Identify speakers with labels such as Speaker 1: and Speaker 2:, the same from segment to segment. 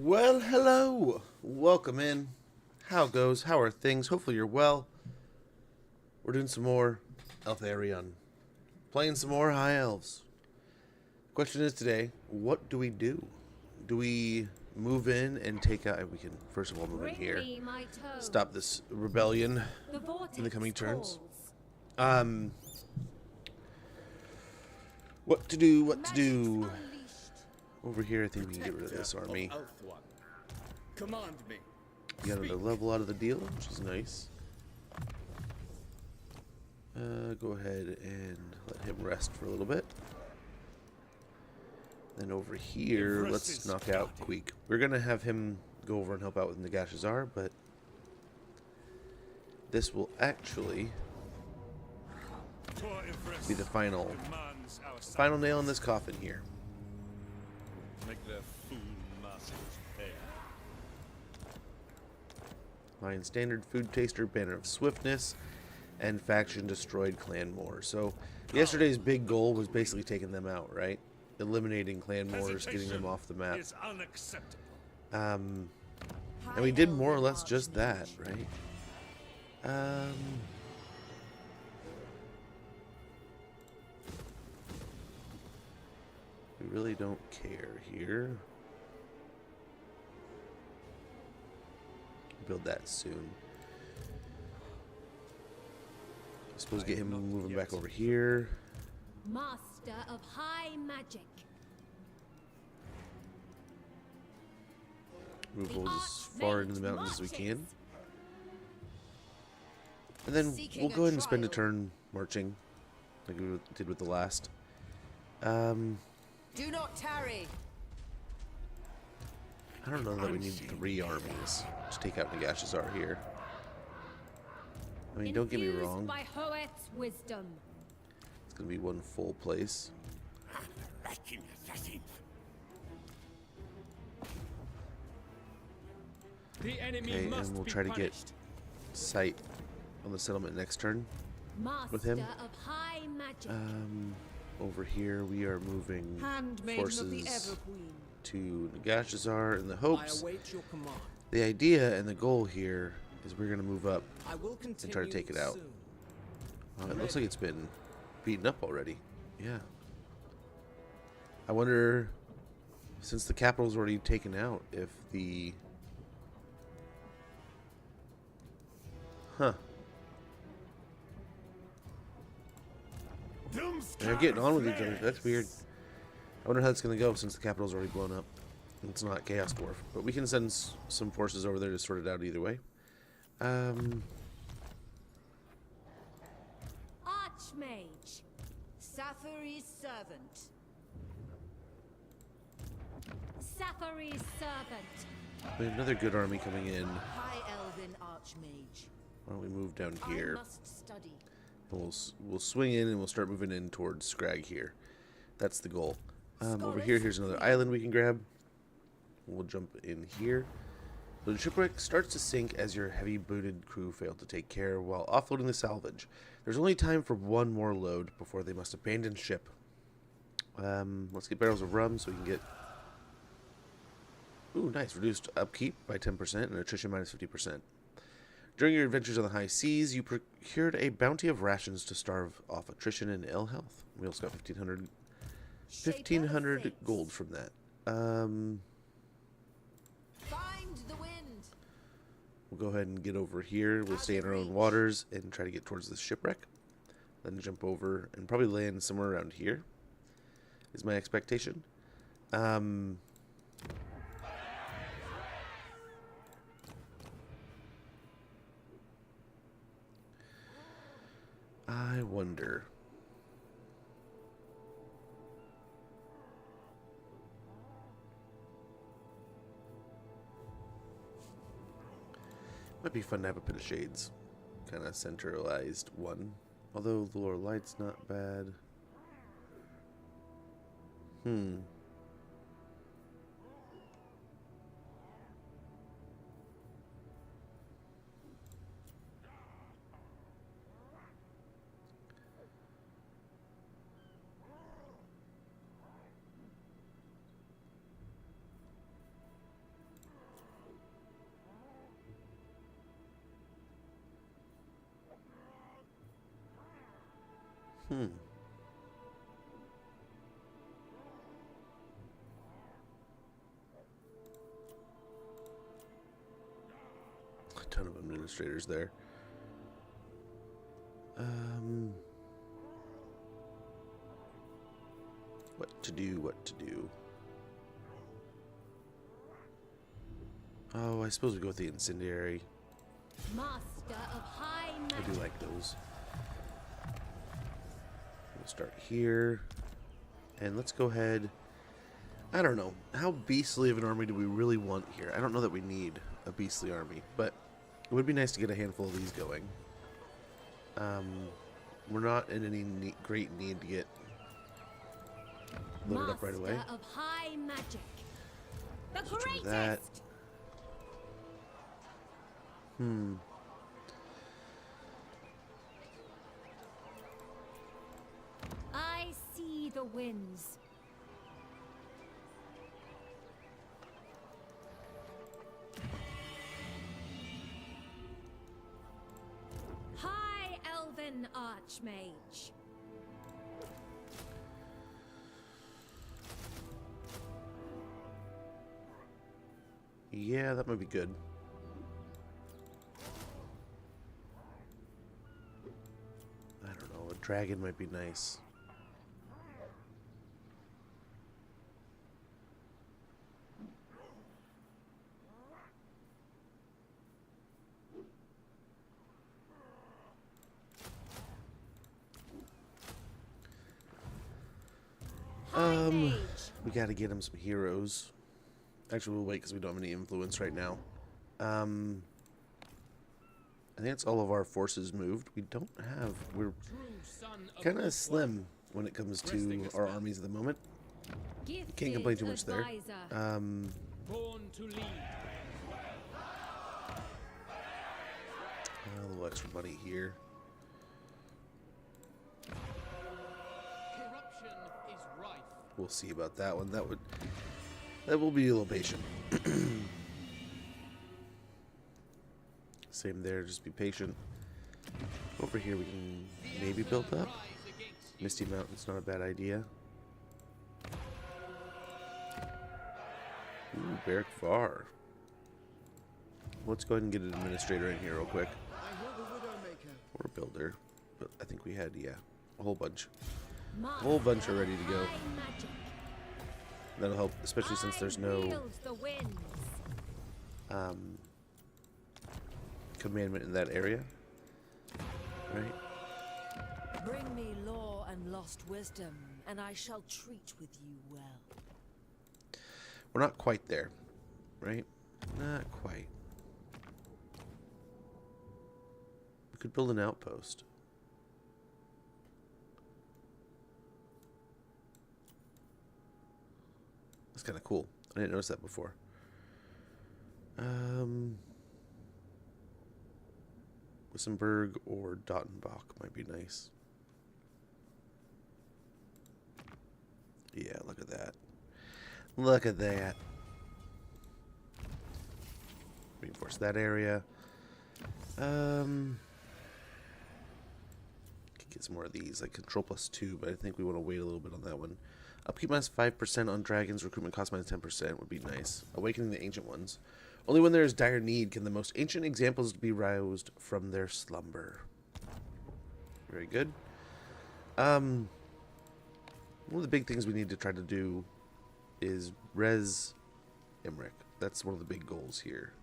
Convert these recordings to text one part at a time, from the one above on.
Speaker 1: Well, hello. Welcome in. How goes? How are things? Hopefully you're well. We're doing some more Eltharion. Playing some more High Elves. Question is today, what do we do? Do we move in and take out... We can, first of all, move in here. Stop this rebellion in the coming turns. What to do? Over here, I think we can get rid of this army.
Speaker 2: Command me.
Speaker 1: Got another level out of the deal, which is nice. Go ahead and let him rest for a little bit. Then over here, let's knock out Queek. We're going to have him go over and help out with Nagashazar, but this will actually be the final nail in this coffin here.
Speaker 2: Make their fool masters pay.
Speaker 1: Lion Standard, Food Taster, Banner of Swiftness, and Faction Destroyed Clan War. So yesterday's big goal was basically taking them out, right? Eliminating Clan Wars, getting them off the map. And we did more or less just that, right? We really don't care here. Build that soon. I suppose get him moving back over here.
Speaker 3: Master of high magic.
Speaker 1: Move as far into the mountains as we can. And then we'll go ahead and spend a turn marching, like we did with the last.
Speaker 4: Do not tarry.
Speaker 1: I don't know that we need 3 armies to take out Nagashazar here. I mean, don't get me wrong.
Speaker 3: By Hoeth's wisdom.
Speaker 1: It's going to be one full place.
Speaker 2: The enemy
Speaker 1: Okay,
Speaker 2: must
Speaker 1: and we'll
Speaker 2: be
Speaker 1: try to get
Speaker 2: punished.
Speaker 1: sight on the settlement next turn.
Speaker 3: Master
Speaker 1: With him.
Speaker 3: of high magic.
Speaker 1: Over here, we are moving
Speaker 4: Handmaiden of the
Speaker 1: forces
Speaker 4: Everqueen.
Speaker 1: to Nagashazar in the hopes.
Speaker 4: I await your command.
Speaker 1: The idea and the goal here is we're going to move up
Speaker 4: I will
Speaker 1: and
Speaker 4: continue
Speaker 1: try to take it out.
Speaker 4: soon.
Speaker 1: It looks like it's been beaten up already. Yeah. I wonder, since the capital's already taken out, if the... Huh. They're getting on with each other. That's weird. I wonder how it's going to go since the capital's already blown up. And it's not Chaos Dwarf. But we can send some forces over there to sort it out either way.
Speaker 3: Archmage.
Speaker 4: Sathari's servant.
Speaker 3: Sathari's servant.
Speaker 1: We have another good army coming in.
Speaker 4: High Elven Archmage.
Speaker 1: Why don't we move down
Speaker 4: I
Speaker 1: here?
Speaker 4: must study.
Speaker 1: And we'll swing in and we'll start moving in towards Scrag here. That's the goal. Over here, here's another island we can grab. We'll jump in here. So the shipwreck starts to sink as your heavy-booted crew fail to take care while offloading the salvage. There's only time for one more load before they must abandon ship. Let's get barrels of rum so we can get... Ooh, nice. Reduced upkeep by 10% and attrition minus 50%. During your adventures on the high seas, you procured a bounty of rations to starve off attrition and ill health. We also got 1,500 gold from that.
Speaker 4: Find the wind.
Speaker 1: We'll go ahead and get over here. We'll stay in our own waters and try to get towards the shipwreck. Then jump over and probably land somewhere around here, is my expectation. I wonder. Might be fun to have a pit of shades. Kind of centralized one. Although the lower light's not bad. A ton of administrators there. What to do, what to do. Oh, I suppose we go with the incendiary.
Speaker 3: Master of high
Speaker 1: I
Speaker 3: magic.
Speaker 1: do like those. We'll start here. And let's go ahead. I don't know. How beastly of an army do we really want here? I don't know that we need a beastly army, but it would be nice to get a handful of these going. We're not in any great need to get loaded up right away.
Speaker 3: Master of high magic. The
Speaker 1: Switch over
Speaker 3: greatest.
Speaker 1: that.
Speaker 3: I see the winds. High Elven Archmage.
Speaker 1: Yeah, that might be good. I don't know. A dragon might be nice.
Speaker 3: High mage.
Speaker 1: We gotta get him some heroes. Actually, we'll wait because we don't have any influence right now. I think it's all of our forces moved. We don't have... We're
Speaker 2: True son of
Speaker 1: kind of
Speaker 2: Waaagh.
Speaker 1: slim when it comes
Speaker 2: Resting
Speaker 1: to
Speaker 2: a
Speaker 1: our
Speaker 2: spell.
Speaker 1: armies at the moment.
Speaker 3: Gifted
Speaker 1: Can't complain too much there.
Speaker 3: advisor.
Speaker 2: Born to lead.
Speaker 1: A little extra money here.
Speaker 2: Corruption is rife.
Speaker 1: We'll see about that one. That will be a little patient. Same there, just be patient. Over here we can maybe build up.
Speaker 2: Rise against you.
Speaker 1: Misty Mountain's not a bad idea. Ooh, Barrack Var. Let's go ahead and get an administrator in here real quick. Or a builder. But I think we had, yeah, a whole bunch. Whole bunch are ready to go.
Speaker 3: High magic.
Speaker 1: That'll help, especially since there's no
Speaker 3: wield the winds.
Speaker 1: commandment in that area. Right?
Speaker 4: Bring me law and lost wisdom, and I shall treat with you well.
Speaker 1: We're not quite there. Right? Not quite. We could build an outpost. That's kind of cool. I didn't notice that before. Wissenberg or Dottenbach might be nice. Yeah, look at that. Look at that. Reinforce that area. Could get some more of these, like control +2, but I think we want to wait a little bit on that one. Upkeep -5% on dragons, recruitment cost -10% would be nice. Awakening the ancient ones. Only when there is dire need can the most ancient examples be roused from their slumber. Very good. One of the big things we need to try to do is res Emmerich. That's one of the big goals here.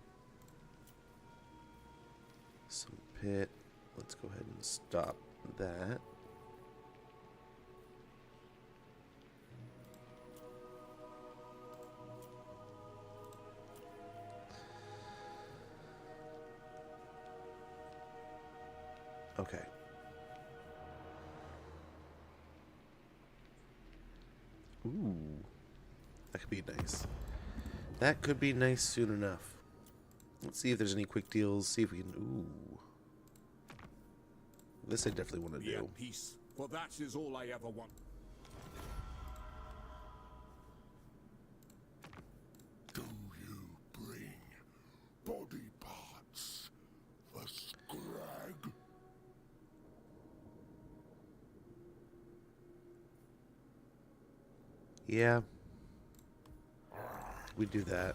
Speaker 1: Some pit. Let's go ahead and stop that. Okay. Ooh. That could be nice. That could be nice soon enough. Let's see if there's any quick deals. See if we can... Ooh. This I definitely want to
Speaker 5: Be
Speaker 1: do.
Speaker 5: at peace, for that is all I ever want. Do you bring body parts for Scrag?
Speaker 1: Yeah. We do that.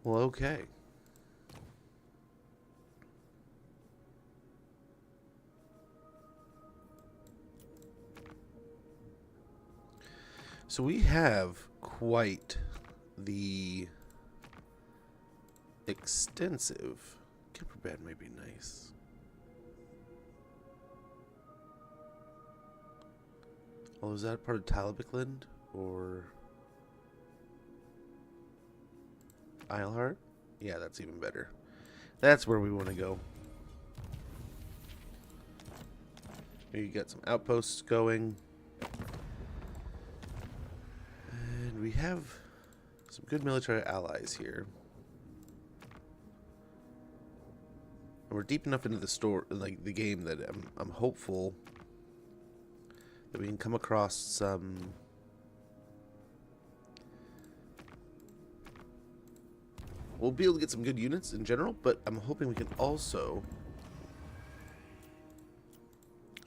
Speaker 1: Well, okay. So we have quite the extensive camper bed might be nice. Oh, is that part of Talabicland or Isleheart? Yeah, that's even better. That's where we want to go. You got some outposts going. And we have some good military allies here. And we're deep enough into the store, like the game, that I'm hopeful that we can come across some we'll be able to get some good units in general, but I'm hoping we can also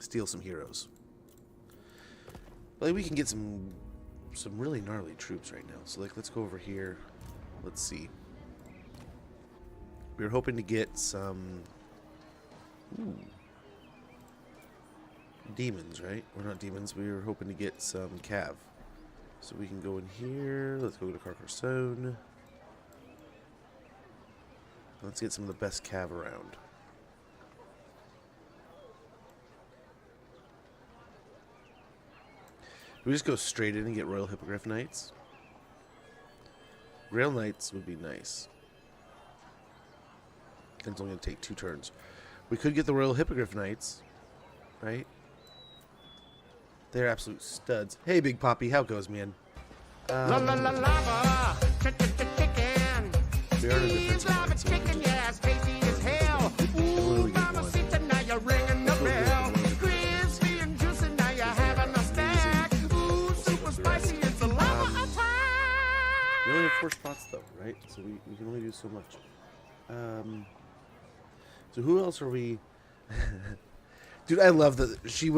Speaker 1: steal some heroes. Like, we can get some really gnarly troops right now. So, like, let's go over here. Let's see. We were hoping to get some demons, right? We're not demons. We were hoping to get some cav. So we can go in here. Let's go to Carcassonne. Let's get some of the best cav around. Do we just go straight in and get Royal Hippogriff Knights? Grail Knights would be nice. It's only going to take 2 turns. We could get the Royal Hippogriff Knights, right? They're absolute studs. Hey, Big Poppy, how goes, man? We are in a defensive line, so we can just really get one. We only have 4 spots though, right? So we can only do so much. So who else are we? Dude, I love that she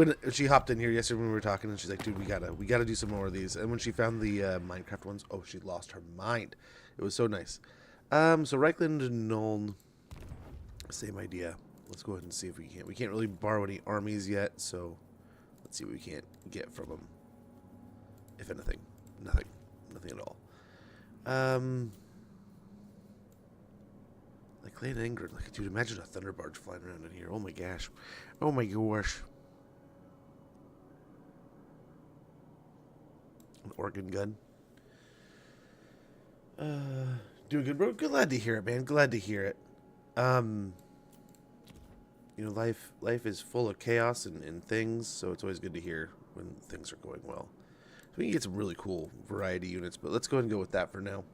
Speaker 1: hopped in here yesterday when we were talking, and she's like, "Dude, we gotta do some more of these." And when she found the Minecraft ones, oh, she lost her mind. It was so nice. So Reichland and Nuln, same idea. Let's go ahead and see if we can. We can't really borrow any armies yet, so let's see what we can't get from them. If anything, nothing at all. Like Clan Ingrid, like, dude, imagine a thunder barge flying around in here. Oh my gosh. Oh my gosh. An organ gun. Doing good, bro. Glad to hear it, man. Glad to hear it. You know, life is full of chaos and things, so it's always good to hear when things are going well. So we can get some really cool variety units, but let's go ahead and go with that for now.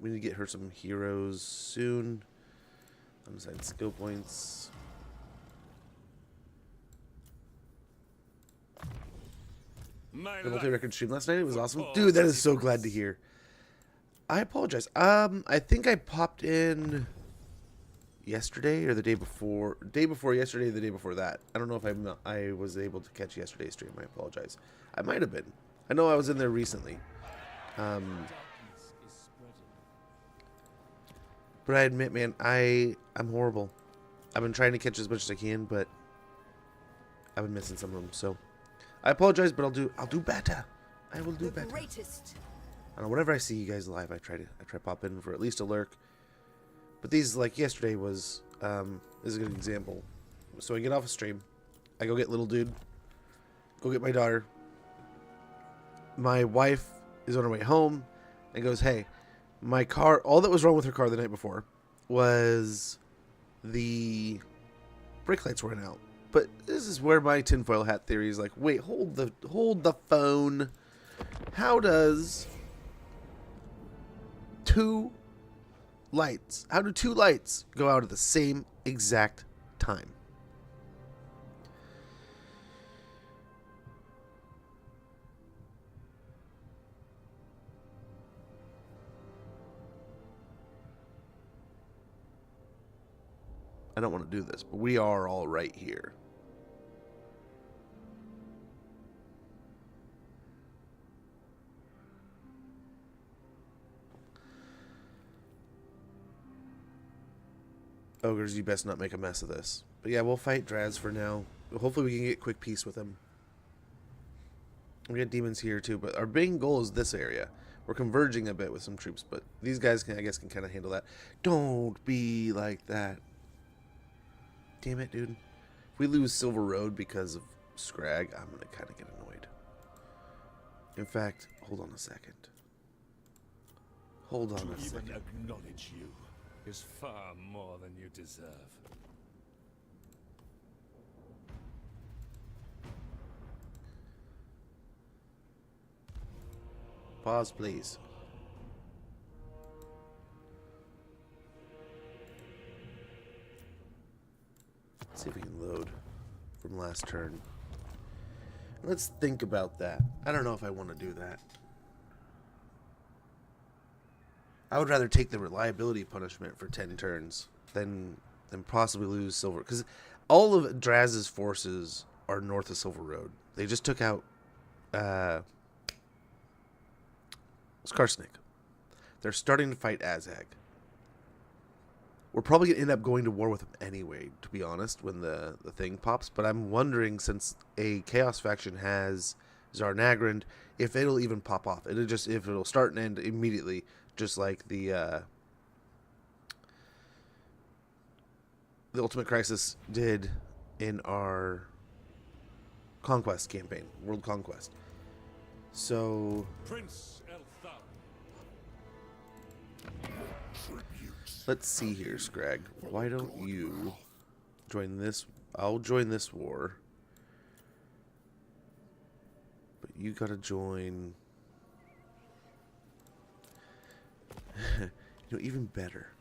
Speaker 1: We need to get her some heroes soon. Unsigned skill points. The multi-record stream last night. It was awesome. Dude, that is so glad to hear. I apologize. I think I popped in yesterday or the day before. Day before yesterday, the day before that. I don't know if I was able to catch yesterday's stream. I apologize. I might have been. I know I was in there recently. But I admit, man, I'm horrible. I've been trying to catch as much as I can, but I've been missing some of them. So I apologize, but I'll do better. I will do better.
Speaker 4: Greatest.
Speaker 1: I don't know, whenever I see you guys live, I try pop in for at least a lurk. But these, like yesterday was is a good example. So I get off a stream, I go get little dude, go get my daughter. My wife is on her way home and goes, "Hey, my car, all that was wrong with her car the night before was the brake lights weren't out." But this is where my tinfoil hat theory is like, wait, hold the phone. How does how do 2 lights go out at the same exact time? I don't want to do this, but we are all right here. Ogres, you best not make a mess of this. But yeah, we'll fight Draz for now. Hopefully we can get quick peace with him. We got demons here too, but our main goal is this area. We're converging a bit with some troops, but these guys can, I guess, can kind of handle that. Don't be like that. Damn it, dude. If we lose Silver Road because of Scrag, I'm going to kind of get annoyed. In fact, hold on a second. Hold on a second.
Speaker 5: Even acknowledge you is far more than you deserve.
Speaker 1: Pause, please. Let's see if we can load from last turn. Let's think about that. I don't know if I want to do that. I would rather take the reliability punishment for 10 turns than possibly lose Silver. Because all of Draz's forces are north of Silver Road. They just took out Skarsnik. They're starting to fight Azag. We're probably going to end up going to war with them anyway, to be honest, when the thing pops. But I'm wondering, since a Chaos faction has Zarnagrand, if it'll even pop off. If it'll start and end immediately, just like the Ultimate Crisis did in our Conquest campaign, World Conquest. So
Speaker 5: Prince Eltharion.
Speaker 1: let's see here, Scrag. Why don't you join this? I'll join this war. But you gotta join. Even better.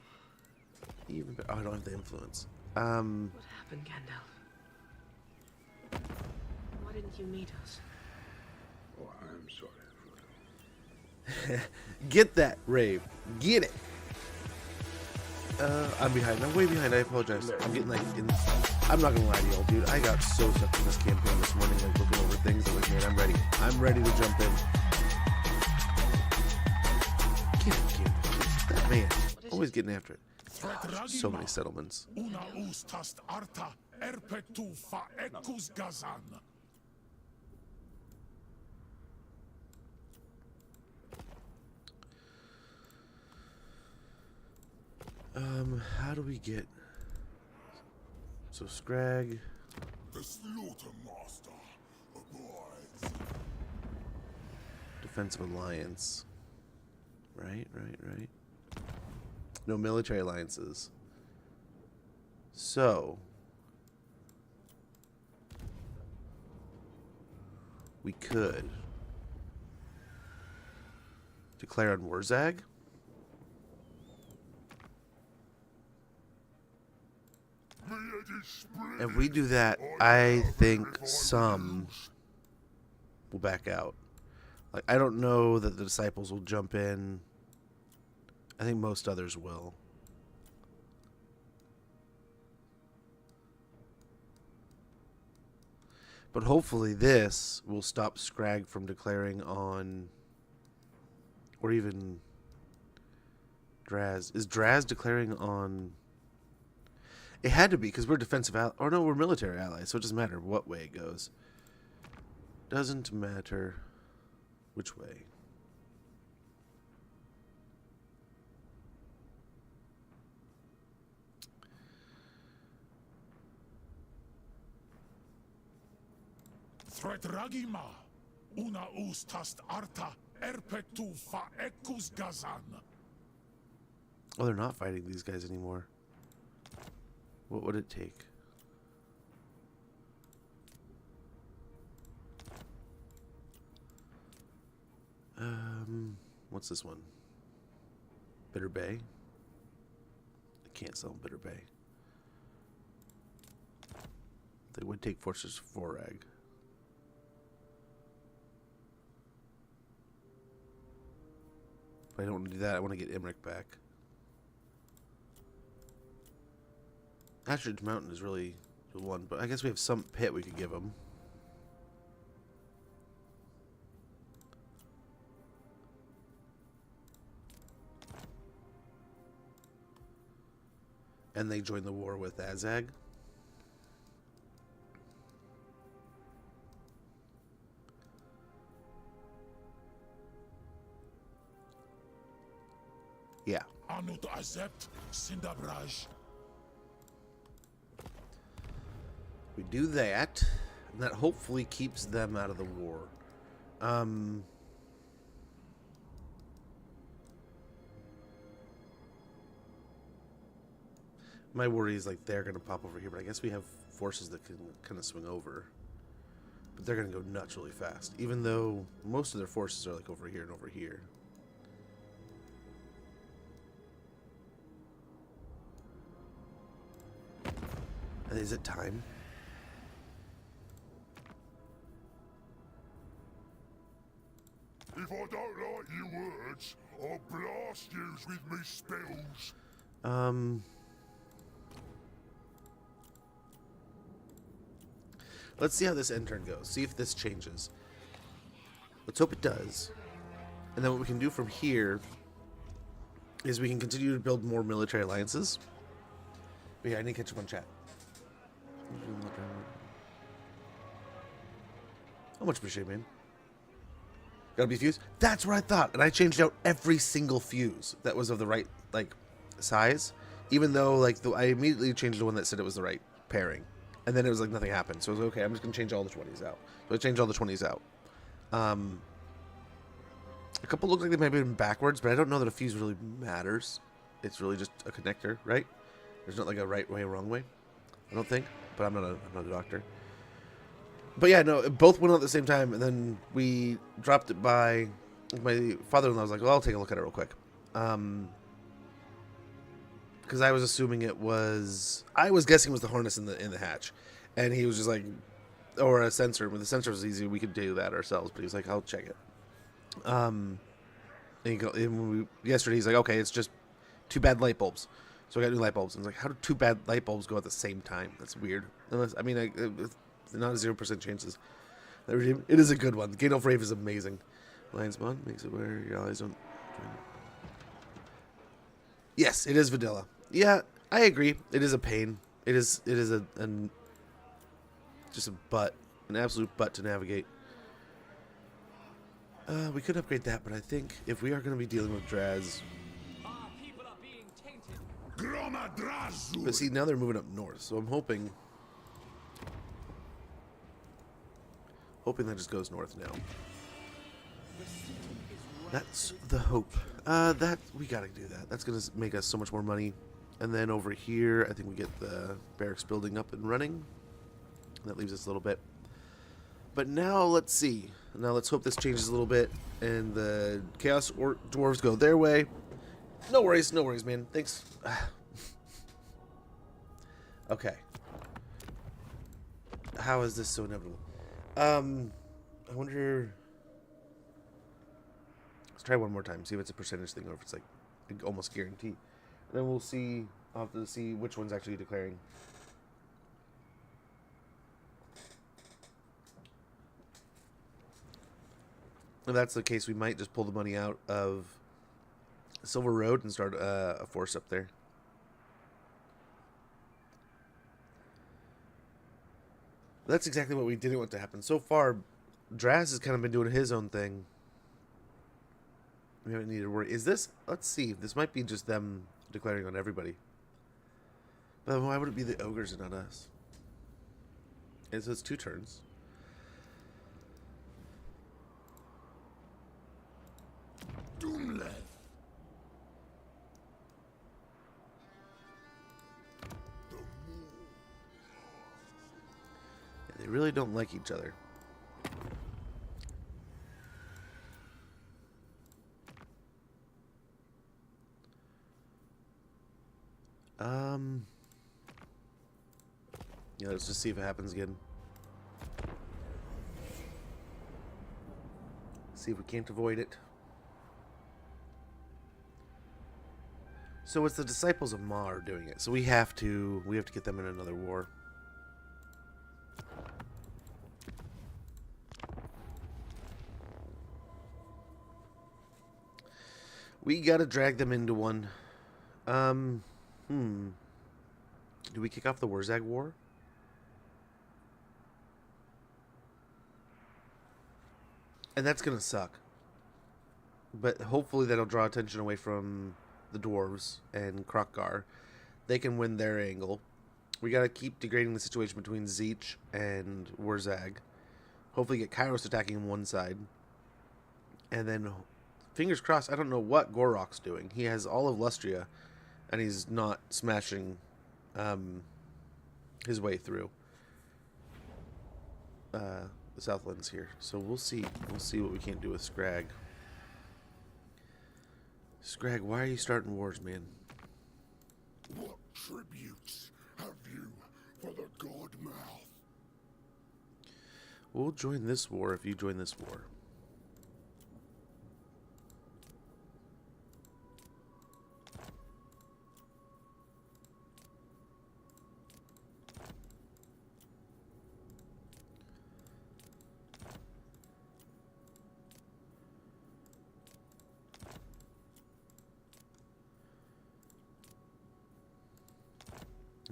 Speaker 1: Even better. Oh, I don't have the influence.
Speaker 6: What happened, Gandalf? Why didn't you meet us?
Speaker 5: Oh, I'm sorry.
Speaker 1: Get that, Rave. Get it. I'm behind. I'm way behind. I apologize. I'm getting like I'm not gonna lie to y'all, dude. I got so stuck in this campaign this morning, like looking over things. I'm like, man, I'm ready. I'm ready to jump in. Get it. That man. Always getting after it. So many settlements.
Speaker 5: Una ustast arta erpetu fa ekus gazan.
Speaker 1: How do we get... So, Scrag...
Speaker 5: The slaughter master abides.
Speaker 1: Defensive alliance. Right. No military alliances. So... we could... declare on Waaagh? If we do that, I think some will back out. Like, I don't know that the disciples will jump in. I think most others will. But hopefully this will stop Scrag from declaring on... or even... Draz. Is Draz declaring on... It had to be, because we're defensive or no, we're military allies, so it doesn't matter what way it goes. Doesn't matter which way.
Speaker 5: Thretragima. Una ustast arta erpetu fa ekus gazan.
Speaker 1: Oh, they're not fighting these guys anymore. What would it take? What's this one? Bitter Bay? I can't sell Bitter Bay. They would take Fortress of Waaagh. But I don't want to do that. I want to get Emmerich back. Astridge Mountain is really the one, but I guess we have some pit we could give them. And they join the war with Azag. Yeah.
Speaker 5: Anut Azept Sindabraj.
Speaker 1: We do that, and that hopefully keeps them out of the war. My worry is like they're gonna pop over here, but I guess we have forces that can kind of swing over. But they're gonna go nuts really fast, even though most of their forces are like over here and over here. And is it time?
Speaker 5: If I don't like your words, I'll blast yous with me spells.
Speaker 1: Let's see how this end turn goes. See if this changes. Let's hope it does. And then what we can do from here is we can continue to build more military alliances. But yeah, I need to catch up on chat. How much appreciate, man? Gotta be fuse? That's what I thought. And I changed out every single fuse that was of the right, like, size. Even though, like, I immediately changed the one that said it was the right pairing. And then it was like nothing happened. So it was okay, I'm just going to change all the 20s out. So I changed all the 20s out. A couple look like they might have been backwards, but I don't know that a fuse really matters. It's really just a connector, right? There's not like a right way or wrong way. I don't think. But I'm not a doctor. But yeah, no, both went out at the same time, and then we dropped it by... My father-in-law was like, well, I'll take a look at it real quick. Because I was assuming it was... I was guessing it was the harness in the hatch. And he was just like... Or a sensor. When the sensor was easy, we could do that ourselves. But he was like, I'll check it. And yesterday, he's like, okay, it's just 2 bad light bulbs. So I got new light bulbs. And I was like, how do 2 bad light bulbs go at the same time? That's weird. Unless, I mean, not a 0% chances. It is a good one. The Gate of Rave is amazing. Lion Spawn makes it where your allies don't... Yes, it is vanilla. Yeah, I agree. It is a pain. It is just a butt. An absolute butt to navigate. We could upgrade that, but I think if we are going to be dealing with Draz...
Speaker 2: Our people are being tainted.
Speaker 1: But see, now they're moving up north, so I'm hoping that just goes north now. That's the hope. That we gotta do that. That's gonna make us so much more money. And then over here, I think we get the barracks building up and running. That leaves us a little bit. But now let's see. Now let's hope this changes a little bit and the Chaos Dwarves go their way. No worries, man. Thanks. Okay. How is this so inevitable? I wonder... Let's try one more time. See if it's a percentage thing or if it's like almost guaranteed. And then we'll see. I'll have to see which one's actually declaring. If that's the case, we might just pull the money out of Silver Road and start a force up there. That's exactly what we didn't want to happen. So far, Draz has kind of been doing his own thing. We haven't needed to worry. Is this... Let's see. This might be just them declaring on everybody. But why would it be the ogres and not us? It says 2 turns.
Speaker 5: Doomleth.
Speaker 1: They really don't like each other. Yeah, let's just see if it happens again. See if we can't avoid it. So it's the disciples of Ma are doing it. So we have to get them in another war. We gotta drag them into one. Do we kick off the Waaagh War? And that's gonna suck. But hopefully that'll draw attention away from the dwarves and Krokkar. They can win their angle. We gotta keep degrading the situation between Tzeentch and Waaagh. Hopefully get Kairos attacking on one side. And then, fingers crossed, I don't know what Gorok's doing. He has all of Lustria, and he's not smashing his way through the Southlands here. So we'll see. We'll see what we can do with Scrag. Scrag, why are you starting wars, man?
Speaker 5: What tributes have you for the god mouth?
Speaker 1: We'll join this war if you join this war.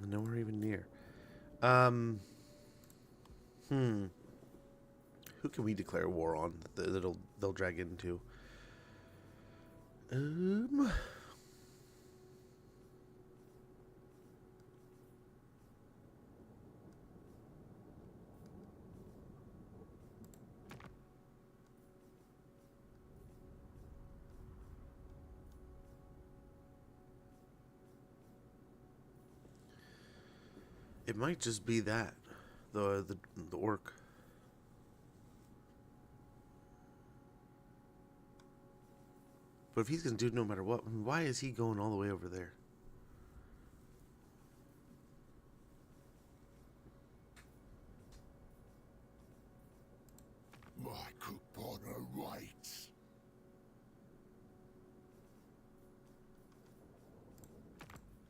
Speaker 1: Nowhere even near. Who can we declare war on that they'll drag into? It might just be that the orc. But if he's gonna do it no matter what, why is he going all the way over there?
Speaker 5: My Kupana waits.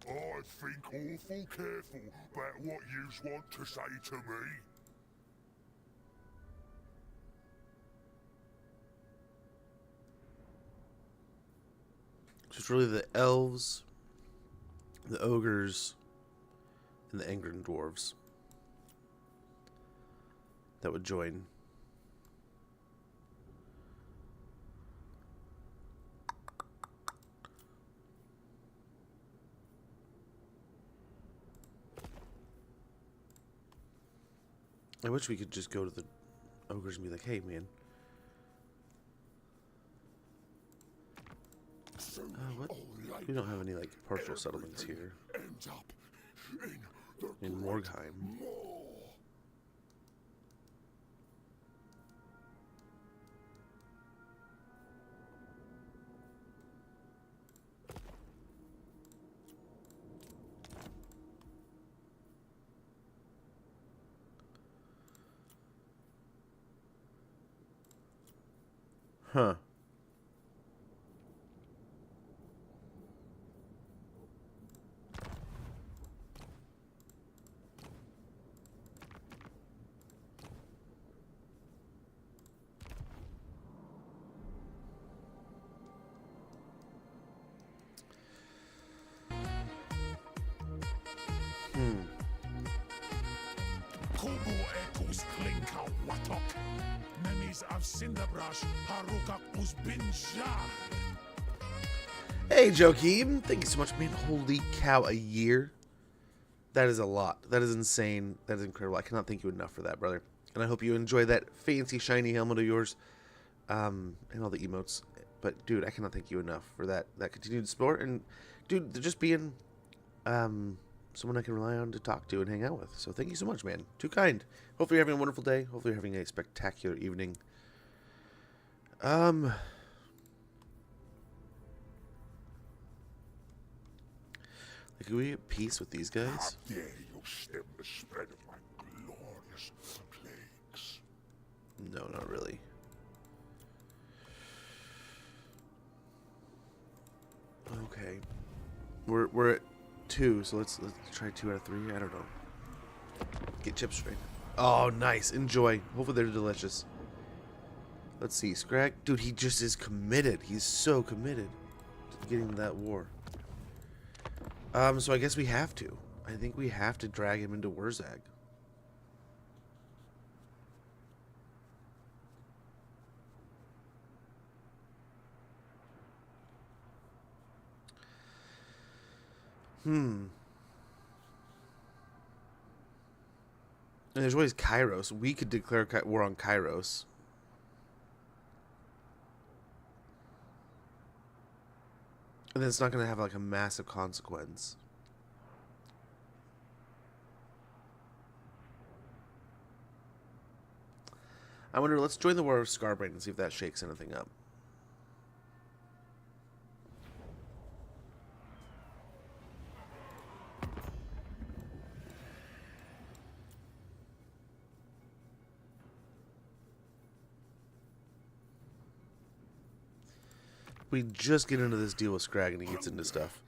Speaker 5: I think awful careful about what yous want to say to me.
Speaker 1: So it's really the elves, the ogres, and the Angren dwarves that would join. I wish we could just go to the ogres and be like, hey, man. What? We don't have any, like, partial settlements here.
Speaker 5: Ends up in the
Speaker 1: Morgheim.
Speaker 5: maw.
Speaker 1: Huh.
Speaker 5: Kubu ekus klinka watok. Memis of Cinderbrush, Harukak Uzbinjar.
Speaker 1: Hey, Joakim. Thank you so much, man. Holy cow, a year? That is a lot. That is insane. That is incredible. I cannot thank you enough for that, brother. And I hope you enjoy that fancy, shiny helmet of yours. And all the emotes. But, dude, I cannot thank you enough for that continued support. And, dude, just being someone I can rely on to talk to and hang out with. So thank you so much, man. Too kind. Hopefully you're having a wonderful day. Hopefully you're having a spectacular evening. Like, are we at peace with these guys?
Speaker 5: How dare you stem the spread of my glorious plagues?
Speaker 1: No, not really. Okay. We're at 2, so let's try 2 out of 3. I don't know. Get chips straight. Oh, nice. Enjoy. Hopefully they're delicious. Let's see. Scrag. Dude, he just is committed. He's so committed to getting that war. So I guess we have to. I think we have to drag him into Waaagh. And there's always Kairos. We could declare war on Kairos. And then it's not going to have like a massive consequence. I wonder, let's join the War of Scarbrain and see if that shakes anything up. We just get into this deal with Scrag and he gets into stuff.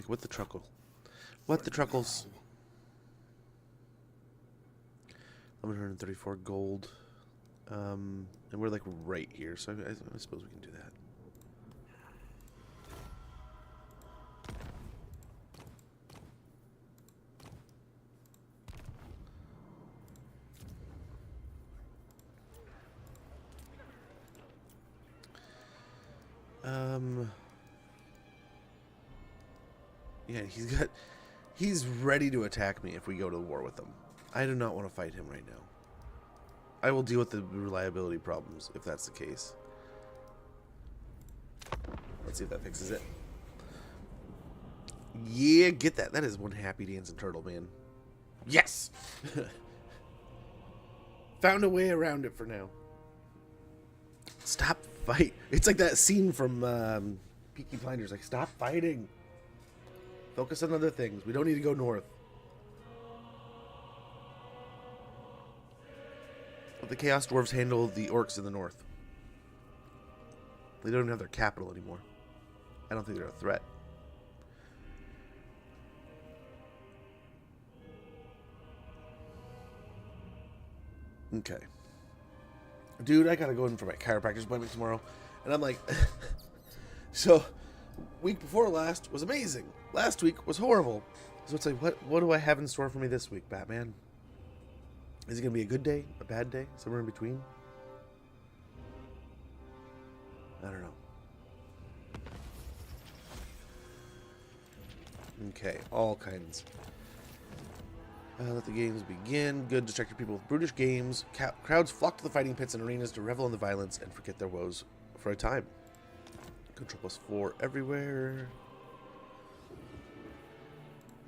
Speaker 1: What the truckle? What the truckles? 134 gold. And we're like right here, so I suppose we can do that. Yeah, he's ready to attack me if we go to war with him. I do not want to fight him right now. I will deal with the reliability problems if that's the case. Let's see if that fixes it. Yeah, get that. That is one happy dancing turtle, man. Yes! Found a way around it for now. Stop fight. It's like that scene from Peaky Blinders. Like, stop fighting. Focus on other things. We don't need to go north. But the Chaos Dwarves handle the orcs in the north. They don't even have their capital anymore. I don't think they're a threat. Okay. Dude, I gotta go in for my chiropractor's appointment tomorrow. And I'm like... So, week before last was amazing. Last week was horrible. So it's like, what do I have in store for me this week, Batman? Is it going to be a good day? A bad day? Somewhere in between? I don't know. Okay, all kinds. Let the games begin. Good, distracted people with brutish games. Crowds flock to the fighting pits and arenas to revel in the violence and forget their woes for a time. Control +4 everywhere.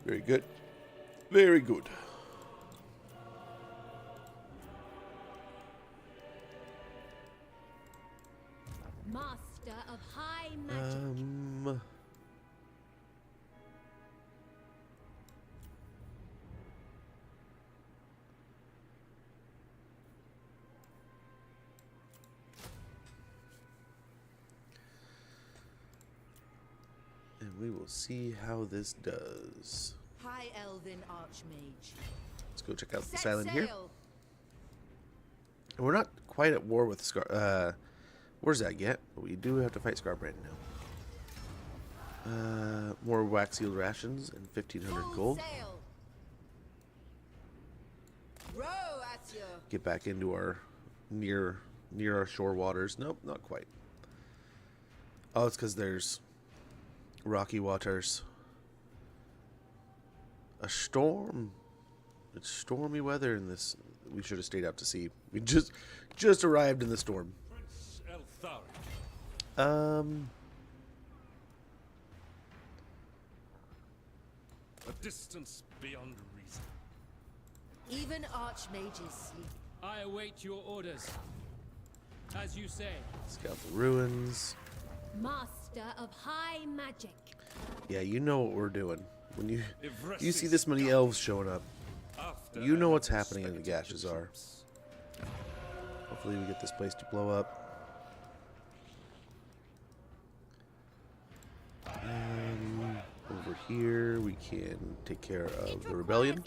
Speaker 1: Very good. Very good.
Speaker 3: Master of high magic.
Speaker 1: And we will see how this does.
Speaker 4: High Elven Archmage.
Speaker 1: Let's go check out this
Speaker 4: Set
Speaker 1: island here.
Speaker 4: sail.
Speaker 1: And we're not quite at war with Waaagh yet, but we do have to fight Scarbrand now. More wax sealed rations and 1,500
Speaker 4: Full
Speaker 1: gold.
Speaker 4: sail. Row at you.
Speaker 1: Get back into our near our shore waters. Nope, not quite. Oh, it's because there's rocky waters. A storm. It's stormy weather in this. We should have stayed out to sea. We just arrived in the storm.
Speaker 2: Prince Eltharion. A distance beyond reason.
Speaker 4: Even Archmages sleep.
Speaker 2: I await your orders. As you say.
Speaker 1: Scout the ruins.
Speaker 3: Master of high magic.
Speaker 1: Yeah, you know what we're doing. When you
Speaker 2: Yvresse
Speaker 1: see this many elves showing up,
Speaker 2: after
Speaker 1: you know what's
Speaker 2: an
Speaker 1: happening in the
Speaker 2: unexpected
Speaker 1: Gashazar.
Speaker 2: eclipse.
Speaker 1: Hopefully we get this place to blow up. Over here, we can take care of the rebellion.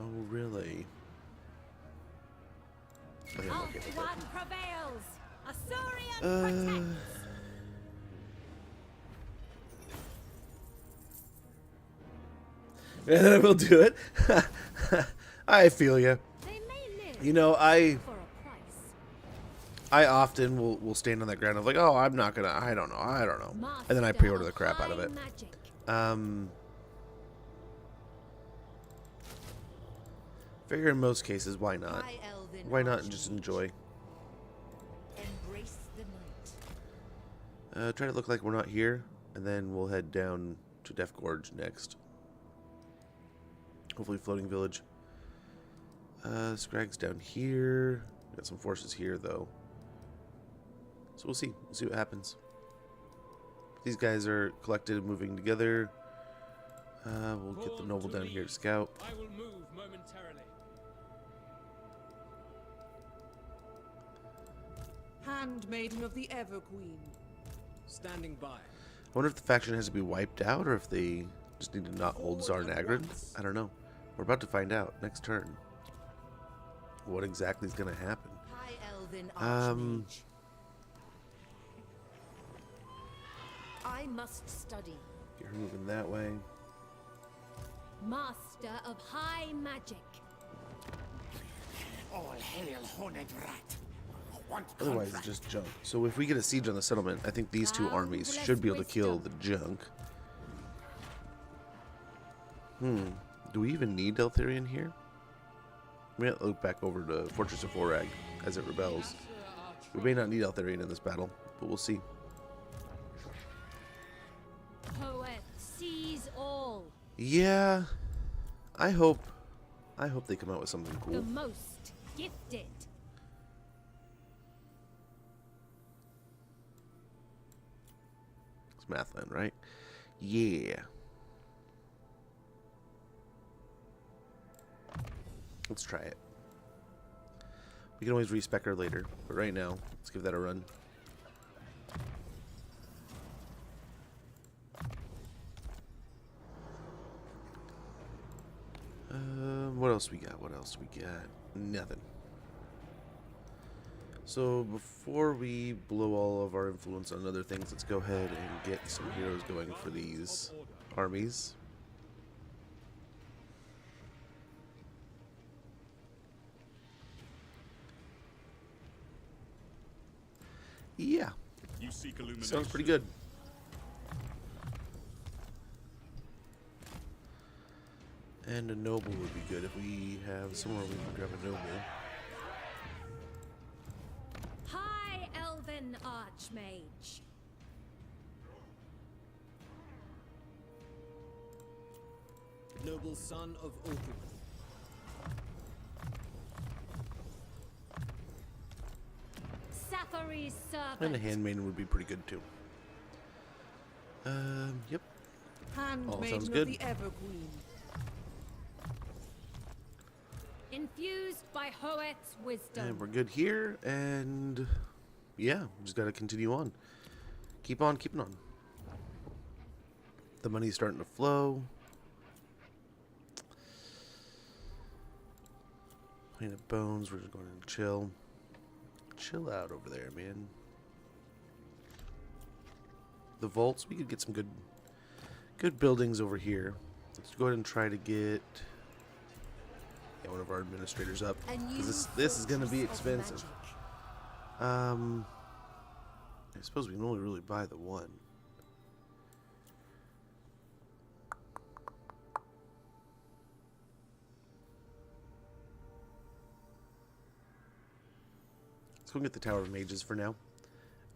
Speaker 1: Oh, really? Okay, I'm okay with that.
Speaker 3: One prevails. Eltharion protects.
Speaker 1: Yeah, we'll do it. I feel you.
Speaker 3: They may live
Speaker 1: You know,
Speaker 3: for a price.
Speaker 1: I often will stand on that ground of like, oh, I'm not gonna, I don't know, and then I pre-order the crap out of it. Figure in most cases, why not? Why not just enjoy?
Speaker 4: Embrace the night.
Speaker 1: Try to look like we're not here, and then we'll head down to Death Gorge next. Hopefully, floating village. Scrag's down here. Got some forces here, though. So we'll see. We'll see what happens. These guys are collected, moving together. We'll get the noble down here to scout.
Speaker 2: I will move momentarily.
Speaker 6: Handmaiden of the Everqueen. Standing by.
Speaker 1: I wonder if the faction has to be wiped out, or if they just need to not hold Tsar Nagrid. I don't know. We're about to find out next turn. What exactly is going to happen?
Speaker 4: High Elven Archmage. I must study.
Speaker 1: Get her moving that way.
Speaker 3: Master of high magic.
Speaker 5: All hail, horned rat.
Speaker 1: Otherwise, it's just junk. So if we get a siege on the settlement, I think these two armies should be able to kill the junk. Do we even need Eltharion here? We might look back over to Fortress of Waaagh as it rebels. We may not need Eltharion in this battle, but we'll see.
Speaker 3: Poet sees all.
Speaker 1: Yeah, I hope they come out with something
Speaker 3: The
Speaker 1: cool.
Speaker 3: most gifted.
Speaker 1: It's Mathland, right? Yeah. Let's try it. We can always respec her later, but right now, let's give that a run. What else we got? What else we got? Nothing. So before we blow all of our influence on other things, let's go ahead and get some heroes going for these armies. Yeah,
Speaker 5: You seek illumination.
Speaker 1: sounds pretty good. And a noble would be good if we have somewhere we can grab a noble.
Speaker 3: High Elven Archmage.
Speaker 7: Noble son of Ultimate.
Speaker 3: Sathari's servant.
Speaker 1: And a handmaiden would be pretty good too. Yep.
Speaker 6: Handmaiden
Speaker 1: sounds
Speaker 6: of
Speaker 1: good.
Speaker 6: the Everqueen.
Speaker 3: Infused by Hoet's wisdom.
Speaker 1: And we're good here, and yeah, we just gotta continue on. Keep on keeping on. The money's starting to flow. Painted bones, we're just going to chill. Chill out over there, man. The vaults, we could get some good buildings over here. Let's go ahead and try to get one of our administrators up, because this is going to be expensive. I suppose we can only really buy the one. Let's go get the Tower of Mages for now,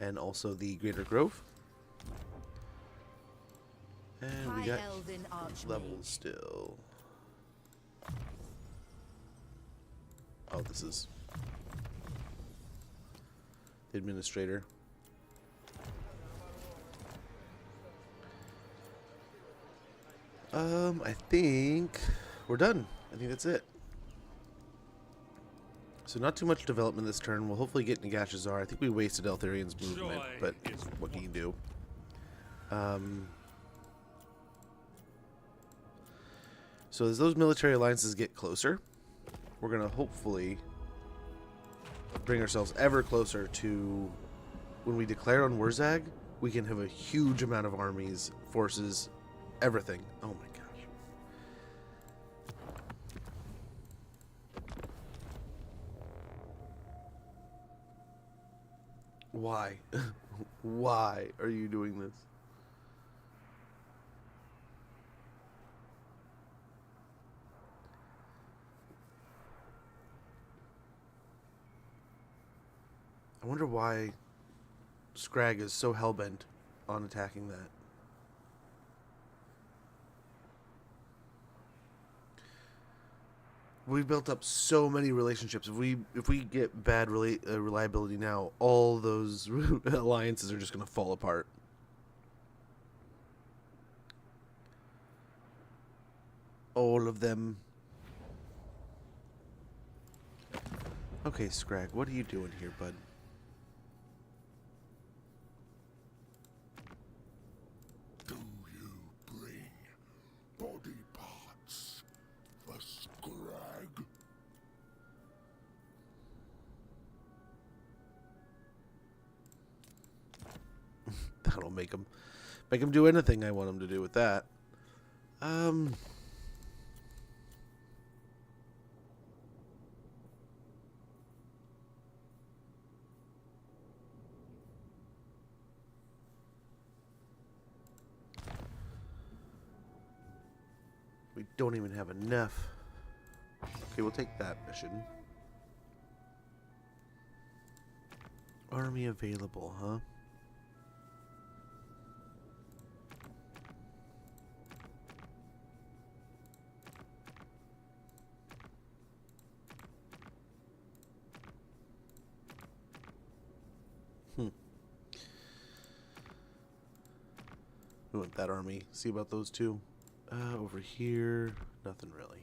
Speaker 1: and also the Greater Grove. And we got levels still. Oh, this is the administrator. I think we're done. I think that's it. So not too much development this turn. We'll hopefully get Nagashazar. I think we wasted Eltharion's movement, but what can you do? So as those military alliances get closer, we're going to hopefully bring ourselves ever closer to when we declare on Waaagh, we can have a huge amount of armies, forces, everything. Oh my gosh. Why? Why are you doing this? I wonder why Scrag is so hellbent on attacking that. We've built up so many relationships. If we get bad reliability now, all those alliances are just going to fall apart. All of them. Okay, Scrag, what are you doing here, bud?
Speaker 5: Do you bring body parts for Scrag?
Speaker 1: That'll make him do anything I want him to do with that. We don't even have enough. Okay, we'll take that mission. Army available, huh? We want that army. See about those two. Over here, nothing really.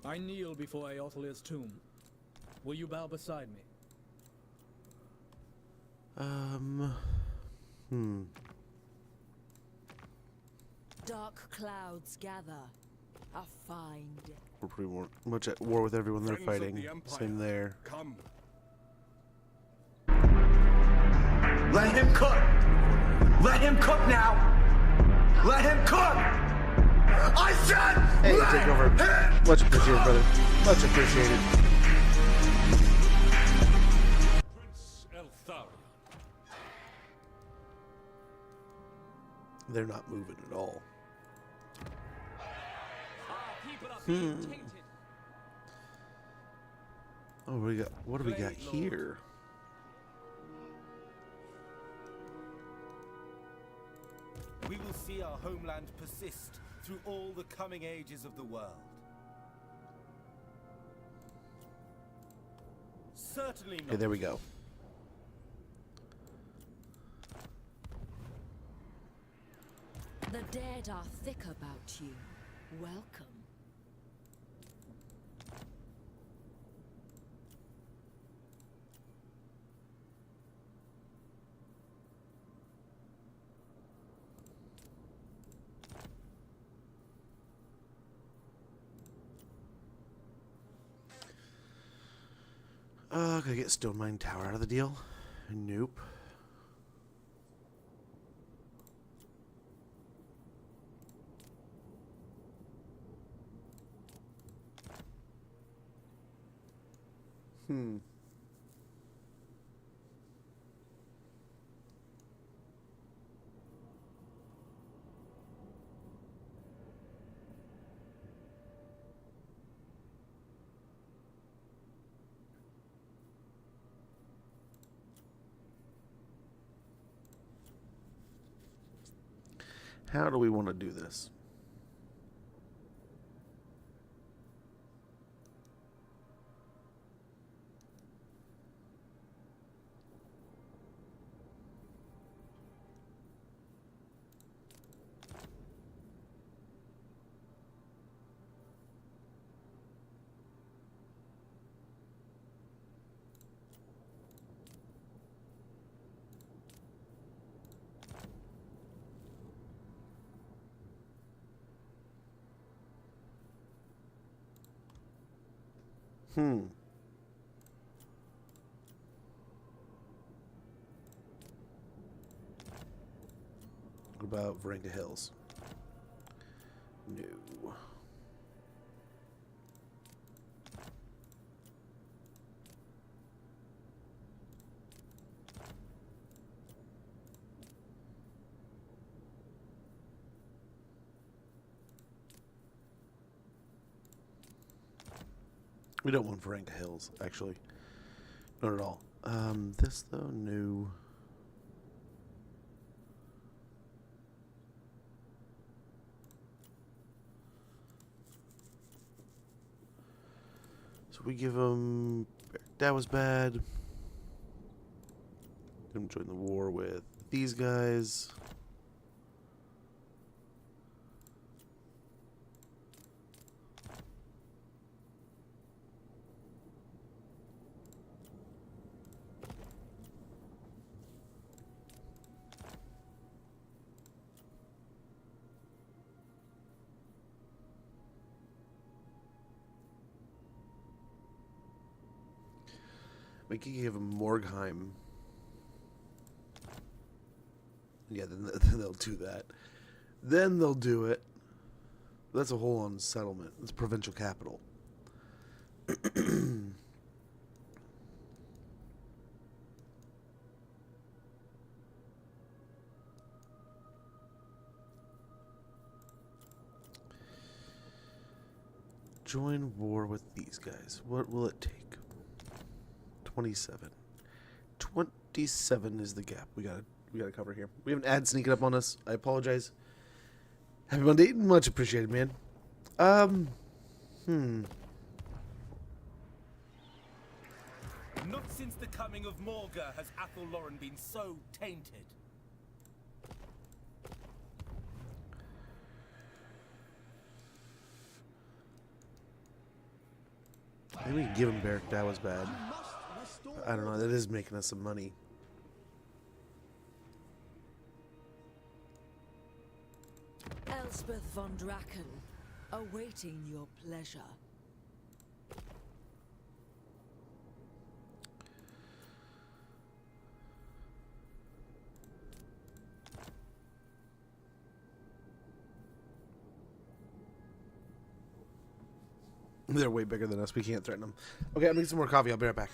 Speaker 2: I kneel before Eothilir's tomb. Will you bow beside me?
Speaker 4: Dark clouds gather. A find.
Speaker 1: We're pretty much at war with everyone they're
Speaker 5: Friends of
Speaker 1: fighting.
Speaker 5: the Empire,
Speaker 1: Same there.
Speaker 5: come.
Speaker 8: Let him cook! Let him cook now! Let him cook! I said
Speaker 1: Hey,
Speaker 8: let
Speaker 1: take over.
Speaker 8: him!
Speaker 1: Much appreciated, brother. Much appreciated.
Speaker 2: Prince Eltharion.
Speaker 1: They're not moving at all. Oh, we got. What do we got here?
Speaker 8: We will see our homeland persist through all the coming ages of the world. Certainly not.
Speaker 1: Okay, there we go.
Speaker 4: The dead are thick about you. Welcome.
Speaker 1: Gotta get Stone Mine Tower out of the deal. Nope. How do we want to do this? What about Varenka Hills? No. We don't want Varenka Hills, actually. Not at all. This though, no. So we give him. That was bad. Him join the war with these guys. We could give him Morgheim. Yeah, then they'll do that. Then they'll do it. That's a whole on settlement. It's provincial capital. Join war with these guys. What will it take? 27. 27 is the gap we gotta cover here. We have an ad sneaking up on us. I apologize. Happy Monday, much appreciated, man.
Speaker 9: Not since the coming of Waaagh has Eltharion been so tainted.
Speaker 1: Maybe we can give him Barrack. That was bad. I don't know. That is making us some money.
Speaker 4: Elspeth von Draken, awaiting your pleasure.
Speaker 1: They're way bigger than us. We can't threaten them. Okay, I'm making some more coffee. I'll be right back.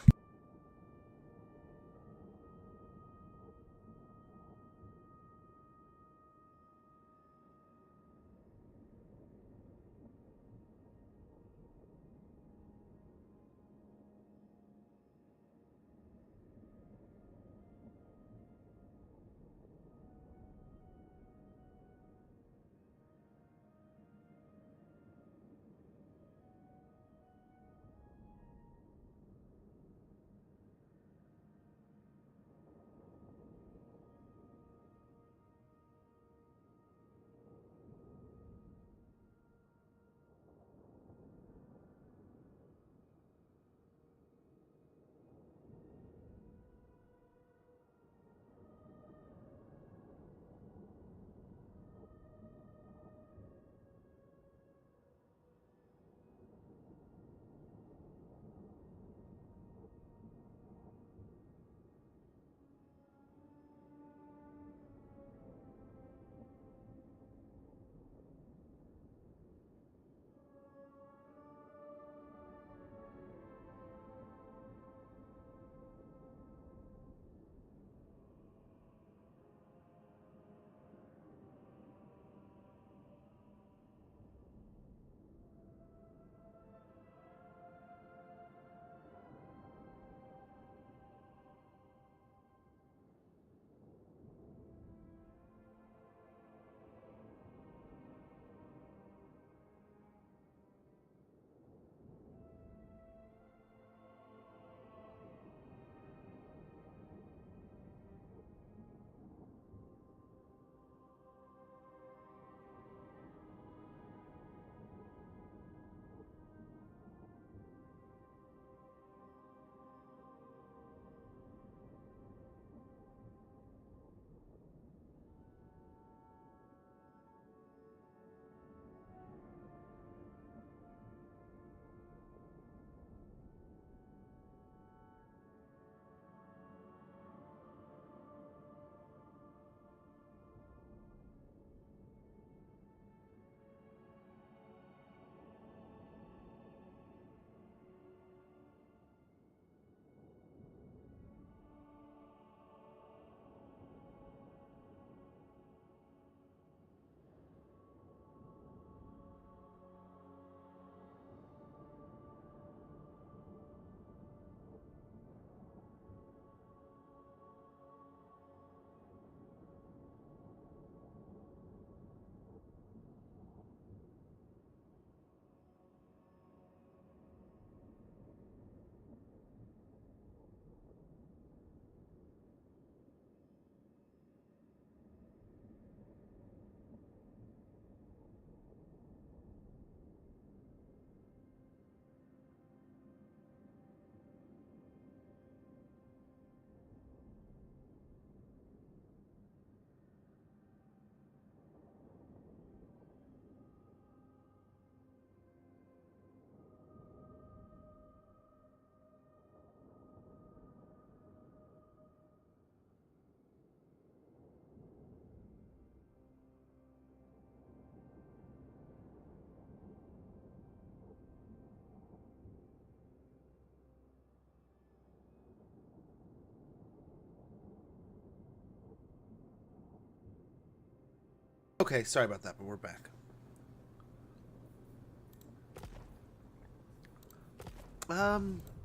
Speaker 1: Okay, sorry about that, but we're back.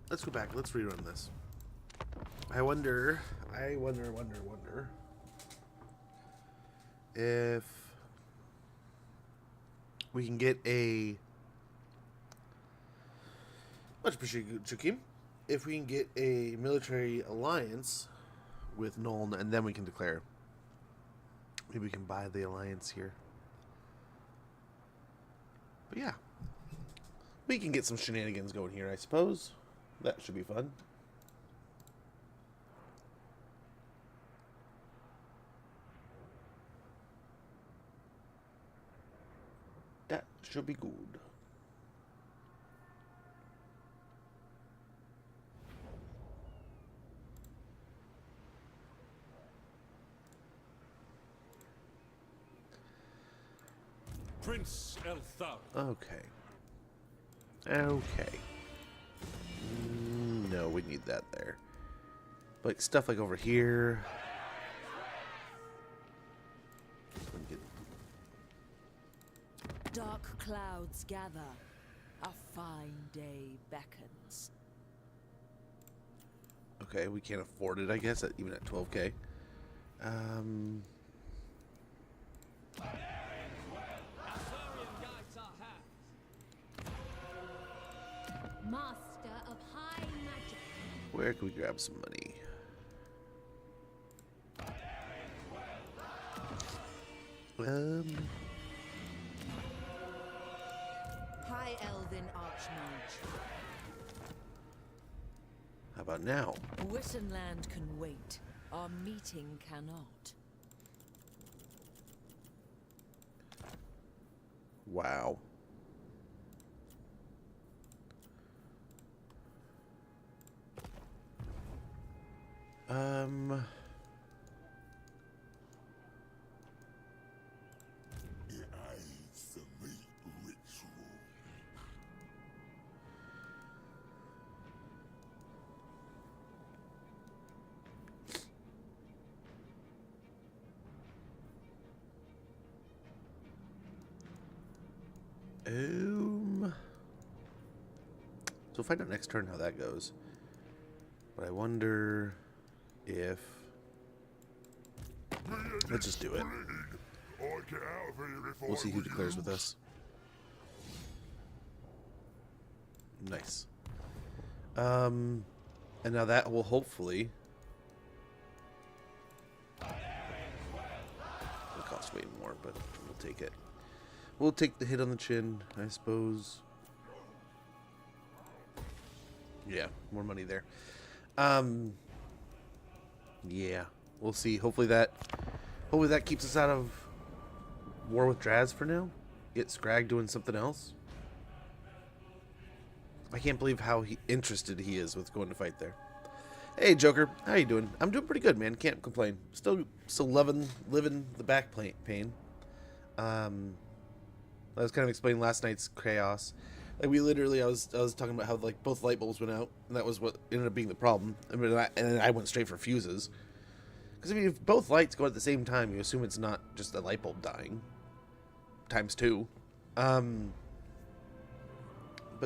Speaker 1: Let's go back. Let's rerun this. I wonder if we can get a... Much appreciated, Joachim. If we can get a military alliance with Nuln, and then we can declare. Maybe we can buy the alliance here. But yeah. We can get some shenanigans going here, I suppose. That should be fun. That should be good.
Speaker 10: Prince Eltharion.
Speaker 1: Okay. Okay. No, we need that there. Like stuff like over here.
Speaker 4: Dark clouds gather. A fine day beckons.
Speaker 1: Okay, we can't afford it, I guess, even at 12k.
Speaker 3: Master of high magic.
Speaker 1: Where can we grab some money?
Speaker 4: High Elven Archmage.
Speaker 1: How about now?
Speaker 4: Wittenland can wait. Our meeting cannot.
Speaker 1: Wow.
Speaker 5: It aids the meat ritual.
Speaker 1: So we'll find out next turn how that goes. But I wonder if... Let's just do it.
Speaker 5: I'd get out of here if
Speaker 1: We'll see who
Speaker 5: were
Speaker 1: declares
Speaker 5: you.
Speaker 1: with us. Nice. And now that will hopefully... It'll cost way more, but we'll take it. We'll take the hit on the chin, I suppose. Yeah, more money there. Yeah, we'll see. Hopefully that keeps us out of war with Draz for now. Get Scrag doing something else. I can't believe how interested he is with going to fight there. Hey, Joker, how you doing? I'm doing pretty good, man. Can't complain. Still living the back pain. I was kind of explaining last night's chaos. Like we literally, I was talking about how like both light bulbs went out, and that was what ended up being the problem. And I went straight for fuses. Because I mean, if both lights go at the same time, you assume it's not just the light bulb dying. Times 2. But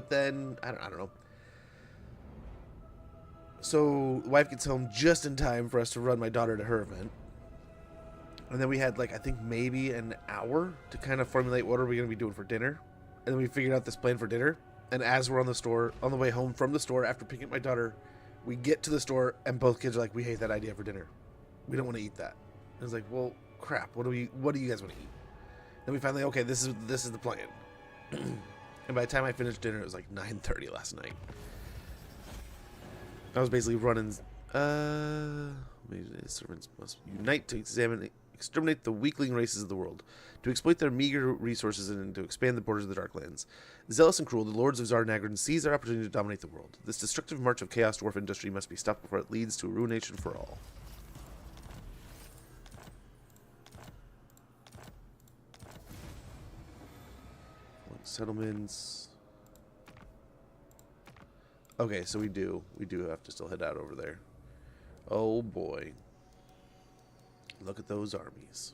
Speaker 1: then I don't know. So wife gets home just in time for us to run my daughter to her event. And then we had like I think maybe an hour to kind of formulate what are we going to be doing for dinner. And then we figured out this plan for dinner. And as we're on the way home from the store after picking up my daughter, we get to the store and both kids are like, we hate that idea for dinner. We don't want to eat that. And it's like, well, crap. What do you guys want to eat? Then we finally, okay, this is the plan. And by the time I finished dinner, it was like 9:30 last night. I was basically running. Servants must unite to exterminate the weakling races of the world, to exploit their meager resources and to expand the borders of the Darklands. Zealous and cruel, the lords of Zarnagran seize their opportunity to dominate the world. This destructive march of chaos dwarf industry must be stopped before it leads to ruination for all. Settlements. Okay, so we do have to still head out over there. Oh boy. Look at those armies.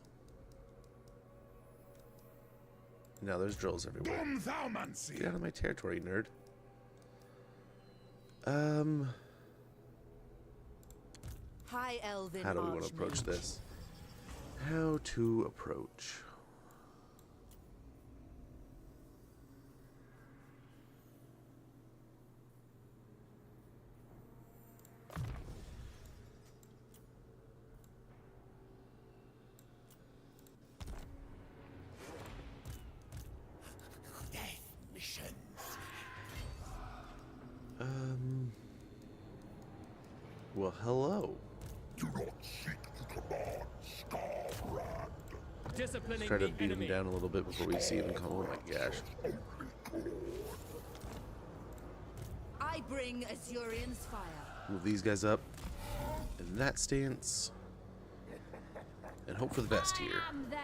Speaker 1: Now there's drills everywhere. Get out of my territory, nerd.
Speaker 4: High Elven
Speaker 1: How do we want to approach
Speaker 4: Archmage.
Speaker 1: this? How to approach? Well, hello.
Speaker 5: Do not seek to command Scarbrand.
Speaker 9: Disciplining
Speaker 1: Let's try to
Speaker 9: the
Speaker 1: beat him
Speaker 9: enemy.
Speaker 1: down a little bit before we see him come. Oh my gosh.
Speaker 4: I bring Azurian's fire.
Speaker 1: Move these guys up in that stance. And hope for the best here.
Speaker 3: I am their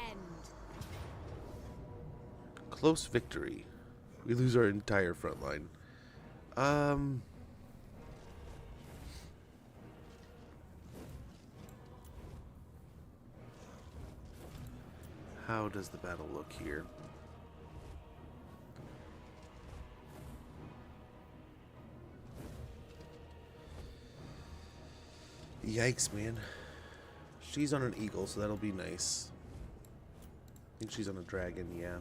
Speaker 3: end.
Speaker 1: Close victory. We lose our entire front line. How does the battle look here? Yikes, man. She's on an eagle, so that'll be nice. I think she's on a dragon, yeah.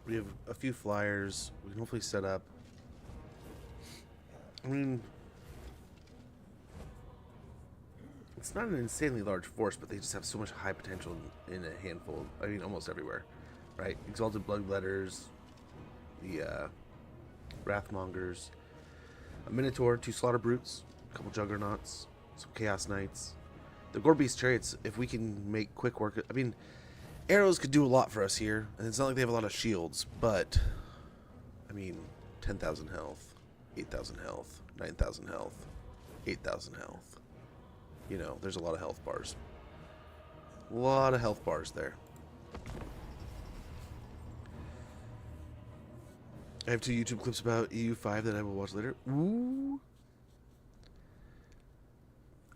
Speaker 1: We have a few flyers. We can hopefully set up. I mean, it's not an insanely large force, but they just have so much high potential in a handful. I mean, almost everywhere, right? Exalted Bloodletters, the Wrathmongers, a Minotaur, 2 Slaughter Brutes, a couple Juggernauts, some Chaos Knights. The Gorebeast Chariots, if we can make quick work. I mean, arrows could do a lot for us here, and it's not like they have a lot of shields, but I mean, 10,000 health, 8,000 health, 9,000 health, 8,000 health. You know, there's a lot of health bars. A lot of health bars there. I have 2 YouTube clips about EU5 that I will watch later. Ooh.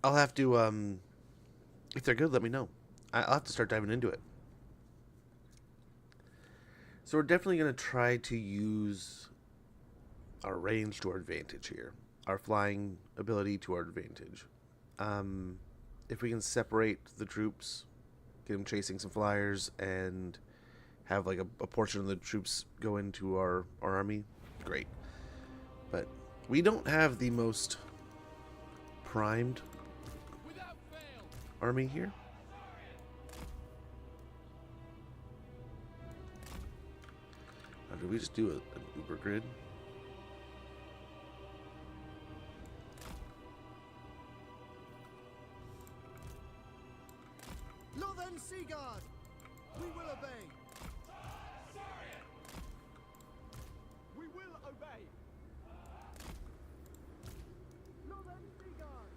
Speaker 1: I'll have to, if they're good, let me know. I'll have to start diving into it. So we're definitely going to try to use our range to our advantage here. Our flying ability to our advantage. If we can separate the troops, get them chasing some flyers, and have like a portion of the troops go into our army, great. But we don't have the most primed army here. Or did we just do an Uber grid?
Speaker 7: Northern Sea Guard, we will obey. We will obey. Northern Sea Guard.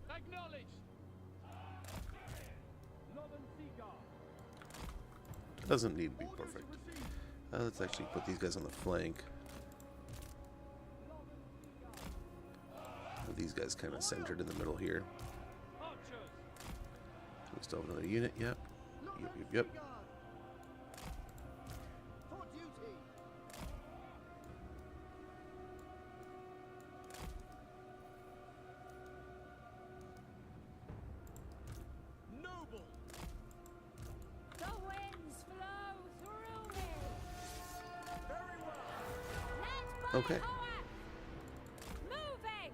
Speaker 9: Acknowledged. Northern Sea Guard.
Speaker 1: It doesn't need to be perfect. Let's actually put these guys on the flank. These guys kind of centered in the middle here. We still have another unit. Yep. Yep.
Speaker 7: For duty. Noble.
Speaker 3: The winds flow through me.
Speaker 7: Very well.
Speaker 3: Led by
Speaker 1: Okay.
Speaker 3: Waaagh. Moving.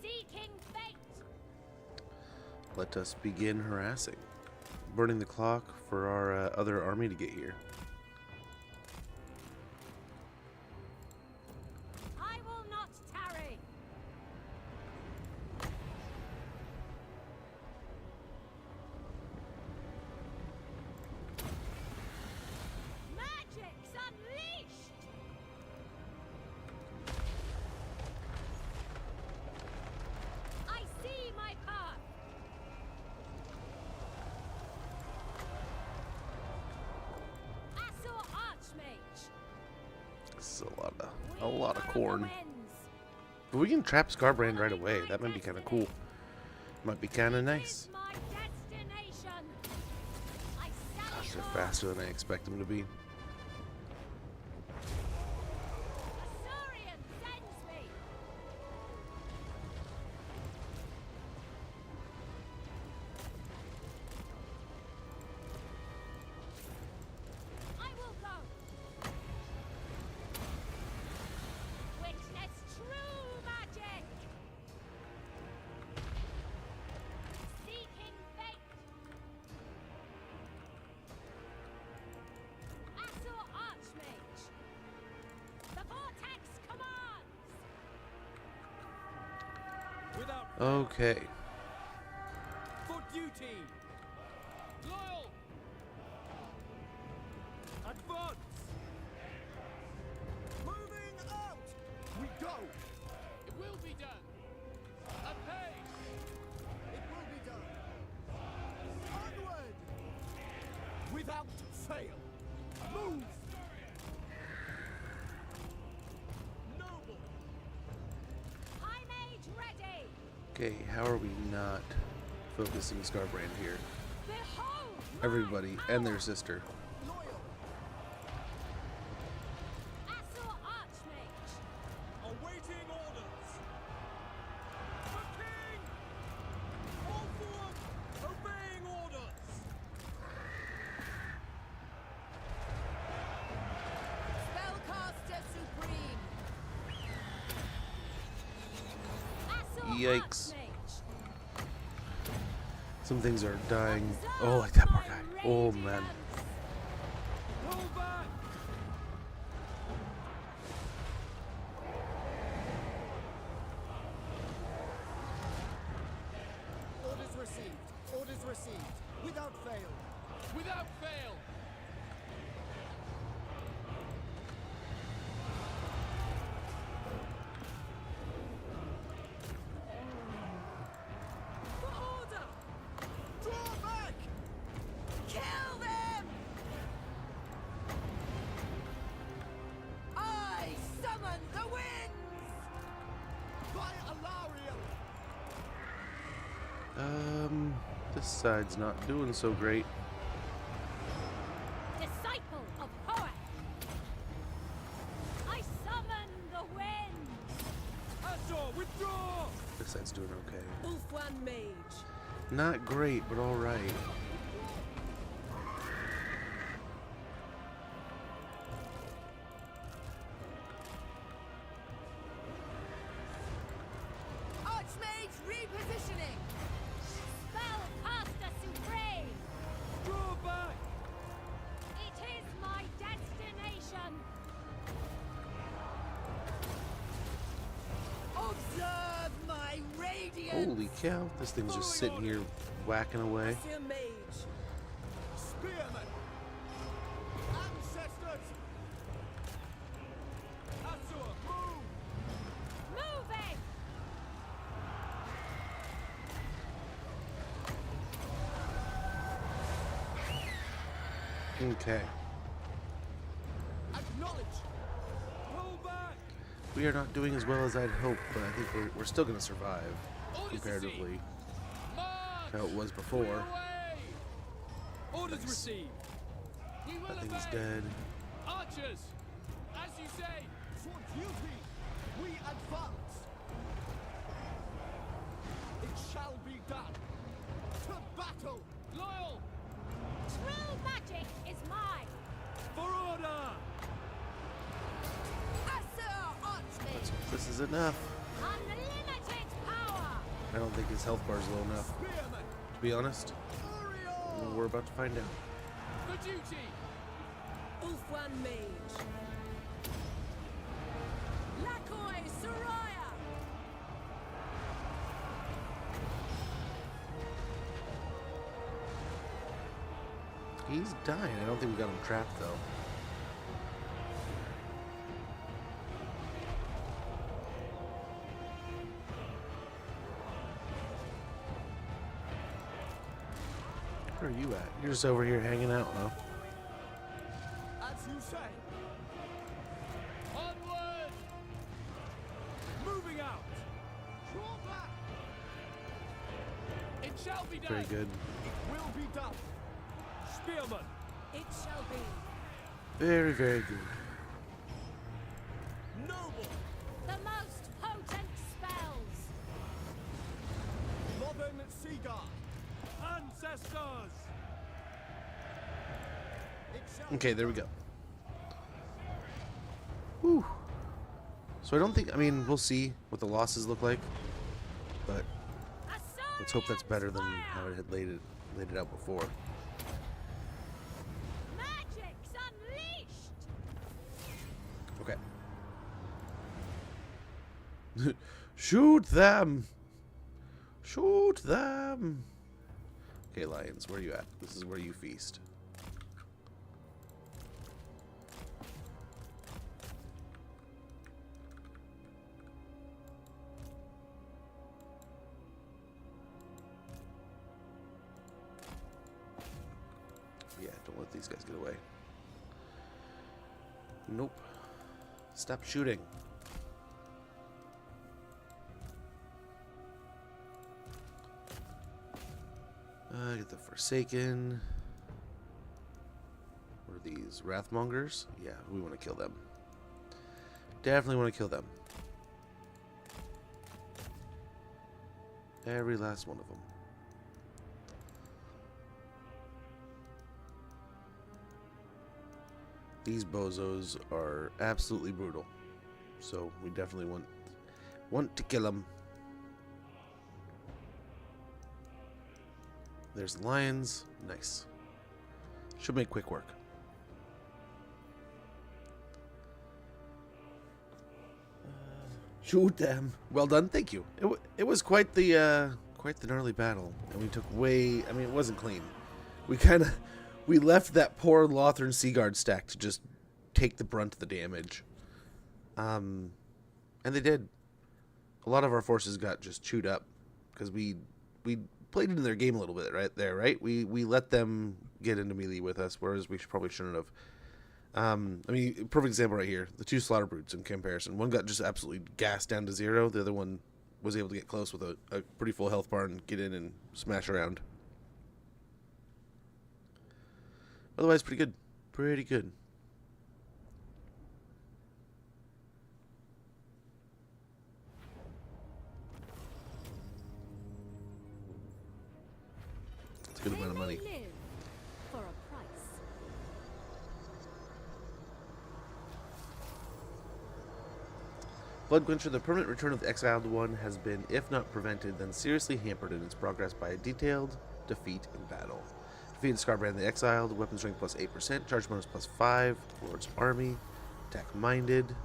Speaker 3: Seeking fate.
Speaker 1: Let us begin harassing. Burning the clock for our other army to get here.
Speaker 3: I will not tarry. Magic's unleashed. I see my path. Assault Archmage.
Speaker 1: This is a lot of corn.
Speaker 3: Winds.
Speaker 1: But we can trap Scarbrand right away. That might be kind of cool. Might be kind of nice.
Speaker 3: My destination.
Speaker 1: are faster than I expect them to be.
Speaker 3: Eltharion sends me. I will go. Witness true magic. Seeking fate. Asur Archmage. The vortex commands.
Speaker 2: Without
Speaker 1: Okay.
Speaker 2: for duty. Loyal. Advance.
Speaker 7: Moving out! We go!
Speaker 2: It will be done. At pace.
Speaker 7: It will be done. Onward! Without fail. Move!
Speaker 2: Noble.
Speaker 3: High Mage ready.
Speaker 1: Okay, how are we not focusing Scarbrand here?
Speaker 3: Behold my
Speaker 1: Everybody and their
Speaker 3: power.
Speaker 1: sister.
Speaker 7: Loyal!
Speaker 3: Asur Archmage.
Speaker 2: Awaiting orders. The king. All forward. Obeying orders.
Speaker 4: Spellcaster Supreme.
Speaker 3: Asur
Speaker 1: Yikes.
Speaker 3: Archmage.
Speaker 1: Some things are dying.
Speaker 3: Observe
Speaker 1: Oh, like that poor
Speaker 3: my
Speaker 1: guy. Oh, man.
Speaker 3: radiance.
Speaker 2: Pull back.
Speaker 7: Orders received. Orders received. Without fail.
Speaker 2: Without fail.
Speaker 4: For order!
Speaker 7: Draw back!
Speaker 4: Kill them! I summon the winds!
Speaker 7: By Eltharion!
Speaker 1: This side's not doing so great.
Speaker 3: Disciple of Waaagh. I summon the wind.
Speaker 2: Asur, withdraw.
Speaker 1: This side's doing okay.
Speaker 4: Ulfwan Mage.
Speaker 1: Not great, but alright.
Speaker 4: Archmage repositioning!
Speaker 3: Spellcaster supreme.
Speaker 2: Draw back.
Speaker 3: It is my destination.
Speaker 4: Observe my radiance!
Speaker 1: Holy cow, this thing's just sitting here whacking away.
Speaker 4: Asir Mage.
Speaker 7: Spearmen! Ancestors!
Speaker 2: Asur, move.
Speaker 3: Moving.
Speaker 1: Okay.
Speaker 7: Acknowledge!
Speaker 2: Pull back.
Speaker 1: We are not doing as well as I'd hoped, but I think we're still going to survive
Speaker 2: Orders
Speaker 1: comparatively
Speaker 2: received. March.
Speaker 1: how it was before.
Speaker 2: Away. Orders
Speaker 1: Nice.
Speaker 2: received. We will
Speaker 1: That thing's
Speaker 2: obey.
Speaker 1: dead.
Speaker 2: Archers, as you say.
Speaker 7: For duty, we advance! It shall be done! To battle!
Speaker 2: Loyal.
Speaker 3: True magic is mine.
Speaker 2: For order.
Speaker 4: Asir Archmage.
Speaker 1: This is enough.
Speaker 3: Unlimited power.
Speaker 1: I don't think his health bar is low enough,
Speaker 7: Spearmen!
Speaker 1: to be honest.
Speaker 7: Oriole!
Speaker 1: We're about to find out.
Speaker 2: For duty.
Speaker 4: Ulfwan Mage. Lakoi Soraya.
Speaker 1: He's dying. I don't think we got him trapped, though. Where are you at? You're just over here hanging out, huh?
Speaker 7: As you say!
Speaker 2: Onward. Moving out.
Speaker 7: Draw back!
Speaker 2: It shall be done.
Speaker 1: Very good.
Speaker 7: It will be done!
Speaker 2: Spearman.
Speaker 4: It shall be.
Speaker 1: Very, very good.
Speaker 9: Noble!
Speaker 3: The most potent spells!
Speaker 7: Lothern Seaguard.
Speaker 10: Ancestors!
Speaker 7: It shall
Speaker 1: Okay, there we go. Whew. So I don't think, I mean, we'll see what the losses look like, but let's hope that's better than how it had laid it out before.
Speaker 3: Magic's unleashed!
Speaker 1: Okay. Shoot them! Shoot them! Okay, lions, where are you at? This is where you feast. Yeah, don't let these guys get away. Nope. Stop shooting. Get the Forsaken. What are these? Wrathmongers? Yeah, we want to kill them. Definitely want to kill them. Every last one of them. These bozos are absolutely brutal. So we definitely want to kill them. There's the lions. Nice. Should make quick work. Shoot them. Well done. Thank you. It was quite the gnarly battle, and we took way. I mean, it wasn't clean. We left that poor Lothern Seaguard stack to just take the brunt of the damage. And they did. A lot of our forces got just chewed up because we played into their game a little bit right there, right? We let them get into melee with us, whereas we probably shouldn't have. I mean, perfect example right here. The two slaughter brutes in comparison. One got just absolutely gassed down to 0. The other one was able to get close with a pretty full health bar and get in and smash around. Otherwise, pretty good. Pretty good. It's a good amount of money.
Speaker 3: Live for a price.
Speaker 1: Bloodquencher, the permanent return of the exiled one, has been, if not prevented, then seriously hampered in its progress by a detailed defeat in battle. Defeated Scarbrand the Exiled, weapon strength plus 8%, charge bonus plus 5, Lord's Army, attack minded,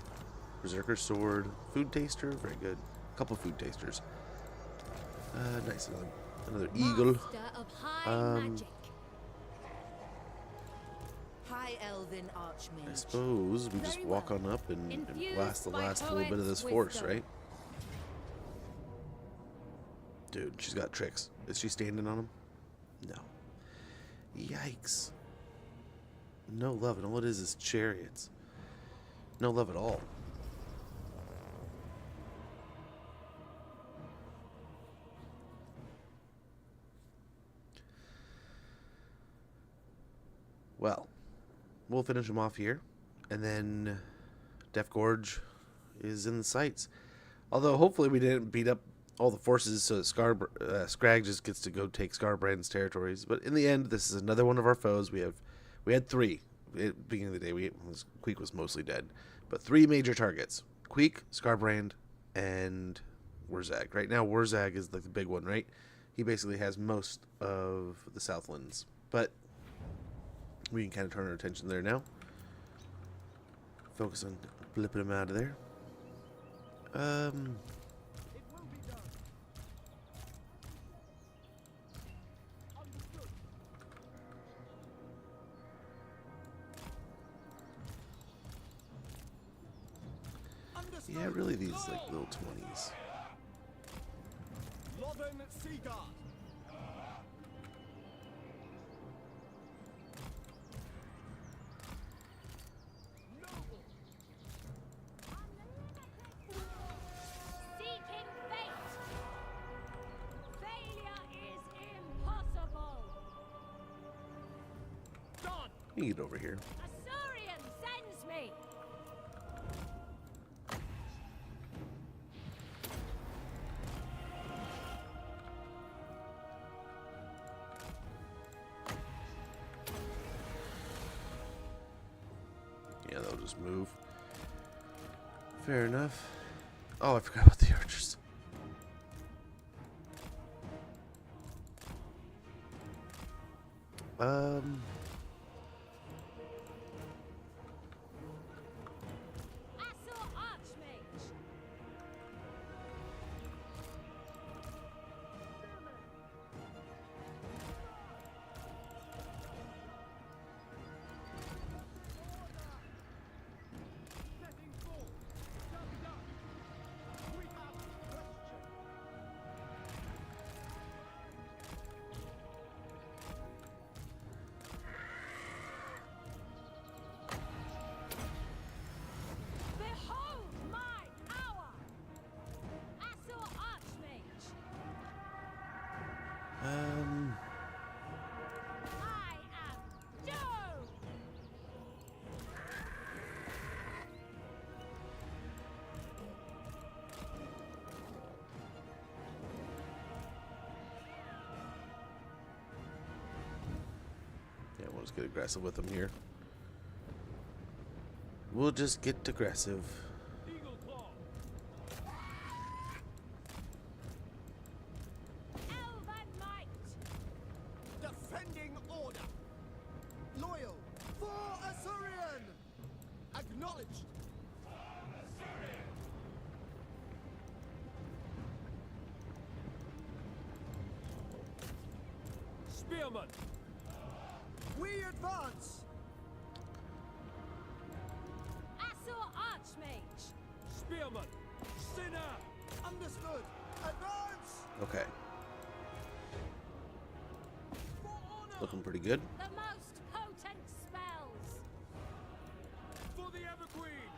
Speaker 1: Berserker Sword, food taster, very good. A couple food tasters. Nice, another eagle.
Speaker 3: Master of high magic.
Speaker 4: High Elven Archmage.
Speaker 1: I suppose we just
Speaker 3: Very
Speaker 1: walk
Speaker 3: well.
Speaker 1: on up and
Speaker 3: Infused
Speaker 1: blast the
Speaker 3: by
Speaker 1: last little bit of this
Speaker 3: poet's
Speaker 1: force,
Speaker 3: wisdom.
Speaker 1: right? Dude, she's got tricks. Is she standing on them? No. Yikes. No love, and all it is chariots. No love at all. Well, we'll finish them off here, and then Death Gorge is in the sights. Although, hopefully we didn't beat up all the forces so that Scrag just gets to go take Scarbrand's territories. But in the end, this is another one of our foes. We had 3. At the beginning of the day, Queek was mostly dead. But 3 major targets. Queek, Scarbrand, and Waaagh. Right now, Waaagh is like the big one, right? He basically has most of the Southlands. But we can kind of turn our attention there now. Focus on flipping him out of there. Yeah, really these like little 20s.
Speaker 7: Lothern Seaguard.
Speaker 3: Seeking fate. Failure is impossible.
Speaker 7: Done.
Speaker 1: You get over here.
Speaker 3: Azorian sends me.
Speaker 1: Yeah, they'll just move. Fair enough. Oh, I forgot about the archers.
Speaker 3: Assault Archmage. Behold my power. Assault Archmage. I am Joe.
Speaker 1: Yeah, we'll just get aggressive with them here. We'll just get aggressive.
Speaker 10: Eagle Claw.
Speaker 3: Elven Might.
Speaker 7: Defending order. Loyal for Azorian. Acknowledged.
Speaker 10: Spearman.
Speaker 7: We advance.
Speaker 3: Assault Archmage.
Speaker 10: Spearman. Sinner.
Speaker 7: Understood. Advance.
Speaker 1: Okay,
Speaker 10: For honor.
Speaker 1: looking pretty good.
Speaker 3: The most potent spells.
Speaker 10: For the Everqueen.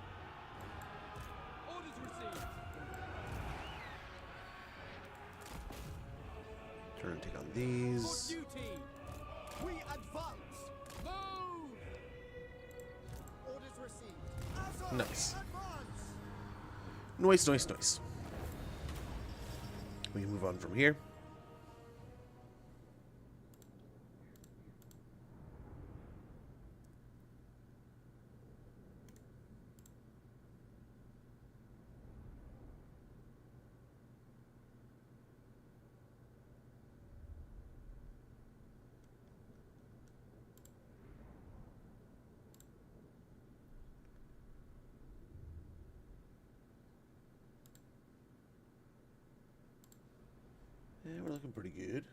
Speaker 10: Orders received.
Speaker 1: Turn and take on
Speaker 7: For
Speaker 1: these.
Speaker 7: duty. We advance. Move. Orders received. Azor,
Speaker 1: Nice.
Speaker 7: advance.
Speaker 1: Noise, noise, noise. We can move on from here. Yeah, we're looking pretty good.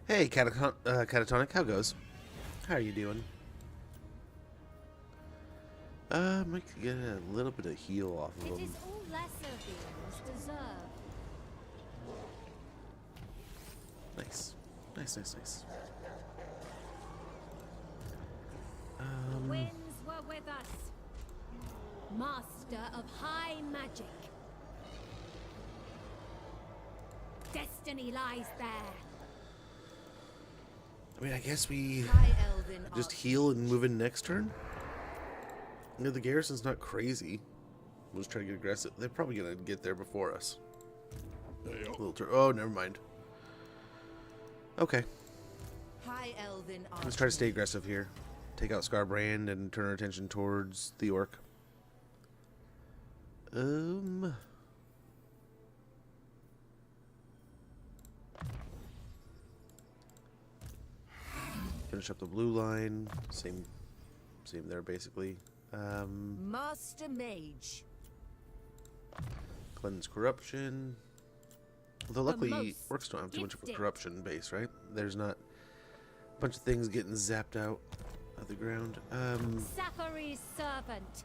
Speaker 1: Hey, Catatonic, how goes? How are you doing? Might get a little bit of heal off of
Speaker 3: It
Speaker 1: him.
Speaker 3: is all lesser beings deserve.
Speaker 1: Nice. Nice, nice, nice.
Speaker 3: The winds were with us. Master of high magic. Destiny lies there.
Speaker 1: I mean, I guess we
Speaker 4: High Elven
Speaker 1: just
Speaker 4: Arch-
Speaker 1: heal and move in next turn. You know, the garrison's not crazy. We'll just try to get aggressive. They're probably gonna get there before us. Oh, never mind. Okay,
Speaker 4: High Elven
Speaker 1: let's try to stay aggressive here. Take out Scarbrand and turn our attention towards the orc. Finish up the blue line. Same there basically.
Speaker 4: Master Mage.
Speaker 1: Cleanse corruption. Although
Speaker 3: The
Speaker 1: luckily
Speaker 3: most
Speaker 1: orcs don't have too much of a
Speaker 3: gifted.
Speaker 1: corruption base, right? There's not a bunch of things getting zapped out of the ground.
Speaker 3: Safary's servant.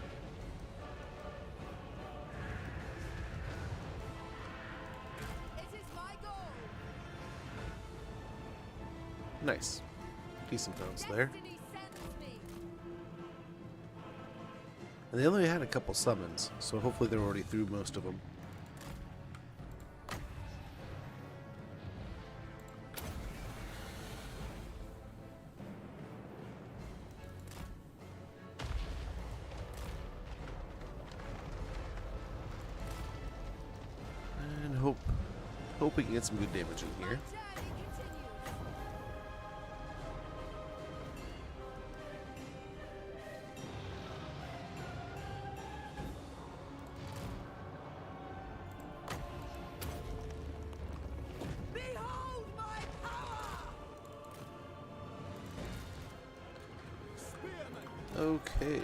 Speaker 1: Nice. Decent bounce there.
Speaker 4: Destiny sends me.
Speaker 1: And they only had a couple summons, so hopefully they're already through most of them. And hope we can get some good damage in here.
Speaker 4: Journey continues. Behold my power!
Speaker 10: Spearman!
Speaker 1: Okay.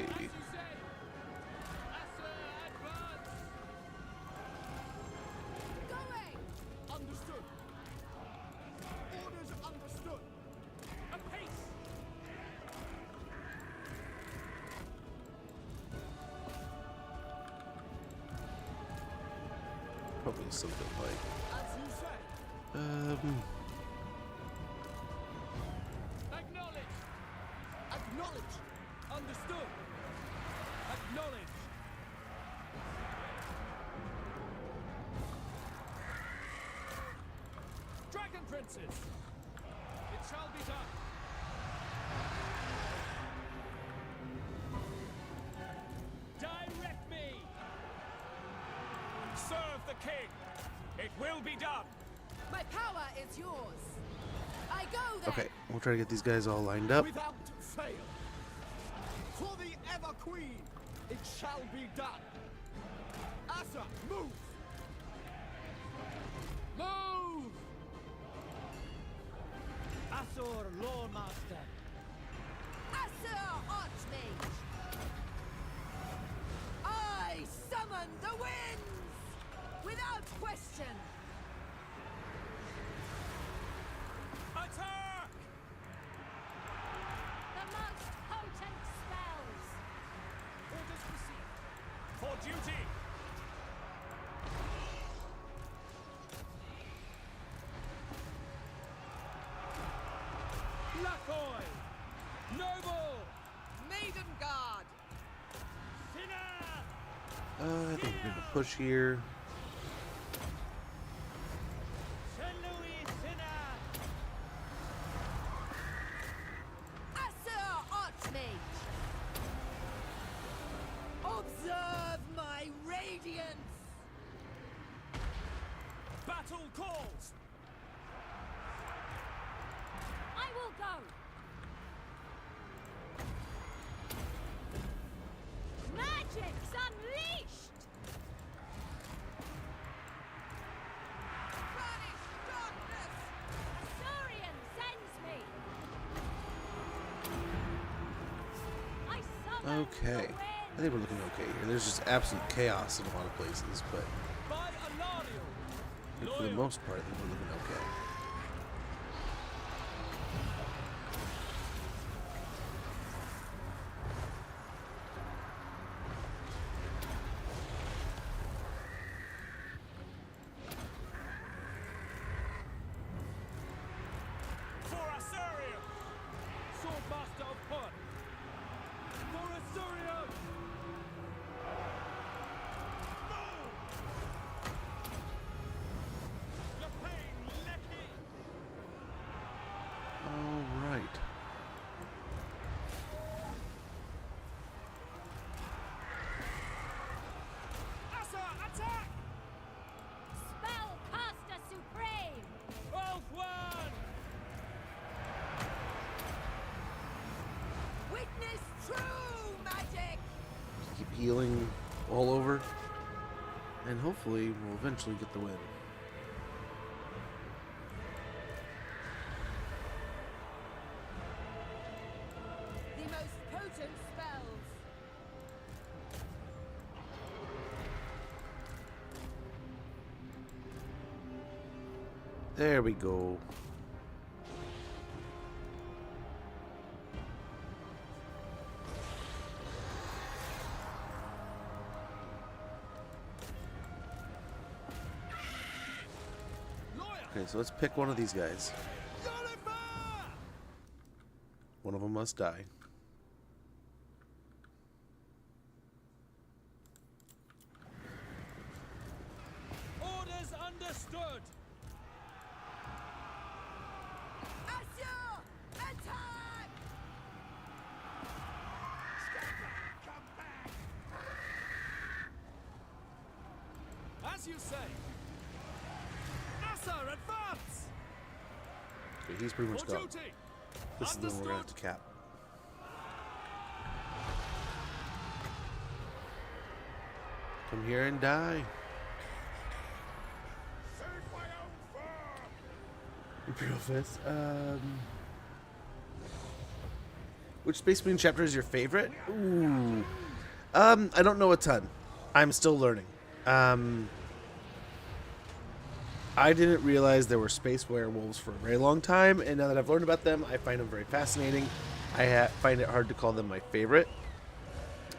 Speaker 4: Going!
Speaker 10: Understood. Orders understood. Apace!
Speaker 1: Probably still good fight.
Speaker 10: As you say. Acknowledge. Acknowledge. Understood. Acknowledge. Dragon Princes. It shall be done. Direct me. Serve the king. It will be done.
Speaker 4: My power is yours. I go then.
Speaker 1: Okay, we'll try to get these guys all lined up.
Speaker 10: Without fail. For the Ever Queen, it shall be done. Asa, move! Move! Asur, Lawmaster.
Speaker 4: Asur Archmage. I summon the winds! Without question.
Speaker 10: Attack!
Speaker 3: The most potent spells.
Speaker 10: Orders received. For duty! Lakoy! Noble!
Speaker 6: Maiden Guard!
Speaker 10: Sinner!
Speaker 1: I think we're gonna push here.
Speaker 10: Saint Louis Sinner!
Speaker 4: Asur Archmage. Observe my radiance.
Speaker 10: Battle calls!
Speaker 3: I will go. Magic's unleashed.
Speaker 4: Banish darkness.
Speaker 3: Eltharion sends me. I summon
Speaker 1: Okay.
Speaker 3: the
Speaker 1: I
Speaker 3: wind.
Speaker 1: think we're looking okay here. There's just absolute chaos in a lot of places, but
Speaker 10: By Alario!
Speaker 1: I think for the most part, I think we're looking okay.
Speaker 10: For Assyrian! Swordmaster of Pun! For Assyrian! Move! Lepain Lecky!
Speaker 1: All right.
Speaker 10: Asa, attack!
Speaker 3: Spellcaster supreme.
Speaker 10: Both one!
Speaker 4: Witness true magic.
Speaker 1: Keep healing all over, and hopefully we'll eventually get the win.
Speaker 4: The most potent spells.
Speaker 1: There we go.
Speaker 10: Lawyer!
Speaker 1: Okay, so let's pick one of these guys.
Speaker 10: Yoliver!
Speaker 1: One of them must die.
Speaker 2: Orders understood.
Speaker 10: Asya! Attack!
Speaker 2: As you say. Asa, advance!
Speaker 1: Okay, he's pretty much
Speaker 2: For
Speaker 1: gone.
Speaker 2: duty.
Speaker 1: This is the one we're gonna have to cap. Come here and die. Imperial Fist. Which Space Marine chapter is your favorite? Ooh. I don't know a ton. I'm still learning. I didn't realize there were space werewolves for a very long time, and now that I've learned about them, I find them very fascinating. I find it hard to call them my favorite.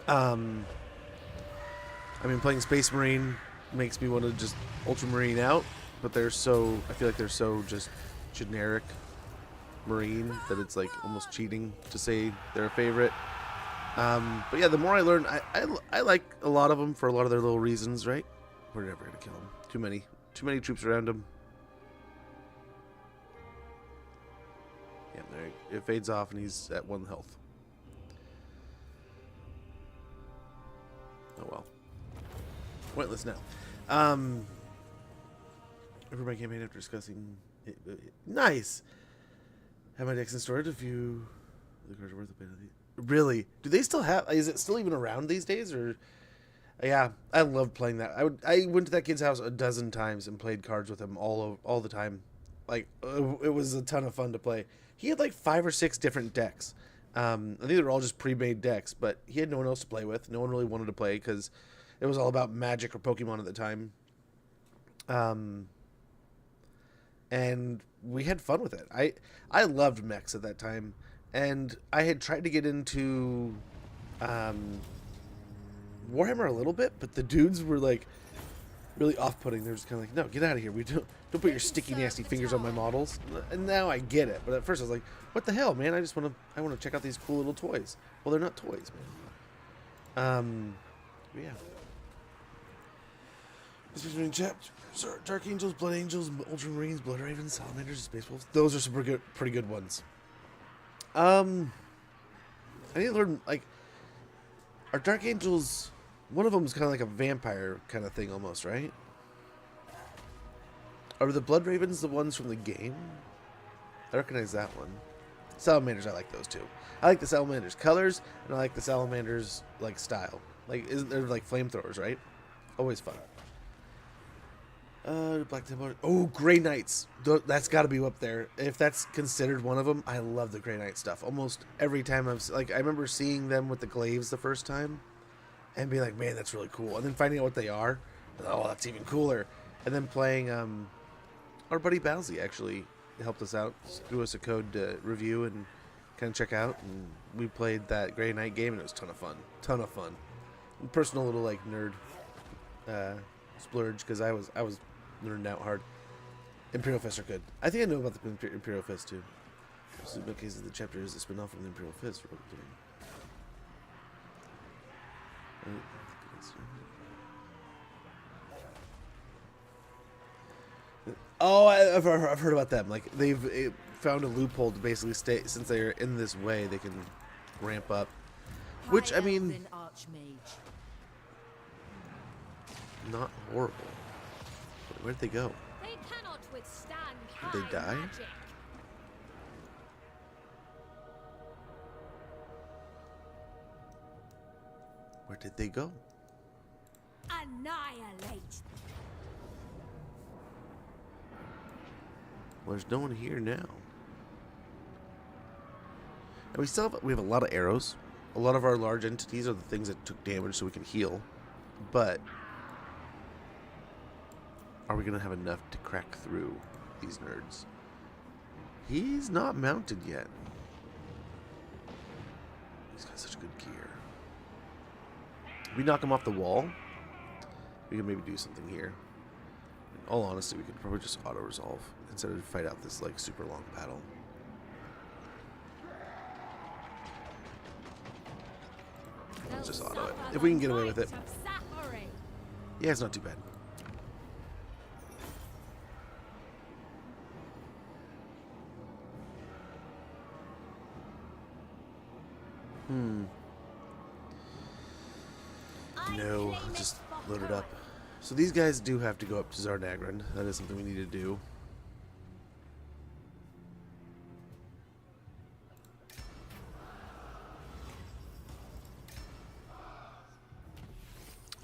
Speaker 1: I mean, playing Space Marine makes me want to just Ultramarine out, but they're so, I feel like they're so just generic Marine that it's like almost cheating to say they're a favorite. But yeah, the more I learn, I like a lot of them for a lot of their little reasons, right? We're never going to kill them. Too many troops around him. Yeah, there it fades off and he's at 1 health. Oh well. Pointless now. Over my campaign after discussing it, nice. Have my decks in storage. A few the cards are worth a bit of the. Really? Do they still have? Is it still even around these days? Or yeah, I loved playing that. I went to that kid's house a dozen times and played cards with him all the time. Like it was a ton of fun to play. He had like 5 or 6 different decks. I think they were all just pre-made decks, but he had no one else to play with. No one really wanted to play because it was all about Magic or Pokemon at the time. And we had fun with it. I loved mechs at that time, and I had tried to get into Warhammer a little bit, but the dudes were like really off-putting. They're just kind of like, no, get out of here. We don't put your sticky, nasty fingers on my models. And now I get it, but at first I was like, what the hell, man? I want to check out these cool little toys. Well, they're not toys, man. But yeah. This is between Dark Angels, Blood Angels, Ultramarines, Blood Ravens, Salamanders, Space Wolves. Those are some pretty good ones. I need to learn, like, are Dark Angels, one of them is kind of like a vampire kind of thing almost, right? Are the Blood Ravens the ones from the game? I recognize that one. Salamanders, I like those too. I like the Salamanders colors, and I like the Salamanders, like, style. Like, isn't there, like, flamethrowers, right? Always fun. Black Templar. Oh, Grey Knights. That's got to be up there. If that's considered one of them, I love the Grey Knight stuff. Almost every time I remember seeing them with the glaives the first time and being like, man, that's really cool. And then finding out what they are. Oh, that's even cooler. And then playing, our buddy Bowsy actually helped us out, threw us a code to review and kind of check out. And we played that Grey Knight game and it was a ton of fun. Ton of fun. And personal little, like, nerd, splurge, because I was nerding out hard. Imperial Fists are good. I think I know about the Imperial Fist too. So in cases the chapter is a spin-off from the Imperial Fist. Oh, I've heard about them. Like, they've found a loophole to basically stay, since they're in this way, they can ramp up. Which, I mean, not horrible. Where'd they go?
Speaker 3: They cannot withstand
Speaker 1: Did they die?
Speaker 3: magic.
Speaker 1: Where did they go?
Speaker 3: Annihilate.
Speaker 1: Well, there's no one here now. And we have a lot of arrows. A lot of our large entities are the things that took damage so we can heal. But are we going to have enough to crack through these nerds? He's not mounted yet. He's got such good gear. If we knock him off the wall, we can maybe do something here. In all honesty, we could probably just auto-resolve instead of fight out this, like, super long battle. just auto it. If we can get away with it. Yeah, it's not too bad. No, just load it up. So these guys do have to go up to Zarnagran. That is something we need to do.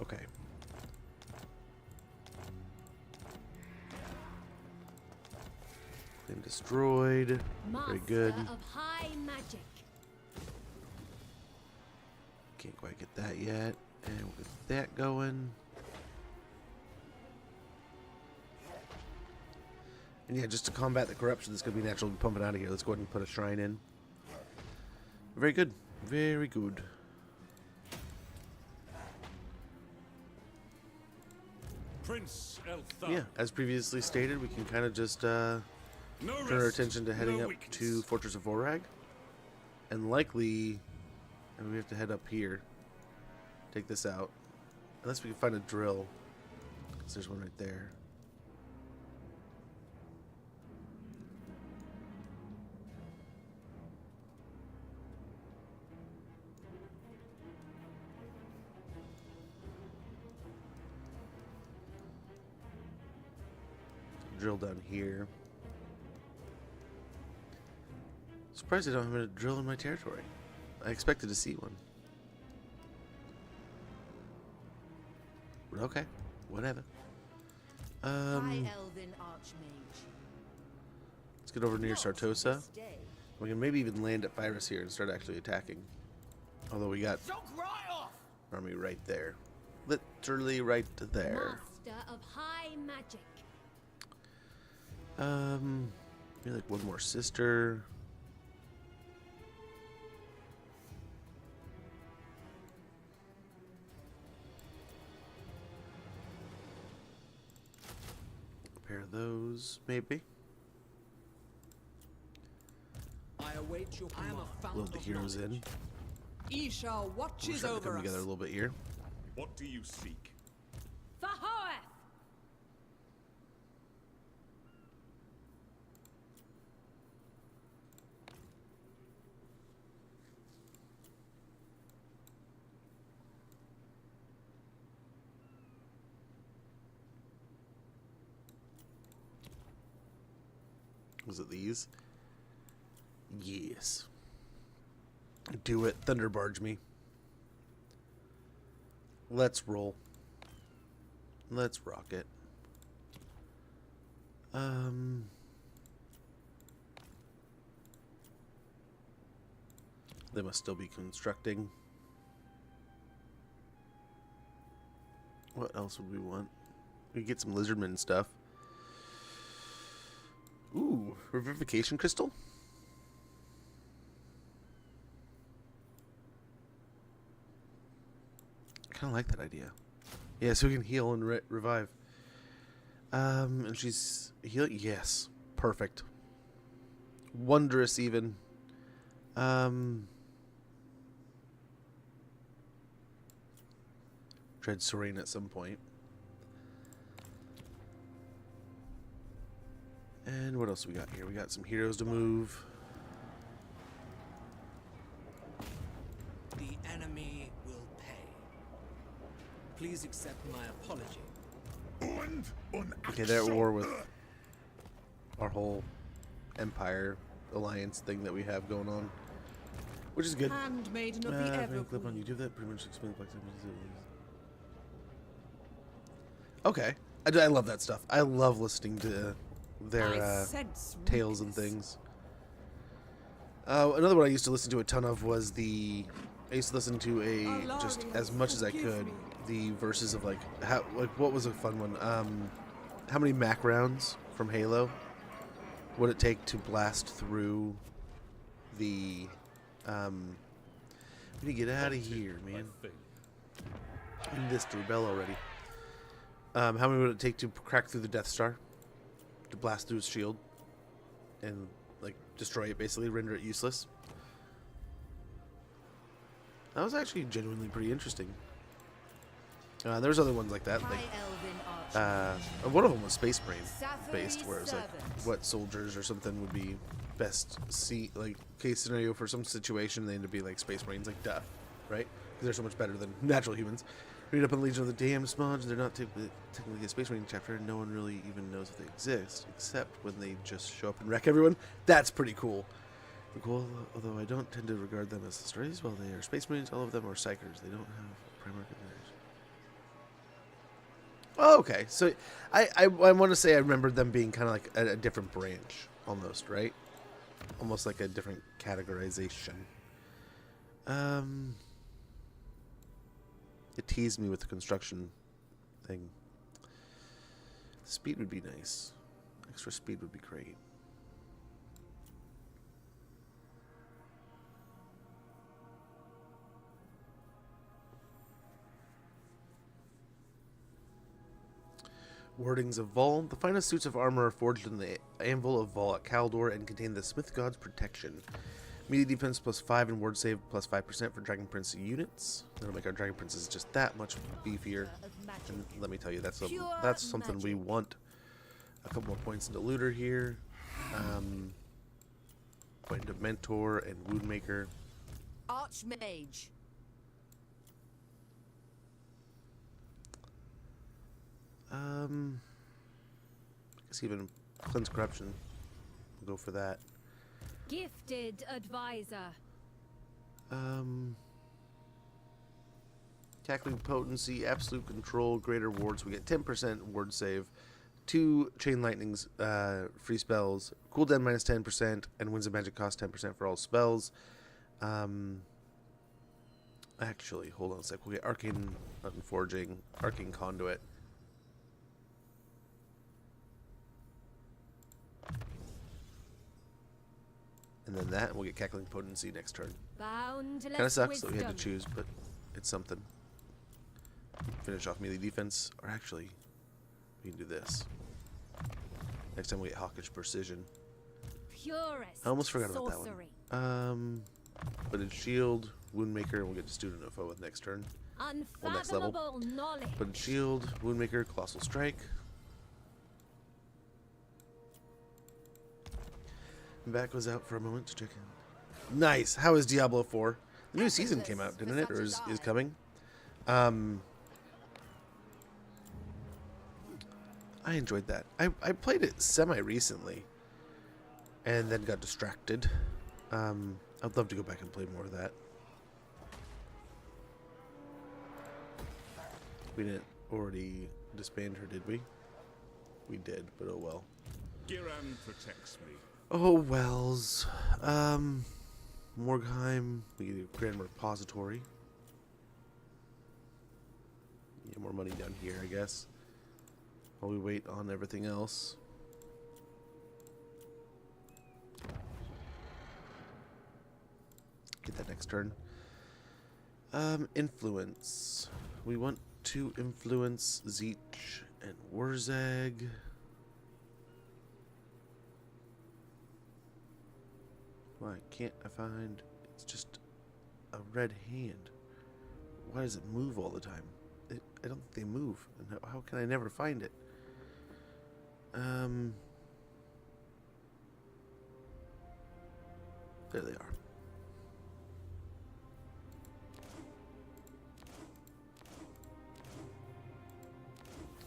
Speaker 1: Okay. Been destroyed. Very good.
Speaker 3: Of high magic.
Speaker 1: Can't quite get that yet. And we'll get that going. And yeah, just to combat the corruption that's going to be naturally pumping out of here, let's go ahead and put a shrine in. Very good. Very good.
Speaker 11: Prince Eltharion.
Speaker 1: Yeah, as previously stated, we can kind of just turn our attention to heading up to Fortress of Waaagh. And likely, and we have to head up here. Take this out. Unless we can find a drill. Because there's one right there. Drill down here. Surprised I don't have a drill in my territory. I expected to see one. But okay, whatever.
Speaker 4: High Elven Archmage.
Speaker 1: Let's get over near Sartosa. We can maybe even land at Yvresse here and start actually attacking. Although we got army right there. Literally right there.
Speaker 3: Master of high magic.
Speaker 1: Maybe like one more sister. A pair of those, maybe.
Speaker 6: I await your command.
Speaker 1: Load the heroes in.
Speaker 6: Isha
Speaker 1: We're
Speaker 6: watches
Speaker 1: starting to come
Speaker 6: over
Speaker 1: together a
Speaker 6: us.
Speaker 1: little bit here.
Speaker 11: What do you seek?
Speaker 3: For Hoeth!
Speaker 1: Was it these? Yes. Do it. Thunder barge me. Let's roll. Let's rock it. They must still be constructing. What else would we want? We could get some lizardmen stuff. Ooh, revivification crystal? I kind of like that idea. Yeah, so we can heal and revive. And she's heal. Yes, perfect. Wondrous, even. Dread Serene at some point. And what else we got here? We got some heroes to move.
Speaker 6: The enemy will pay. Please accept my apology.
Speaker 1: Okay, they're at war with our whole Empire Alliance thing that we have going on, which is good.
Speaker 6: Handmaiden of the Ever
Speaker 1: Clip on YouTube that pretty much explains like okay, I love that stuff. I love listening to their tales and things. Another one I used to listen to a ton of was I used to listen to just as much as I could, the verses of like what was a fun one? How many Mac rounds from Halo would it take to blast through the we need to get out of here, man. I need this to rebel already. How many would it take to crack through the Death Star? To blast through its shield and like destroy it, basically render it useless. That was actually genuinely pretty interesting. There's other ones like that. Like, one of them was Space Marine based, where it was like what soldiers or something would be best like case scenario for some situation. They end up being like Space Marines, like duh, right? Because they're so much better than natural humans. Read up on Legion of the Damned Smudge. They're not technically a Space Marine chapter, and no one really even knows if they exist, except when they just show up and wreck everyone. That's pretty cool. Cool, although I don't tend to regard them as strays. While they are Space Marines, all of them are Psychers. They don't have primary commanders. Oh, okay. So I want to say I remembered them being kind of like a different branch, almost, right? Almost like a different categorization. It teased me with the construction thing. Speed would be nice. Extra speed would be great. Wordings of Vol. The finest suits of armor are forged in the anvil of Vol at Caldor and contain the Smith God's protection. Melee defense +5 and ward save +5% for Dragon Prince units. That'll make our Dragon Princes just that much beefier. And let me tell you, that's something we want. A couple more points into Looter here. Point into Mentor and Woundmaker.
Speaker 4: Archmage.
Speaker 1: I guess even Cleanse Corruption. We'll go for that.
Speaker 3: Gifted advisor.
Speaker 1: Tackling Potency, Absolute Control, Greater Wards. We get 10% ward save, 2 Chain Lightnings, free spells, cooldown -10%, and Winds of Magic cost 10% for all spells. Actually, hold on a sec. We'll get Arcane Forging, Arcane Conduit. And then that, and we'll get Cackling Potency next turn. Kind of sucks that we had to choose, but it's something. Finish off melee defense, or actually, we can do this. Next time we get Hawkish Precision. I almost forgot about that one. Hooded Shield, Woundmaker, and we'll get to Student of Foe with next turn. Well, next level. Hooded Shield, Woundmaker, Colossal Strike. Back was out for a moment to check in. Nice. How is Diablo 4? The new season came out, didn't it? Or is coming? I enjoyed that. I played it semi-recently. And then got distracted. I'd love to go back and play more of that. We didn't already disband her, did we? We did, but oh well.
Speaker 11: Giran protects me.
Speaker 1: Oh wells. Morgheim. We get a Grand Repository. Get more money down here, I guess. While we wait on everything else. Get that next turn. Influence. We want to influence Zeech and Wurzag. Why can't I find? It's just a red hand. Why does it move all the time? I don't think they move. And how can I never find it? There they are.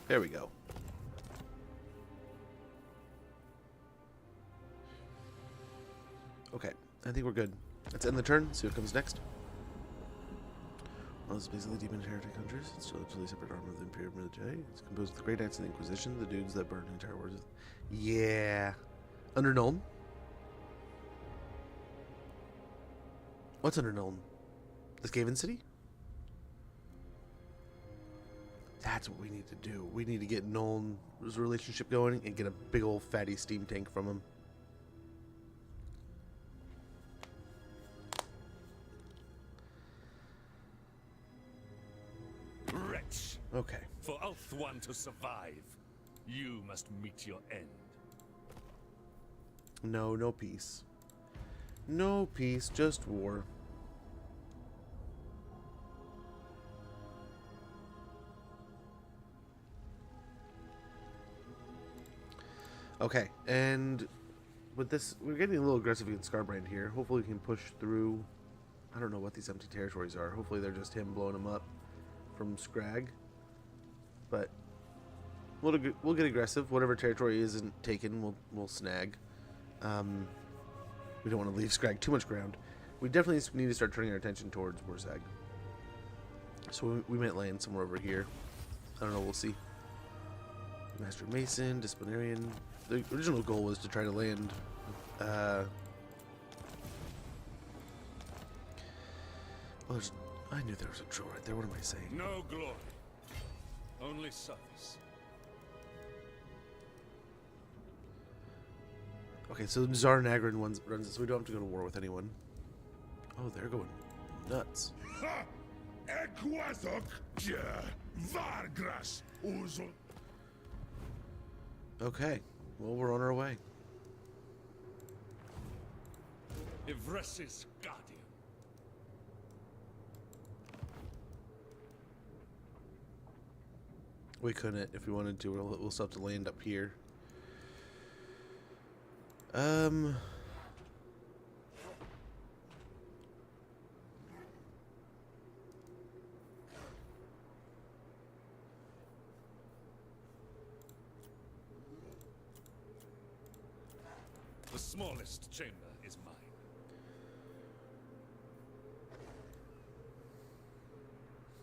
Speaker 1: There we go. Okay, I think we're good. Let's end the turn, see what comes next. Well, this is basically demon heretic hunters. It's still a totally separate arm of the Imperial Military. It's composed of the Grey Knights and the Inquisition, the dudes that burn entire wars. Yeah. Under Nuln? What's under Nuln? The Skaven City? That's what we need to do. We need to get Nuln's relationship going and get a big old fatty steam tank from him.
Speaker 11: Wretch!
Speaker 1: Okay.
Speaker 11: For Ulthuan to survive, you must meet your end.
Speaker 1: No peace. No peace, just war. Okay, and with this, we're getting a little aggressive against Scarbrand here. Hopefully we can push through. I don't know what these empty territories are. Hopefully they're just him blowing them up from Scrag. But we'll get aggressive. Whatever territory isn't taken, we'll snag. We don't want to leave Scrag too much ground. We definitely need to start turning our attention towards Waaagh. So we might land somewhere over here. I don't know. We'll see. Master Mason, Disciplinarian. The original goal was to try to land. Well, I knew there was a troll right there. What am I saying?
Speaker 11: No glory, only service.
Speaker 1: Okay, so Tsar Nagrin runs it, so we don't have to go to war with anyone. Oh, they're going nuts.
Speaker 5: Ha! Ekwazok, ja, Vargras, Uzo.
Speaker 1: Okay, well, we're on our way.
Speaker 11: Yvresse's guardian.
Speaker 1: We couldn't if we wanted to. We'll still have to land up here.
Speaker 11: The smallest chamber is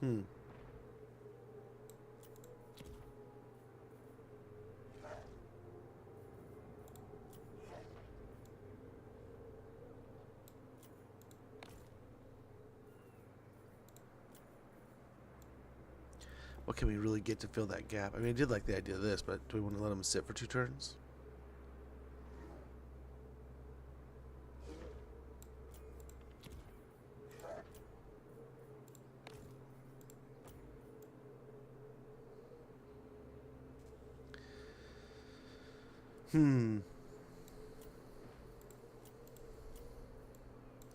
Speaker 11: mine.
Speaker 1: What can we really get to fill that gap? I mean, I did like the idea of this, but do we want to let him sit for 2 turns?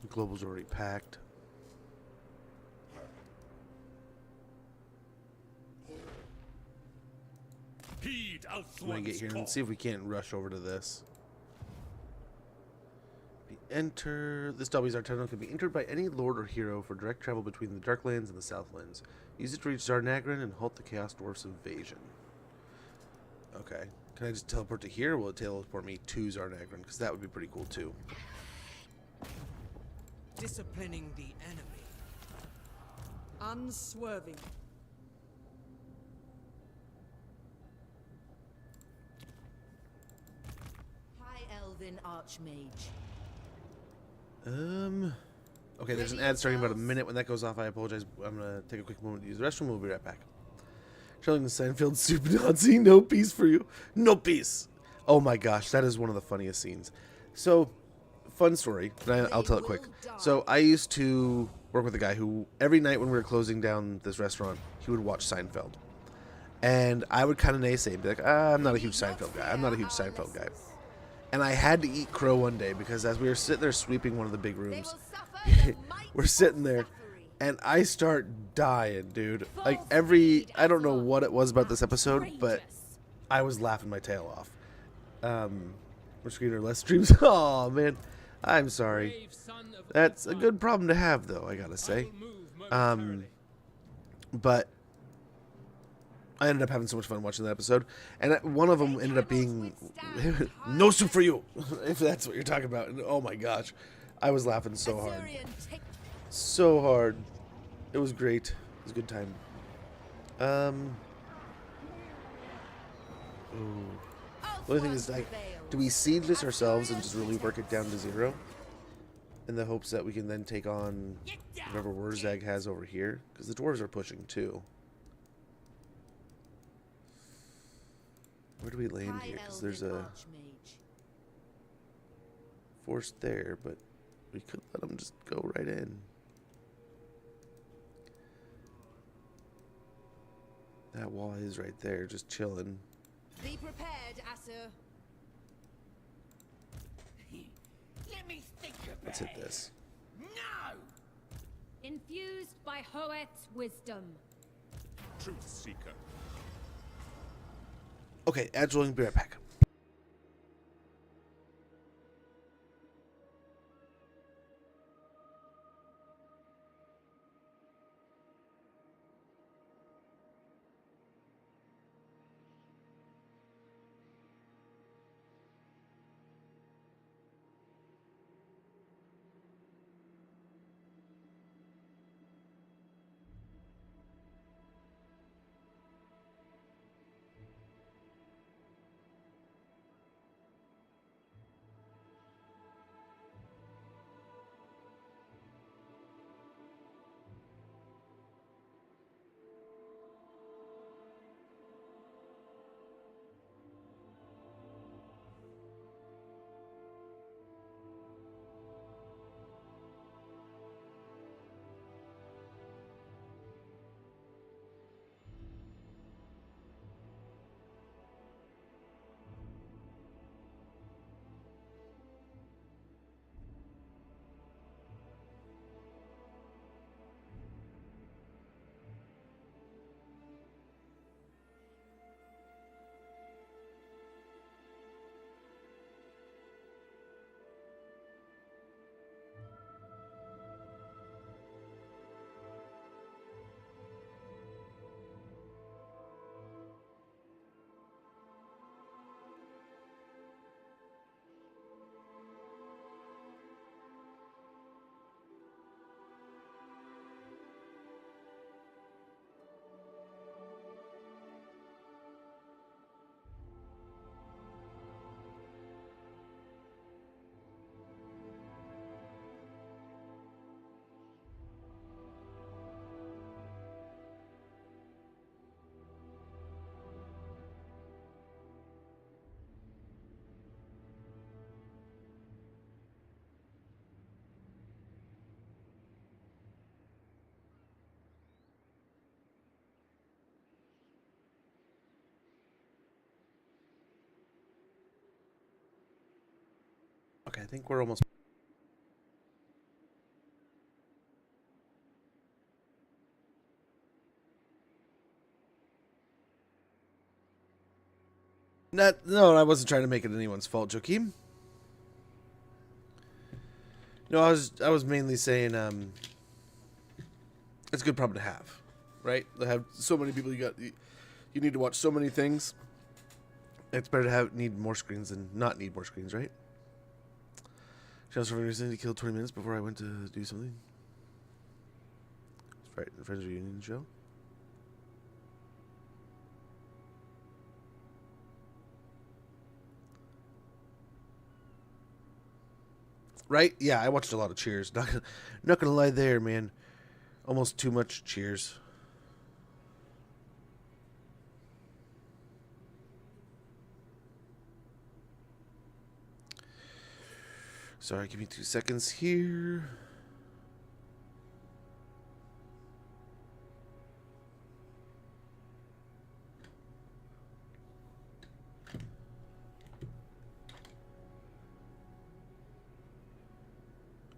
Speaker 1: The global's already packed.
Speaker 11: Heed
Speaker 1: I'm gonna get here and see if we can't rush over to this. This W's tunnel can be entered by any lord or hero for direct travel between the Darklands and the Southlands. Use it to reach Tsar Nagrin and halt the Chaos Dwarf's invasion. Okay. Can I just teleport to here, or will it teleport me to Tsar Nagrin? Because that would be pretty cool too.
Speaker 6: Disciplining the enemy.
Speaker 7: Unswerving.
Speaker 4: High Elven Archmage.
Speaker 1: Okay, there's an ad starting in about a minute. When that goes off, I apologize. I'm gonna take a quick moment to use the restroom. We'll be right back. Shelling the Seinfeld soup Nazi, no peace for you. No peace. Oh my gosh, that is one of the funniest scenes. So, fun story, and I'll tell it quick. So, I used to work with a guy who, every night when we were closing down this restaurant, he would watch Seinfeld. And I would kind of naysay and be like, I'm not a huge Seinfeld guy. I'm not a huge Seinfeld guy. And I had to eat crow one day because as we were sitting there sweeping one of the big rooms, we're sitting there, and I start dying, dude. Like I don't know what it was about this episode, but I was laughing my tail off. We're screening less streams. Oh man, I'm sorry. That's a good problem to have, though, I gotta say. But I ended up having so much fun watching that episode, and one of them ended up being no soup for you, if that's what you're talking about. And oh my gosh, I was laughing so hard, so hard. It was great. It was a good time. The only thing is, like, do we siege this ourselves and just really work it down to 0, in the hopes that we can then take on whatever Waaagh has over here, because the dwarves are pushing too. Where do we land here? Because there's a force there, but we could let them just go right in. That wall is right there, just chilling.
Speaker 4: Be prepared, Asur.
Speaker 10: Let me think about
Speaker 1: Let's hit this.
Speaker 10: No!
Speaker 3: Infused by Hoeth's wisdom.
Speaker 11: Truth seeker.
Speaker 1: Okay, add rolling, be right back. Okay, I think we're almost... No, I wasn't trying to make it anyone's fault, Joachim. No, I was mainly saying it's a good problem to have, right? To have so many people, you need to watch so many things. It's better to need more screens than not need more screens, right? Shouts for reason to kill 20 minutes before I went to do something. Friends reunion show. Right? Yeah, I watched a lot of Cheers. Not gonna lie there, man. Almost too much Cheers. Sorry, give me 2 seconds here.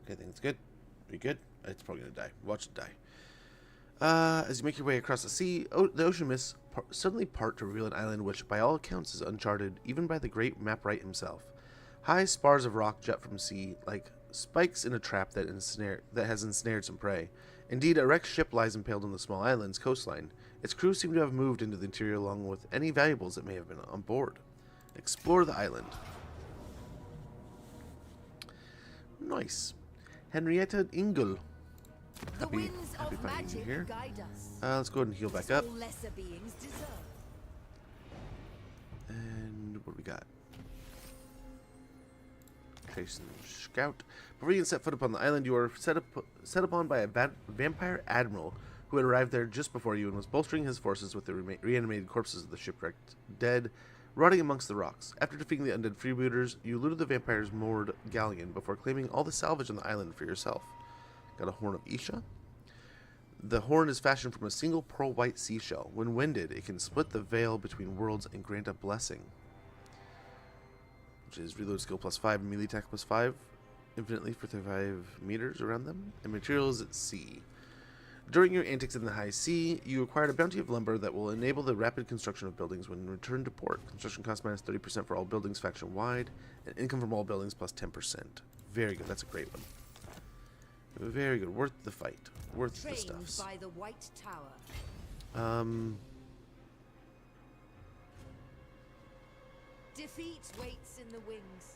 Speaker 1: Okay, I think it's good. Are you good? It's probably gonna die. Watch it die. As you make your way across the sea, the ocean mists suddenly part to reveal an island which, by all accounts, is uncharted, even by the great map writer himself. High spars of rock jut from sea, like spikes in a trap that has ensnared some prey. Indeed, a wrecked ship lies impaled on the small island's coastline. Its crew seem to have moved into the interior along with any valuables that may have been on board. Explore the island. Nice. Henrietta Ingel. Happy finding you here. Let's go ahead and heal back up. And what do we got? Trace and Scout. Before you can set foot upon the island, you are set upon by a vampire admiral who had arrived there just before you and was bolstering his forces with the reanimated corpses of the shipwrecked dead, rotting amongst the rocks. After defeating the undead freebooters, you looted the vampire's moored galleon before claiming all the salvage on the island for yourself. Got a Horn of Isha. The horn is fashioned from a single pearl-white seashell. When winded, it can split the veil between worlds and grant a blessing. Which is reload skill +5 and melee attack +5. Infinitely for 35 meters around them. And materials at sea. During your antics in the high sea, you acquired a bounty of lumber that will enable the rapid construction of buildings when returned to port. Construction cost -30% for all buildings faction-wide, and income from all buildings +10%. Very good. That's a great one. Very good. Worth the fight. Worth the stuffs.
Speaker 4: By the White Tower. Defeat waits in the wings.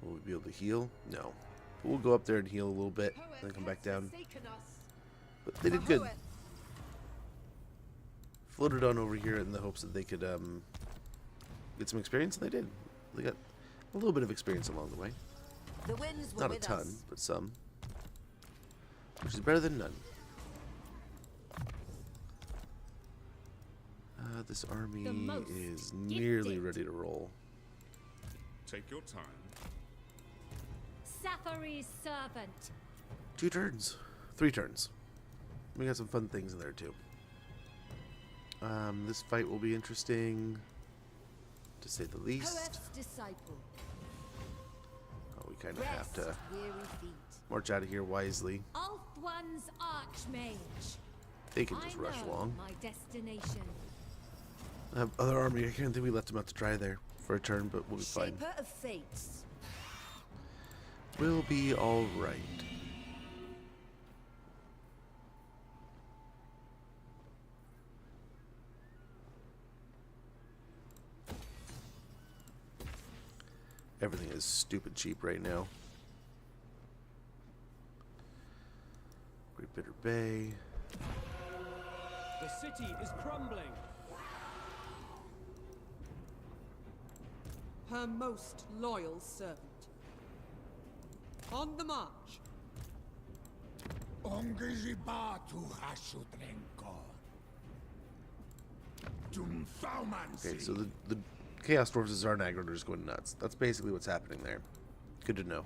Speaker 1: Will we be able to heal? No. We'll go up there and heal a little bit, then come back down. But they did good. Floated on over here in the hopes that they could get some experience, and they did. They got a little bit of experience along the way.
Speaker 4: The winds were
Speaker 1: Not a ton, but some. Which is better than none. This army is nearly ready to roll.
Speaker 5: Take your time.
Speaker 3: Safari's servant.
Speaker 1: 2 turns. 3 turns. We got some fun things in there too. This fight will be interesting, to say the least. Oh, we kind of have to march out of here wisely.
Speaker 3: Ulthuan's Archmage.
Speaker 1: They can just rush along.
Speaker 3: My destination.
Speaker 1: Other army, I can't think we left him out to dry there for a turn, but we'll be fine.
Speaker 4: Shaper of Fates.
Speaker 1: We'll be alright. Everything is stupid cheap right now. Great Bitter Bay.
Speaker 10: The city is crumbling. Her most loyal servant. On the march.
Speaker 1: Okay, so the Chaos Dwarves is Zarnag are just going nuts. That's basically what's happening there. Good to know.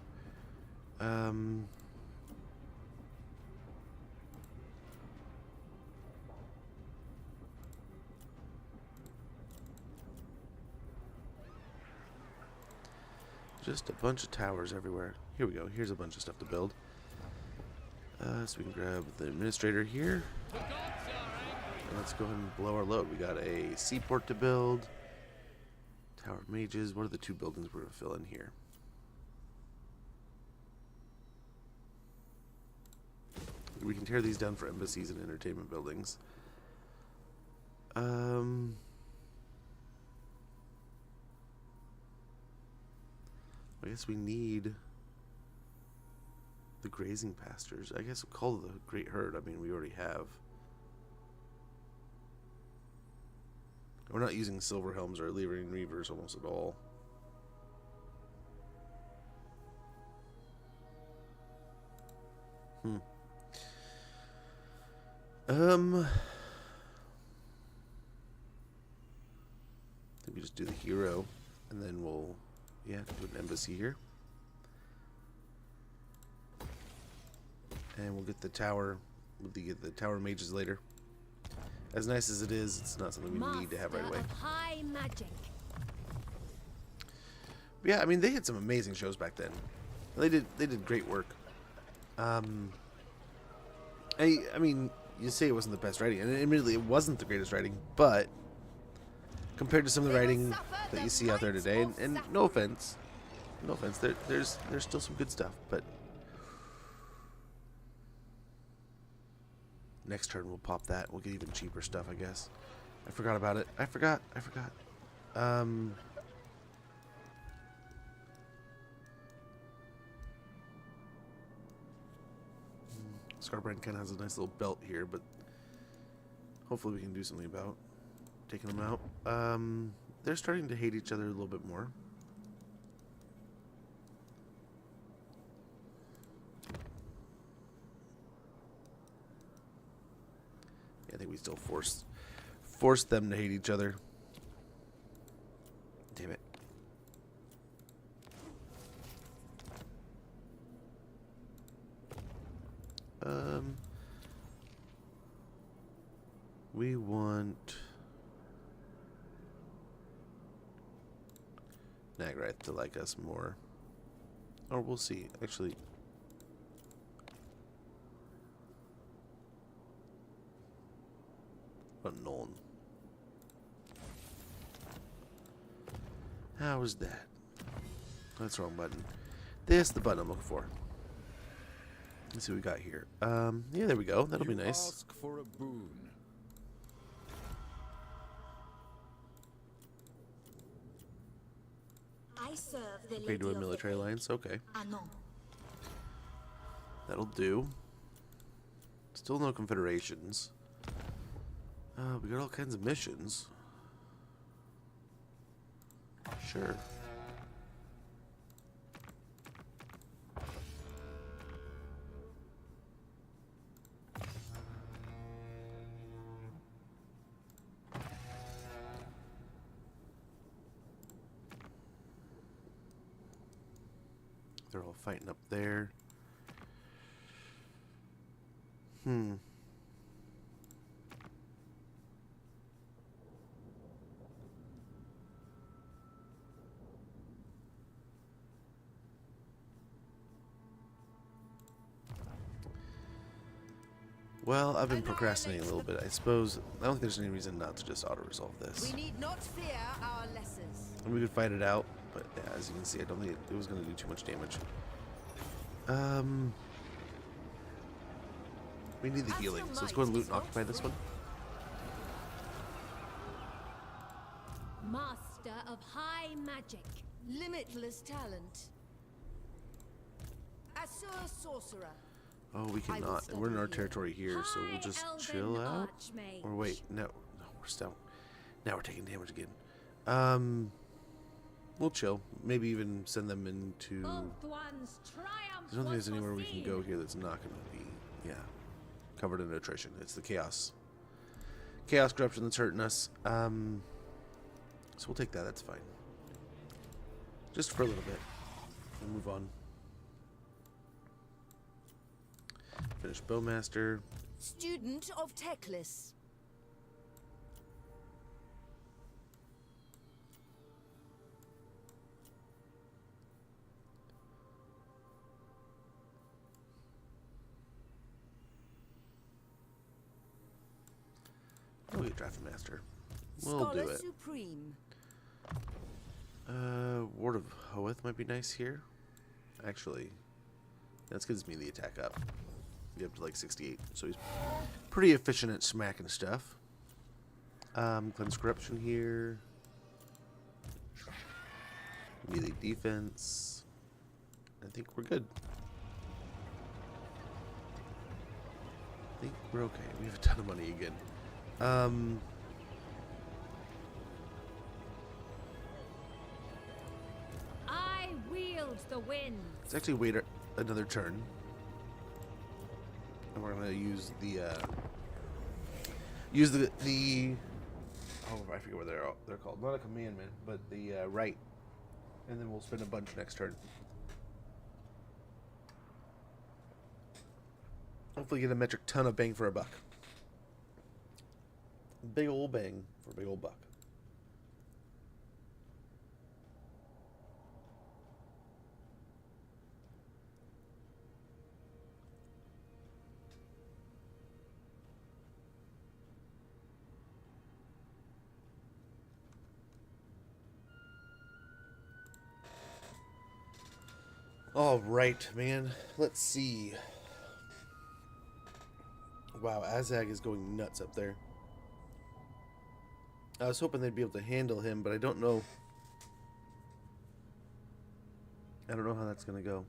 Speaker 1: Just a bunch of towers everywhere. Here we go. Here's a bunch of stuff to build. So we can grab the administrator here. And let's go ahead and blow our load. We got a seaport to build. Tower of Mages. What are the 2 buildings we're going to fill in here? We can tear these down for embassies and entertainment buildings. I guess we need the grazing pastures. I guess we'll call it the Great Herd. I mean, we already have. We're not using silver helms or Eltharion reavers almost at all. I think we just do the hero, and then we'll, do an embassy here. And we'll get the tower, get the tower mages later. As nice as it is, it's not something we need to have right away.
Speaker 3: High magic.
Speaker 1: But yeah, I mean, they had some amazing shows back then. They did great work. I mean, you say it wasn't the best writing, and admittedly, it wasn't the greatest writing, but compared to some of the writing that you see out there today, and no offense, there's still some good stuff, but next turn we'll pop that. We'll get even cheaper stuff, I guess. I forgot about it. I forgot. Scarbrand kind of has a nice little belt here, but hopefully we can do something about taking them out. They're starting to hate each other a little bit more. Yeah, I think we still force them to hate each other. Damn it. We want Nagrath to like us more. Or we'll see. Actually, Nolan. How is that? That's the wrong button. This is the button I'm looking for. Let's see what we got here. Yeah, there we go. That'll be nice.
Speaker 10: Ask for a boon.
Speaker 3: I serve the
Speaker 1: Paid to a
Speaker 3: Lady of
Speaker 1: military
Speaker 3: the
Speaker 1: alliance. Okay.
Speaker 3: Anon.
Speaker 1: That'll do. Still no confederations. We got all kinds of missions. Sure. They're all fighting up there. Well, I've been procrastinating a little bit. I suppose I don't think there's any reason not to just auto-resolve this.
Speaker 4: We need not fear our lessons.
Speaker 1: And we could fight it out, but yeah, as you can see, I don't think it was going to do too much damage. We need the healing, so let's go and loot and occupy this one.
Speaker 3: Master of high magic.
Speaker 4: Limitless talent. Assur sorcerer.
Speaker 1: Oh, we cannot. And we're in our territory here, so we'll just chill out. Or wait, no, we're still. Now we're taking damage again. We'll chill. Maybe even send them into. I don't think there's anywhere we can go here that's not going to be, covered in attrition. It's the chaos corruption that's hurting us. So we'll take that. That's fine. Just for a little bit. We'll move on. Finish Bowmaster.
Speaker 4: Student of Teclis.
Speaker 1: We'll get Draft Master. We'll
Speaker 4: Scholar
Speaker 1: do it.
Speaker 4: Supreme.
Speaker 1: Ward of Hoeth might be nice here. Actually, that gives me the attack up. Get up to like 68, so he's pretty efficient at smacking stuff. Cleanse Corruption here. Melee defense. I think we're good. I think we're okay. We have a ton of money again.
Speaker 3: I wield the wind.
Speaker 1: Let's actually wait another turn. And we're gonna use the oh, I forget what they're called. Not a commandment, but the right. And then we'll spend a bunch next turn. Hopefully get a metric ton of bang for a buck. Big old bang for a big old buck. All right, man. Let's see. Wow, Azag is going nuts up there. I was hoping they'd be able to handle him, but I don't know. I don't know how that's going to go.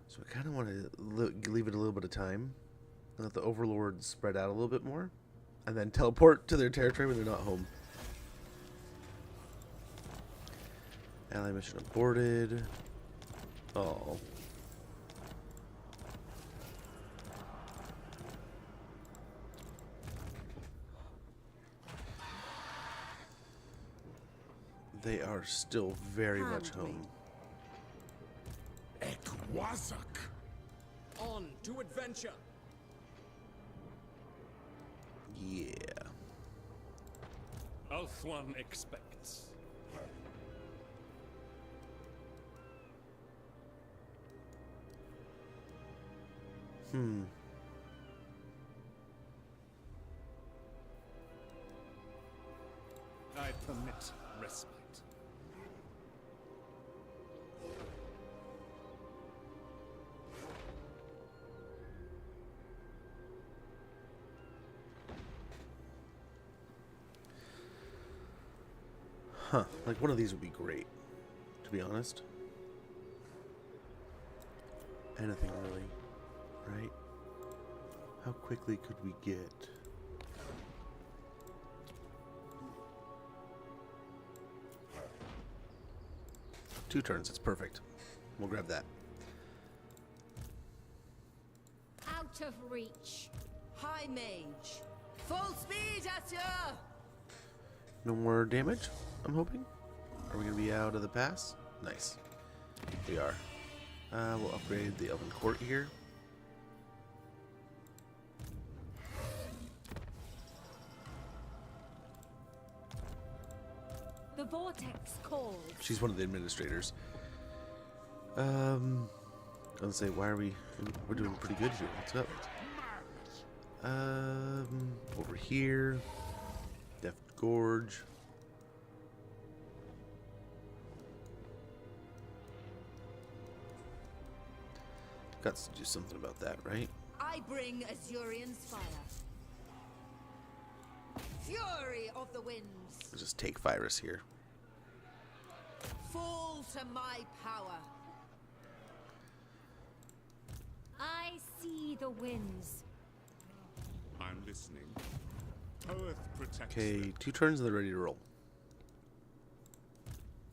Speaker 1: So I kind of want to leave it a little bit of time. And let the overlords spread out a little bit more. And then teleport to their territory when they're not home. Ally mission aborted. Oh. They are still very much home.
Speaker 5: Waaagh.
Speaker 10: On to adventure.
Speaker 1: Yeah.
Speaker 11: Eltharion expects. I permit respite.
Speaker 1: Huh. Like, one of these would be great, to be honest. Anything, really. Right? How quickly could we get... Two turns, it's perfect. We'll grab that.
Speaker 3: Out of reach.
Speaker 4: High Mage. Full speed at ya!
Speaker 1: No more damage, I'm hoping. Are we going to be out of the pass? Nice. We are. We'll upgrade the Elven Court here.
Speaker 3: The vortex calls.
Speaker 1: She's one of the administrators. I was say, why are we're doing pretty good here. What's up? Over here. Deft Gorge. Got to do something about that, right?
Speaker 4: I bring Azurian's fire. Fury of the winds.
Speaker 1: We'll just take Yvresse here.
Speaker 4: Fall to my power.
Speaker 3: I see the winds.
Speaker 11: I'm listening. Hoeth protects
Speaker 1: Okay,
Speaker 11: them.
Speaker 1: 2 turns and they're ready to roll.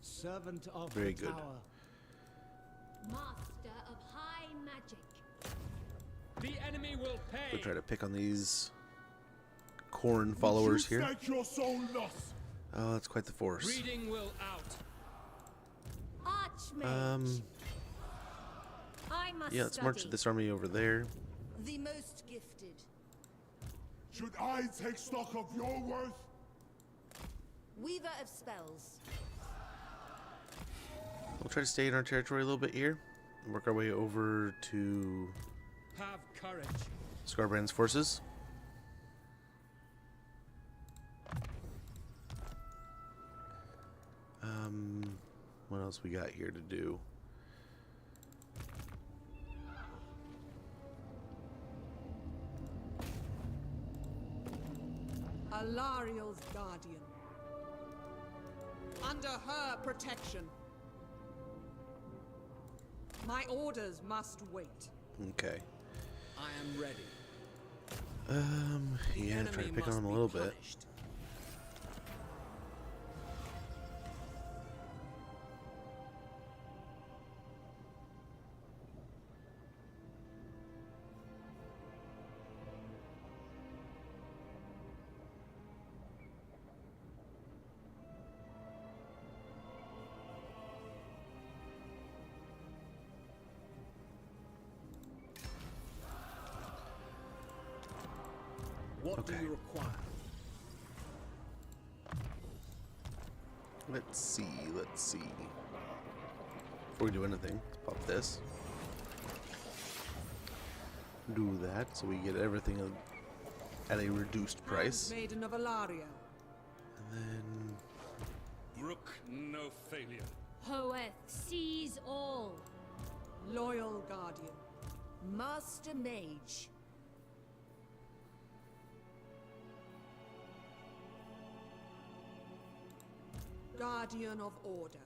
Speaker 7: Servant of
Speaker 1: Very
Speaker 7: the
Speaker 1: good.
Speaker 7: tower.
Speaker 3: Master of high magic.
Speaker 2: The enemy will pay.
Speaker 1: We'll try to pick on these corn followers here.
Speaker 5: Stake your soul lost.
Speaker 1: Oh, that's quite the force.
Speaker 2: Reading will out.
Speaker 3: Archmage. I must
Speaker 1: Yeah, let's march
Speaker 3: study.
Speaker 1: this army over there.
Speaker 4: The most gifted.
Speaker 5: Should I take stock of your worth?
Speaker 4: Weaver of spells.
Speaker 1: We'll try to stay in our territory a little bit here. work our way over to
Speaker 2: Have courage.
Speaker 1: Scarbrand's forces. What else we got here to do?
Speaker 7: Alariel's guardian. Under her protection. My orders must wait.
Speaker 1: Okay.
Speaker 6: I am ready.
Speaker 1: Yeah, try to pick on him a little bit.
Speaker 6: What
Speaker 1: Okay.
Speaker 6: do you require?
Speaker 1: Let's see. Before we do anything, let's pop this. Do that so we get everything at a reduced price.
Speaker 7: Maiden of Elaria.
Speaker 1: And then
Speaker 11: Brook no failure.
Speaker 3: Hoeth sees all.
Speaker 7: Loyal guardian.
Speaker 4: Master Mage.
Speaker 7: Guardian of order.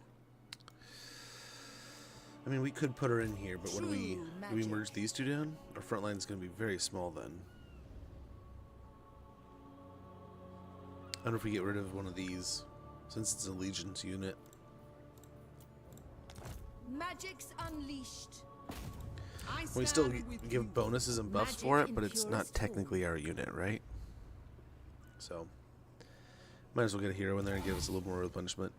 Speaker 1: I mean, we could put her in here, but when we
Speaker 4: True
Speaker 1: merge
Speaker 4: magic.
Speaker 1: these two down, our front line is going to be very small then. I wonder if we get rid of one of these, since it's a Legion's unit.
Speaker 4: Magic's unleashed.
Speaker 7: I
Speaker 1: We still
Speaker 7: stand with you.
Speaker 1: give bonuses and buffs
Speaker 4: Magic
Speaker 1: for it,
Speaker 4: in
Speaker 1: but it's not
Speaker 4: purest form.
Speaker 1: technically our unit, right? So, might as well get a hero in there and give us a little more replenishment.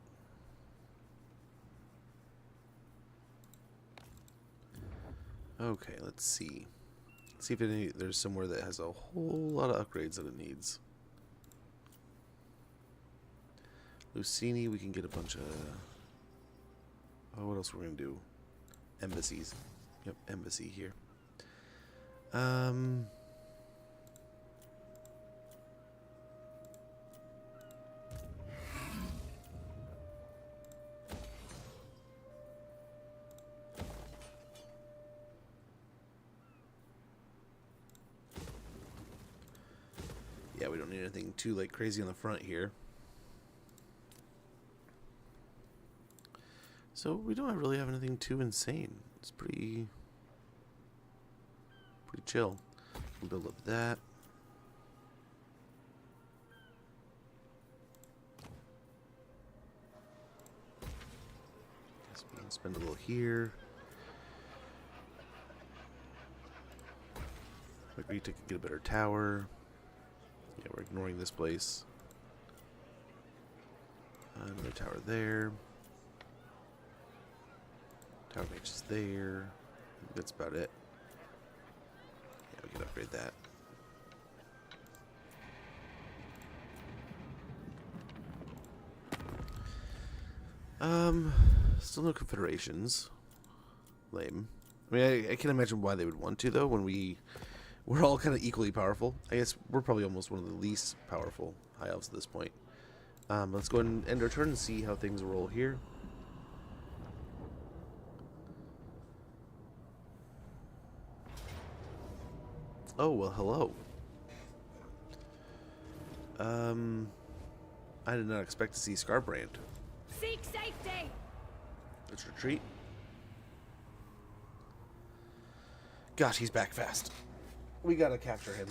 Speaker 1: Okay, let's see. Let's see if there's somewhere that has a whole lot of upgrades that it needs. Lucini, we can get a bunch of... Oh, what else we're we going to do? Embassies. Yep, embassy here. Yeah, we don't need anything too like crazy on the front here. So we don't really have anything too insane. It's pretty chill. We'll build up that. Guess we can spend a little here. Agree to get a better tower. Yeah, we're ignoring this place. Another tower there. Tower mage is there. That's about it. Yeah, we can upgrade that. Still no confederations. Lame. I mean, I can imagine why they would want to, though, when we're all kind of equally powerful. I guess we're probably almost one of the least powerful high elves at this point. Let's go ahead and end our turn and see how things roll here. Oh, well, hello. I did not expect to see Scarbrand.
Speaker 3: Seek safety.
Speaker 1: Let's retreat. Gosh, he's back fast. We gotta capture him.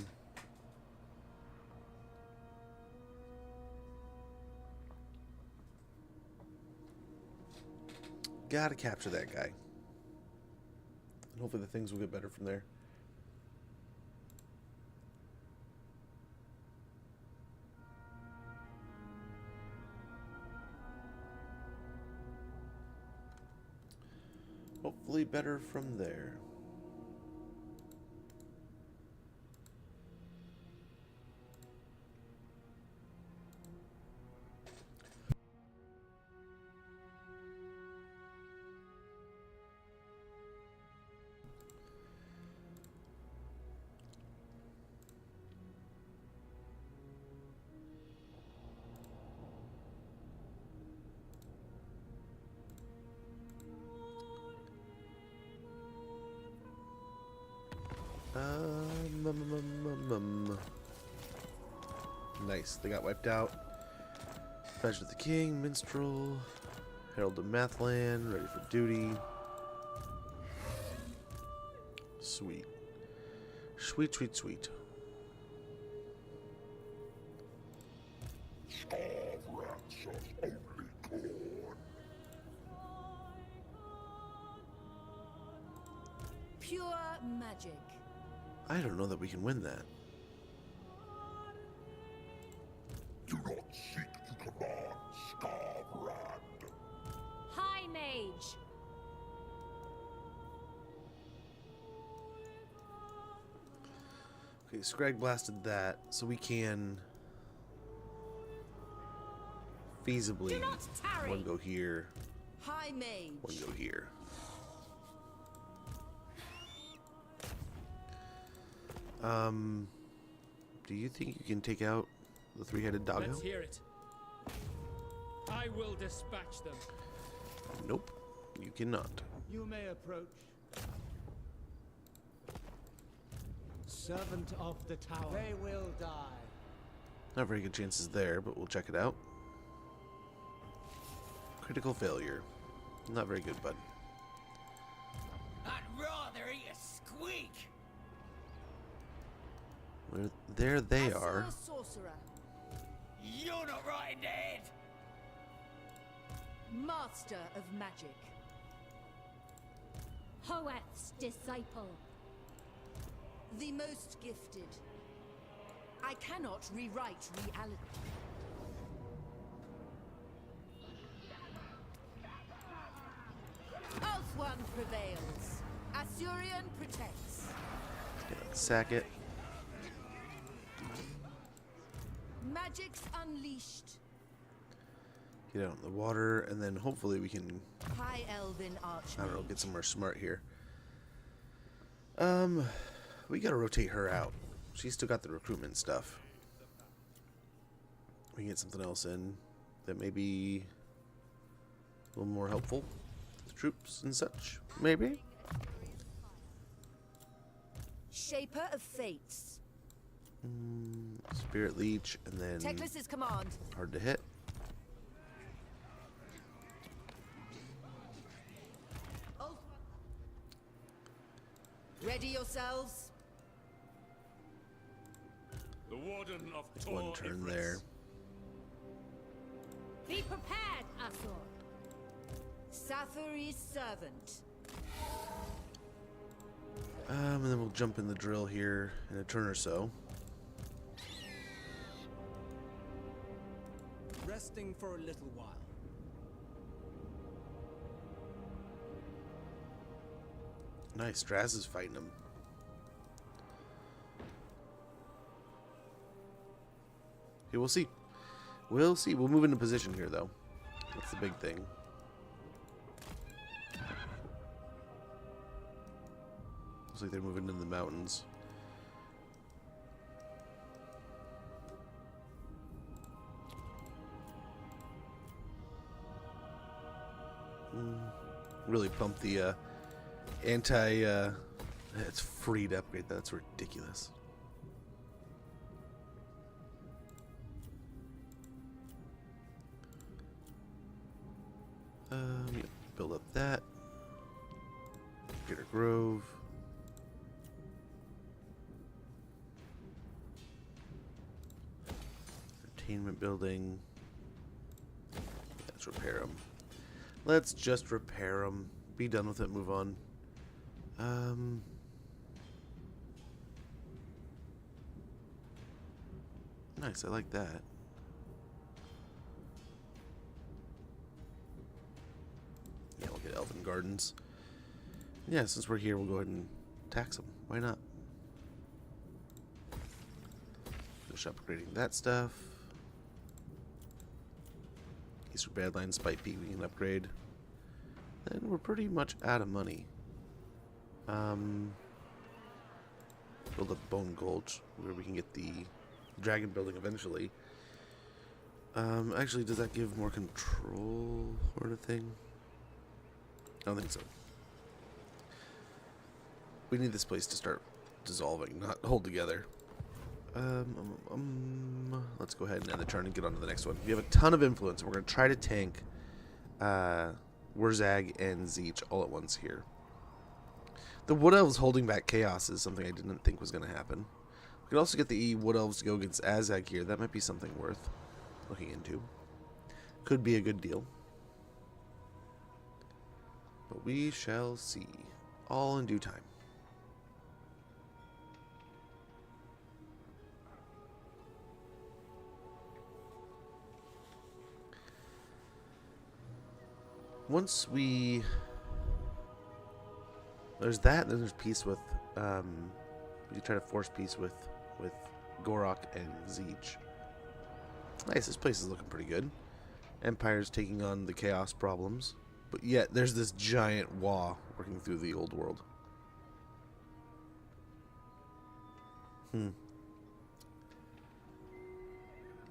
Speaker 1: Gotta capture that guy. And hopefully the things will get better from there. Hopefully better from there. Nice. They got wiped out. Badge of the King, Minstrel, Herald of Mathland, ready for duty. Sweet. Sweet, sweet, sweet.
Speaker 4: Pure magic.
Speaker 1: I don't know that we can win that.
Speaker 5: Do not seek to command Scarbrand.
Speaker 3: High Mage.
Speaker 1: Okay, Scrag blasted that, so we can feasibly
Speaker 3: Do not tarry.
Speaker 1: one go here,
Speaker 4: High mage.
Speaker 1: one go here. Do you think you can take out the three-headed doggo?
Speaker 2: Let's hear it. I will dispatch them.
Speaker 1: Nope, you cannot.
Speaker 7: You may approach. Servant of the tower. They will die.
Speaker 1: Not very good chances there, but we'll check it out. Critical failure. Not very good, bud.
Speaker 9: I'd rather eat a squeak.
Speaker 1: There they
Speaker 4: Azure
Speaker 1: are.
Speaker 4: sorcerer.
Speaker 9: You're not right in the head.
Speaker 4: Master of magic.
Speaker 3: Hoeth's disciple.
Speaker 4: The most gifted. I cannot rewrite reality. One prevails. Assyrian protects.
Speaker 1: Sack it.
Speaker 4: Magic's unleashed.
Speaker 1: Get out in the water, and then hopefully we can,
Speaker 4: High Elven Archmage.
Speaker 1: I don't know, get somewhere smart here. We gotta rotate her out. She's still got the recruitment stuff. We can get something else in that may be a little more helpful. The troops and such, maybe?
Speaker 4: Shaper of Fates.
Speaker 1: Spirit Leech, and then
Speaker 4: Teclis's command.
Speaker 1: hard to hit.
Speaker 4: Ready yourselves.
Speaker 11: The Warden of
Speaker 1: Like
Speaker 11: Tor
Speaker 1: one turn
Speaker 11: Yvresse.
Speaker 1: there.
Speaker 3: Be prepared, Asur.
Speaker 4: Sathuri's servant.
Speaker 1: And then we'll jump in the drill here in a turn or so.
Speaker 6: Resting for a little while.
Speaker 1: Nice, Straz is fighting him. Okay, we'll see. We'll see. We'll move into position here, though. That's the big thing. Looks like they're moving into the mountains. Really bump the it's free to upgrade. That's ridiculous. Yeah, build up that. Greater Grove. Entertainment building. Let's repair them. Let's just repair them. Be done with it. Move on. Nice. I like that. Yeah, we'll get Elven Gardens. Yeah, since we're here, we'll go ahead and tax them. Why not? Finish upgrading that stuff. Eastern Badlands, Spite Peak, we can upgrade. And we're pretty much out of money. Build up Bone Gulch, where we can get the dragon building eventually. Actually, does that give more control or anything? I don't think so. We need this place to start dissolving, not hold together. Let's go ahead and end the turn and get on to the next one. We have a ton of influence. We're going to try to tank Waaagh and Tzeentch all at once here. The Wood Elves holding back Chaos is something I didn't think was going to happen. We could also get the Wood Elves to go against Azag here. That might be something worth looking into. Could be a good deal. But we shall see. All in due time. Once we... There's that, and then there's peace with... we can try to force peace with Gorok and Tzeentch. Nice, this place is looking pretty good. Empire's taking on the chaos problems. But yet, there's this giant Waaagh working through the old world.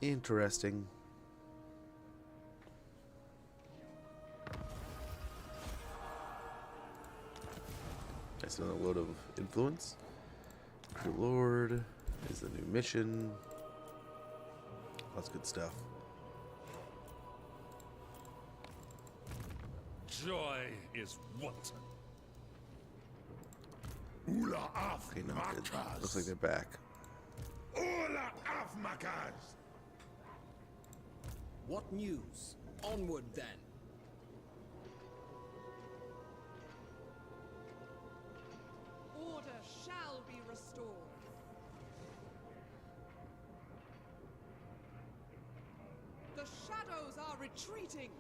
Speaker 1: Interesting. That's another load of influence. Crew Lord is the new mission. That's good stuff.
Speaker 11: Joy is wanton.
Speaker 1: Okay, not good. Looks like they're back.
Speaker 6: What news? Onward then.
Speaker 12: Order shall be restored. The shadows are retreating.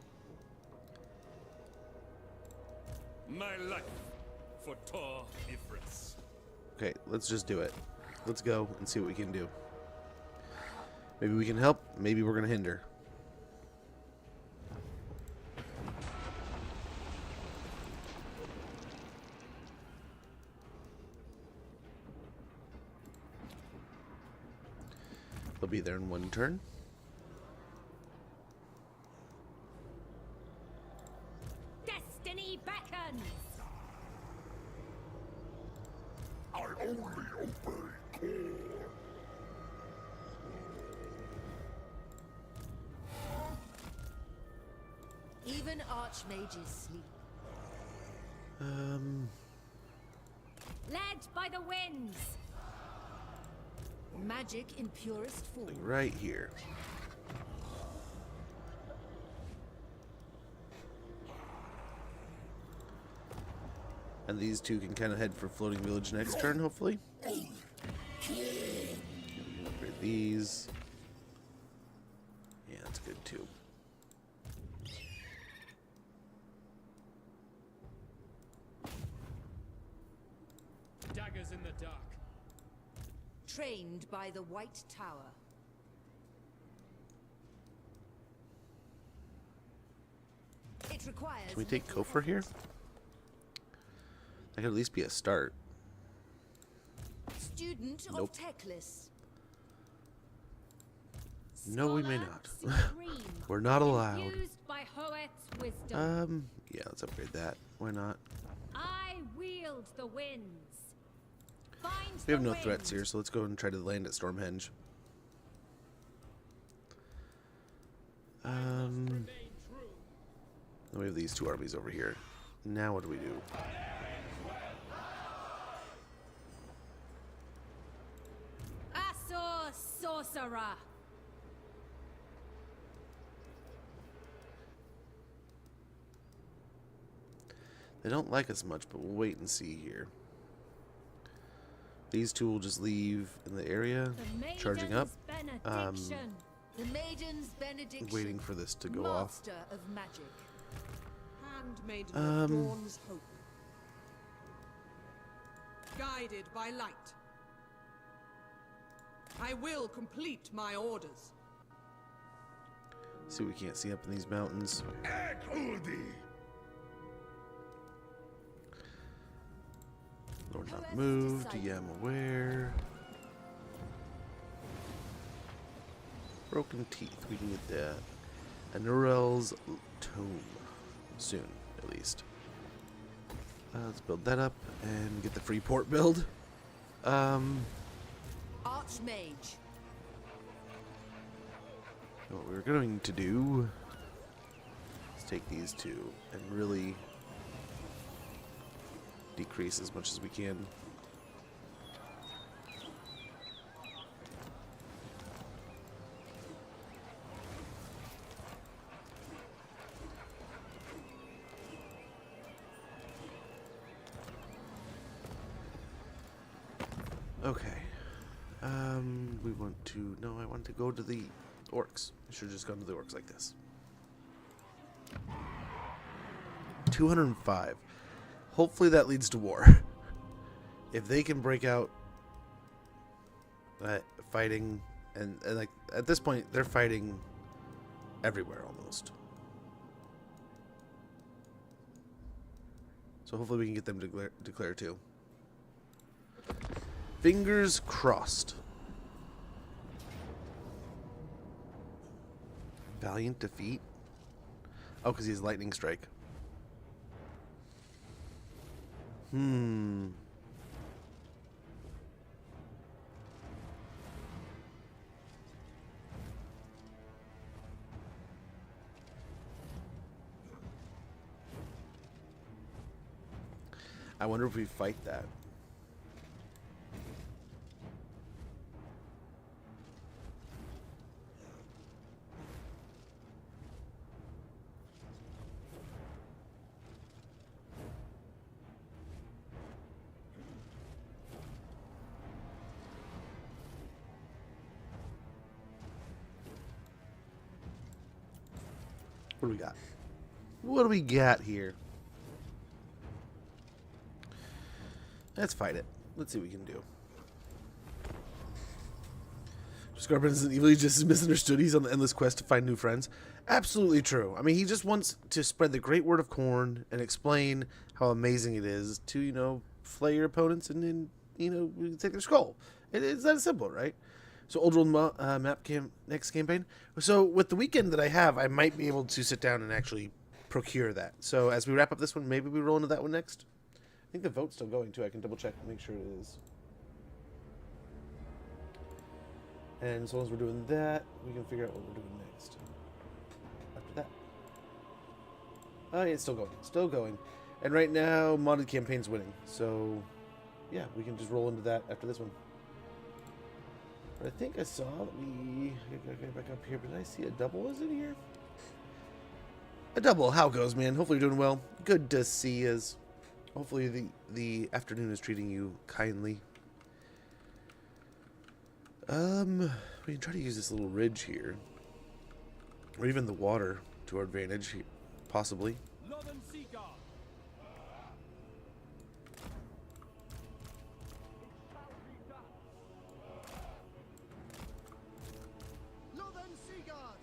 Speaker 11: My life for Tor Yvresse.
Speaker 1: Okay, let's just do it. Let's go and see what we can do. Maybe we can help, maybe we're going to hinder. They'll be there in one turn.
Speaker 3: Destiny beckons.
Speaker 5: I only obey Tor.
Speaker 4: Even archmages sleep.
Speaker 3: Led by the winds.
Speaker 4: Magic in purest form.
Speaker 1: Like right here. And these two can kind of head for Floating Village next turn, hopefully. Upgrade these. Yeah, that's good too.
Speaker 2: Daggers in the dark.
Speaker 4: Trained by the White Tower. It requires.
Speaker 1: Can we take Kofar here? That could at least be a start.
Speaker 4: Student
Speaker 1: Nope.
Speaker 4: of Teclis.
Speaker 1: No, we may not.
Speaker 3: Supreme,
Speaker 1: We're not allowed.
Speaker 3: infused by Hoeth's wisdom.
Speaker 1: Yeah, let's upgrade that. Why not?
Speaker 3: I wield the winds. Find
Speaker 1: We have
Speaker 3: the
Speaker 1: no threats
Speaker 3: wind.
Speaker 1: here, so let's go and try to land at Stormhenge. Then we have these two armies over here. Now what do we do?
Speaker 3: Asor sorcerer.
Speaker 1: They don't like us much, but we'll wait and see here. These two will just leave in the area,
Speaker 3: The
Speaker 1: charging up,
Speaker 3: maiden's benediction.
Speaker 4: The Maiden's Benediction.
Speaker 1: waiting for this to go off.
Speaker 4: Master of magic.
Speaker 12: Handmaiden of Dawn's hope. Guided by light. I will complete my orders.
Speaker 1: See what we can't see up in these mountains. Lord not moved. Yeah, I'm aware. Broken teeth. We can get that. Anurel's tomb. Soon, at least. Let's build that up and get the free port build.
Speaker 4: Archmage.
Speaker 1: What we're going to do is take these two and really decrease as much as we can. Okay. We want to... No, I want to go to the orcs. I should have just gone to the orcs like this. 205. Hopefully that leads to war. If they can break out fighting, and like at this point they're fighting everywhere almost. So hopefully we can get them to declare too. Fingers crossed. Valiant defeat? Oh, because he has lightning strike. I wonder if we fight that. What do we got? What do we got here? Let's fight it. Let's see what we can do. Scarpin isn't evil, he just is misunderstood. He's on the endless quest to find new friends. Absolutely true. I mean, he just wants to spread the great word of Khorne and explain how amazing it is to, you know, flay your opponents and you know, take their skull. It's that simple, right? So, Old World map next campaign. So, with the weekend that I have, I might be able to sit down and actually procure that. So, as we wrap up this one, maybe we roll into that one next. I think the vote's still going, too. I can double check and make sure it is. And as long as we're doing that, we can figure out what we're doing next. After that. Oh, yeah, it's still going. Still going. And right now, modded campaign's winning. So, yeah, we can just roll into that after this one. But I think I saw that we... Get back up here, but did I see a double was in here? A double. How goes, man? Hopefully you're doing well. Good to see us. Hopefully the afternoon is treating you kindly. We can try to use this little ridge here. Or even the water to our advantage, possibly.
Speaker 10: Northern Sea Guard. Northern Sea Guard.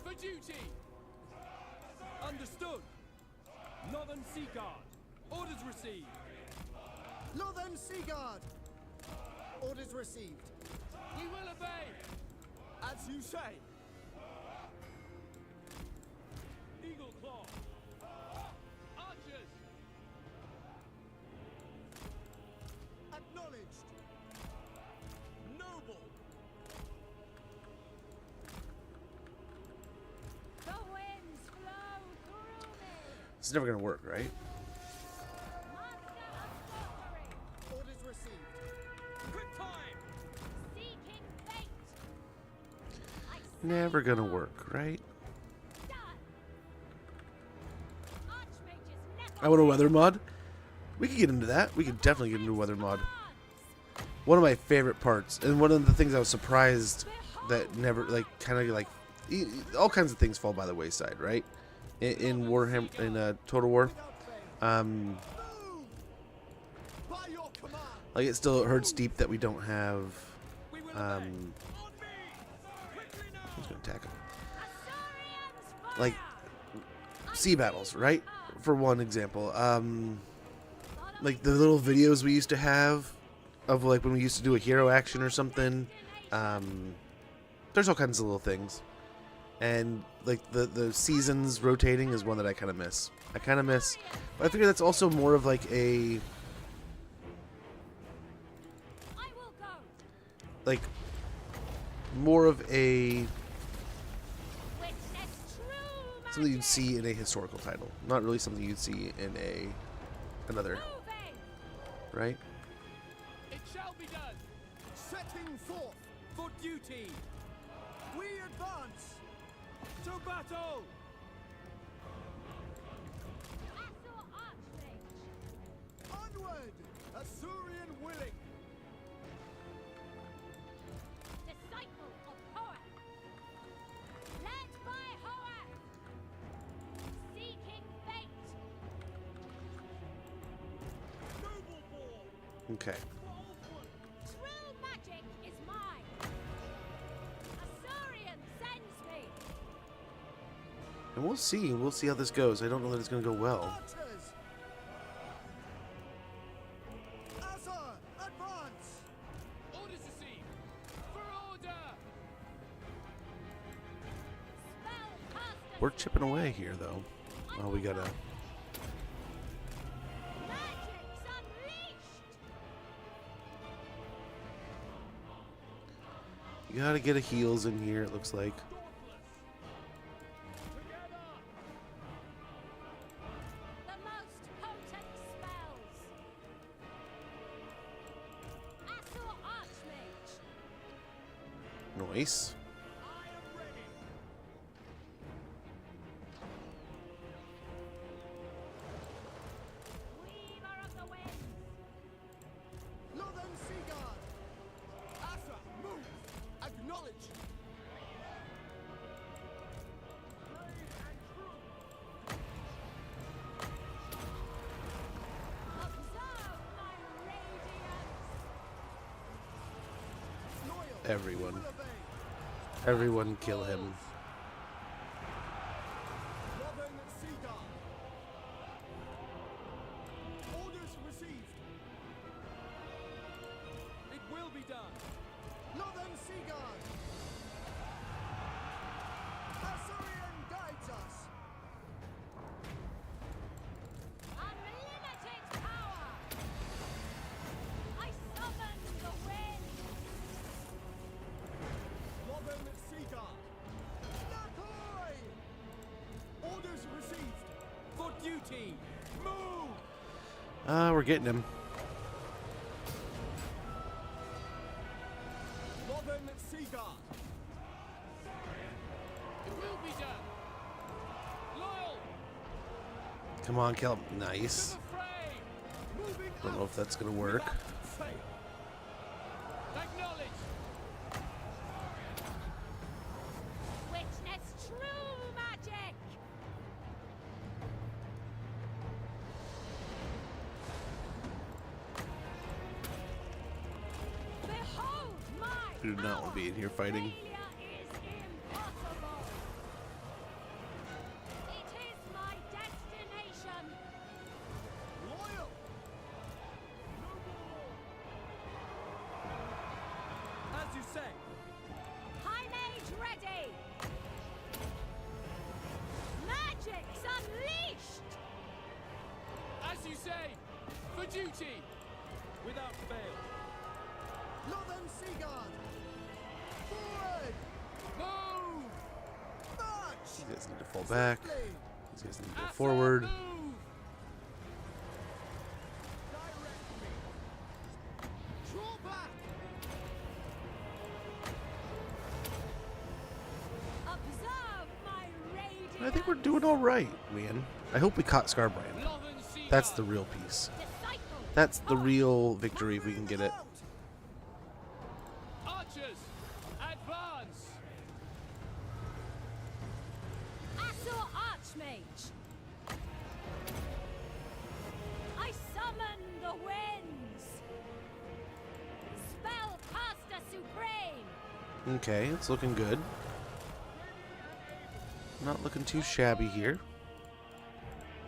Speaker 10: For duty. Understood. Northern Sea Guard. Orders received. Northern Sea Guard. Orders received. We will obey. As you say. Eagle Claw. Archers. Acknowledged. Noble.
Speaker 3: The winds flow through me.
Speaker 1: This is never going to work, right?
Speaker 10: Orders received. Quick time.
Speaker 3: Seeking fate.
Speaker 1: Never going to work, right? I want a weather mod. We could get into that. We could definitely get into a weather mod. One of my favorite parts, and one of the things I was surprised that never, like, kind of like, all kinds of things fall by the wayside, right? In Warhammer, in Total War, like it still hurts deep that we don't have. Who's gonna attack him? Like sea battles, right? For one example, like the little videos we used to have of like when we used to do a hero action or something. There's all kinds of little things. And like the seasons rotating is one that I kind of miss. But I figure that's also more of like a more of a something you'd see in a historical title, not really something you'd see in another, right?
Speaker 10: It shall be done. Setting forth for duty. We advance to battle. Onward, Assyrian willing.
Speaker 3: Disciple of Waaagh, led by Waaagh, seeking fate.
Speaker 10: Noble born.
Speaker 1: Okay.
Speaker 3: True magic is mine. Assyrian sends me.
Speaker 1: And we'll see. We'll see how this goes. I don't know that it's going to go well.
Speaker 10: Archers. Azar, advance. Orders received. For order.
Speaker 3: Spellcaster
Speaker 1: We're chipping away here, though. Oh, we gotta.
Speaker 3: magic's unleashed.
Speaker 1: You gotta get a heals in here. It looks like.
Speaker 3: The most potent spells. Assur Archmage.
Speaker 1: Nice.
Speaker 10: I am ready.
Speaker 3: Weaver of the winds.
Speaker 10: Northern Sea Guard. Asa, move. Acknowledge.
Speaker 3: Observe my radiance.
Speaker 10: Loyal.
Speaker 1: Everyone.
Speaker 10: Will obey.
Speaker 1: Everyone kill him.
Speaker 10: Northern Sea Guard. Orders received. It will be done. Northern Sea Guard. Assyrian guides us.
Speaker 3: Unlimited power. I summon the wind.
Speaker 10: Northern Sea Guard. Nakoi! Orders received. For duty. Move!
Speaker 1: We're getting him.
Speaker 10: Northern Sea Guard. It will be done. Loyal
Speaker 1: Come on, kill him.
Speaker 10: to
Speaker 1: Nice.
Speaker 10: the fray. Moving
Speaker 1: Don't know
Speaker 10: out
Speaker 1: if that's gonna work.
Speaker 10: without fail. Acknowledge.
Speaker 3: Witness true magic. Behold my
Speaker 1: You do not want to be in here fighting.
Speaker 3: failure is impossible. It is my destination.
Speaker 10: Loyal. As you say.
Speaker 3: High mage ready. Magic's unleashed.
Speaker 10: As you say. For duty. Without fail. Northern Sea Guard. Forward. Move. March.
Speaker 1: These guys need to fall back.
Speaker 10: Swiftly.
Speaker 1: These guys need to go
Speaker 10: Asa,
Speaker 1: forward.
Speaker 10: move. Direct me. Draw back.
Speaker 3: Observe my radiance.
Speaker 1: I think we're doing all right, man. I hope we caught Scarbrand.
Speaker 10: Northern Sea
Speaker 1: That's
Speaker 10: Guard.
Speaker 1: the real piece.
Speaker 3: Disciple.
Speaker 1: That's the real victory if we can get it.
Speaker 10: Archers, advance.
Speaker 3: Assur Archmage. I summon the winds. Spellcaster supreme.
Speaker 1: Okay, it's looking good. Not looking too shabby here.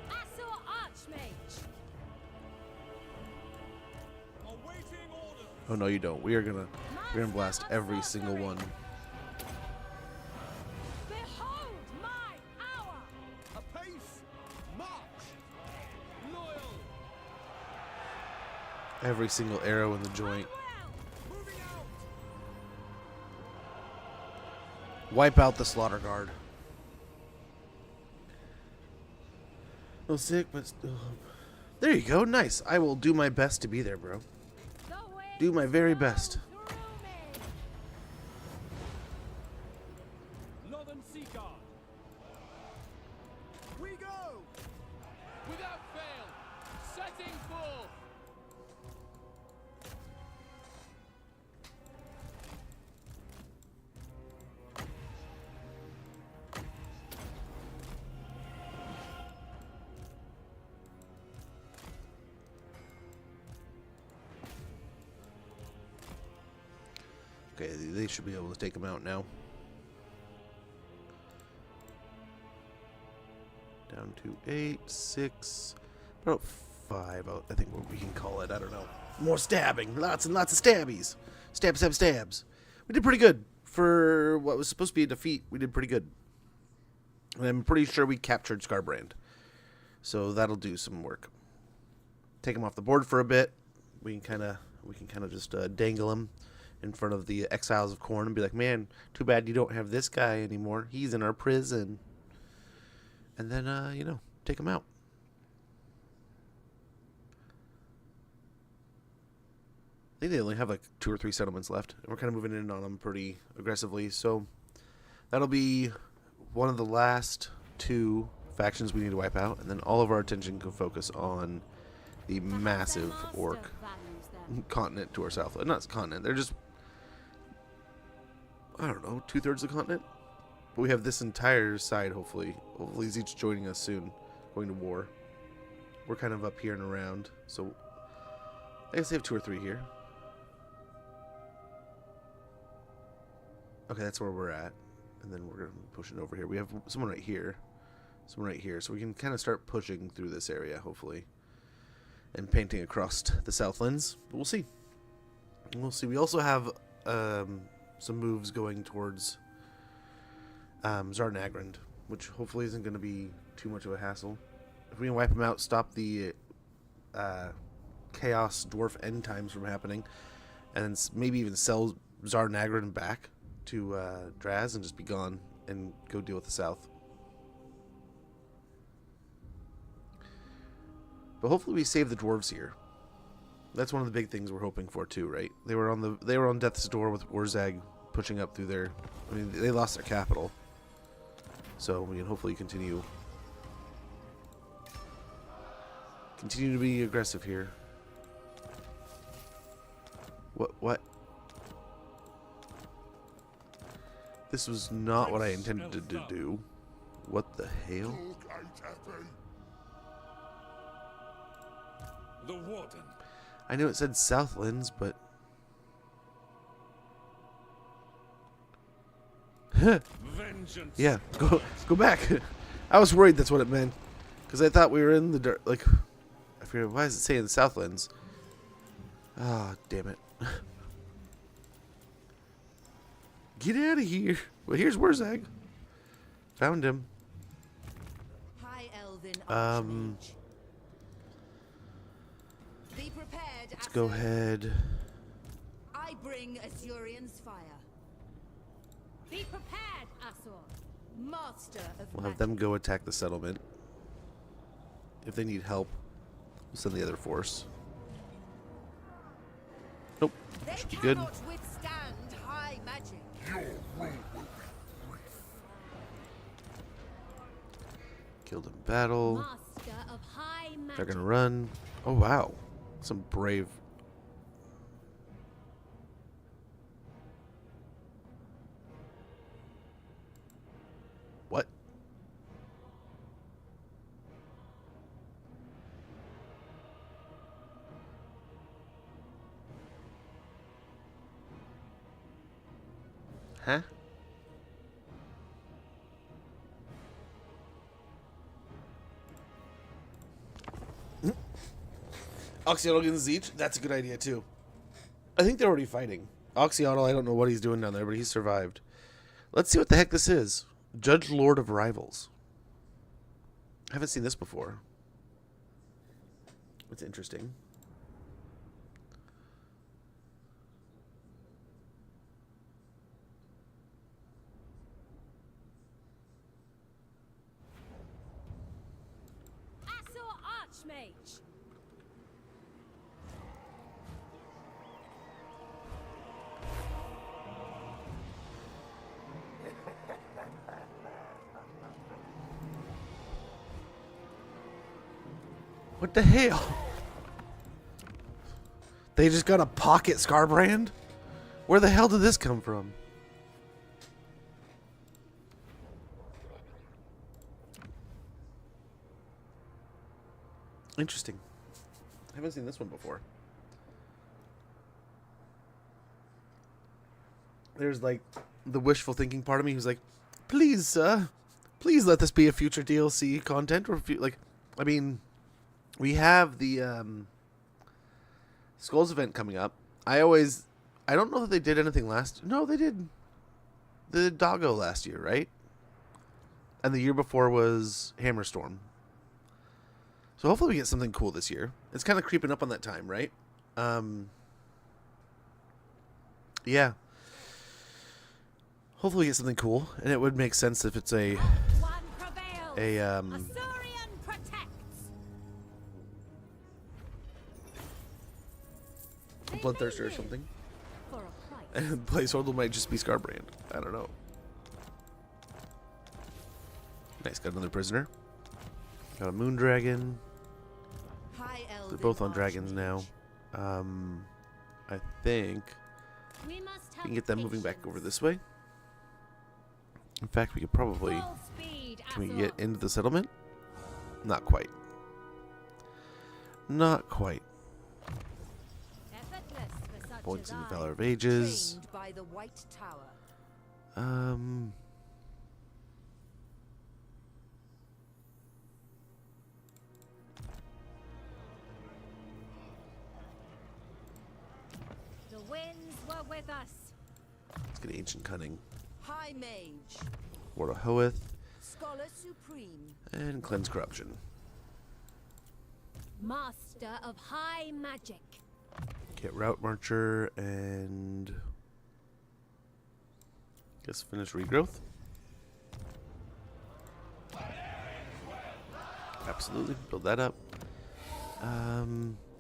Speaker 3: Assur Archmage.
Speaker 10: Awaiting orders.
Speaker 1: Oh no, you don't. We're gonna blast every single one.
Speaker 3: Behold
Speaker 1: Every single arrow in the joint. Wipe out the slaughter guard. Oh, sick, but there you go. Nice. I will do my best to be there, bro. Do my very best.
Speaker 2: Northern Sea Guard.
Speaker 10: We go!
Speaker 2: Without fail. Setting forth.
Speaker 1: Okay, they should be able to take him out now. Down to 8, 6, about 5. I think what we can call it. I don't know. More stabbing. Lots and lots of stabbies. Stab, stab, stabs. We did pretty good. For what was supposed to be a defeat, we did pretty good. And I'm pretty sure we captured Scarbrand. So that'll do some work. Take him off the board for a bit. We can kind of just dangle him in front of the exiles of Khorne and be like, man, too bad you don't have this guy anymore. He's in our prison. And then, you know, take him out. I think they only have like 2 or 3 settlements left. And we're kind of moving in on them pretty aggressively. So that'll be one of the last 2 factions we need to wipe out. And then all of our attention can focus on the massive orc continent to our south. Not continent, they're just, I don't know, 2/3 of the continent. But we have this entire side, hopefully. Hopefully he's each joining us soon, going to war. We're kind of up here and around, so I guess they have 2 or 3 here. Okay, that's where we're at. And then we're going to be pushing over here. We have someone right here. Someone right here. So we can kind of start pushing through this area, hopefully. And painting across the Southlands. But we'll see. We'll see. We also have some moves going towards Zarnagrand, which hopefully isn't going to be too much of a hassle. If we can wipe them out, stop the Chaos Dwarf End Times from happening, and then maybe even sell Zarnagrand back to Draz and just be gone and go deal with the South. But hopefully we save the dwarves here. That's one of the big things we're hoping for too, right? They were on death's door with Warzag pushing up through there. I mean, they lost their capital, so we can hopefully continue to be aggressive here. What? This was not what I intended to do. What the hell?
Speaker 11: The Warden.
Speaker 1: I knew it said Southlands, but
Speaker 11: Vengeance.
Speaker 1: yeah, go back. I was worried that's what it meant, because I thought we were in the dirt. Like, I figured, why is it saying Southlands? Ah, damn it! Get out of here! Well, here's Warzag. Found him.
Speaker 4: High Elven Archmage. Be prepared,
Speaker 1: Let's go ahead.
Speaker 4: I bring Azurian's fire.
Speaker 3: Be prepared, Asur.
Speaker 4: Master of
Speaker 1: We'll have them go attack the settlement. If they need help, we'll send the other force. Nope.
Speaker 4: They
Speaker 1: Should be good.
Speaker 4: cannot withstand high magic.
Speaker 5: Your rule will be
Speaker 1: Killed in battle.
Speaker 3: Master of high magic.
Speaker 1: They're gonna run. Oh wow, some brave. What? Huh? Oxyotl against Zeech? That's a good idea too. I think they're already fighting. Oxyotl, I don't know what he's doing down there, but he survived. Let's see what the heck this is. Judge Lord of Rivals. I haven't seen this before. It's interesting.
Speaker 3: Archmage.
Speaker 1: What the hell? They just got a pocket Scarbrand? Where the hell did this come from? Interesting. I haven't seen this one before. There's like the wishful thinking part of me who's like, please, please let this be a future DLC content. Or like, I mean, we have the Skulls event coming up. I don't know that they did anything last. No, they did the Doggo last year, right? And the year before was Hammerstorm. So hopefully we get something cool this year. It's kind of creeping up on that time, right? Yeah. Hopefully we get something cool, and it would make sense if it's a
Speaker 3: Arthurian protects.
Speaker 1: Bloodthirster or something.
Speaker 3: For a price.
Speaker 1: And placeholder might just be Scarbrand. I don't know. Nice, got another prisoner. Got a moon dragon. They're both on dragons now. I think we can get them moving back over this way. In fact, we could probably... Can we get into the settlement? Not quite. Not quite. Points in the Valor of Ages.
Speaker 4: By the White Tower.
Speaker 3: The winds were with us.
Speaker 1: Let's get Ancient Cunning.
Speaker 4: High Mage.
Speaker 1: Ward of Hoeth.
Speaker 4: Scholar Supreme.
Speaker 1: And Cleanse Corruption.
Speaker 3: Master of high magic.
Speaker 1: Get Route Marcher and... guess finish Regrowth. Absolutely. Build that up.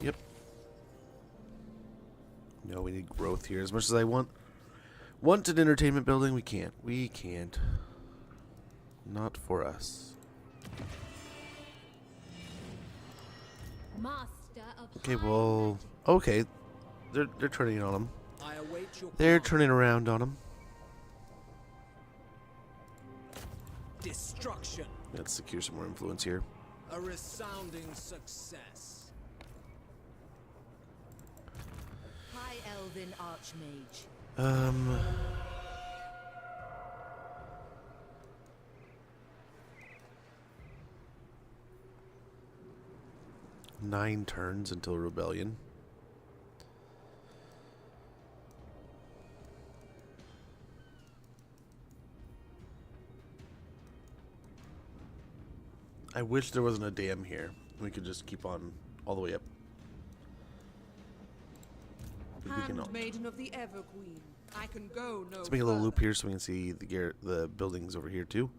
Speaker 1: Yep. No, we need growth here. As much as I want an entertainment building, we can't. We can't. Not for us.
Speaker 3: Master of
Speaker 1: Okay,
Speaker 3: high
Speaker 1: well...
Speaker 3: magic.
Speaker 1: Okay. They're turning on him.
Speaker 6: I await your
Speaker 1: They're
Speaker 6: command.
Speaker 1: turning around on him.
Speaker 6: Destruction.
Speaker 1: Let's secure some more influence here.
Speaker 6: A resounding success.
Speaker 4: High Elven Archmage.
Speaker 1: 9 turns until Rebellion. I wish there wasn't a dam here. We could just keep on all the way up. But we cannot.
Speaker 12: Handmaiden of the Everqueen. I can go no
Speaker 1: Let's make a little loop
Speaker 12: further.
Speaker 1: here so we can see the buildings over here too.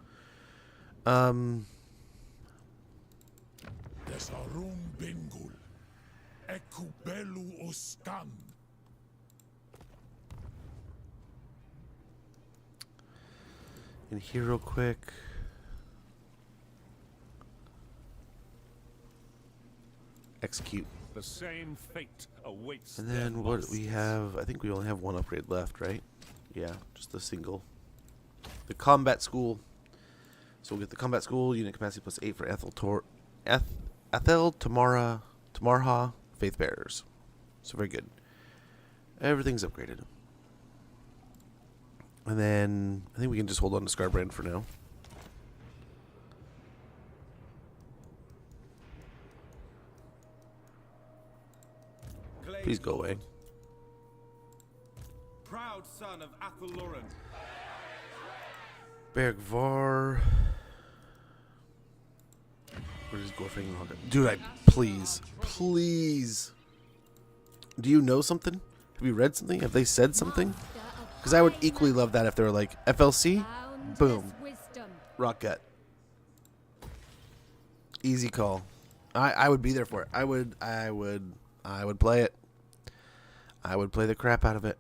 Speaker 5: Desarum Bengul. Ekubelu Oskan.
Speaker 1: In here real quick. Execute.
Speaker 11: The same fate awaits.
Speaker 1: And then what we have, I think we only have one upgrade left, right? Yeah, just the single. The combat school. So we'll get the combat school, unit capacity plus 8 for Ethel, Tamarha, Faith Bearers. So very good. Everything's upgraded. And then I think we can just hold on to Scarbrand for now. Please go away.
Speaker 9: Proud son of Athelloren.
Speaker 1: Bergvar. Where is Gorfing? Dude, please. Do you know something? Have you read something? Have they said something? Because I would equally love that if they were like, FLC, boom,
Speaker 3: Wisdom.
Speaker 1: rock gut. Easy call. I would be there for it. I would play it. I would play the crap out of it.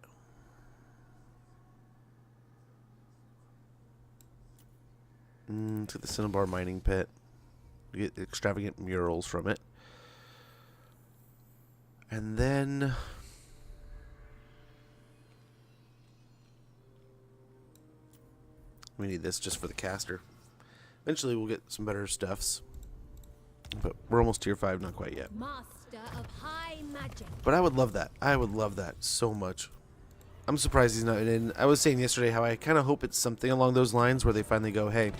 Speaker 1: To the Cinnabar mining pit. We get extravagant murals from it. And then we need this just for the caster. Eventually we'll get some better stuffs. But we're almost tier 5, not quite yet.
Speaker 3: Master of high magic.
Speaker 1: But I would love that. I would love that so much. I'm surprised he's not in. I was saying yesterday how I kind of hope it's something along those lines where they finally go, hey,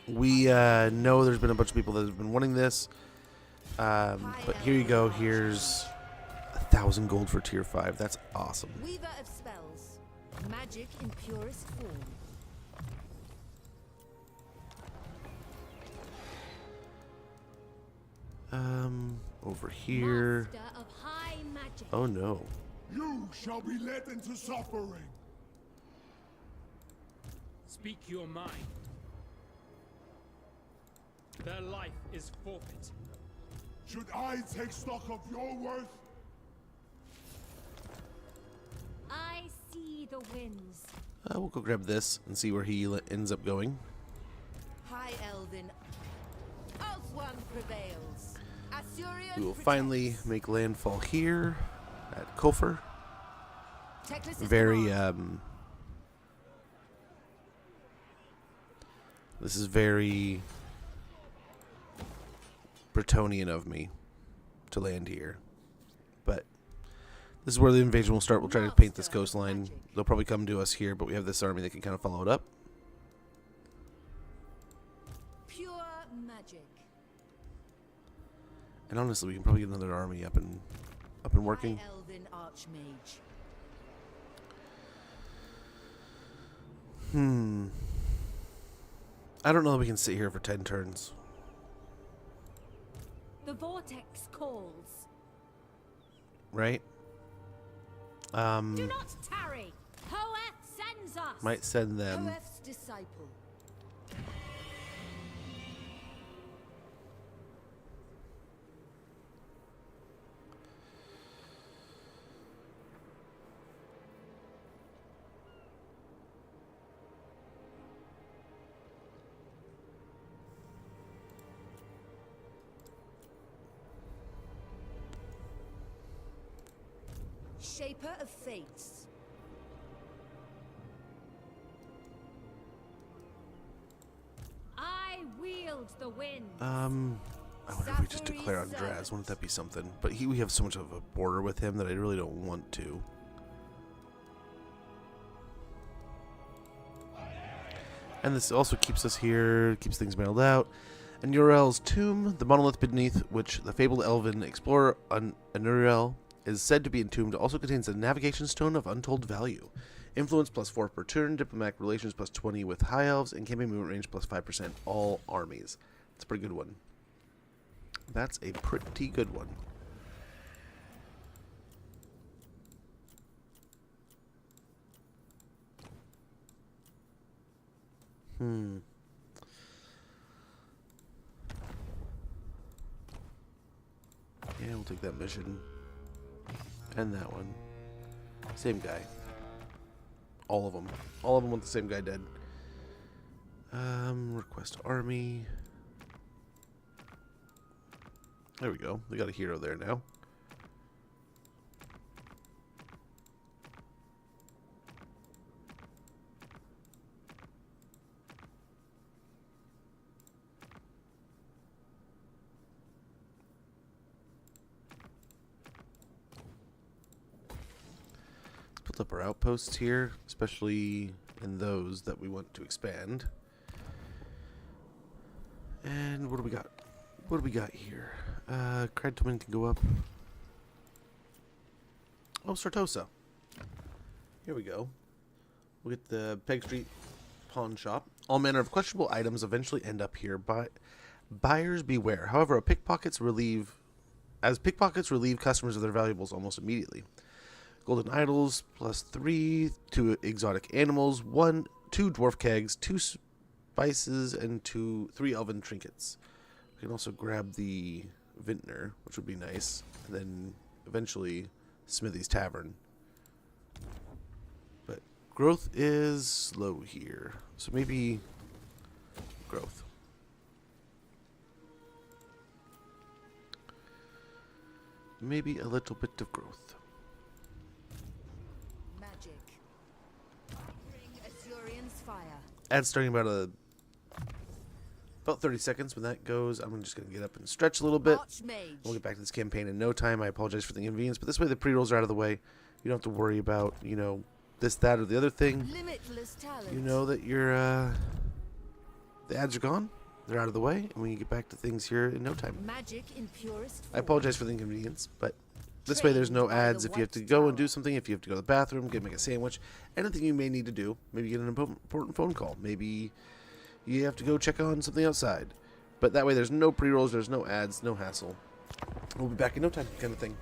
Speaker 1: we know there's been a bunch of people that have been wanting this. But here you go. Here's 1,000 gold for tier 5. That's awesome.
Speaker 4: Weaver of spells. Magic in purest form.
Speaker 1: Over here.
Speaker 3: Master of high magic.
Speaker 1: Oh no.
Speaker 5: You shall be led into suffering.
Speaker 2: Speak your mind. Their life is forfeit.
Speaker 5: Should I take stock of your worth?
Speaker 3: I see the winds.
Speaker 1: We'll go grab this and see where he ends up going.
Speaker 4: High Elven. Oswan prevails. Assyrian
Speaker 1: We will
Speaker 4: protects.
Speaker 1: finally make landfall here at Kofar.
Speaker 4: Teclis'
Speaker 1: Very,
Speaker 4: command.
Speaker 1: this is very Bretonian of me to land here. But this is where the invasion will start. We'll try to paint this coastline. They'll probably come to us here, but we have this army that can kind of follow it up.
Speaker 4: Pure magic.
Speaker 1: And honestly, we can probably get another army up and working.
Speaker 4: High Elven Archmage.
Speaker 1: I don't know if we can sit here for 10 turns.
Speaker 3: The vortex calls.
Speaker 1: Right?
Speaker 3: Do not tarry. Hoeth sends us.
Speaker 1: Might send them.
Speaker 4: Hoeth's disciple. Shaper of Fates.
Speaker 3: I wield the wind.
Speaker 1: I wonder if we just declare on Draz. Wouldn't that be something? But we have so much of a border with him that I really don't want to. And this also keeps us here, keeps things mailed out. And Uriel's tomb, the monolith beneath which the fabled elven explorer Uriel is said to be entombed, also contains a navigation stone of untold value. Influence +4 per turn, diplomatic relations +20 with high elves, and campaign movement range +5% all armies. That's a pretty good one. That's a pretty good one. Yeah, we'll take that mission. And that one. Same guy. All of them. All of them want the same guy dead. Request army. There we go. They got a hero there now. Let's put up our outposts here, especially in those that we want to expand. And what do we got? What do we got here? Cradleman can go up. Oh, Sartosa. Here we go. We'll get the Peg Street pawn shop. All manner of questionable items eventually end up here, but buyers beware. However, pickpockets relieve customers of their valuables almost immediately. Golden idols +3, 2 exotic animals, 2 dwarf kegs, 2 spices, and 3 elven trinkets. We can also grab the vintner, which would be nice, and then eventually Smithy's Tavern. But growth is low here, so maybe growth. Maybe a little bit of growth.
Speaker 4: Magic. Bring Azurian's fire.
Speaker 1: Ad's starting about 30 seconds. When that goes, I'm just going to get up and stretch a little bit.
Speaker 4: Archmage.
Speaker 1: We'll get back to this campaign in no time. I apologize for the inconvenience, but this way the pre-rolls are out of the way. You don't have to worry about, you know, this, that, or the other thing.
Speaker 4: Limitless talent.
Speaker 1: You know that your the ads are gone. They're out of the way, and we can get back to things here in no time.
Speaker 4: Magic in purest
Speaker 1: I
Speaker 4: form.
Speaker 1: apologize for the inconvenience, but this way there's no ads. If you have to go and do something, if you have to go to the bathroom, make a sandwich, anything you may need to do, maybe get an important phone call, maybe you have to go check on something outside. But that way there's no pre-rolls, there's no ads, no hassle. We'll be back in no time, kind of thing.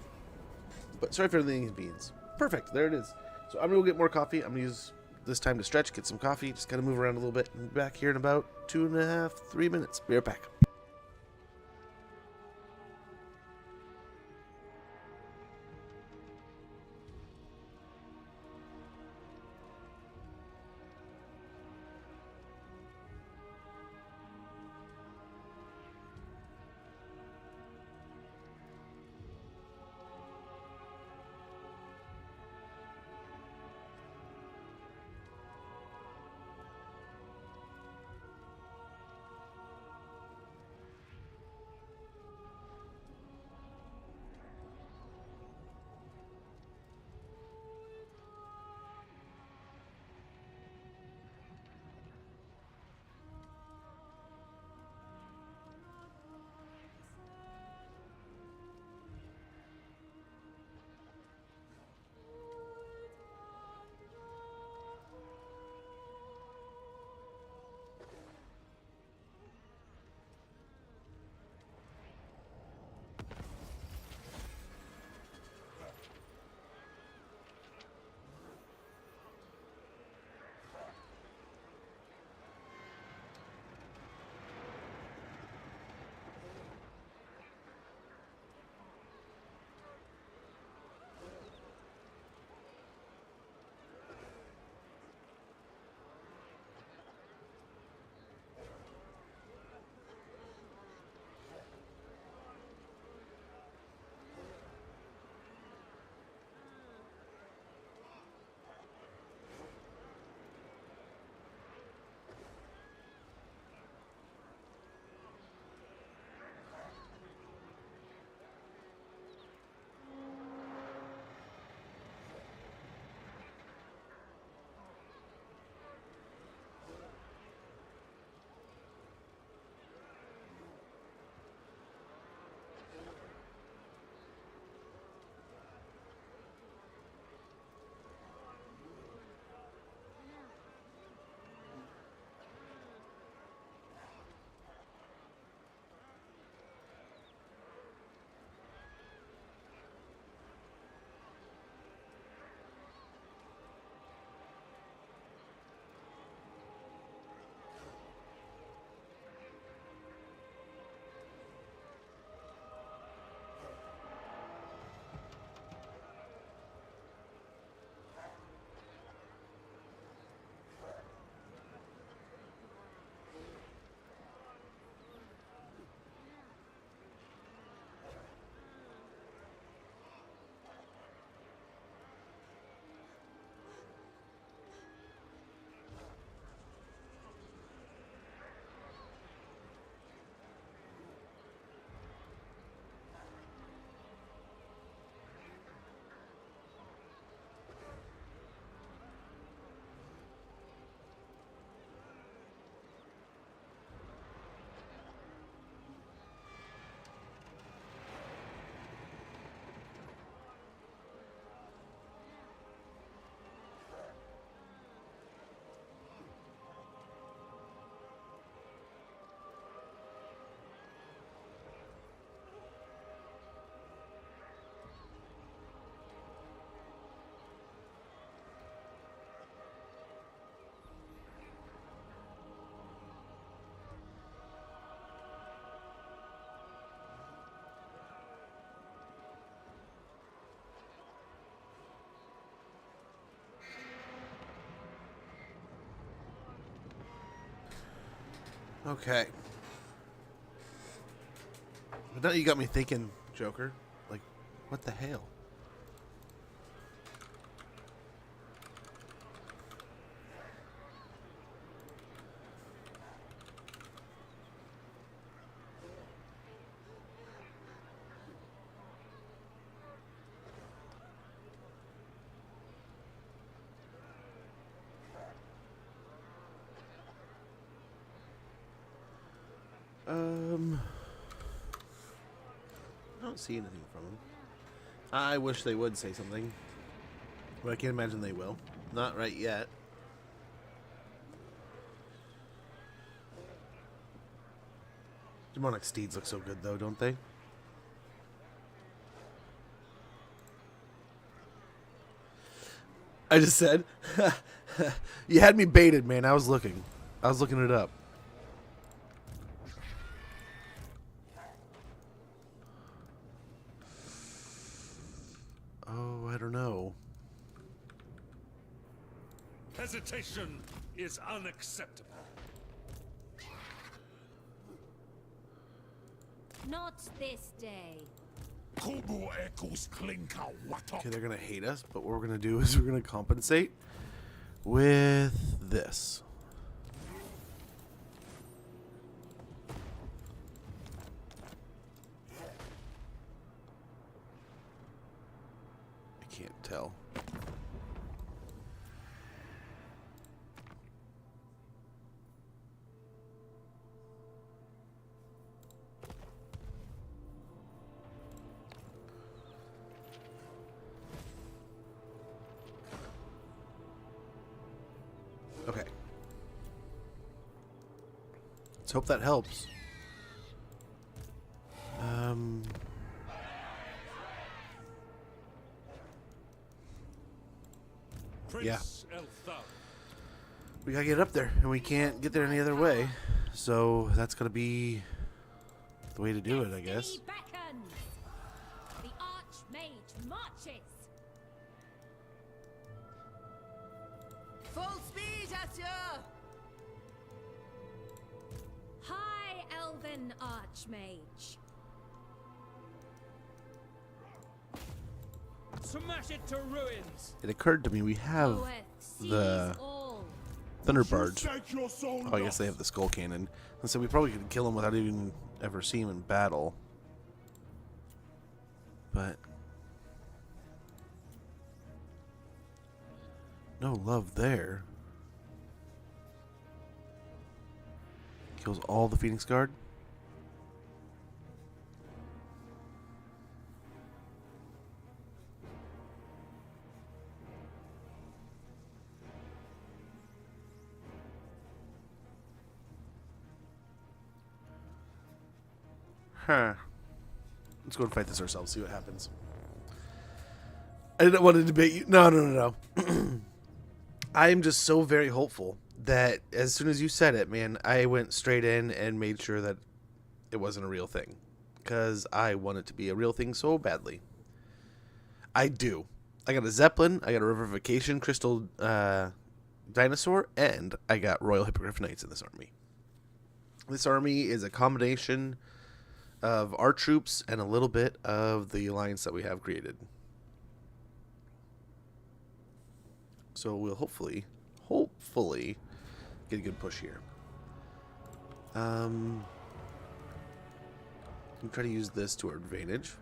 Speaker 1: But sorry for the inconvenience. Perfect, there it is. So I'm going to go get more coffee. I'm going to use this time to stretch, get some coffee, just kind of move around a little bit. And be back here in about 2.5, 3 minutes. Be right back. Okay. But now you got me thinking, Joker. Like, what the hell? I don't see anything from them. I wish they would say something, but I can't imagine they will. Not right yet. Demonic steeds look so good, though, don't they? I just said, you had me baited, man. I was looking it up. Oh, I don't know.
Speaker 11: Hesitation is unacceptable.
Speaker 3: Not this day.
Speaker 1: Okay, they're gonna hate us, but what we're gonna do is we're gonna compensate with this. I can't tell. Okay. Let's hope that helps. Yeah. We gotta get up there, and we can't get there any other way. So that's gonna be the way to do it, I guess.
Speaker 3: Beckons. The Archmage marches.
Speaker 4: Full speed at you!
Speaker 3: High Elven Archmage.
Speaker 2: Smash it to ruins.
Speaker 1: It occurred to me we have the Thunderbards. Oh, I guess they have the Skull Cannon. And so we probably could kill them without even ever seeing them in battle. But no love there. Kills all the Phoenix Guard. Huh. Let's go and fight this ourselves, see what happens. I didn't want to debate you. No. I'm just so very hopeful that as soon as you said it, man, I went straight in and made sure that it wasn't a real thing. Because I want it to be a real thing so badly. I do. I got a Zeppelin, I got a Revivification Crystal Dinosaur, and I got Royal Hippogriff Knights in this army. This army is a combination of our troops and a little bit of the alliance that we have created. So we'll hopefully get a good push here. We'll try to use this to our advantage.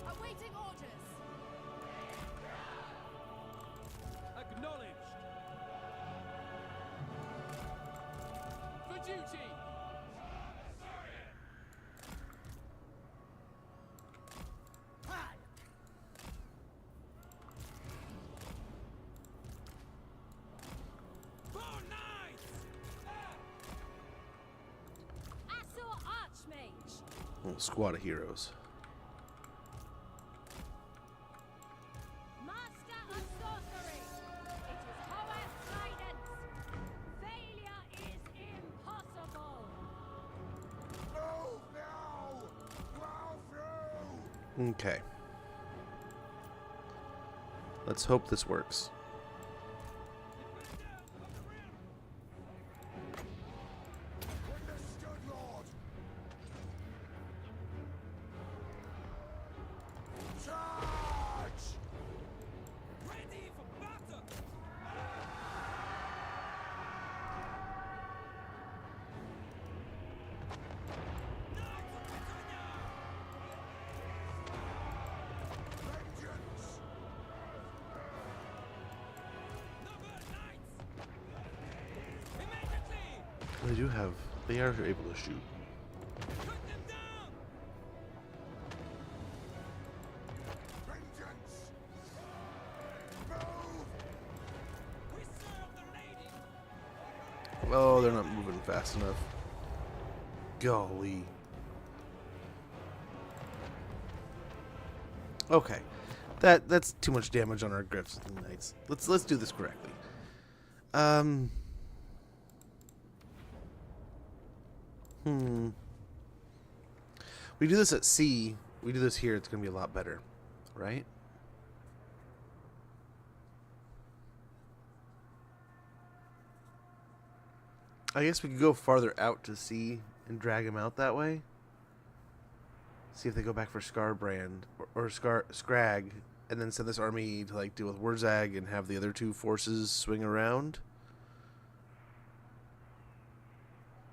Speaker 4: Awaiting orders.
Speaker 2: Acknowledged. For duty.
Speaker 1: Little squad of heroes.
Speaker 3: Master of sorcery. It is Hoeth guidance. Failure is impossible.
Speaker 5: Move now! Plow through!
Speaker 1: Okay. Let's hope this works.
Speaker 5: Understood, Lord. Charge!
Speaker 9: Ready for battle!
Speaker 5: Vengeance!
Speaker 1: They do have. They are able to shoot.
Speaker 5: Vengeance! Move!
Speaker 1: Oh, they're not moving fast enough. Golly. Okay, that's too much damage on our griffs and knights. Let's do this correctly. We do this at sea. We do this here. It's gonna be a lot better, right? I guess we could go farther out to sea and drag them out that way. See if they go back for Scarbrand or Scrag, and then send this army to like deal with Waaagh and have the other two forces swing around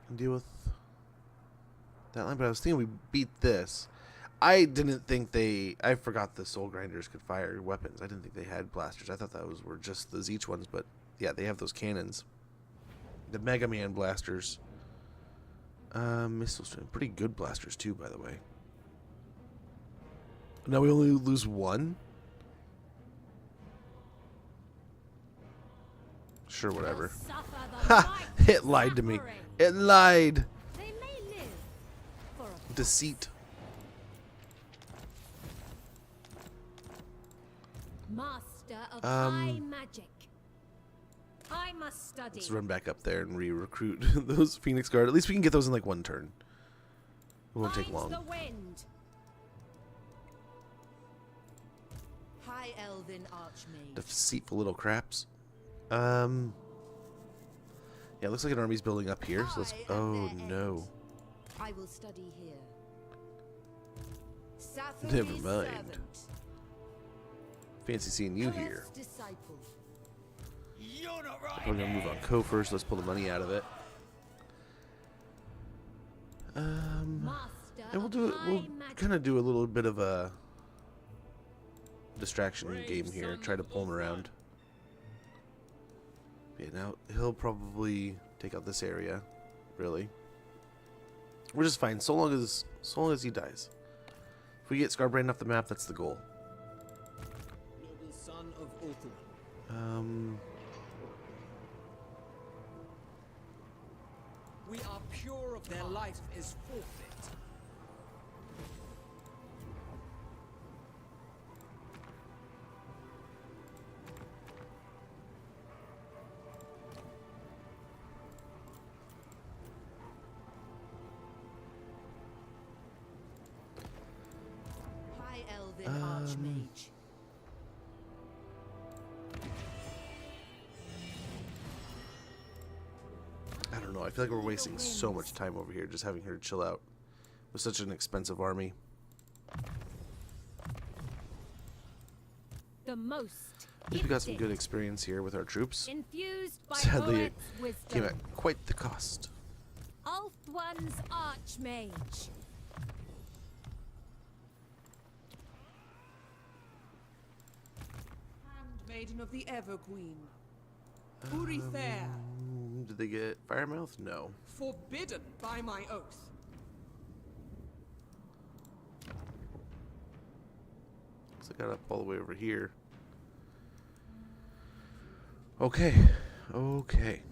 Speaker 1: and deal with that line. But I was thinking we beat this. I didn't think I forgot the Soul Grinders could fire weapons. I didn't think they had blasters. I thought those were just the Zeech ones, but yeah, they have those cannons. The Mega Man blasters. Missile stream. Pretty good blasters too, by the way. Now we only lose one? Sure, whatever. Ha! It lied to me. It lied.
Speaker 3: They may live for a
Speaker 1: Deceit.
Speaker 3: master of high magic. I must study.
Speaker 1: Let's run back up there and re-recruit those Phoenix Guard. At least we can get those in like one turn. It won't take long.
Speaker 3: The wind.
Speaker 4: High Elven Archmage.
Speaker 1: Deceitful little craps. Yeah, it looks like an army's building up here. So let's. Oh no.
Speaker 4: I will study here.
Speaker 1: Never mind. Fancy seeing you here.
Speaker 9: You're not right.
Speaker 1: We're gonna move on Co first. Let's pull the money out of it. And we'll do it. We'll kind of do a little bit of a distraction game here. Try to pull him around. Yeah, now he'll probably take out this area. Really, we're just fine so long as he dies. If we get Scarbrand off the map, that's the goal.
Speaker 10: Noble son of Eltharion. We are pure of their life is forfeit.
Speaker 4: High Elven Archmage.
Speaker 1: I don't know. I feel like we're wasting so much time over here just having her chill out with such an expensive army.
Speaker 3: The most.
Speaker 1: At least we got some good experience here with our troops.
Speaker 3: Infused by
Speaker 1: Sadly, it
Speaker 3: poet's
Speaker 1: came
Speaker 3: wisdom.
Speaker 1: at quite the cost.
Speaker 3: Ulthuan's Archmage.
Speaker 12: Handmaiden of the Everqueen. Urithare.
Speaker 1: Did they get Firemouth? No.
Speaker 12: Forbidden by my oath.
Speaker 1: Looks like I got up all the way over here. Okay. Okay.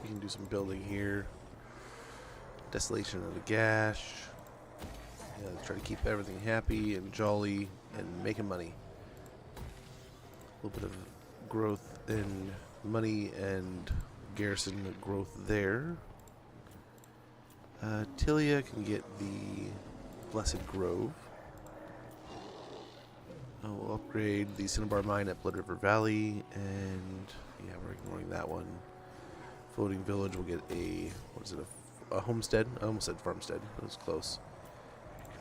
Speaker 1: We can do some building here. Desolation of the Gash. Yeah, let's try to keep everything happy and jolly and making money. A little bit of growth in money and garrison growth there. Tilia can get the Blessed Grove. We'll upgrade the Cinnabar Mine at Blood River Valley, and yeah, we're ignoring that one. Floating Village will get a, what is it, a homestead? I almost said farmstead, that was close.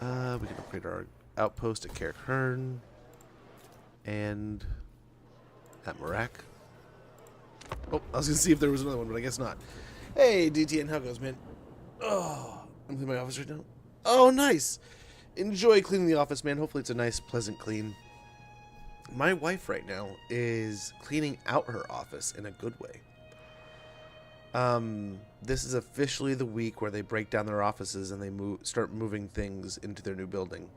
Speaker 1: We can upgrade our outpost at Carrick Hearn, and at Maaagh. Oh, I was going to see if there was another one, but I guess not. Hey, DTN, how goes, man? Oh, I'm cleaning my office right now. Oh, nice. Enjoy cleaning the office, man. Hopefully it's a nice, pleasant clean. My wife right now is cleaning out her office in a good way. This is officially the week where they break down their offices and they start moving things into their new building.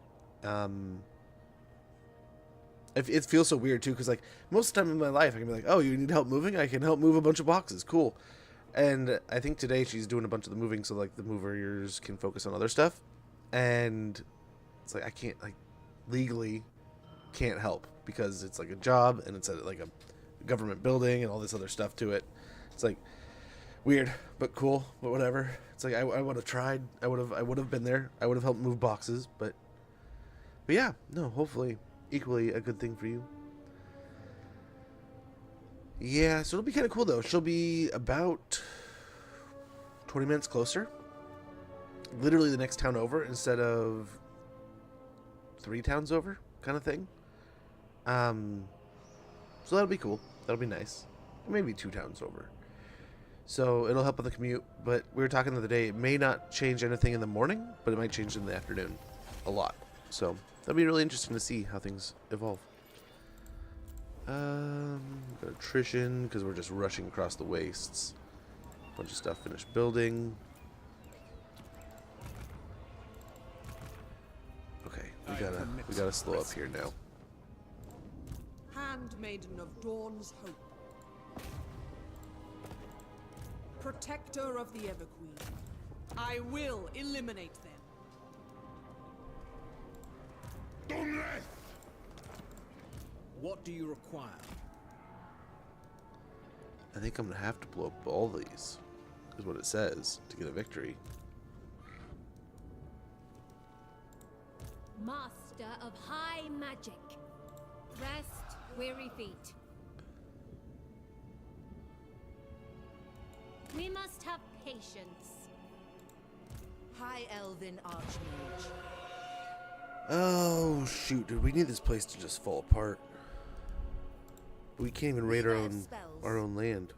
Speaker 1: It feels so weird too, because like most of the time in my life I can be like, oh, you need help moving? I can help move a bunch of boxes. Cool. And I think today she's doing a bunch of the moving so like the movers can focus on other stuff. And it's like I can't, like, legally can't help because it's like a job and it's like a government building and all this other stuff to it. It's like weird but cool, but whatever. It's like I would have tried. I would have been there. I would have helped move boxes, but yeah, no, hopefully equally a good thing for you. Yeah, so it'll be kind of cool though. She'll be about 20 minutes closer. Literally the next town over instead of 3 towns over kind of thing. So that'll be cool. That'll be nice. Maybe 2 towns over. So it'll help with the commute, but we were talking the other day, it may not change anything in the morning, but it might change in the afternoon a lot. So that'll be really interesting to see how things evolve. Got attrition because we're just rushing across the wastes. Bunch of stuff finished building. Okay, we gotta slow up here now.
Speaker 12: Handmaiden of Dawn's Hope. Protector of the Everqueen. I will eliminate them.
Speaker 6: What do you require?
Speaker 1: I think I'm gonna have to blow up all these, is what it says, to get a victory.
Speaker 3: Master of high magic. Rest, weary feet. We must have patience.
Speaker 4: High Elven Archmage.
Speaker 1: Oh shoot, dude, we need this place to just fall apart. We can't even raid our own land.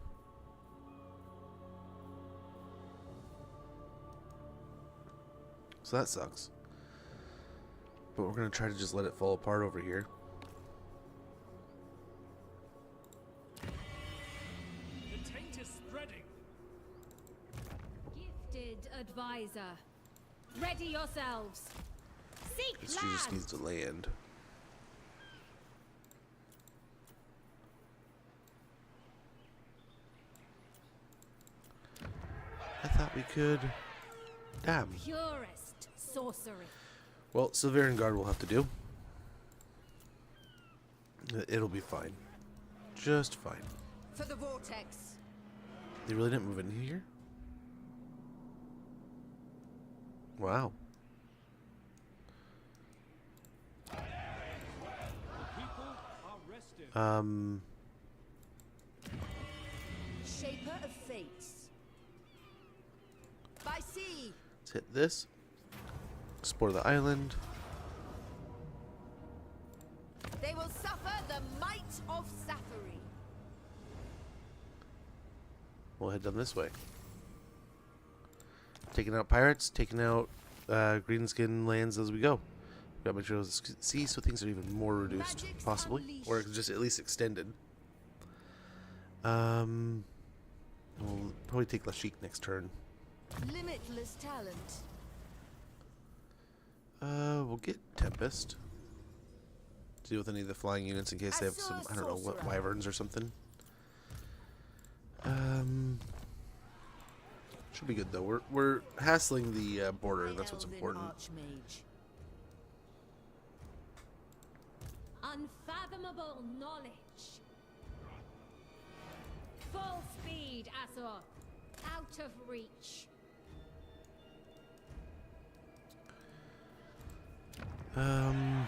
Speaker 1: So that sucks. But we're gonna try to just let it fall apart over here.
Speaker 2: The taint is spreading.
Speaker 3: Gifted advisor. Ready yourselves. Seek
Speaker 1: She
Speaker 3: land.
Speaker 1: just needs to land. I thought we could. Damn.
Speaker 3: Purest sorcery.
Speaker 1: Well, Silverian Guard will have to do. It'll be fine. Just fine.
Speaker 4: For the vortex.
Speaker 1: They really didn't move in here? Wow.
Speaker 4: Shaper of fates. By sea.
Speaker 1: Let's hit this. Explore the island.
Speaker 4: They will suffer the might of Sathari.
Speaker 1: We'll head down this way. Taking out pirates, taking out greenskin lands as we go. Gotta make sure to see so things are even more reduced, possibly, or just at least extended. We'll probably take Lashik next turn.
Speaker 4: Limitless talent.
Speaker 1: We'll get Tempest. Deal with any of the flying units in case they have some, I don't know, what, wyverns or something. Should be good though. We're hassling the border, and that's what's important.
Speaker 4: Archmage.
Speaker 3: Unfathomable knowledge. Full speed, Azor. Out of reach.
Speaker 1: I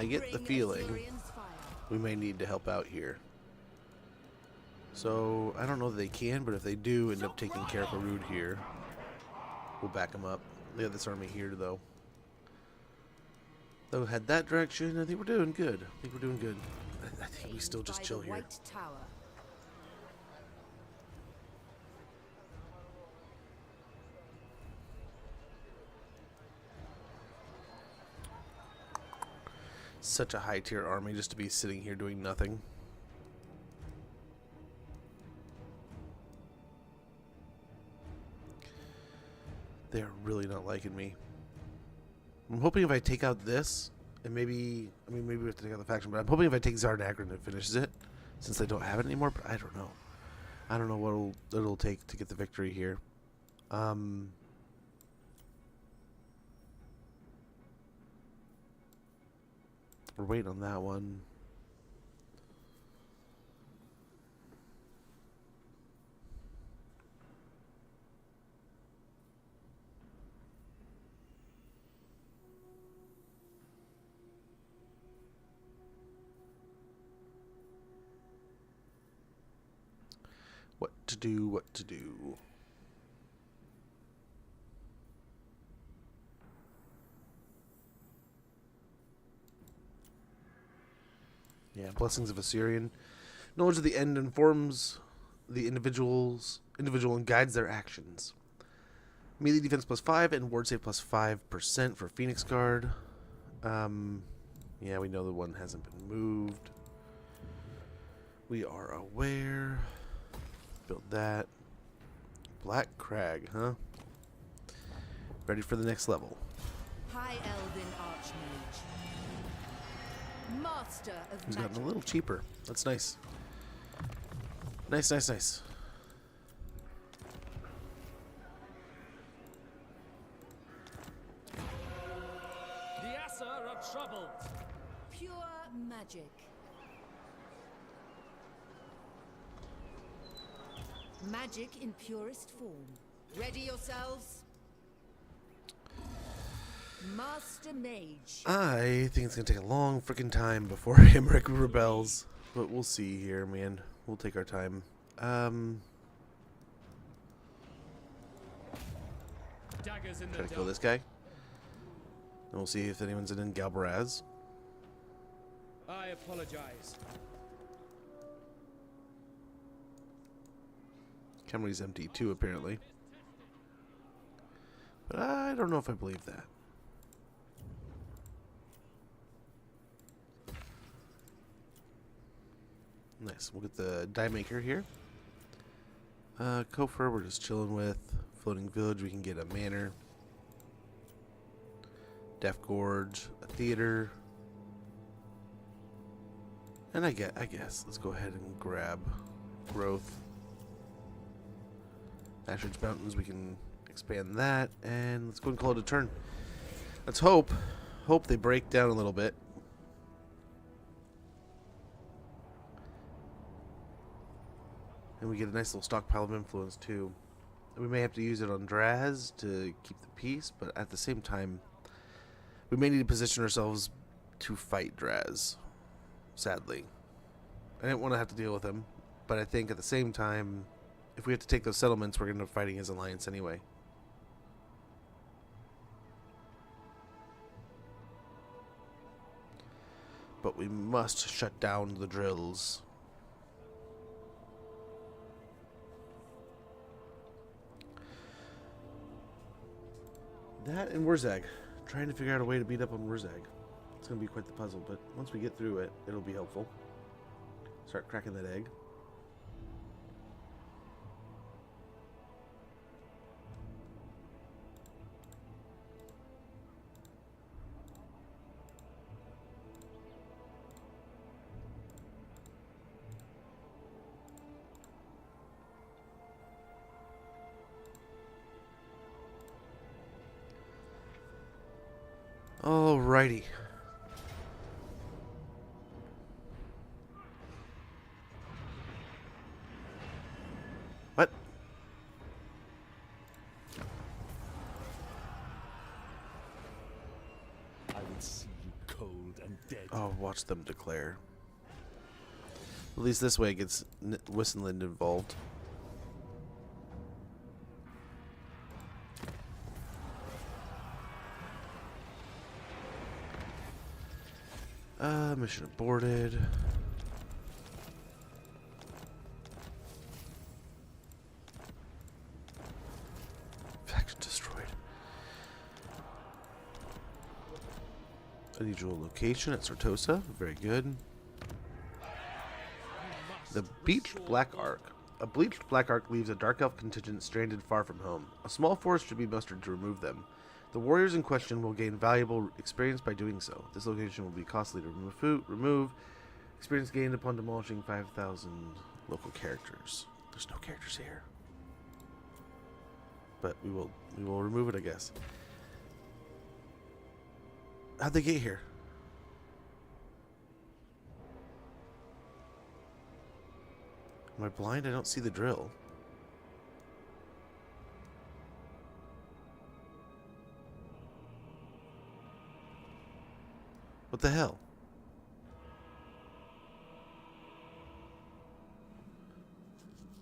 Speaker 1: get the feeling we may need to help out here. So, I don't know that they can, but if they do end up taking care of a route here, we'll back them up. They have this army here, though. Though, head that direction, I think we're doing good. I think we still just chill here. Such a high tier army just to be sitting here doing nothing. They're really not liking me. I'm hoping if I take out this, and maybe, maybe we have to take out the faction, but I'm hoping if I take Zarnagrin it finishes it, since they don't have it anymore, but I don't know. I don't know what it'll take to get the victory here. We're waiting on that one. What to do. Yeah, Blessings of Assyrian. Knowledge of the end informs the individual and guides their actions. Melee defense +5 and ward save +5% for Phoenix Guard. Yeah, we know the one hasn't been moved. We are aware. Build that. Black Crag, huh? Ready for the next level.
Speaker 4: High Elven Archmage. Master of
Speaker 1: He's
Speaker 4: magic.
Speaker 1: gotten a little cheaper. That's nice. Nice.
Speaker 6: The Asser are troubled.
Speaker 4: Pure magic. Magic in purest form. Ready yourselves. Master Mage.
Speaker 1: I think it's gonna take a long freaking time before Himric rebels, but we'll see here, man. We'll take our time.
Speaker 2: Daggers in the
Speaker 1: Try to kill this guy. And we'll see if anyone's in Galbaraz.
Speaker 2: I apologize.
Speaker 1: Camry's empty too, apparently. But I don't know if I believe that. Nice. We'll get the die maker here. Kofor, we're just chilling with. Floating village, we can get a manor. Death Gorge, a theater. And I guess let's go ahead and grab growth. Ashridge Mountains, we can expand that, and let's go and call it a turn. Let's hope they break down a little bit. And we get a nice little stockpile of influence too. We may have to use it on Draz to keep the peace, but at the same time, we may need to position ourselves to fight Draz. Sadly, I didn't want to have to deal with him, but I think at the same time, if we have to take those settlements, we're going to end up fighting his alliance anyway. But we must shut down the drills. That and Waaagh. Trying to figure out a way to beat up on Waaagh. It's going to be quite the puzzle, but once we get through it, it'll be helpful. Start cracking that egg. Alrighty. What?
Speaker 11: and dead.
Speaker 1: Oh, watch them declare. At least this way it gets Wissenland involved. Mission aborted. Faction destroyed. Unusual location at Sartosa. Very good. The Bleached Black Ark. A bleached black ark leaves a dark elf contingent stranded far from home. A small force should be mustered to remove them. The warriors in question will gain valuable experience by doing so. This location will be costly to remove. Experience gained upon demolishing 5,000 local characters. There's no characters here. But we will remove it, I guess. How'd they get here? Am I blind? I don't see the drill. What the hell?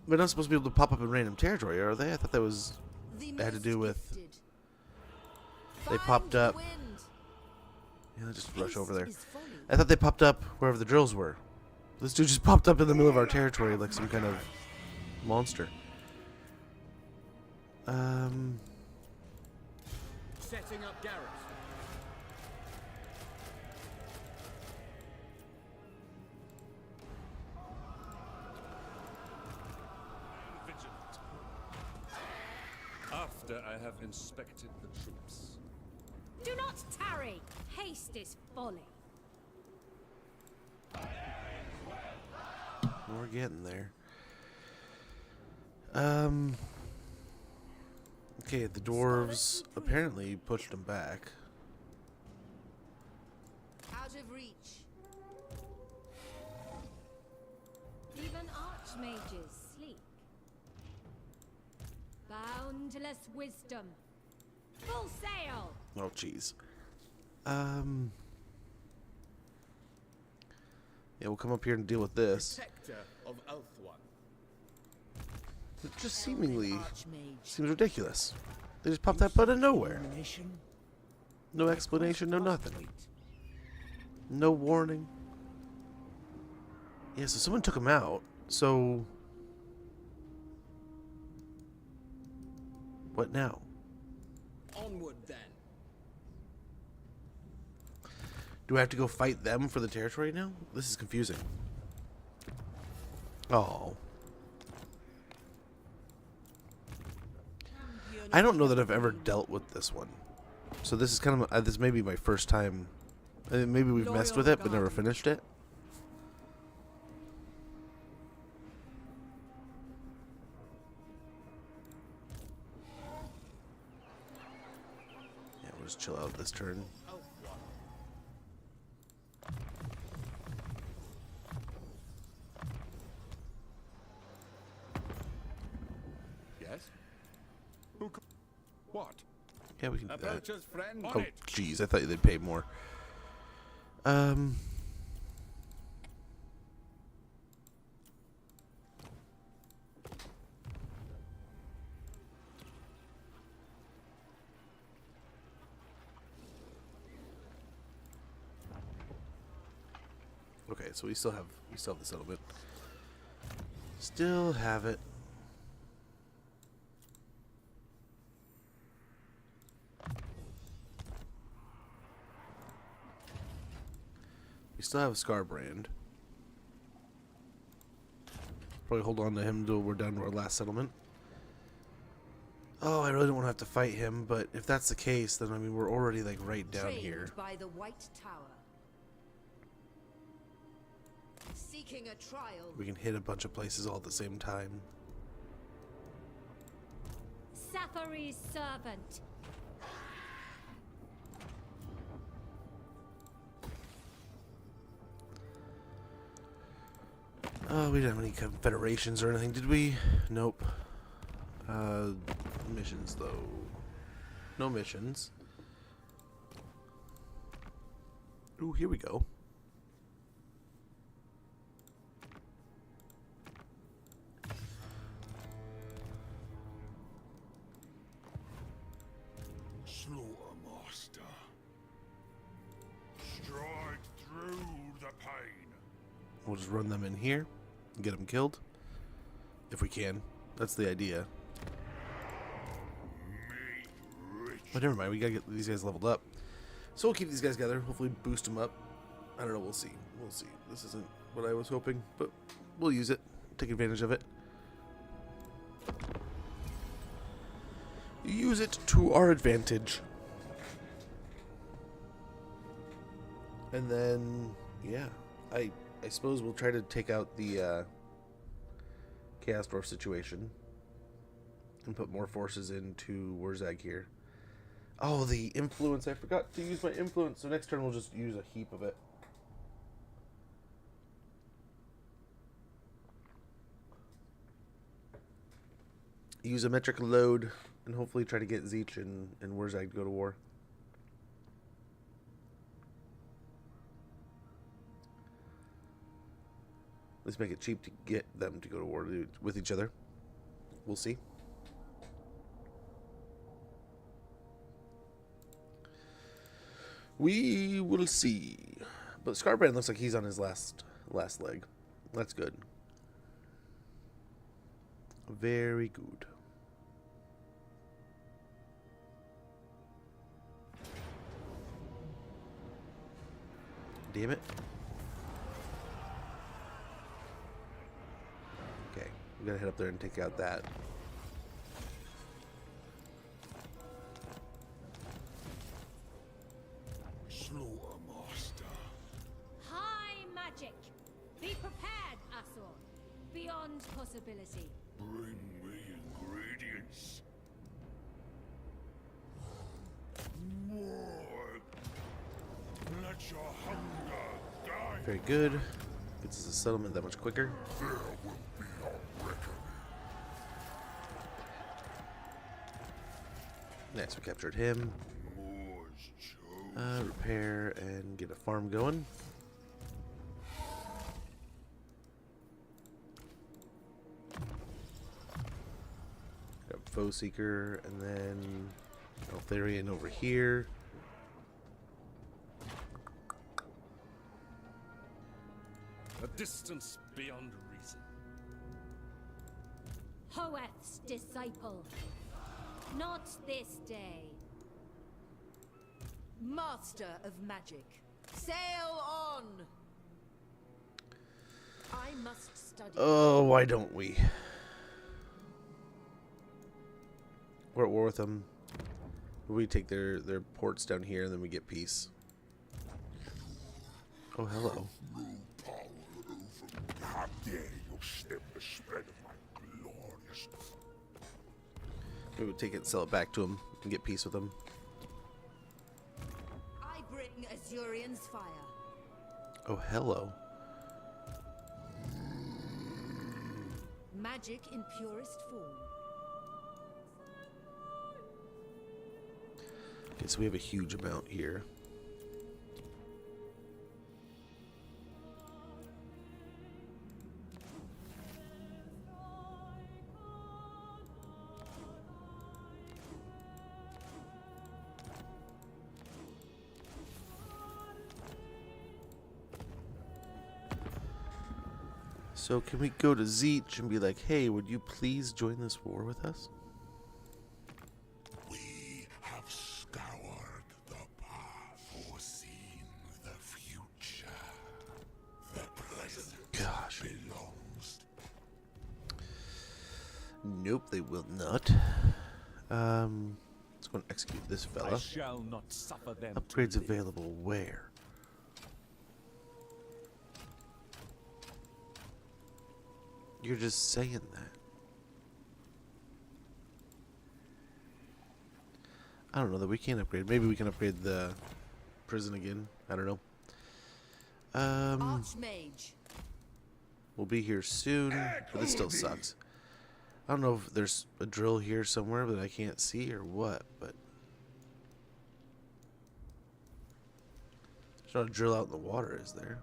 Speaker 1: They're not supposed to be able to pop up in random territory, are they? I thought that was had to do with they popped up. Yeah, let's just rush over there. I thought they popped up wherever the drills were. This dude just popped up in the middle of our territory like some kind of monster.
Speaker 10: Setting up Garrett.
Speaker 11: Vigilant. After I have inspected the troops.
Speaker 3: Do not tarry. Haste is folly.
Speaker 1: We're getting there. Okay, the dwarves apparently pushed them back.
Speaker 4: Out of reach.
Speaker 3: Even archmages sleep. Boundless wisdom. Full sail.
Speaker 1: Oh, jeez. Yeah, we'll come up here and deal with this.
Speaker 10: Protector of Eltharion.
Speaker 1: It just seemingly seems ridiculous. They just popped that out of nowhere. No explanation, no nothing. No warning. Yeah, so someone took him out. So what now?
Speaker 10: Onward then.
Speaker 1: Do I have to go fight them for the territory now? This is confusing. Oh. I don't know that I've ever dealt with this one. So this is kind of this may be my first time. Maybe we've messed with it but never finished it. Yeah, we'll just chill out this turn.
Speaker 5: Yes? What?
Speaker 1: Yeah, we can do that.
Speaker 10: Approaches friend.
Speaker 1: Oh, jeez, I thought they'd pay more. Okay, so we still have the settlement. Still have it. We still have Scarbrand. Probably hold on to him until we're down to our last settlement. Oh, I really don't want to have to fight him, but if that's the case, then I mean we're already like right down here.
Speaker 4: By the White Tower. Seeking a trial.
Speaker 1: We can hit a bunch of places all at the same time.
Speaker 3: Safari's servant.
Speaker 1: Oh, we didn't have any confederations or anything, did we? Nope. Missions, though. No missions. Ooh, here we go.
Speaker 5: Slaughtermaster. Strike through the pain.
Speaker 1: We'll just run them in here and get them killed. If we can. That's the idea. But never mind, we gotta get these guys leveled up. So we'll keep these guys together, hopefully boost them up. I don't know, we'll see. We'll see. This isn't what I was hoping, but we'll use it. Take advantage of it. Use it to our advantage. And then, yeah, I suppose we'll try to take out the Chaos Dwarf situation and put more forces into Waaagh here. Oh, the influence. I forgot to use my influence, so next turn we'll just use a heap of it. Use a metric load and hopefully try to get Zeech and Waaagh to go to war. Let's make it cheap to get them to go to war with each other. We'll see. We will see. But Scarbrand looks like he's on his last leg. That's good. Very good. Damn it. Okay, we gotta head up there and take out that.
Speaker 5: Slaughtermaster.
Speaker 3: High magic. Be prepared, Asor. Beyond possibility.
Speaker 5: Bring me ingredients. More. Let your hunger die.
Speaker 1: Very good. Gets us a settlement that much quicker.
Speaker 5: There will be a reckoning.
Speaker 1: Nice, we captured him.
Speaker 5: More's chosen.
Speaker 1: Repair and get a farm going. Got Foe Seeker and then Eltharion over here.
Speaker 11: A distance beyond reason.
Speaker 3: Hoeth's disciple. Not this day.
Speaker 4: Master of magic, sail on! I must study.
Speaker 1: Oh, why don't we? We're at war with them. We take their ports down here and then we get peace. Oh, hello.
Speaker 5: No power over me. How dare you stem the spread of my gloriousness?
Speaker 1: Maybe we'll take it and sell it back to them and get peace with them.
Speaker 4: I bring Azurion's fire.
Speaker 1: Oh, hello.
Speaker 4: Magic in purest form.
Speaker 1: Okay, so we have a huge amount here. So can we go to Zeech and be like, hey, would you please join this war with us?
Speaker 5: We have scoured the path, foreseen the future. The present
Speaker 1: Gosh.
Speaker 5: belongs.
Speaker 1: Nope, they will not. Let's go and execute this fella.
Speaker 11: I shall not suffer them.
Speaker 1: Upgrades
Speaker 11: to live.
Speaker 1: available where? You're just saying that. I don't know that we can't upgrade. Maybe we can upgrade the prison again. I don't know.
Speaker 4: Archmage.
Speaker 1: We'll be here soon, but it still sucks. I don't know if there's a drill here somewhere that I can't see or what, but There's not a drill out in the water, is there?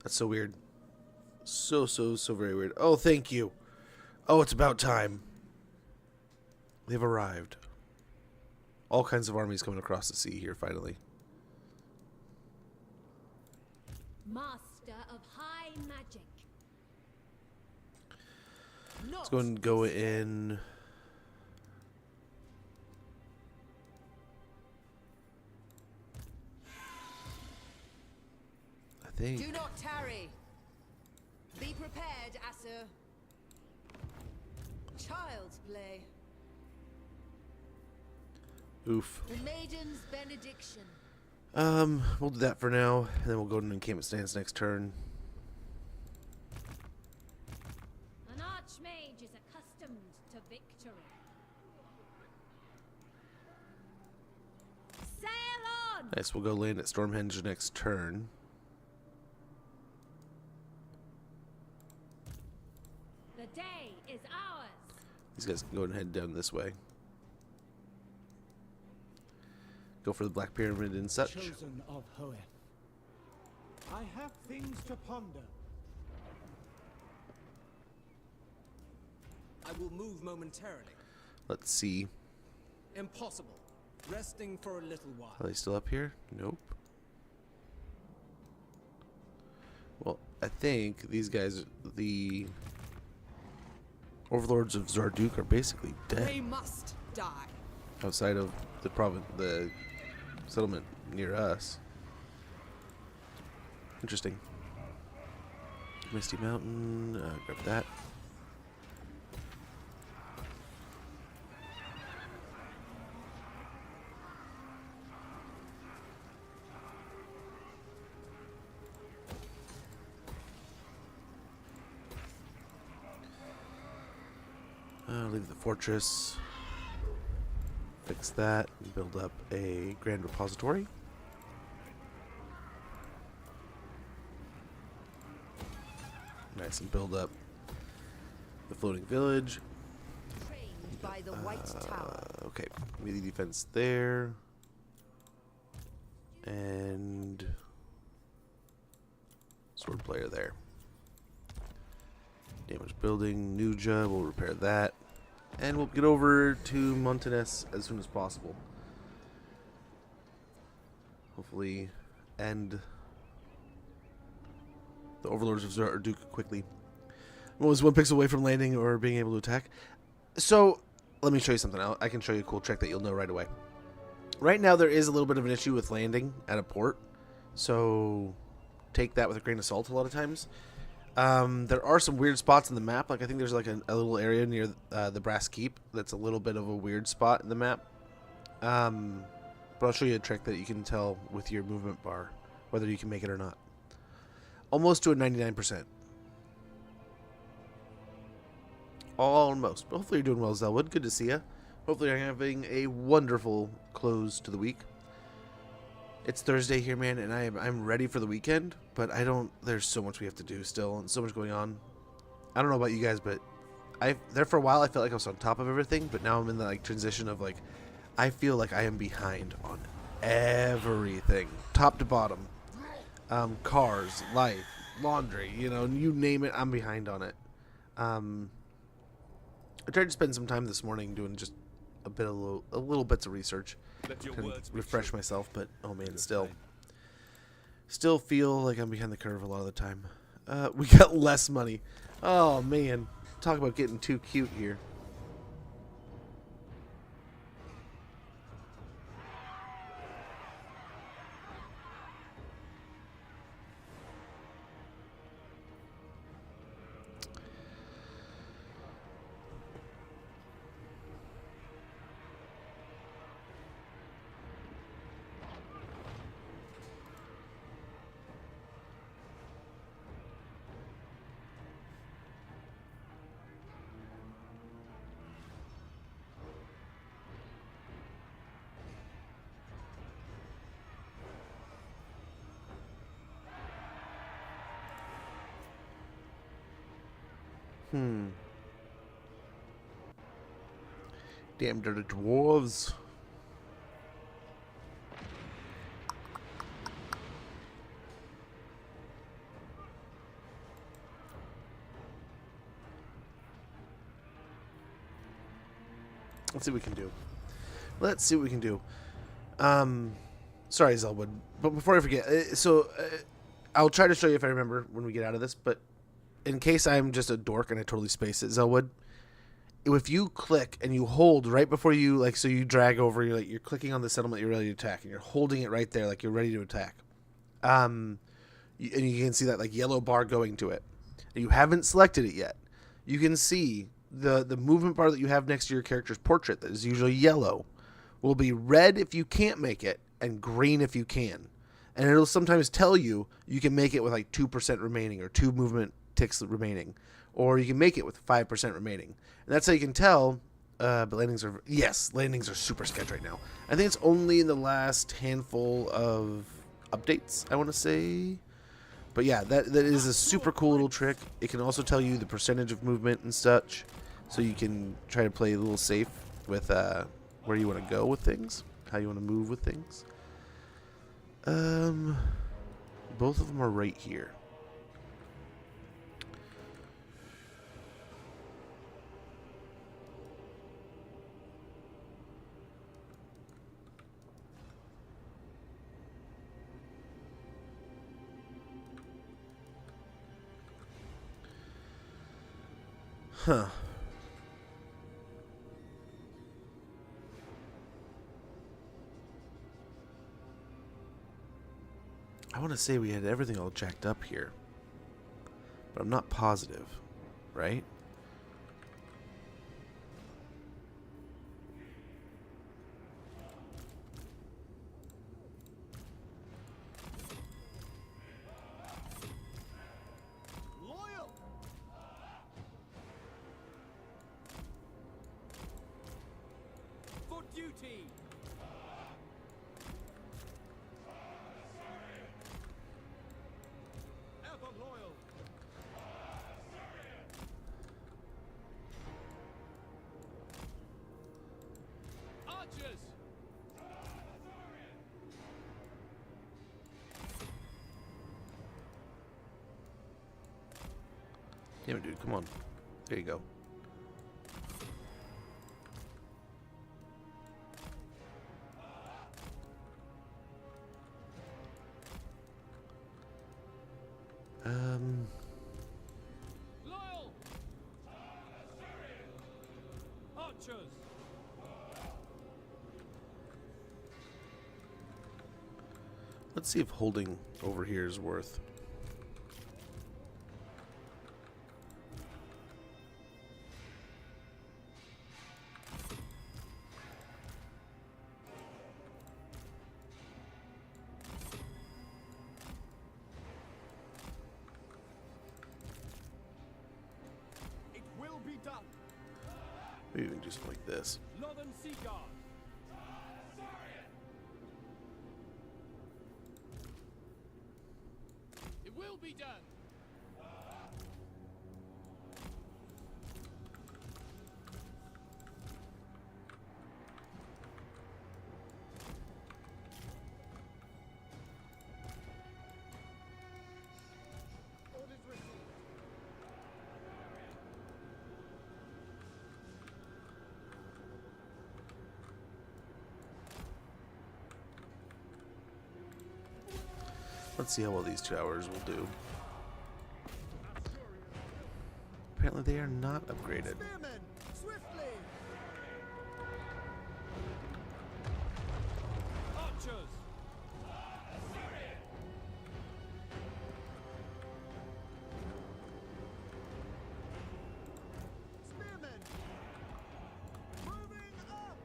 Speaker 1: That's so weird. So very weird. Oh, thank you. Oh, it's about time. They've arrived. All kinds of armies coming across the sea here, finally.
Speaker 3: Master of high magic.
Speaker 1: Let's go and go in. I think.
Speaker 4: Do not tarry. Be prepared, Asur. Child's play.
Speaker 1: Oof.
Speaker 4: The maiden's benediction.
Speaker 1: We'll do that for now, and then we'll go to encampment stance next turn.
Speaker 3: An archmage is accustomed to victory. Sail on!
Speaker 1: Nice, we'll go land at Stormhenge next turn.
Speaker 3: The day is ours.
Speaker 1: These guys can go and head down this way. Go for the Black Pyramid and such.
Speaker 10: Chosen of Hoeth. I have things to ponder.
Speaker 6: I will move momentarily.
Speaker 1: Let's see.
Speaker 6: Impossible. Resting for a little while.
Speaker 1: Are they still up here? Nope. Well, I think these guys, the overlords of Zarduk, are basically dead.
Speaker 12: They must die.
Speaker 1: Outside of the the settlement near us. Interesting. Misty Mountain, grab that. Leave the fortress. Fix that and build up a grand repository. Nice, and build up the floating village.
Speaker 4: Trained by the White Tower.
Speaker 1: Okay, melee defense there. And sword player there. Damage building, Nuja, we'll repair that. And we'll get over to Montanus as soon as possible. Hopefully end the overlords of Zarduk quickly. I'm always one pixel away from landing or being able to attack. So, let me show you something. I can show you a cool trick that you'll know right away. Right now there is a little bit of an issue with landing at a port. So, take that with a grain of salt a lot of times. There are some weird spots in the map. Like I think there's like a little area near the Brass Keep that's a little bit of a weird spot in the map. But I'll show you a trick that you can tell with your movement bar whether you can make it or not. Almost to a 99%. Almost. But hopefully you're doing well, Zelwood. Good to see you. Hopefully you're having a wonderful close to the week. It's Thursday here, man, and I'm ready for the weekend, but there's so much we have to do still, and so much going on. I don't know about you guys, but there for a while I felt like I was on top of everything, but now I'm in the like transition of like, I feel like I am behind on everything, top to bottom. Cars, life, laundry, you name it, I'm behind on it. I tried to spend some time this morning doing just a little bits of research. Kind of refresh myself, but oh man, still feel like I'm behind the curve a lot of the time. We got less money. Oh man, talk about getting too cute here. Damn dirty dwarves. Let's see what we can do. Let's see what we can do. Sorry, Zelwood, but before I forget, I'll try to show you if I remember when we get out of this, but in case I'm just a dork and I totally space it, Zelwood, if you click and you hold right before you, like, so you drag over, you're clicking on the settlement you're ready to attack, and you're holding it right there like you're ready to attack. And you can see that, like, yellow bar going to it. And you haven't selected it yet. You can see the movement bar that you have next to your character's portrait that is usually yellow will be red if you can't make it and green if you can. And it'll sometimes tell you can make it with like 2% remaining or 2 movement ticks remaining, or you can make it with 5% remaining. And that's how you can tell. But landings are super sketch right now. I think it's only in the last handful of updates, I want to say. But yeah, that is a super cool little trick. It can also tell you the percentage of movement and such, so you can try to play a little safe with where you want to go with things, how you want to move with things. Both of them are right here. Huh. I want to say we had everything all jacked up here, but I'm not positive, right?
Speaker 10: Loyal.
Speaker 2: For duty. Ever loyal. Archers.
Speaker 1: Damn it, dude, come on. There you go.
Speaker 2: Loyal. Archers.
Speaker 1: Let's see if holding over here is worth.
Speaker 10: It will be done.
Speaker 1: Maybe even do something like this.
Speaker 2: Northern Sea Guard. It will be done.
Speaker 10: Orders received.
Speaker 1: Let's see how well these towers will do. Apparently they are not upgraded.
Speaker 10: Spearmen, swiftly.
Speaker 2: Archers.
Speaker 10: Spearmen. Moving out.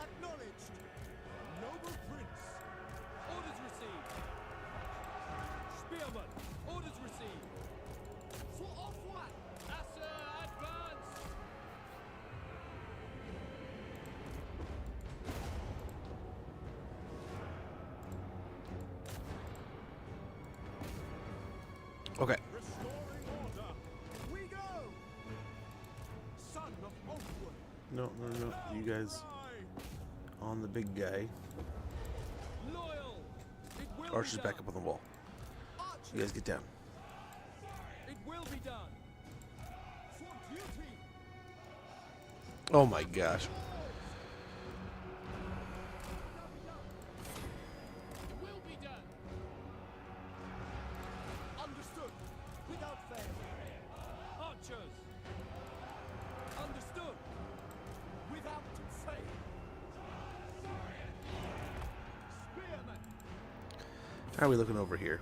Speaker 10: Acknowledged.
Speaker 2: Noble Prince. Orders received. Spearman. Orders received.
Speaker 10: For au revoir.
Speaker 2: Asser, advance.
Speaker 1: Okay.
Speaker 10: Restoring order. We go. Son of Oakwood.
Speaker 1: No. You guys on the big guy.
Speaker 2: Loyal. It will
Speaker 1: Archers
Speaker 2: be
Speaker 1: back
Speaker 2: done.
Speaker 1: up on the wall.
Speaker 2: Archers.
Speaker 1: You guys get down.
Speaker 2: It will be done.
Speaker 10: For duty.
Speaker 1: Oh my gosh.
Speaker 2: It will be done.
Speaker 10: Understood. Without fail.
Speaker 2: Archers. Understood.
Speaker 10: Without fail. Spearmen.
Speaker 1: How are we looking over here?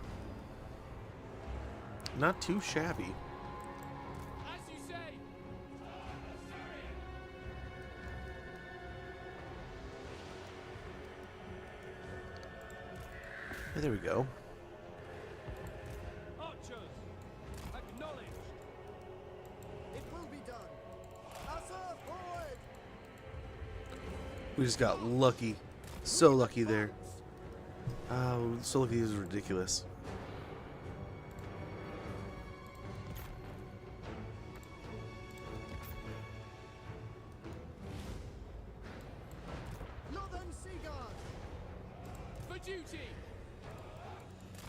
Speaker 1: Not too shabby.
Speaker 2: As you say.
Speaker 1: Hey, there we go.
Speaker 2: Archers. Acknowledged.
Speaker 10: It will be done. Asa forward.
Speaker 1: We just got lucky. So lucky there. So lucky is ridiculous.
Speaker 10: Northern Sea Guard.
Speaker 2: For duty.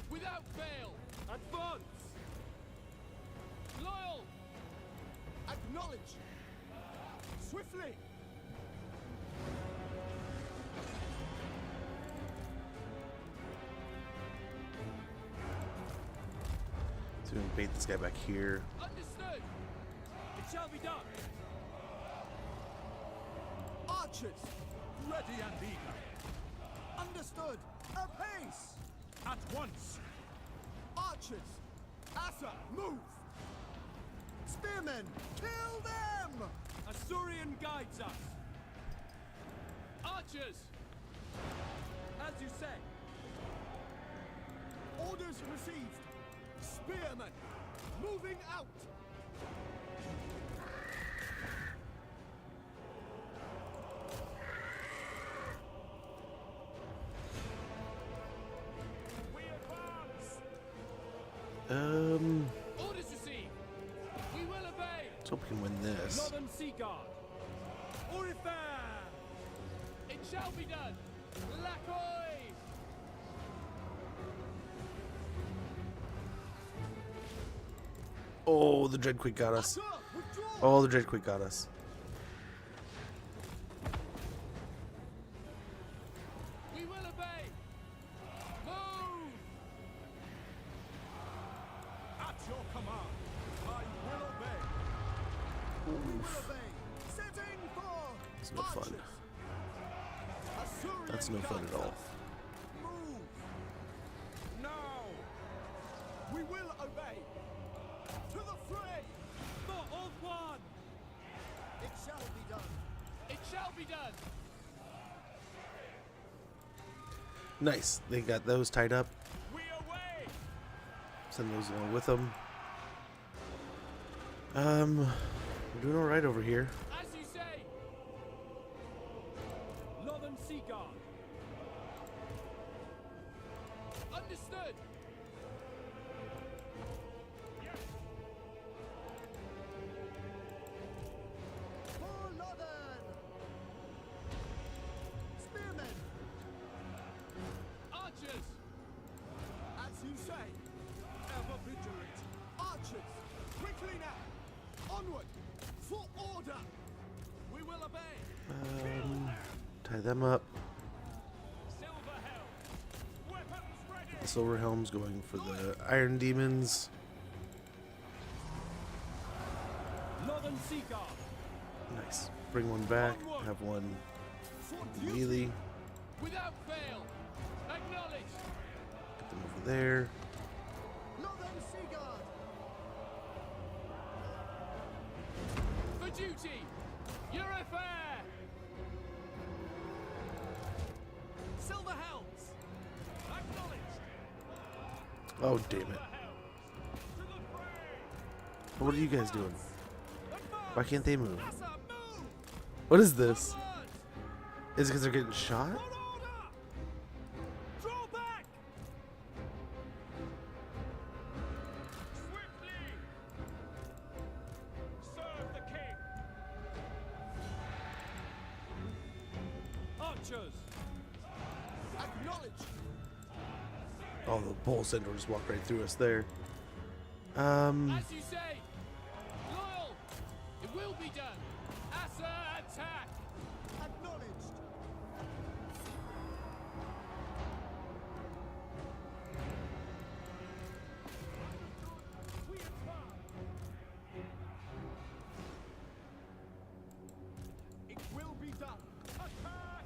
Speaker 2: Without fail. Advance. Loyal.
Speaker 10: Acknowledge. Swiftly.
Speaker 1: So we can bait this guy back here.
Speaker 2: Understood. It shall be done.
Speaker 10: Archers. Ready and eager. Understood. Apace.
Speaker 11: At once!
Speaker 10: Archers. Asa, move. Spearmen, kill them.
Speaker 2: Asturian guides us. Archers. As you say.
Speaker 10: Orders received. Spearmen, moving out.
Speaker 11: We advance!
Speaker 2: Orders received. We will obey.
Speaker 1: Let's hope we can win this.
Speaker 2: Northern Sea Guard. Orifare. It shall be done. Lacoy.
Speaker 1: Oh, the Dreadquake got us. Oh, the Dreadquake got us.
Speaker 2: We will obey. Move.
Speaker 11: At your command, I will obey!
Speaker 10: We will obey. Setting for
Speaker 1: It's no fun.
Speaker 10: archers. Asturian
Speaker 1: That's no fun
Speaker 10: guides
Speaker 1: at all.
Speaker 10: us. Move. Now. We will obey. To the fray.
Speaker 2: For all one.
Speaker 10: It shall be done.
Speaker 2: It shall be done.
Speaker 1: Nice. They got those tied up.
Speaker 11: We away!
Speaker 1: Send those along with them. We're doing all right over here.
Speaker 2: As you say. Northern Sea Guard. Understood.
Speaker 10: For Northern. Spearmen.
Speaker 2: Archers.
Speaker 10: As you say. Ever vigilant. Archers. Quickly now. Onward. For order.
Speaker 2: We will obey.
Speaker 1: Tie them up.
Speaker 11: Silver helm! Weapons ready!
Speaker 1: The Silver Helm's going for the Iron Demons.
Speaker 2: Northern Sea Guard.
Speaker 1: Nice. Bring one back. Have one
Speaker 10: For
Speaker 1: melee.
Speaker 10: duty.
Speaker 2: Without fail. Acknowledge.
Speaker 1: Get them over there.
Speaker 10: Northern Sea Guard.
Speaker 2: For duty. Yvresse. Silver helms. Acknowledged.
Speaker 1: Oh, damn it. What are you guys doing? Why can't they move?
Speaker 2: Asa, move.
Speaker 1: What is this?
Speaker 2: Forward.
Speaker 1: Is it because they're getting shot?
Speaker 2: For order. Draw back.
Speaker 11: Swiftly! Serve the king!
Speaker 2: Archers.
Speaker 1: Oh, the bull centaur just walked right through us there.
Speaker 2: As you say, loyal. It will be done. Asa attack.
Speaker 10: Acknowledged. It will be done. Attack!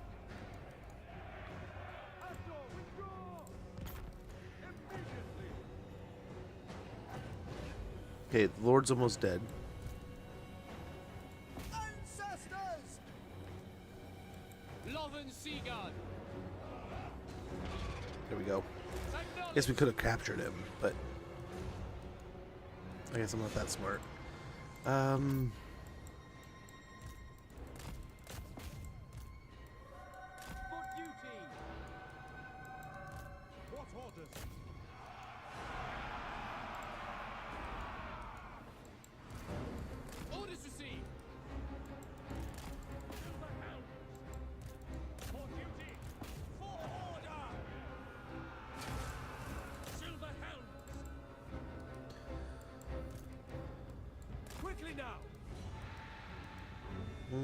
Speaker 10: Astor, withdraw! Immediately!
Speaker 1: Okay, the Lord's almost dead.
Speaker 10: Ancestors!
Speaker 2: Lothern Seaguard.
Speaker 1: There we go. Guess we could have captured him, but I guess I'm not that smart.
Speaker 10: For duty! What orders?
Speaker 2: Orders received.
Speaker 11: For duty! For order! Silver helms!
Speaker 10: Quickly now!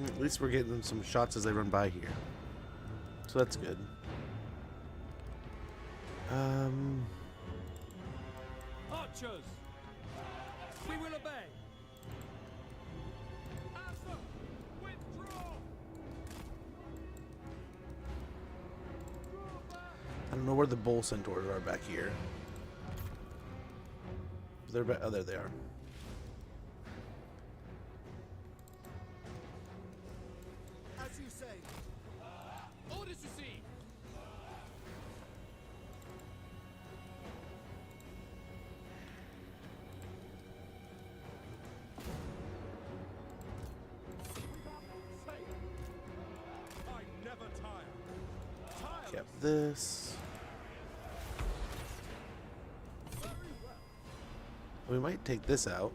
Speaker 1: At least we're getting some shots as they run by here, so that's good.
Speaker 2: Archers. We will obey.
Speaker 10: Asa, withdraw!
Speaker 1: I don't know where the bull centaurs are back here. They're back. Oh, there they are.
Speaker 10: As you say.
Speaker 2: Orders received.
Speaker 10: I never tire.
Speaker 1: Kept this. We might take this out.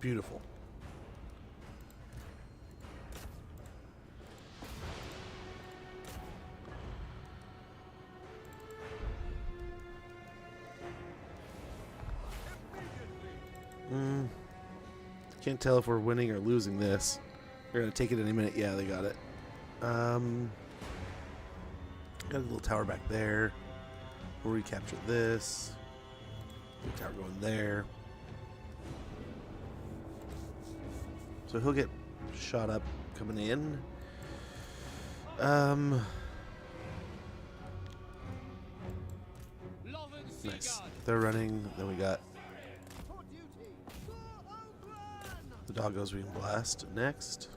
Speaker 1: Beautiful. Can't tell if we're winning or losing this. They're gonna take it any minute. Yeah, they got it. Got a little tower back there. We'll recapture this. Little tower going there. So he'll get shot up coming in. Nice. They're running. Then we got
Speaker 10: For duty! For Oglan!
Speaker 1: the doggos we can blast next.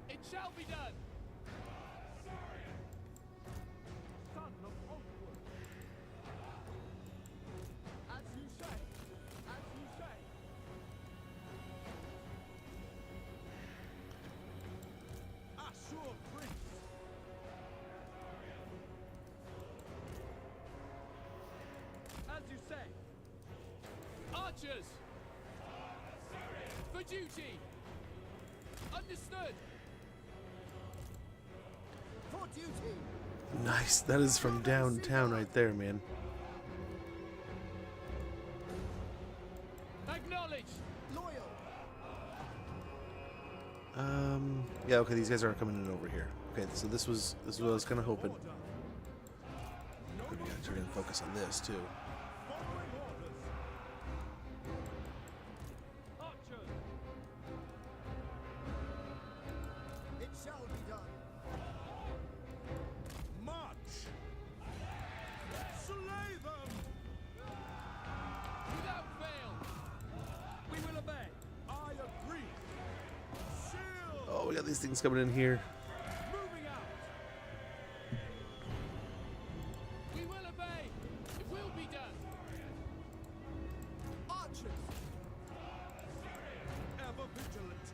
Speaker 2: It shall be done.
Speaker 10: Son of Oakwood! As you say! As you say! Ashur Prince! As you say!
Speaker 2: Archers. For duty. Understood.
Speaker 10: For duty!
Speaker 1: Nice. That is from downtown right there, man.
Speaker 2: Acknowledged.
Speaker 10: Loyal!
Speaker 1: Yeah, okay, these guys aren't coming in over here. Okay, so this was what I was kinda hoping.
Speaker 10: Order!
Speaker 1: Good guys are gonna focus on this too.
Speaker 10: Following orders! Archers! It shall be done! March! Slay them!
Speaker 2: Without fail. We will obey.
Speaker 10: I agree! Shield!
Speaker 1: Oh, we got these things coming in here.
Speaker 10: Moving out!
Speaker 2: We will obey. It will be done.
Speaker 10: Archers! Ever vigilant!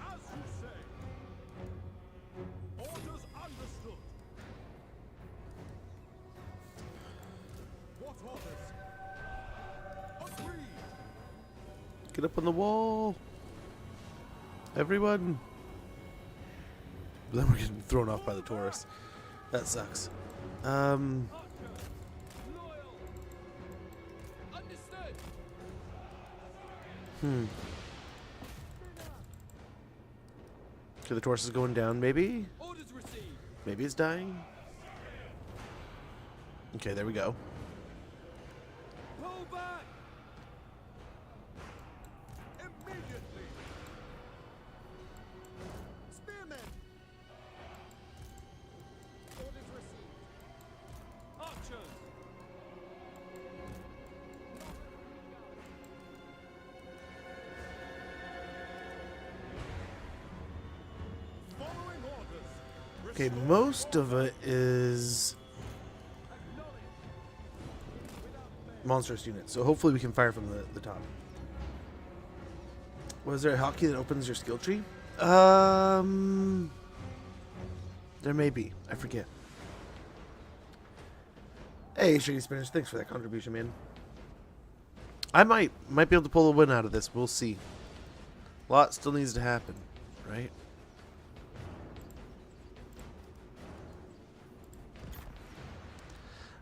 Speaker 10: As you say! Orders understood! What orders? Agreed!
Speaker 1: Get up on the wall. Everyone. But then we're getting thrown off by the Taurus. That sucks.
Speaker 2: Loyal. Understood.
Speaker 1: Okay, the Taurus is going down, maybe?
Speaker 2: Orders received.
Speaker 1: Maybe it's dying? Okay, there we go.
Speaker 2: Pull back.
Speaker 10: Immediately. Spearmen. Orders received.
Speaker 2: Archers.
Speaker 10: Following orders.
Speaker 1: Okay, most of it is monstrous units, so hopefully we can fire from the top. Was there a hotkey that opens your skill tree? There may be. I forget. Hey, Shady Spinach, thanks for that contribution, man. I might be able to pull a win out of this. We'll see. A lot still needs to happen, right?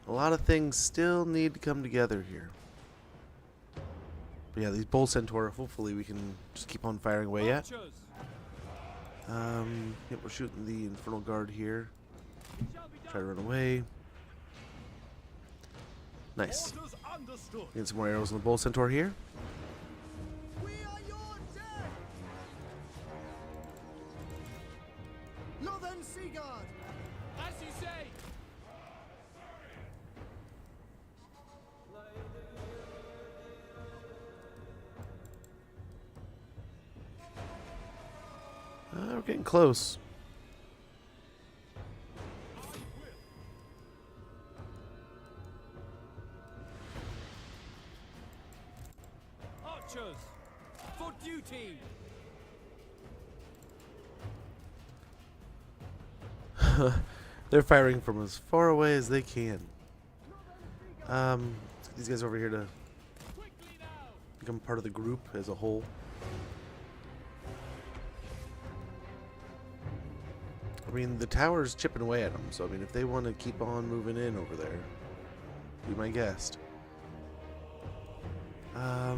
Speaker 1: A lot of things still need to come together here. But yeah, these Bull Centaur, hopefully we can just keep on firing away at.
Speaker 2: Archers.
Speaker 1: Yep, we're shooting the Infernal Guard here. Try to run away. Nice.
Speaker 10: Orders understood.
Speaker 1: Get some more arrows on the Bull Centaur here.
Speaker 10: We are your dead. Northern Sea Guard.
Speaker 2: As you say.
Speaker 1: We're getting close.
Speaker 2: Archers. For duty.
Speaker 1: They're firing from as far away as they can. Let's get these guys over here to
Speaker 2: Quickly now.
Speaker 1: become part of the group as a whole. I mean, the tower's chipping away at them, so I mean, if they want to keep on moving in over there, be my guest. What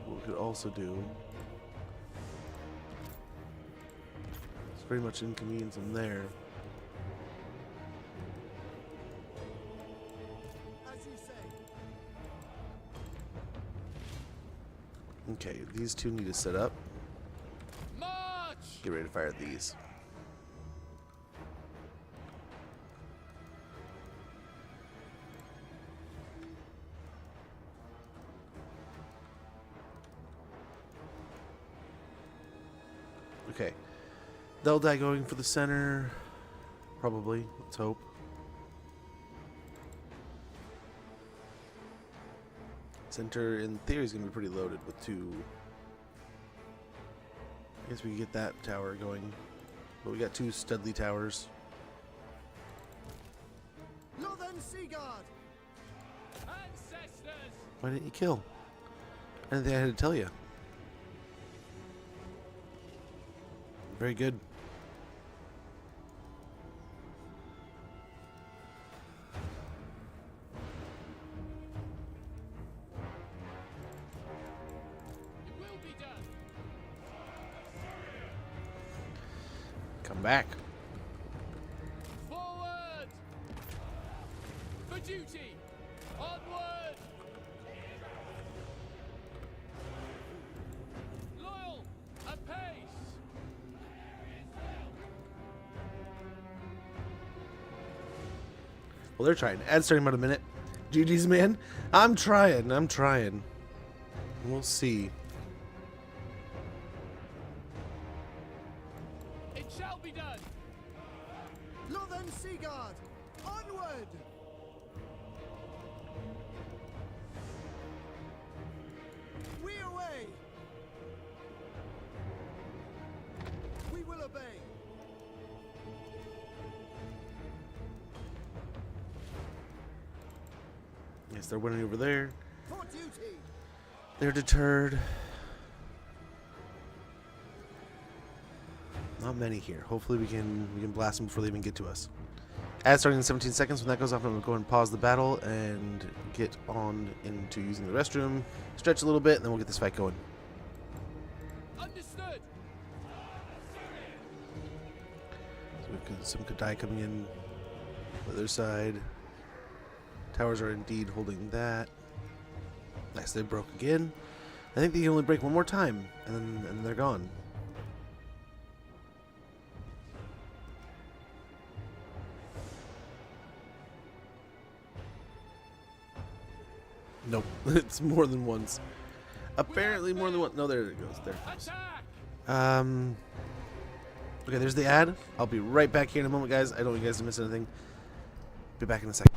Speaker 1: we could also do is pretty much inconvenience them there.
Speaker 10: As you say.
Speaker 1: Okay, these two need to set up.
Speaker 2: March.
Speaker 1: Get ready to fire at these. Okay. They'll die going for the center. Probably. Let's hope. Center, in theory, is going to be pretty loaded with two. I guess we can get that tower going. But we got two Studley towers.
Speaker 10: Northern Sea Guard.
Speaker 2: Ancestors.
Speaker 1: Why didn't you kill? I didn't think I had to tell you. Very good.
Speaker 2: It will be done.
Speaker 1: Come back.
Speaker 2: Forward. For duty. Onward. Loyal. Apace.
Speaker 1: Well, they're trying. Ad's starting about a minute. GG's, man. I'm trying. We'll see.
Speaker 2: It shall be done.
Speaker 10: Northern Sea Guard. Onward. We away. We will obey.
Speaker 1: Yes, they're winning over there.
Speaker 10: For duty.
Speaker 1: They're deterred. Not many here. Hopefully we can blast them before they even get to us. Ad starting in 17 seconds. When that goes off, I'm going to go ahead and pause the battle and get on into using the restroom. Stretch a little bit, and then we'll get this fight going.
Speaker 10: Understood.
Speaker 1: So we've got some Kadai coming in the other side. Towers are indeed holding that. Nice, they broke again. I think they can only break one more time, and then they're gone. Nope, it's more than once. Apparently more than one. No, there it goes. There it goes. Okay, there's the ad. I'll be right back here in a moment, guys. I don't want you guys to miss anything. Be back in a second.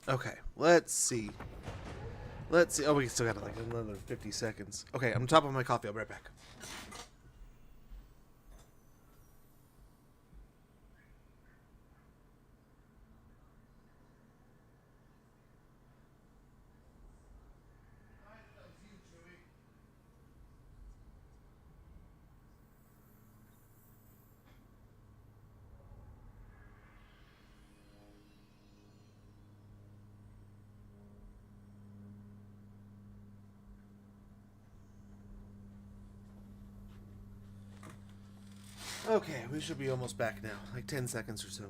Speaker 1: Okay, let's see. Let's see. Oh, we still got like another 50 seconds. Okay, I'm top of my coffee. I'll be right back. Okay, we should be almost back now. Like 10 seconds or so.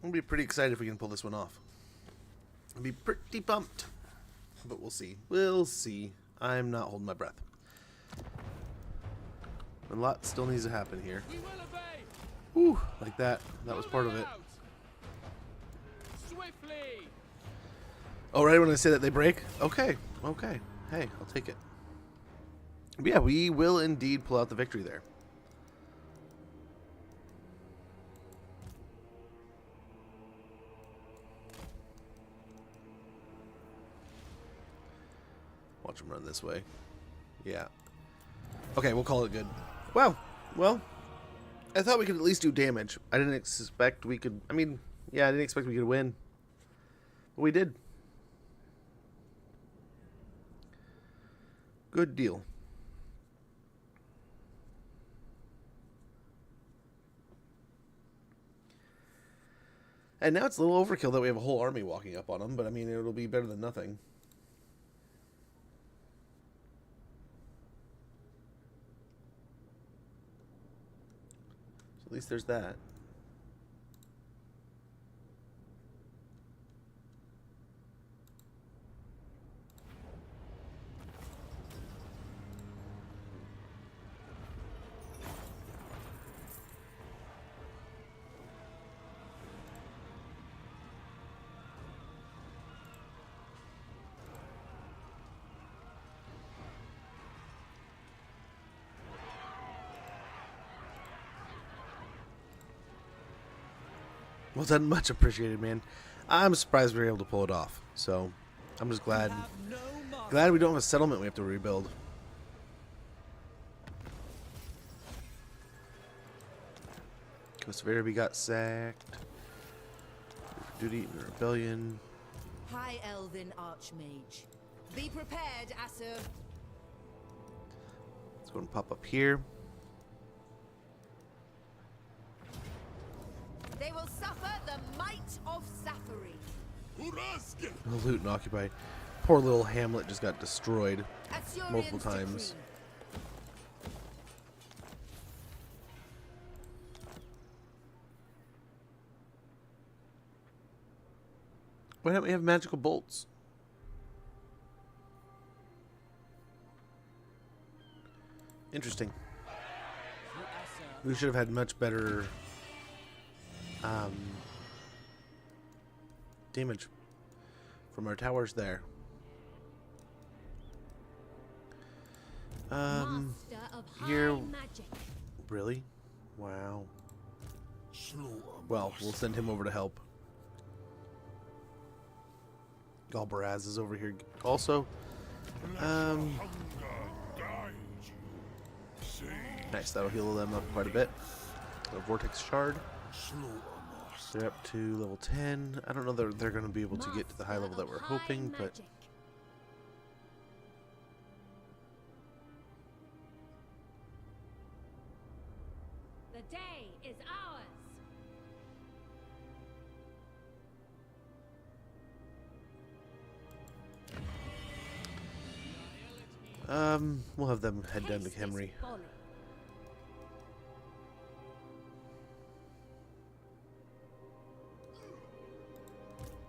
Speaker 1: I'll be pretty excited if we can pull this one off. I'll be pretty pumped. But we'll see. We'll see. I'm not holding my breath. A lot still needs to happen here. Whew, like that. That was part of it.
Speaker 10: Swiftly.
Speaker 1: Oh, right when I say that they break? Okay. Okay. Hey, I'll take it. But yeah, we will indeed pull out the victory there. Watch them run this way. Yeah. Okay, we'll call it good. Wow. Well, I thought we could at least do damage. I didn't expect we could... I mean, yeah, I didn't expect we could win. But we did. Good deal. And now it's a little overkill that we have a whole army walking up on them, but I mean, it'll be better than nothing. So at least there's that. Well done, much appreciated, man. I'm surprised we were able to pull it off. So, I'm just glad we don't have a settlement we have to rebuild. Coast of Araby got sacked. Duty in the rebellion.
Speaker 4: High Elven Archmage. Be prepared, Asur.
Speaker 1: Let's go and pop up here.
Speaker 4: They will suffer the might of Safari.
Speaker 1: No loot and occupy. Poor little hamlet just got destroyed multiple times. Why don't we have magical bolts? Interesting. We should have had much better damage from our towers there. Here, really? Wow. Well, we'll send him over to help. Galbaraz is over here also. Nice, that'll heal them up quite a bit. A Vortex Shard. They're up to level 10. I don't know that they're going to be able to get to the high level that we're hoping, but...
Speaker 3: The day is ours.
Speaker 1: We'll have them head down to Khemri.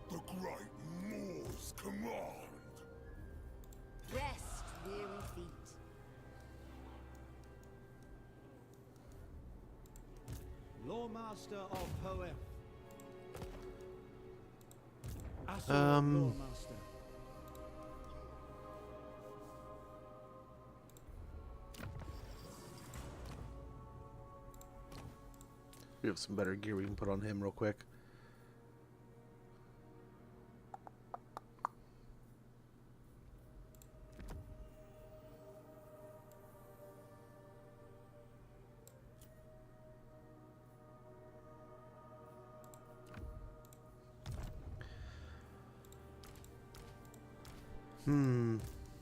Speaker 5: The great Moor's command.
Speaker 4: Rest, weary feet.
Speaker 10: Lawmaster of Hoeth. Lawmaster.
Speaker 1: We have some better gear we can put on him real quick.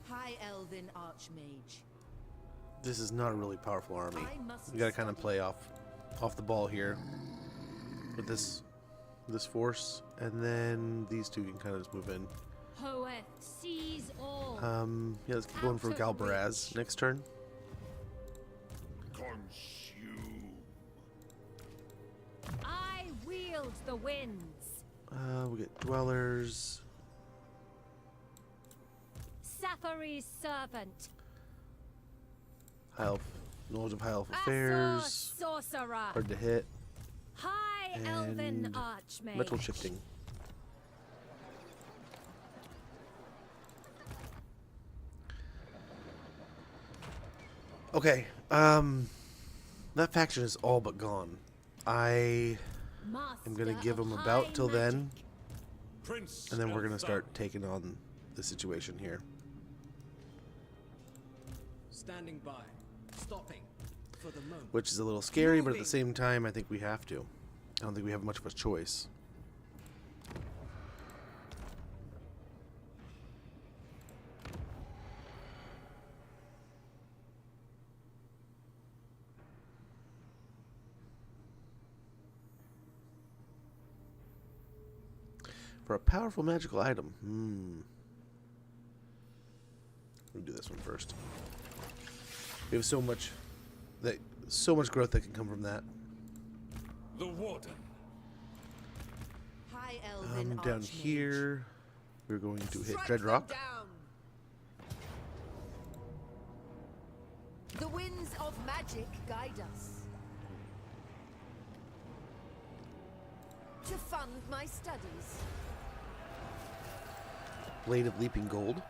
Speaker 4: High Elven Archmage.
Speaker 1: This is not a really powerful army. We gotta kind of play off the ball here with this force, and then these two can kind of just move in.
Speaker 3: Hoeth sees all.
Speaker 1: Yeah, let's keep going for Galbaraz next turn.
Speaker 5: Consume.
Speaker 3: I wield the winds.
Speaker 1: We get Dwellers.
Speaker 3: Safari's servant.
Speaker 1: High Elf, knowledge of High Elf affairs.
Speaker 3: Sorcerer.
Speaker 1: Hard to hit.
Speaker 3: High Elven
Speaker 1: And
Speaker 3: Archmage.
Speaker 1: metal shifting. Okay, that faction is all but gone. I am gonna give them about till then, and then we're gonna start taking on the situation here.
Speaker 6: Standing by. Stopping. For the moment.
Speaker 1: Which is a little scary, but at the same time, I think we have to. I don't think we have much of a choice. For a powerful magical item. We'll do this one first. We have so much growth that can come from that.
Speaker 11: The Warden.
Speaker 4: High Elven
Speaker 1: Down
Speaker 4: Archmage.
Speaker 1: here, we're going to hit
Speaker 4: Strike
Speaker 1: Dreadrock.
Speaker 4: them down. The winds of magic guide us. To fund my studies.
Speaker 1: Blade of Leaping Gold.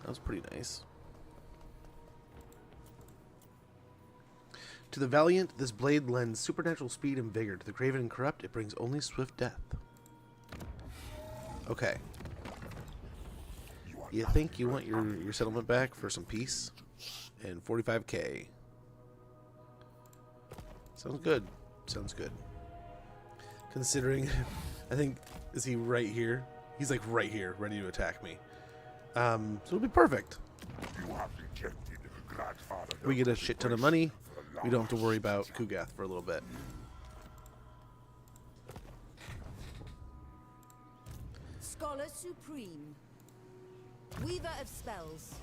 Speaker 1: That was pretty nice. To the valiant, this blade lends supernatural speed and vigor. To the craven and corrupt, it brings only swift death. Okay. You think you want your settlement back for some peace? And 45k. Sounds good. Sounds good. Considering, I think, is he right here? He's like right here, ready to attack me. So it'll be perfect.
Speaker 5: You have rejected grandfather.
Speaker 1: We get a shit ton of money. We don't have to worry about Kugath for a little bit.
Speaker 4: Scholar Supreme. Weaver of Spells.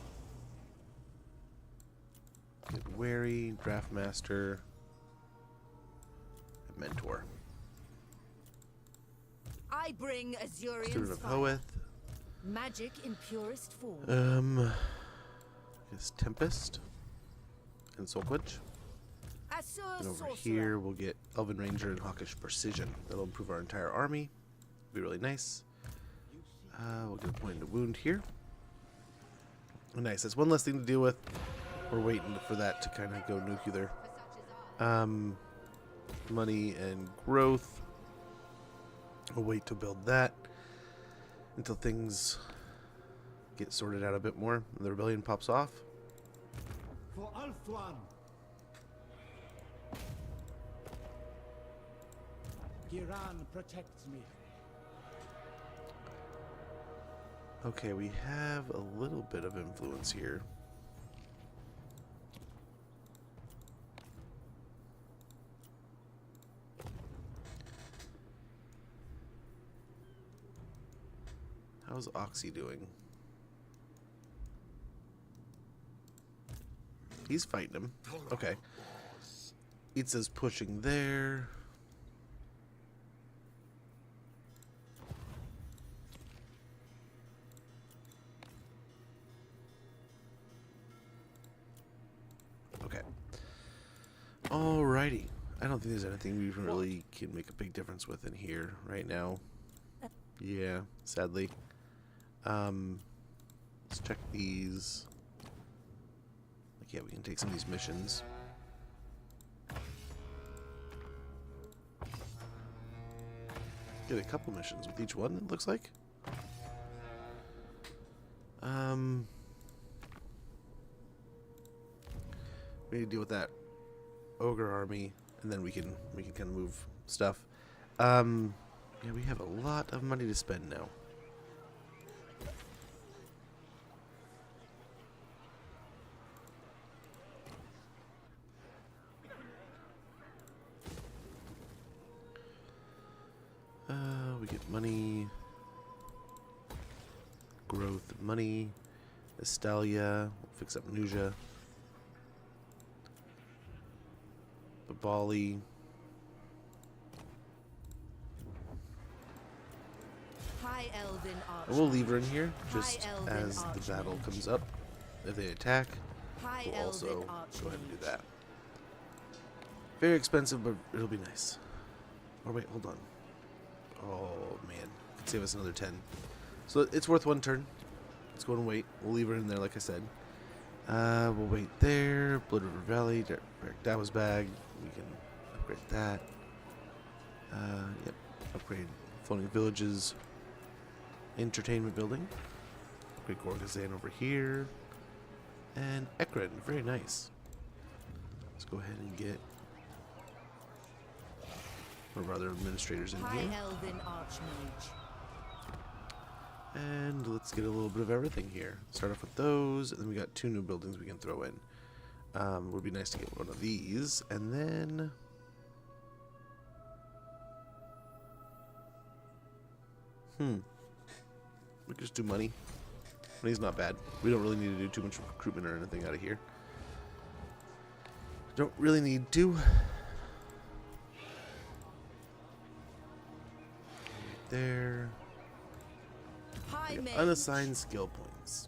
Speaker 1: Get Wary, Draftmaster, and Mentor.
Speaker 4: I bring Azurian's
Speaker 1: Student of
Speaker 4: fire.
Speaker 1: Hoeth.
Speaker 4: Magic in purest form.
Speaker 1: I guess Tempest and Soulquench.
Speaker 4: Assur
Speaker 1: And over
Speaker 4: Sorcerer.
Speaker 1: here we'll get Elven Ranger and Hawkish Precision. That'll improve our entire army. Be really nice. We'll get a point into wound here. Oh, nice. That's one less thing to deal with. We're waiting for that to kind of go nuclear. Money and growth. We'll wait to build that until things get sorted out a bit more and the rebellion pops off.
Speaker 10: For Ulthuan. Giran protects me.
Speaker 1: Okay, we have a little bit of influence here. How's Oxy doing? He's fighting him. Okay. Itza's pushing there. Okay. Alrighty. I don't think there's anything we really can make a big difference with in here right now. Yeah, sadly. Let's check these. Like, yeah, we can take some of these missions. Get a couple missions with each one, it looks like. We need to deal with that ogre army, and then we can kind of move stuff. Yeah, we have a lot of money to spend now. We get money, growth, money, Estalia, we'll fix up Nuja, Babali,
Speaker 4: High Elven Arch.
Speaker 1: and we'll leave her in here just
Speaker 4: High Elven
Speaker 1: as the battle comes up. If they attack,
Speaker 4: High
Speaker 1: we'll also
Speaker 4: Elven
Speaker 1: go ahead and do that. Very expensive, but it'll be nice. Oh wait, hold on. Oh man, could save us another 10. So it's worth one turn. Let's go and wait. We'll leave her in there, like I said. We'll wait there. Blood River Valley, that was bag. We can upgrade that. Yep, upgrade Floating Villages. Entertainment building. Upgrade Gorgazan over here. And Ekron, very nice. Let's go ahead and get one of our other administrators in
Speaker 4: High
Speaker 1: here.
Speaker 4: Elven Archmage.
Speaker 1: And let's get a little bit of everything here. Start off with those, and then we got 2 new buildings we can throw in. Would be nice to get one of these, and then we can just do money. Money's not bad. We don't really need to do too much recruitment or anything out of here. Don't really need to. There.
Speaker 4: High Mage.
Speaker 1: Unassigned skill points.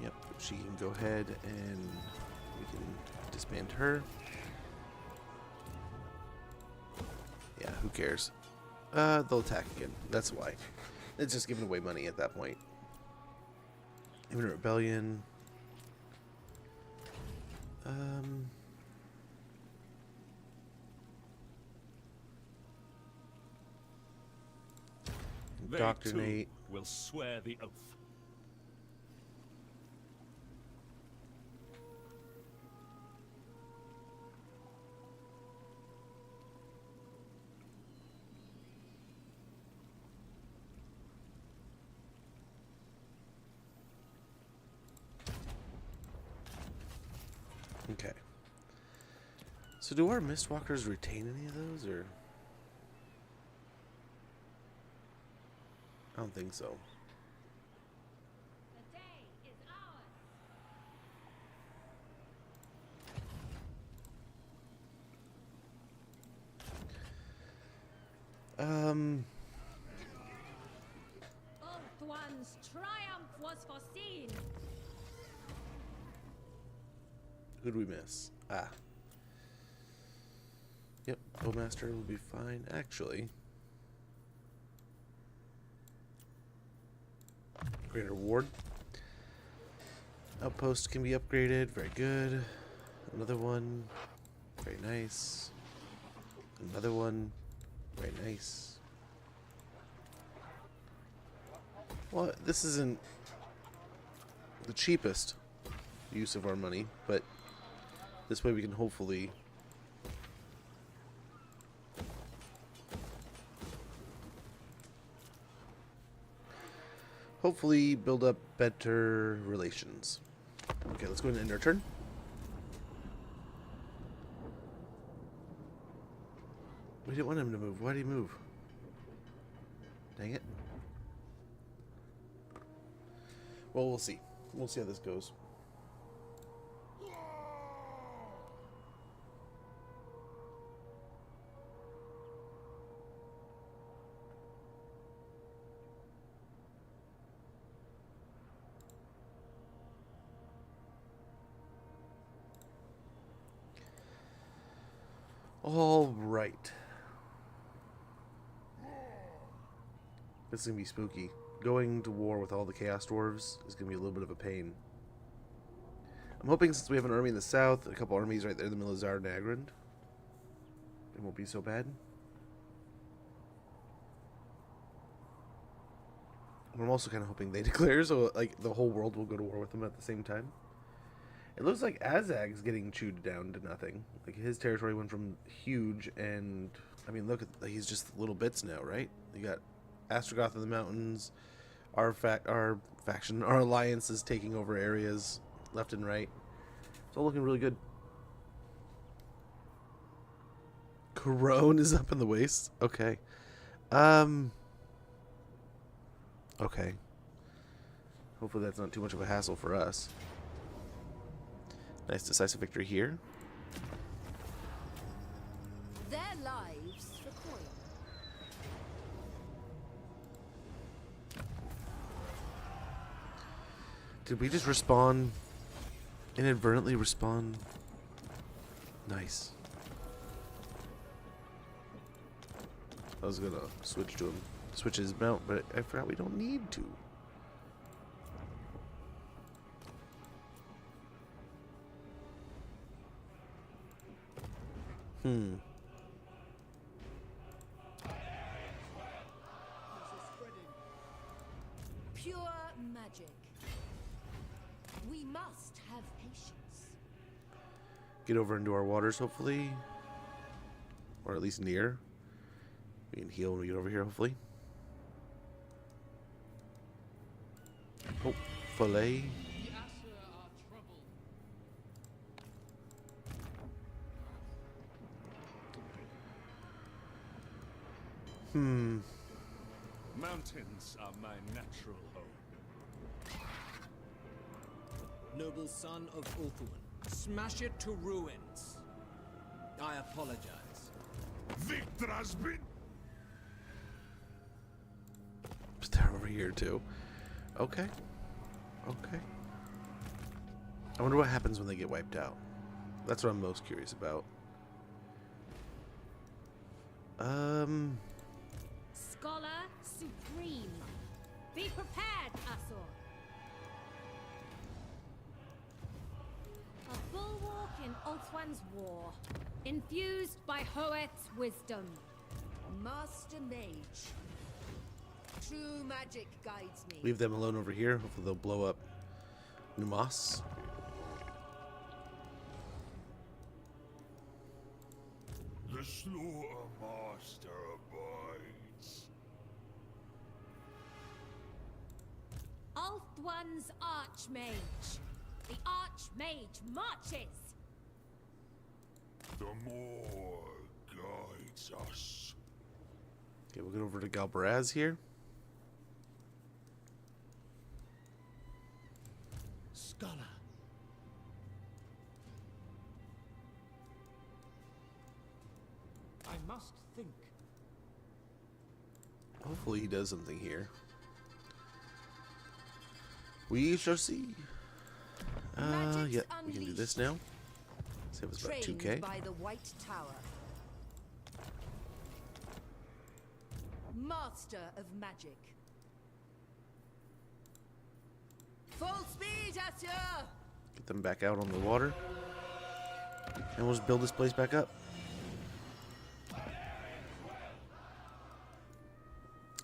Speaker 1: Yep, she can go ahead and we can disband her. Yeah, who cares? They'll attack again. That's why. It's just giving away money at that point. Imminent rebellion.
Speaker 11: They
Speaker 1: Indoctrinate.
Speaker 11: too will swear the oath.
Speaker 1: Okay. So do our Mistwalkers retain any of those, or? I don't think so.
Speaker 3: The day is ours. Ulthuan's triumph was foreseen.
Speaker 1: Who'd we miss? Ah. Yep, Bowmaster will be fine. Actually, greater ward. Outpost can be upgraded. Very good. Another one. Very nice. Another one. Very nice. Well, this isn't the cheapest use of our money, but this way we can hopefully build up better relations. Okay, let's go ahead and end our turn. We didn't want him to move. Why did he move? Dang it. Well, we'll see. We'll see how this goes. All right. This is going to be spooky. Going to war with all the Chaos Dwarves is going to be a little bit of a pain. I'm hoping since we have an army in the south, a couple armies right there in the middle of Zarnagrand, it won't be so bad. I'm also kind of hoping they declare, so like the whole world will go to war with them at the same time. It looks like Azag's getting chewed down to nothing. Like his territory went from huge, and I mean, look, he's just little bits now, right? You got Astrogoth in the mountains. Our faction, our alliance is taking over areas left and right. It's all looking really good. Corone is up in the waist. Okay. Okay. Hopefully that's not too much of a hassle for us. Nice decisive victory here.
Speaker 4: Their lives for coin.
Speaker 1: Did we just respawn? Inadvertently respawn? Nice. I was gonna switch to him. Switch his mount, but I forgot we don't need to.
Speaker 4: Pure magic. We must have patience.
Speaker 1: Get over into our waters, hopefully. Or at least near. We can heal when we get over here, hopefully. Hopefully.
Speaker 11: Mountains are my natural home.
Speaker 6: Noble son of Ulthuan, smash it to ruins. I apologize.
Speaker 5: Victor has been.
Speaker 1: But they're over here too. Okay. Okay. I wonder what happens when they get wiped out. That's what I'm most curious about.
Speaker 3: Scholar supreme. Be prepared, Asur. Ulthuan's war, infused by Hoeth's wisdom.
Speaker 4: Master Mage. True magic guides me.
Speaker 1: Leave them alone over here. Hopefully they'll blow up Numas.
Speaker 5: The slaughter master abides.
Speaker 3: Ulthuan's Archmage. The Archmage marches.
Speaker 5: The more guides us.
Speaker 1: Okay, we'll get over to Galbaraz here.
Speaker 2: Scholar. I must think.
Speaker 1: Hopefully he does something here. We shall see. Yeah, we can do this now. Save us about 2K.
Speaker 4: By the White Tower. Master of magic. Full speed, Asher!
Speaker 1: Get them back out on the water. And we'll just build this place back up.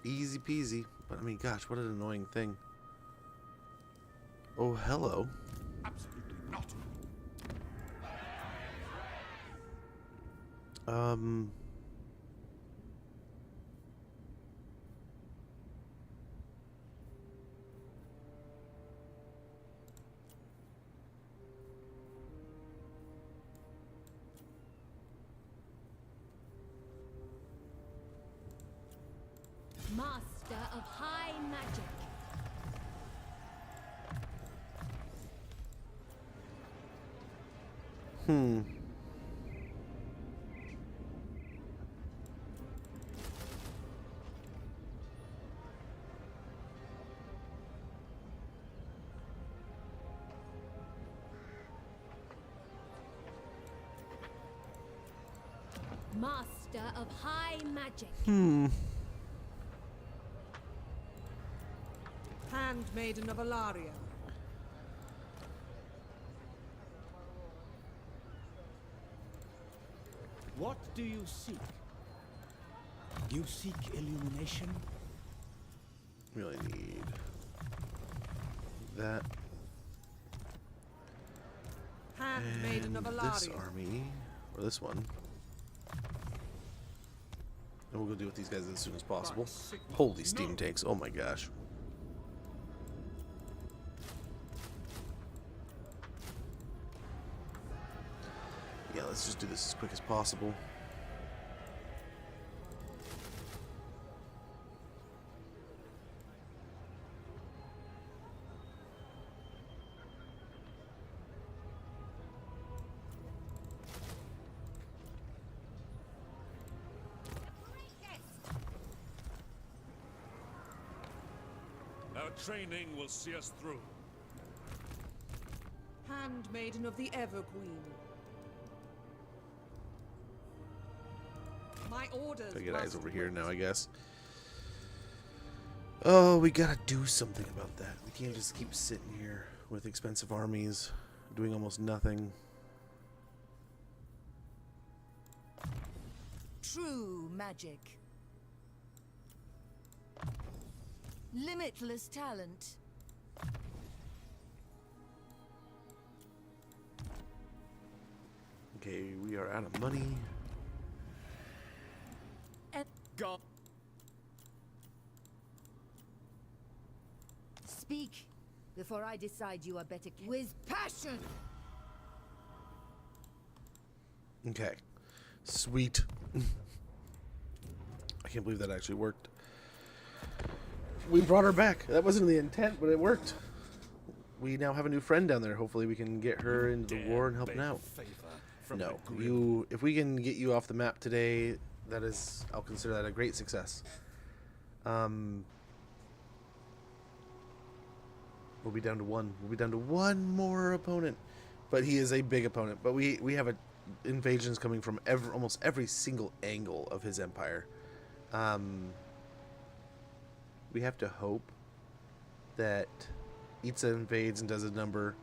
Speaker 1: Easy peasy. But I mean, gosh, what an annoying thing. Oh, hello.
Speaker 11: Absolutely not.
Speaker 3: Master of high magic. Master of high magic.
Speaker 12: Handmaiden of Eltharion.
Speaker 2: What do you seek? You seek illumination?
Speaker 1: Really need that.
Speaker 12: Handmaiden of
Speaker 1: And this
Speaker 12: Eltharion.
Speaker 1: army, or this one. And we'll go deal with these guys as soon as possible. Holy steam tanks, oh my gosh. Yeah, let's just do this as quick as possible.
Speaker 11: Our training will see us through.
Speaker 12: Handmaiden of the Everqueen. My orders.
Speaker 1: I get eyes
Speaker 12: must
Speaker 1: over here
Speaker 12: wait.
Speaker 1: now, I guess. Oh, we gotta do something about that. We can't just keep sitting here with expensive armies, doing almost nothing.
Speaker 4: True magic. Limitless talent.
Speaker 1: Okay, we are out of money.
Speaker 2: God.
Speaker 4: Speak before I decide you are better. With passion.
Speaker 1: Okay. Sweet. I can't believe that actually worked. We brought her back. That wasn't the intent, but it worked. We now have a new friend down there. Hopefully we can get her into the war and help out. No, you. If we can get you off the map today, that is, I'll consider that a great success. We'll be down to one. We'll be down to one more opponent, but he is a big opponent. But we have invasions coming from almost every single angle of his empire. We have to hope that Yvresse invades and does a number.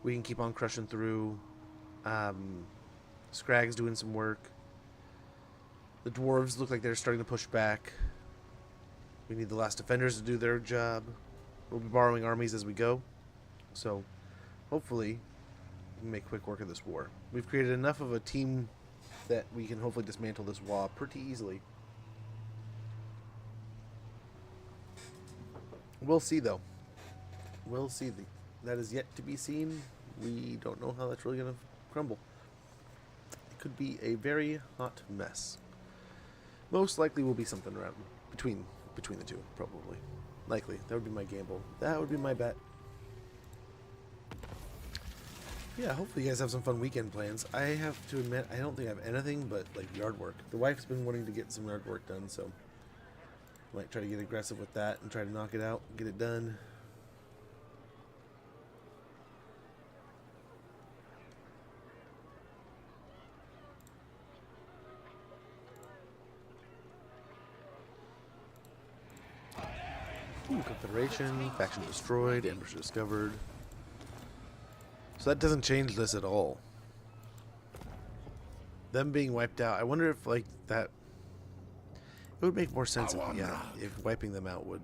Speaker 1: We can keep on crushing through. Scrag's doing some work. The dwarves look like they're starting to push back. We need the last defenders to do their job. We'll be borrowing armies as we go. So, hopefully, we can make quick work of this war. We've created enough of a team that we can hopefully dismantle this Waaagh pretty easily. We'll see, though. We'll see. That is yet to be seen. We don't know how that's really going to crumble. It could be a very hot mess. Most likely will be something around between the two, probably. Likely. That would be my gamble. That would be my bet. Yeah, hopefully you guys have some fun weekend plans. I have to admit, I don't think I have anything but like yard work. The wife's been wanting to get some yard work done, so I might try to get aggressive with that and try to knock it out, get it done. Ooh, Confederation, faction destroyed, ambush discovered. So that doesn't change this at all. Them being wiped out, I wonder if like that, it would make more sense if, yeah, if wiping them out would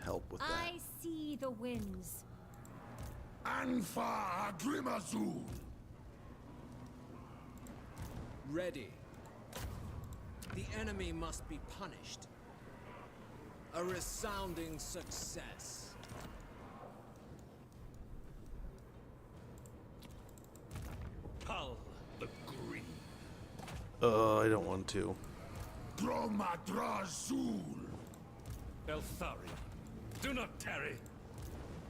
Speaker 1: help with that.
Speaker 3: I see the winds.
Speaker 5: Anfa Grimazul.
Speaker 6: Ready. The enemy must be punished. A resounding success.
Speaker 11: Hull the Green.
Speaker 1: I don't want to.
Speaker 5: Dromadrazul.
Speaker 11: Eltharion, do not tarry.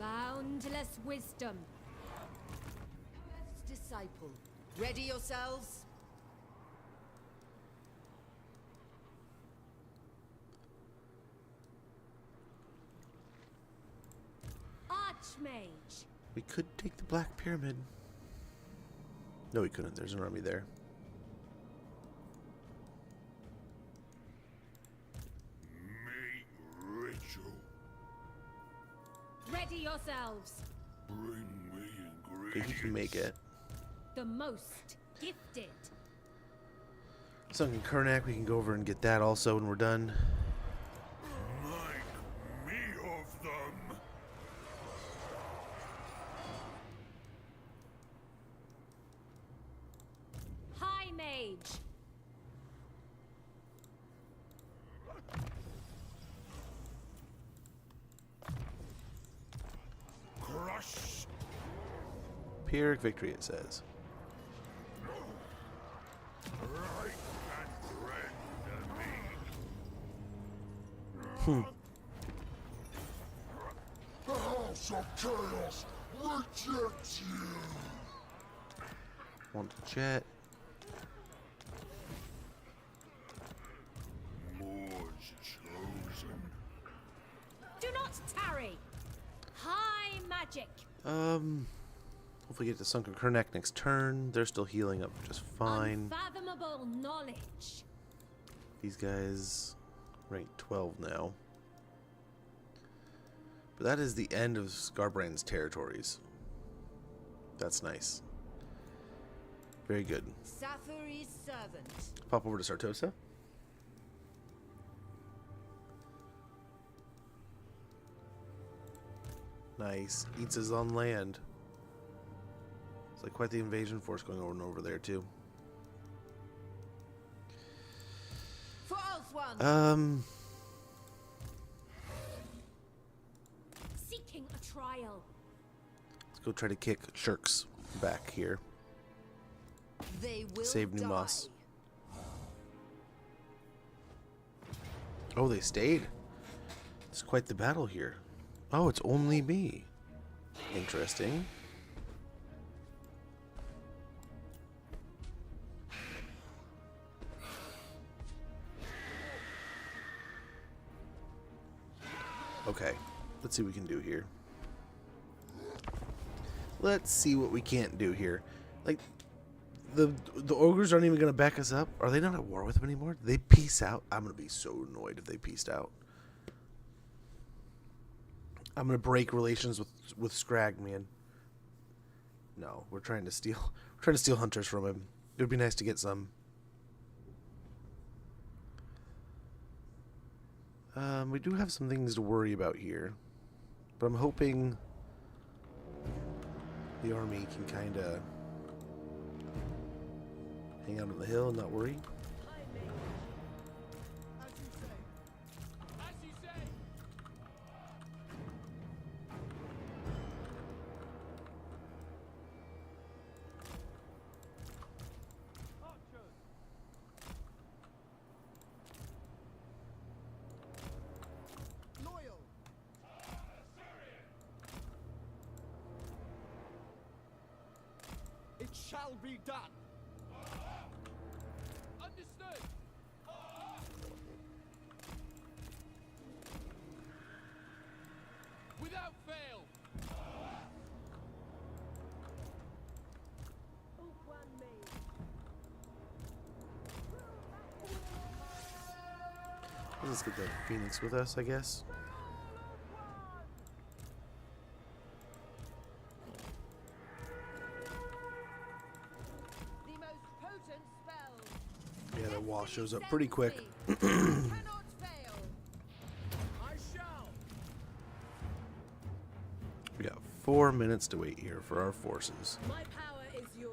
Speaker 3: Boundless wisdom.
Speaker 4: Disciple, ready yourselves.
Speaker 3: Archmage.
Speaker 1: We could take the Black Pyramid. No, we couldn't. There's an army there.
Speaker 5: Make ritual.
Speaker 3: Ready yourselves.
Speaker 5: Bring me
Speaker 1: I think
Speaker 5: ingredients.
Speaker 1: you can make it.
Speaker 3: The most gifted.
Speaker 1: Sunken Karnak, we can go over and get that also when we're done.
Speaker 5: Make me of them.
Speaker 3: High mage.
Speaker 5: Crush.
Speaker 1: Pyrrhic victory, it says.
Speaker 5: Right and render me. The House of Chaos rejects you.
Speaker 1: Want to jet.
Speaker 5: Moors chosen.
Speaker 3: Do not tarry. High magic.
Speaker 1: Hopefully get to Sunken Karnak next turn. They're still healing up just fine.
Speaker 3: Unfathomable knowledge.
Speaker 1: These guys rank 12 now. But that is the end of Scarbrand's territories. That's nice. Very good.
Speaker 4: Sathuri's servant.
Speaker 1: Pop over to Sartosa. Nice. Eats is on land. It's like quite the invasion force going over and over there too.
Speaker 4: For Ulthuan.
Speaker 3: Seeking a trial.
Speaker 1: Let's go try to kick Shirks back here.
Speaker 4: They will
Speaker 1: Save
Speaker 4: die.
Speaker 1: Numas. Oh, they stayed. It's quite the battle here. Oh, it's only me. Interesting. Okay, let's see what we can do here. Let's see what we can't do here. Like, the ogres aren't even going to back us up. Are they not at war with them anymore? Did they peace out? I'm going to be so annoyed if they peaced out. I'm going to break relations with Scrag, man. No, we're trying to steal hunters from him. It would be nice to get some. We do have some things to worry about here, but I'm hoping the army can kind of hang out on the hill and not worry.
Speaker 10: As you say.
Speaker 9: As you say!
Speaker 10: Loyal. It shall be done.
Speaker 9: Understood! Without fail!
Speaker 1: Let's get the Phoenix with us, I guess.
Speaker 4: The most potent spell.
Speaker 1: Yeah, the Waaagh shows up pretty quick.
Speaker 4: Cannot fail.
Speaker 10: I shall.
Speaker 1: We got 4 minutes to wait here for our forces.
Speaker 4: My power is yours.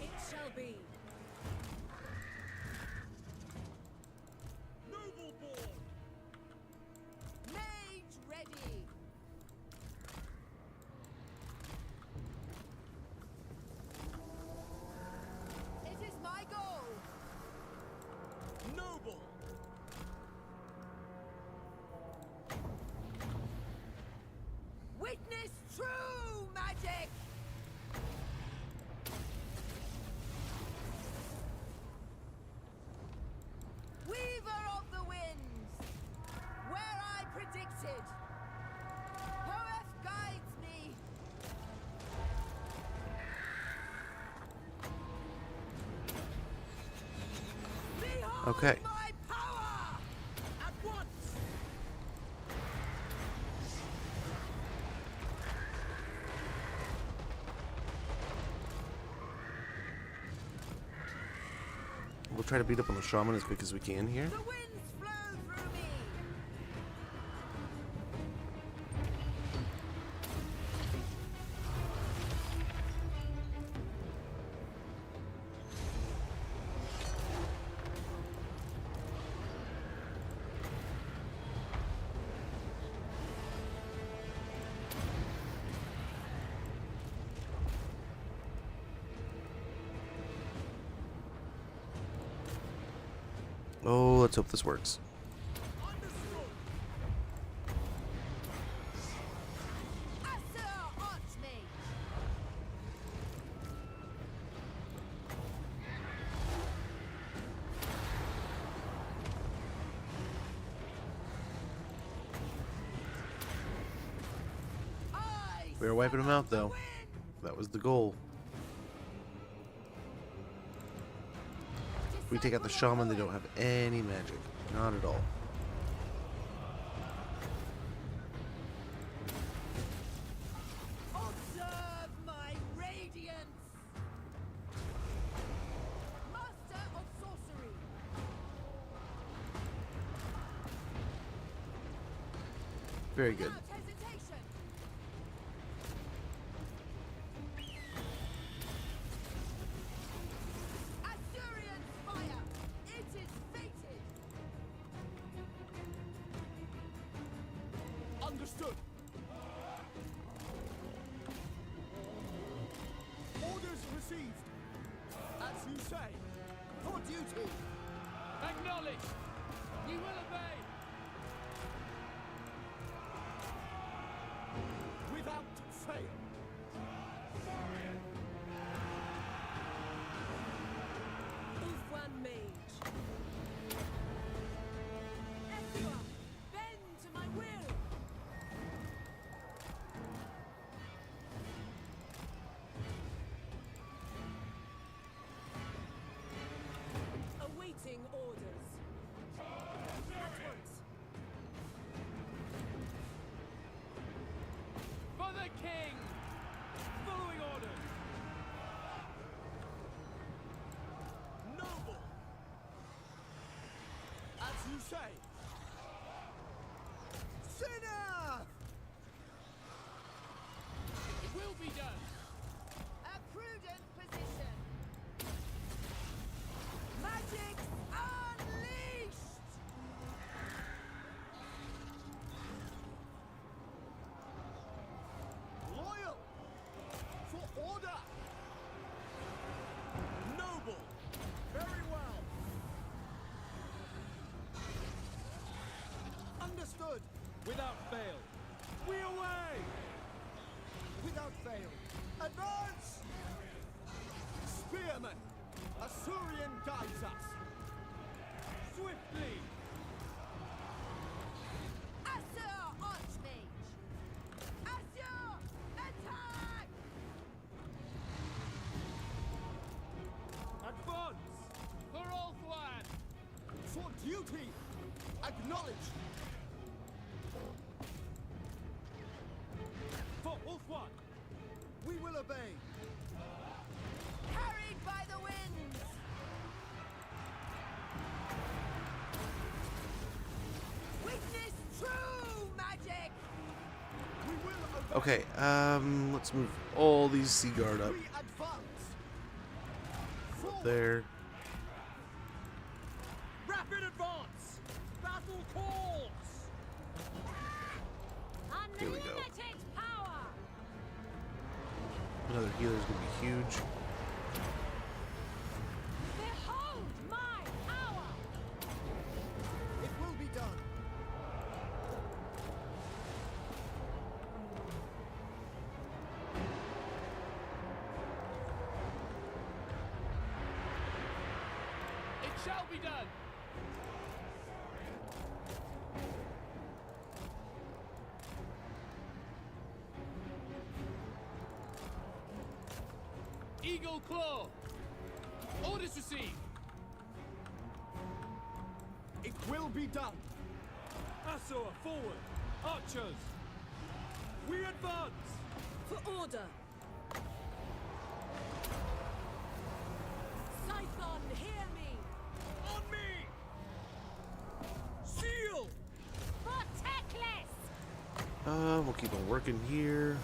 Speaker 4: It shall be.
Speaker 10: Noble born.
Speaker 4: Mage ready. It is my goal.
Speaker 10: Noble.
Speaker 4: Witness true magic. Weaver of the winds, where I predicted. Poeth guides me. Behold
Speaker 1: Okay.
Speaker 4: my power!
Speaker 10: At once.
Speaker 1: We'll try to beat up on the shaman as quick as we can here.
Speaker 4: The winds flow through me.
Speaker 1: Oh, let's hope this works.
Speaker 4: Asur Archmage. I
Speaker 1: We were wiping them out,
Speaker 4: the
Speaker 1: though.
Speaker 4: wind.
Speaker 1: That was the goal. If we take out the shaman, they don't have any magic. Not at all.
Speaker 4: Observe my radiance. Master of sorcery.
Speaker 1: Very good.
Speaker 4: Without hesitation. Asturian fire. It is fated.
Speaker 10: Understood. Orders received. As you say. For duty.
Speaker 9: Acknowledged! We will obey!
Speaker 10: Without fail.
Speaker 4: Ulfwan Mage. Everyone, bend to my will. Awaiting orders. At once.
Speaker 9: For the king! Following orders!
Speaker 10: you say? Sinner!
Speaker 2: It will be done.
Speaker 4: A prudent position. Magic unleashed!
Speaker 10: Loyal! For order! Noble! Very well! Understood!
Speaker 2: Without fail.
Speaker 10: We away! Without fail. Advance! Spearman! Assyrian guides us!
Speaker 2: Swiftly.
Speaker 4: Assur Archmage! Assur attack!
Speaker 2: Advance. For Ulthuan.
Speaker 10: For duty! Acknowledged!
Speaker 2: For Ulthuan.
Speaker 10: We will obey!
Speaker 4: Carried by the winds! Witness true magic!
Speaker 10: We will obey!
Speaker 1: Okay, let's move all these Sea Guard up
Speaker 10: We advance! Forward!
Speaker 1: there.
Speaker 2: Rapid advance. Battle calls.
Speaker 1: Here we go.
Speaker 3: Unlimited power.
Speaker 1: Another healer's gonna be huge.
Speaker 3: Behold my power.
Speaker 10: It will be done!
Speaker 2: It shall be done. Eagle Claw. Orders received.
Speaker 10: It will be done!
Speaker 2: Assur, forward. Archers. We advance.
Speaker 4: For order! Scython, hear me!
Speaker 2: On me. Seal.
Speaker 3: For Teclis.
Speaker 1: We'll keep on working here.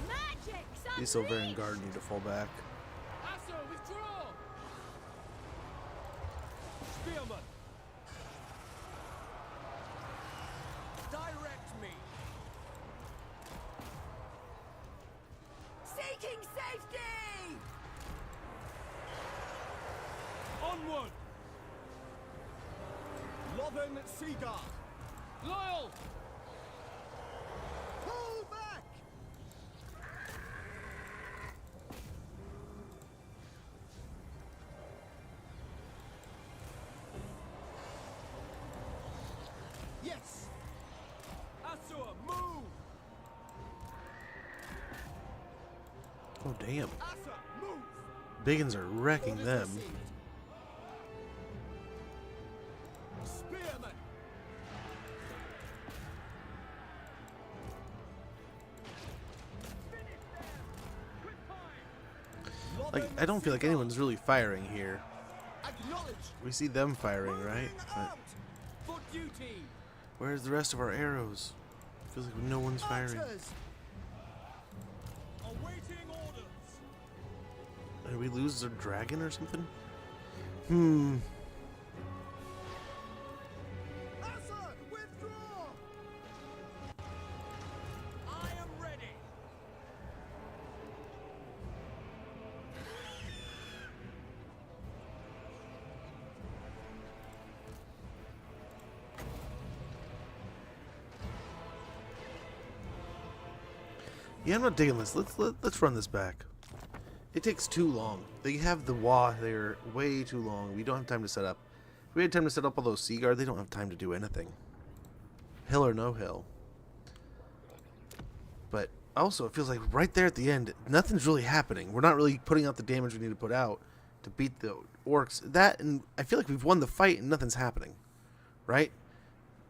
Speaker 3: Magic's
Speaker 1: These Eltharion
Speaker 3: unleashed.
Speaker 1: Guard need to fall back.
Speaker 2: Assur, withdraw. Spearman.
Speaker 10: Direct me!
Speaker 4: Seeking safety!
Speaker 2: Onward.
Speaker 10: Lothern Seaguard!
Speaker 2: Loyal.
Speaker 10: Pull back! Yes!
Speaker 2: Assur, move.
Speaker 1: Oh damn.
Speaker 10: Assur, move!
Speaker 1: Biggins are wrecking
Speaker 10: Orders
Speaker 1: them.
Speaker 10: received. Spearman!
Speaker 1: Like, I don't feel like anyone's really firing here.
Speaker 10: Acknowledged!
Speaker 1: We see them firing, right?
Speaker 10: Moving
Speaker 1: But
Speaker 10: out!
Speaker 2: For duty.
Speaker 1: where's the rest of our arrows? Feels like no one's firing.
Speaker 10: Archers!
Speaker 2: Awaiting orders.
Speaker 1: Did we lose a dragon or something? Hmm.
Speaker 10: Assur, withdraw!
Speaker 2: I am ready.
Speaker 1: Yeah, I'm not digging this. Let's run this back. It takes too long. They have the Waaagh there way too long. We don't have time to set up. If we had time to set up all those Sea Guard, they don't have time to do anything. Hill or no hill. But also, it feels like right there at the end, nothing's really happening. We're not really putting out the damage we need to put out to beat the orcs. That, and I feel like we've won the fight and nothing's happening. Right?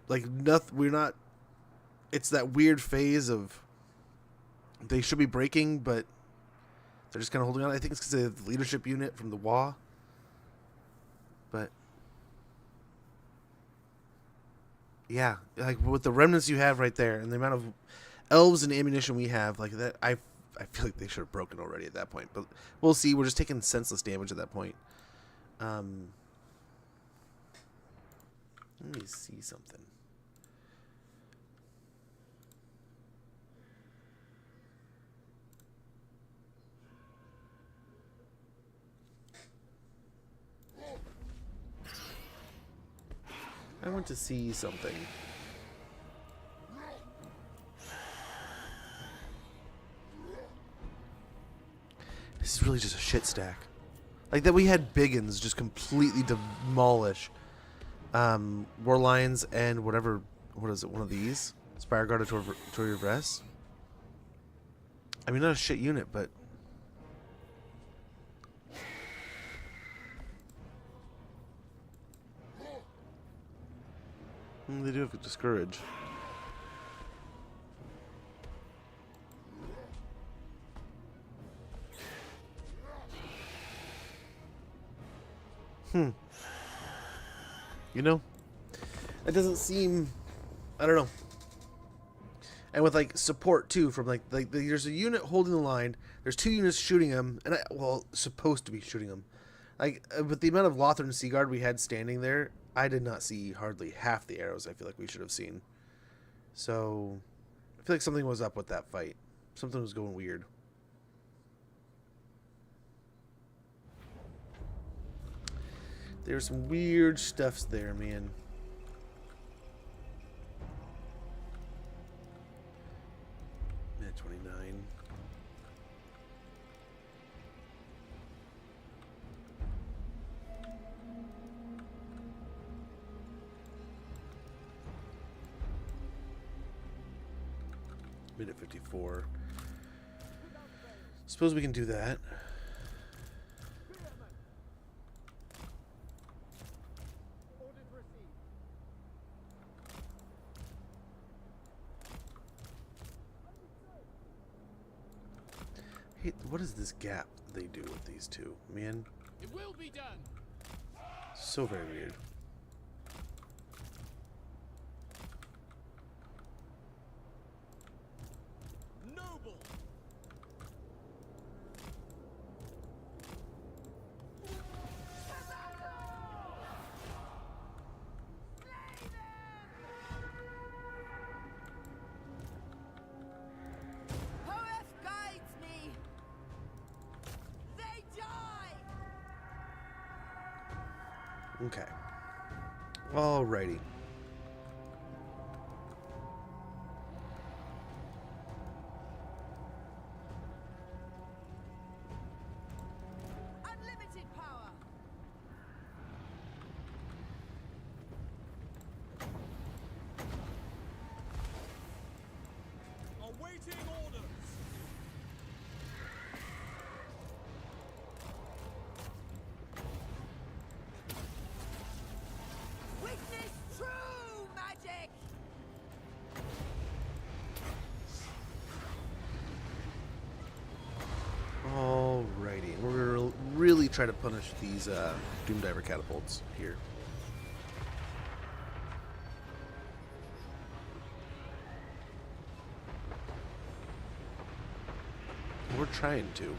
Speaker 1: Like, nothing. We're not. It's that weird phase of they should be breaking, but they're just kind of holding on. I think it's because they have the leadership unit from the Waaagh. But Yeah, like with the remnants you have right there, and the amount of elves and ammunition we have, like that, I feel like they should have broken already at that point. But we'll see. We're just taking senseless damage at that point. Let me see something. I want to see something. This is really just a shit stack. Like that we had Biggins just completely demolish War Lions and whatever, what is it, one of these? Spireguard or Yvresse? I mean, not a shit unit, but... They do have to discourage. You know, it doesn't seem, I don't know. And with like support too, from like there's a unit holding the line, there's 2 units shooting them, and supposed to be shooting them. Like with the amount of Lothar and Seaguard we had standing there, I did not see hardly half the arrows I feel like we should have seen. So I feel like something was up with that fight. Something was going weird. There's some weird stuffs there, man. Minute 29. Minute 54. Suppose we can do that. Hey, what is this gap they do with these two? Man.
Speaker 10: It will be done.
Speaker 1: So very weird.
Speaker 10: Noble.
Speaker 1: Okay. Alrighty.
Speaker 4: Unlimited power.
Speaker 10: Awaiting orders.
Speaker 4: Witness true magic.
Speaker 1: Alrighty. We're gonna really try to punish these Doomdiver catapults here. We're trying to.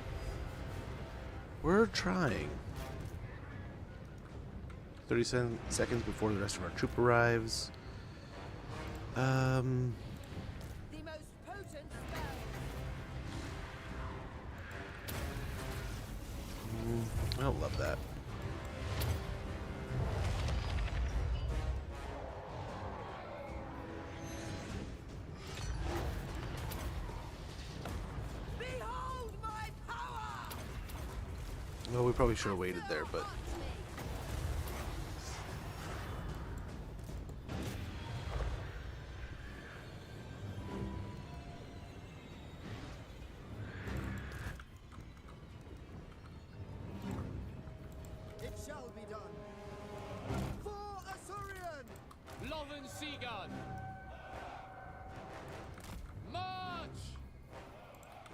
Speaker 1: We're trying. 30 seconds before the rest of our troop arrives.
Speaker 4: The most potent spell.
Speaker 1: I don't love that.
Speaker 4: Behold my power.
Speaker 1: Well, we probably should have waited there, but...
Speaker 10: It shall be done. For Eltharion.
Speaker 2: Lothar the Seaguard. March!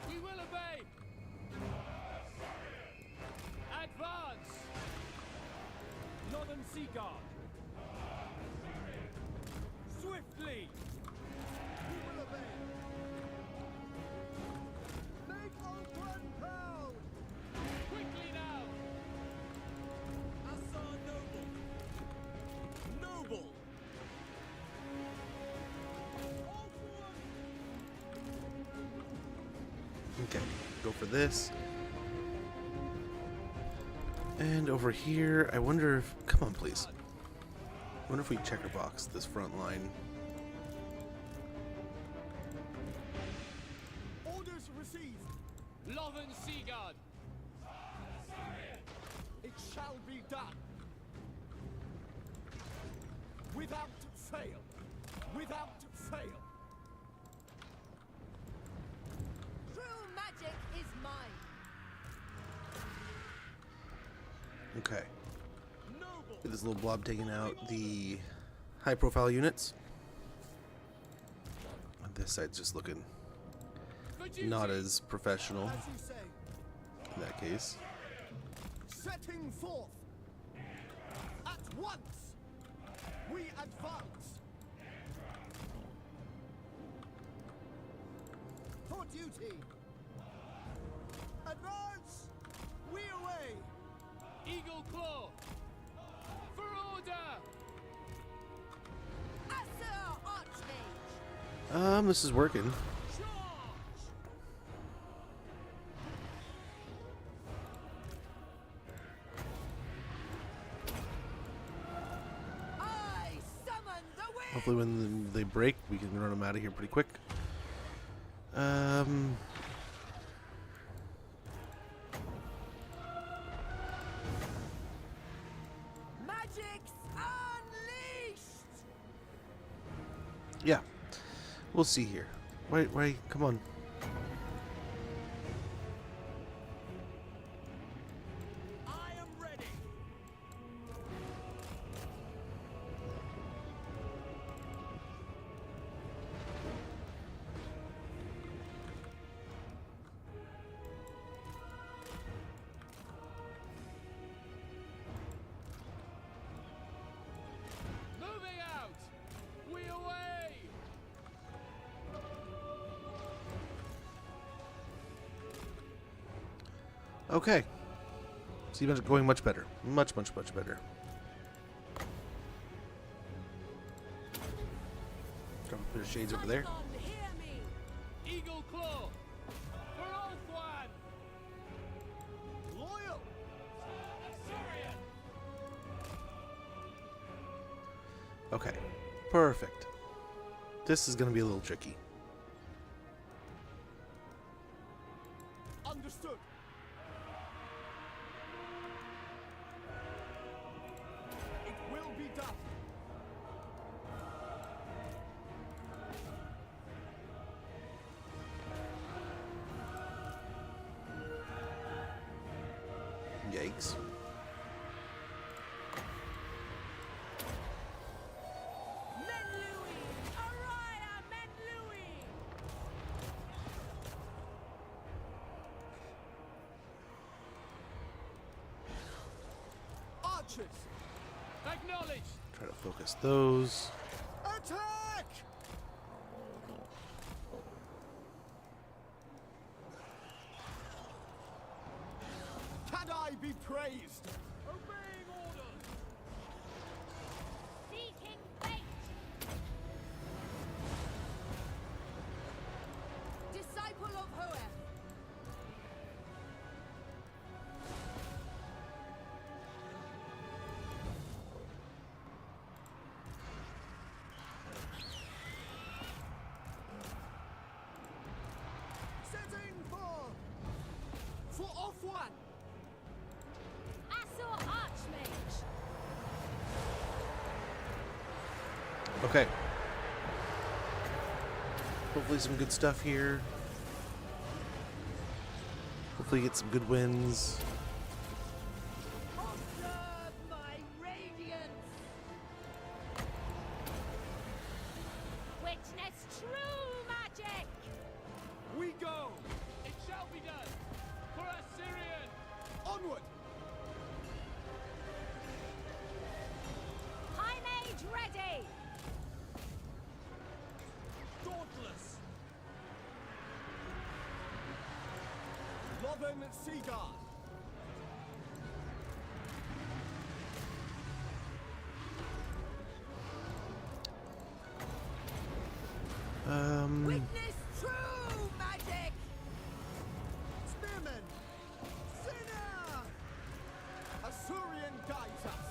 Speaker 2: We will obey. Advance! Lothar the Seaguard.
Speaker 10: Sweep. Swiftly! We will obey! Make Ultron proud! Quickly now! Assar noble! Noble! All forward!
Speaker 1: Okay, go for this. And over here, I wonder if... Come on, please. I wonder if we checker box this front line.
Speaker 10: Orders received!
Speaker 2: Lothern Seaguard!
Speaker 10: It shall be done! Without fail! Without fail!
Speaker 4: True magic is mine.
Speaker 1: Okay. Get this little blob taking out the high-profile units. This side's just looking not as professional
Speaker 10: As you say,
Speaker 1: in that case.
Speaker 10: setting forth! At once! We advance! For duty! Advance! We away!
Speaker 2: Eagle Claw! For order!
Speaker 4: Assar Archmage!
Speaker 1: This is working.
Speaker 4: I summon the wind!
Speaker 1: Hopefully when they break, we can run them out of here pretty quick.
Speaker 4: Magic's unleashed!
Speaker 1: Yeah. We'll see here. Wait, come on.
Speaker 10: I am ready!
Speaker 2: Moving out! We away!
Speaker 1: Okay. See, it's going much better. Much better. Drop a bit of shades over there.
Speaker 4: Python, hear me!
Speaker 2: Eagle Claw! For Ulthuan!
Speaker 10: Loyal!
Speaker 1: Okay. Perfect. This is going to be a little tricky.
Speaker 10: Understood! It will be done!
Speaker 1: Yikes.
Speaker 4: Menlui! Araya Menlui!
Speaker 10: Archers!
Speaker 2: Acknowledged!
Speaker 1: Try to focus those.
Speaker 10: Attack! Can I be praised?
Speaker 2: Obeying orders!
Speaker 3: Seeking fate!
Speaker 4: Disciple of Waaagh!
Speaker 10: Setting for off one!
Speaker 3: Assar Archmage!
Speaker 1: Okay. Hopefully some good stuff here. Hopefully get some good wins.
Speaker 4: Observe my radiance!
Speaker 3: Witness true magic!
Speaker 10: We go!
Speaker 2: It shall be done! For Assyrian!
Speaker 10: Onward!
Speaker 3: High Mage ready!
Speaker 10: Northern Sea Guard.
Speaker 4: Witness true magic!
Speaker 10: Spearmen! Sinner! Asurian guides us.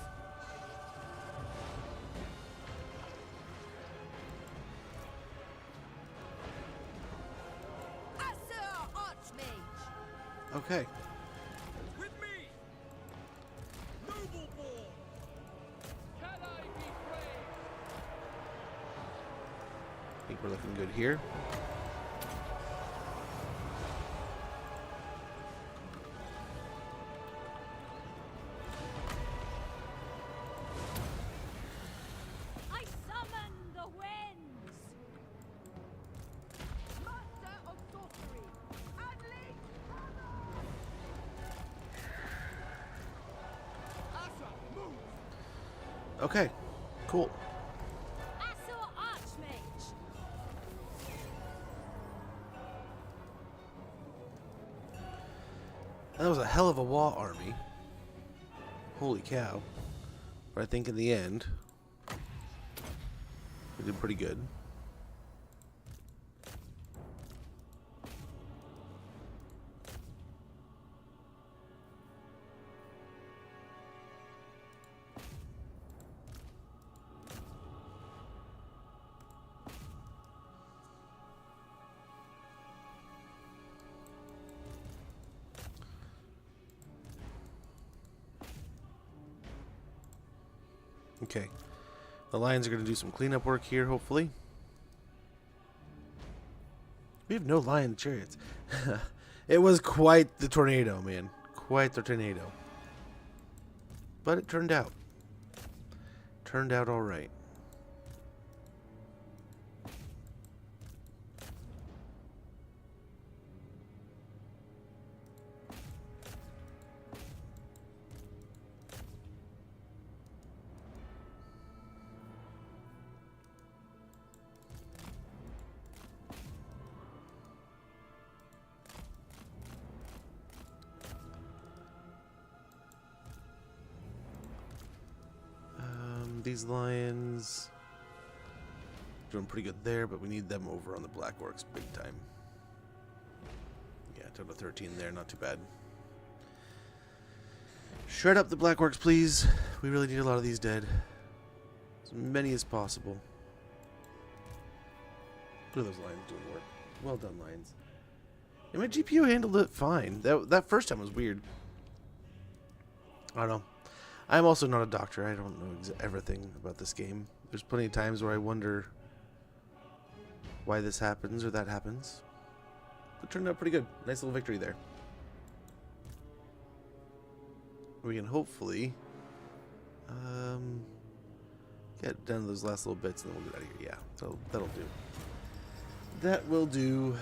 Speaker 4: Asur Archmage!
Speaker 1: Okay.
Speaker 10: With me! Noble born! Can I be brave?
Speaker 1: I think we're looking good here.
Speaker 3: I summon the winds!
Speaker 4: Master of sorcery! Unleash
Speaker 10: Asher, move!
Speaker 1: Okay. Cool.
Speaker 3: Asur Archmage!
Speaker 1: That was a hell of a Waaagh army. Holy cow. But I think in the end, we did pretty good. Okay. The lions are going to do some cleanup work here, hopefully. We have no lion chariots. It was quite the tornado, man. Quite the tornado. But it turned out. Turned out all right. These lions doing pretty good there, but we need them over on the Black Orcs big time. Yeah, total 13 there, not too bad. Shred up the Black Orcs, please. We really need a lot of these dead. As many as possible. Look at those lions doing work. Well done, lions. And my GPU handled it fine. That first time was weird. I don't know. I'm also not a doctor. I don't know everything about this game. There's plenty of times where I wonder why this happens or that happens. It turned out pretty good. Nice little victory there. We can hopefully get down to those last little bits and then we'll get out of here. Yeah, that'll do. That will do.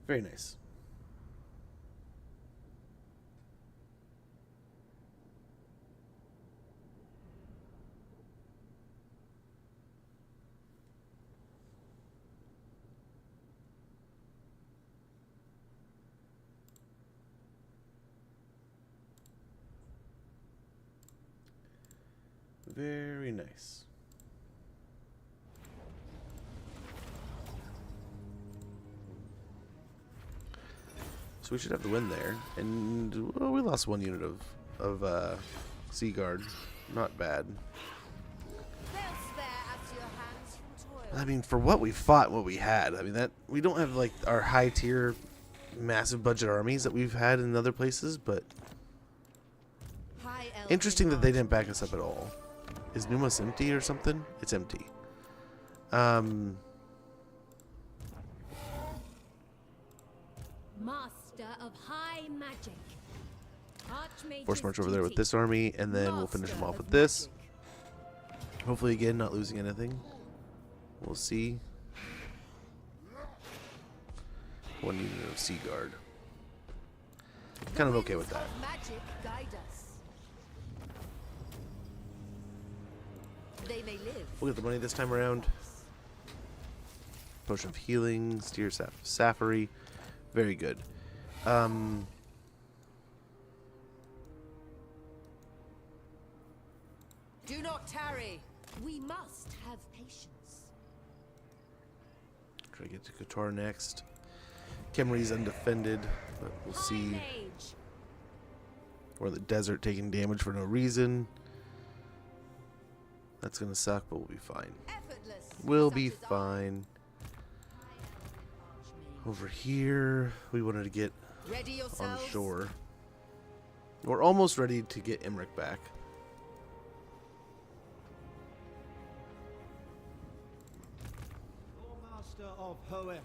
Speaker 1: Very nice. Very nice. So we should have the win there, and well, we lost one unit of Sea Guard. Not bad.
Speaker 4: They'll spare us your hands from toil.
Speaker 1: I mean, for what we fought, what we had. I mean, that we don't have like our high tier, massive budget armies that we've had in other places, but interesting that they didn't back us up at all. Is Numas empty or something? It's empty.
Speaker 3: Master of high magic. Archmage's
Speaker 1: Force march over there with
Speaker 3: duty.
Speaker 1: this army, and then we'll finish them off with this. Hopefully, again, not losing anything. We'll see. One unit of Sea Guard. Kind of okay with that.
Speaker 4: Magic guide us. They may live.
Speaker 1: We'll get the money this time around. Potion of healing, steer safari. Very good.
Speaker 4: Do not tarry.
Speaker 3: We must have patience.
Speaker 1: Try to get to Qatar next. Khemri's undefended, but we'll see.
Speaker 3: Mage.
Speaker 1: Or the desert taking damage for no reason. That's gonna suck, but we'll be fine.
Speaker 4: Effortless.
Speaker 1: We'll
Speaker 4: such
Speaker 1: be
Speaker 4: as I.
Speaker 1: fine. Over here, we wanted to get
Speaker 4: Ready
Speaker 1: on
Speaker 4: yourselves.
Speaker 1: shore. We're almost ready to get Emmerich back.
Speaker 10: Master of Hoeth.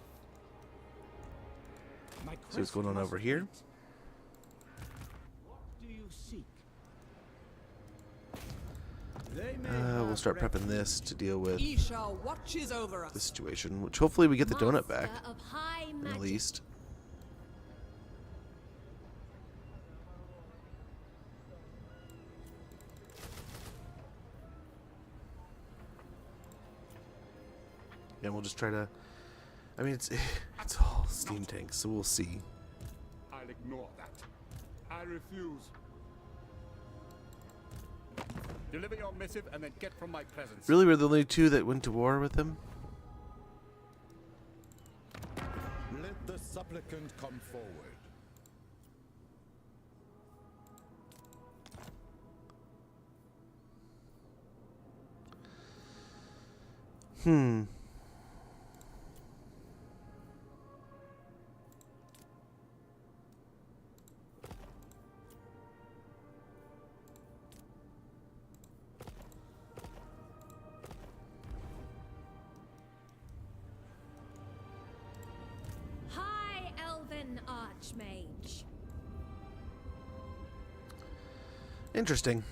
Speaker 2: My
Speaker 1: See what's going on
Speaker 2: crest
Speaker 1: over
Speaker 2: must
Speaker 1: here.
Speaker 2: wait.
Speaker 10: What do you seek?
Speaker 1: We'll start prepping this to deal with
Speaker 12: Isha watches over us.
Speaker 1: the situation, which hopefully we get the donut back,
Speaker 3: Master of high
Speaker 1: at
Speaker 3: magic.
Speaker 1: least. And we'll just try to. I mean, it's all steam tanks, so we'll see.
Speaker 5: I'll ignore that. I refuse.
Speaker 11: Deliver your missive and then get from my presence.
Speaker 1: Really, we're the only two that went to war with him.
Speaker 7: Let the supplicant come forward.
Speaker 3: High elven archmage.
Speaker 1: Interesting.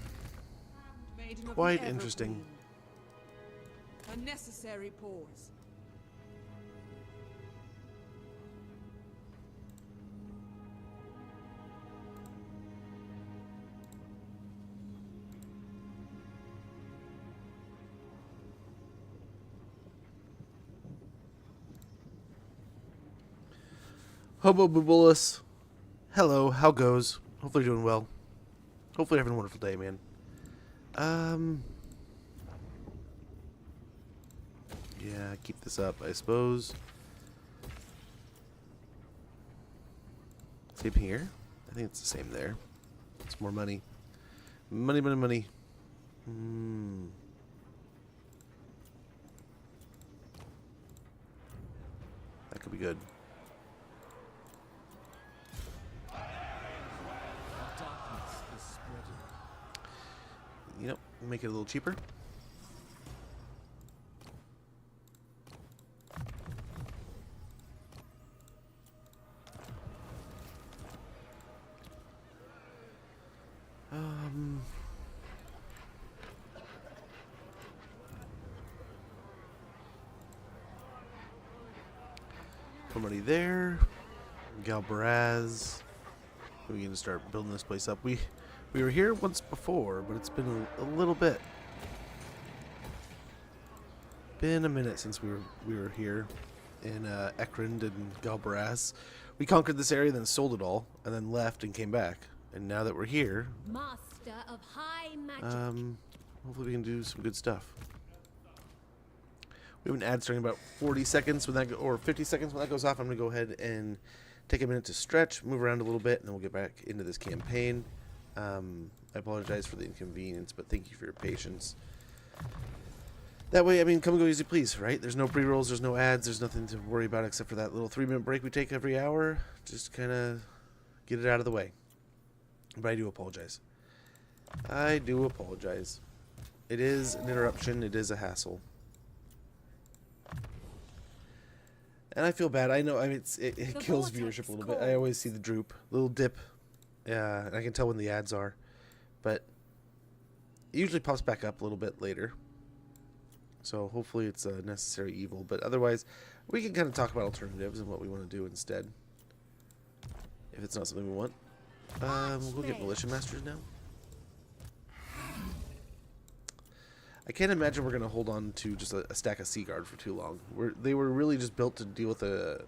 Speaker 12: Maiden of the
Speaker 1: Quite
Speaker 12: Evergreen.
Speaker 1: interesting.
Speaker 12: A necessary pause.
Speaker 1: Hobo Bubulus. Hello, how goes? Hopefully you're doing well. Hopefully you're having a wonderful day, man. Yeah, keep this up, I suppose. Same here. I think it's the same there. It's more money. Money, money, money. That could be good.
Speaker 10: Darkness is spreading.
Speaker 1: You know, make it a little cheaper. Put money there. Galbaraz. We can start building this place up. We were here once before, but it's been a little bit. Been a minute since we were here in Ekrend and Galbaraz. We conquered this area, then sold it all, and then left and came back. And now that we're here,
Speaker 3: Master of high magic.
Speaker 1: hopefully we can do some good stuff. We have an ad starting about 40 seconds when that or 50 seconds when that goes off. I'm gonna go ahead and take a minute to stretch, move around a little bit, and then we'll get back into this campaign. I apologize for the inconvenience, but thank you for your patience. That way, I mean, come and go as you please, right? There's no pre-rolls, there's no ads, there's nothing to worry about except for that little 3-minute break we take every hour. Just kind of get it out of the way. But I do apologize. I do apologize. It is an interruption. It is a hassle. And I feel bad. I know. I mean, it kills viewership a little bit. I always see the droop, little dip. Yeah, and I can tell when the ads are, but it usually pops back up a little bit later. So hopefully it's a necessary evil. But otherwise, we can kind of talk about alternatives and what we want to do instead. If it's not something we want. We'll get militia masters now. I can't imagine we're gonna hold on to just a stack of Sea Guard for too long. They were really just built to deal with a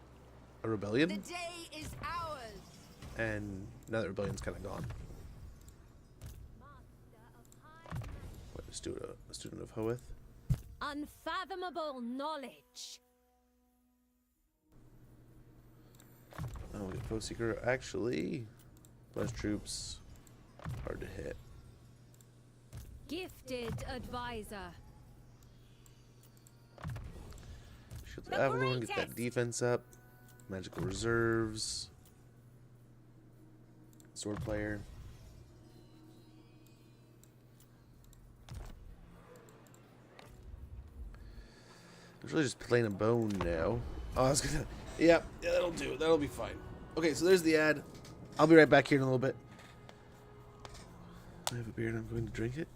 Speaker 1: rebellion.
Speaker 4: The day is ours.
Speaker 1: And now that rebellion's kind of gone. What, a student of Hoeth?
Speaker 3: Unfathomable knowledge.
Speaker 1: Oh, we get Foe Seeker. Actually, less troops. Hard to hit.
Speaker 3: Gifted advisor.
Speaker 1: Shield of Avalon, get that defense up. Magical reserves. Sword player. I'm really just playing a bone now. Oh, I was gonna. Yeah, that'll do. That'll be fine. Okay, so there's the ad. I'll be right back here in a little bit. I have a beer and I'm going to drink it.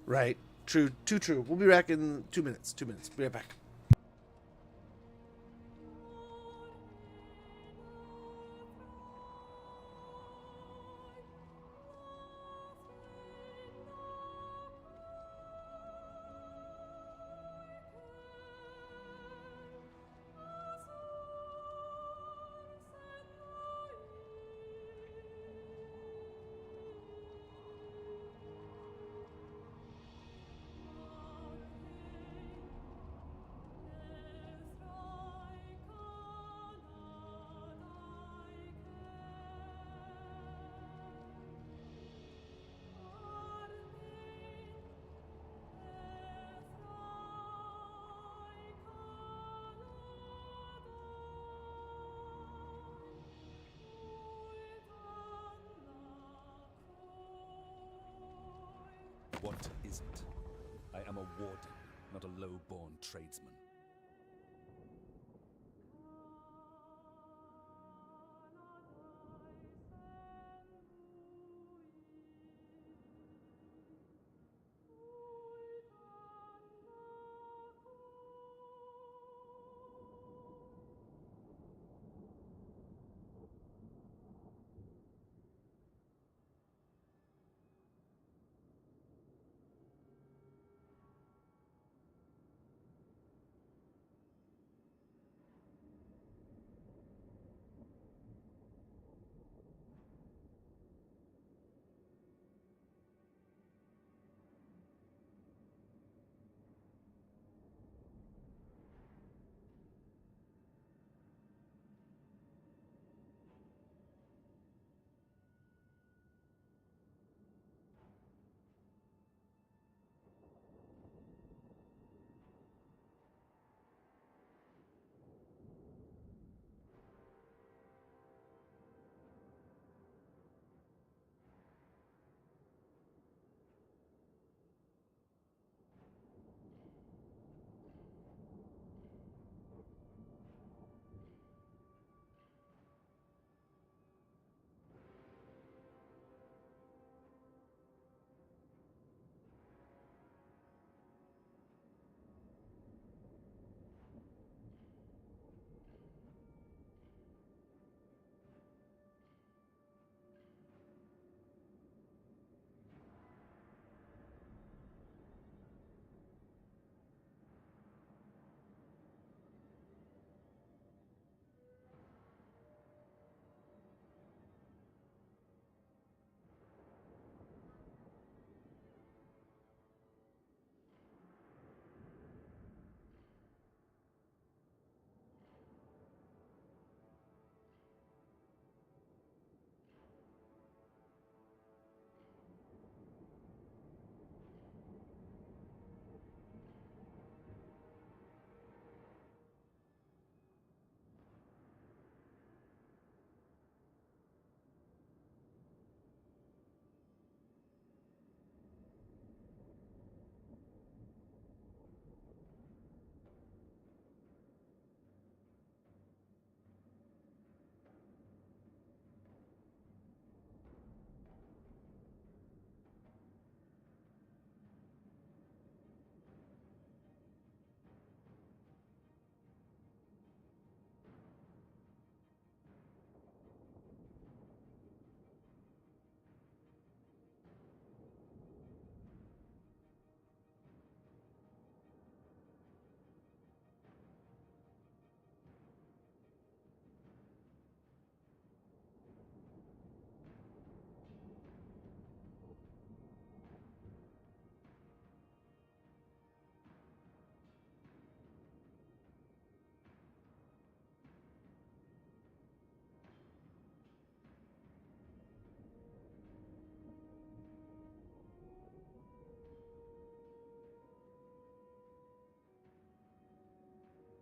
Speaker 1: Right. True. Too true. We'll be back in 2 minutes. 2 minutes. Be right back.
Speaker 11: What is it? I am a warden, not a low-born tradesman.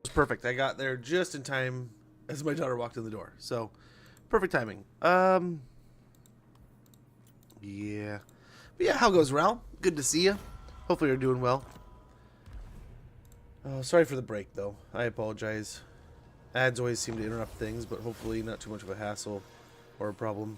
Speaker 1: was perfect. I got there just in time as my daughter walked in the door. So, perfect timing. Yeah. But yeah, how goes, Ral? Good to see you. Hopefully you're doing well. Sorry for the break, though. I apologize. Ads always seem to interrupt things, but hopefully not too much of a hassle or a problem.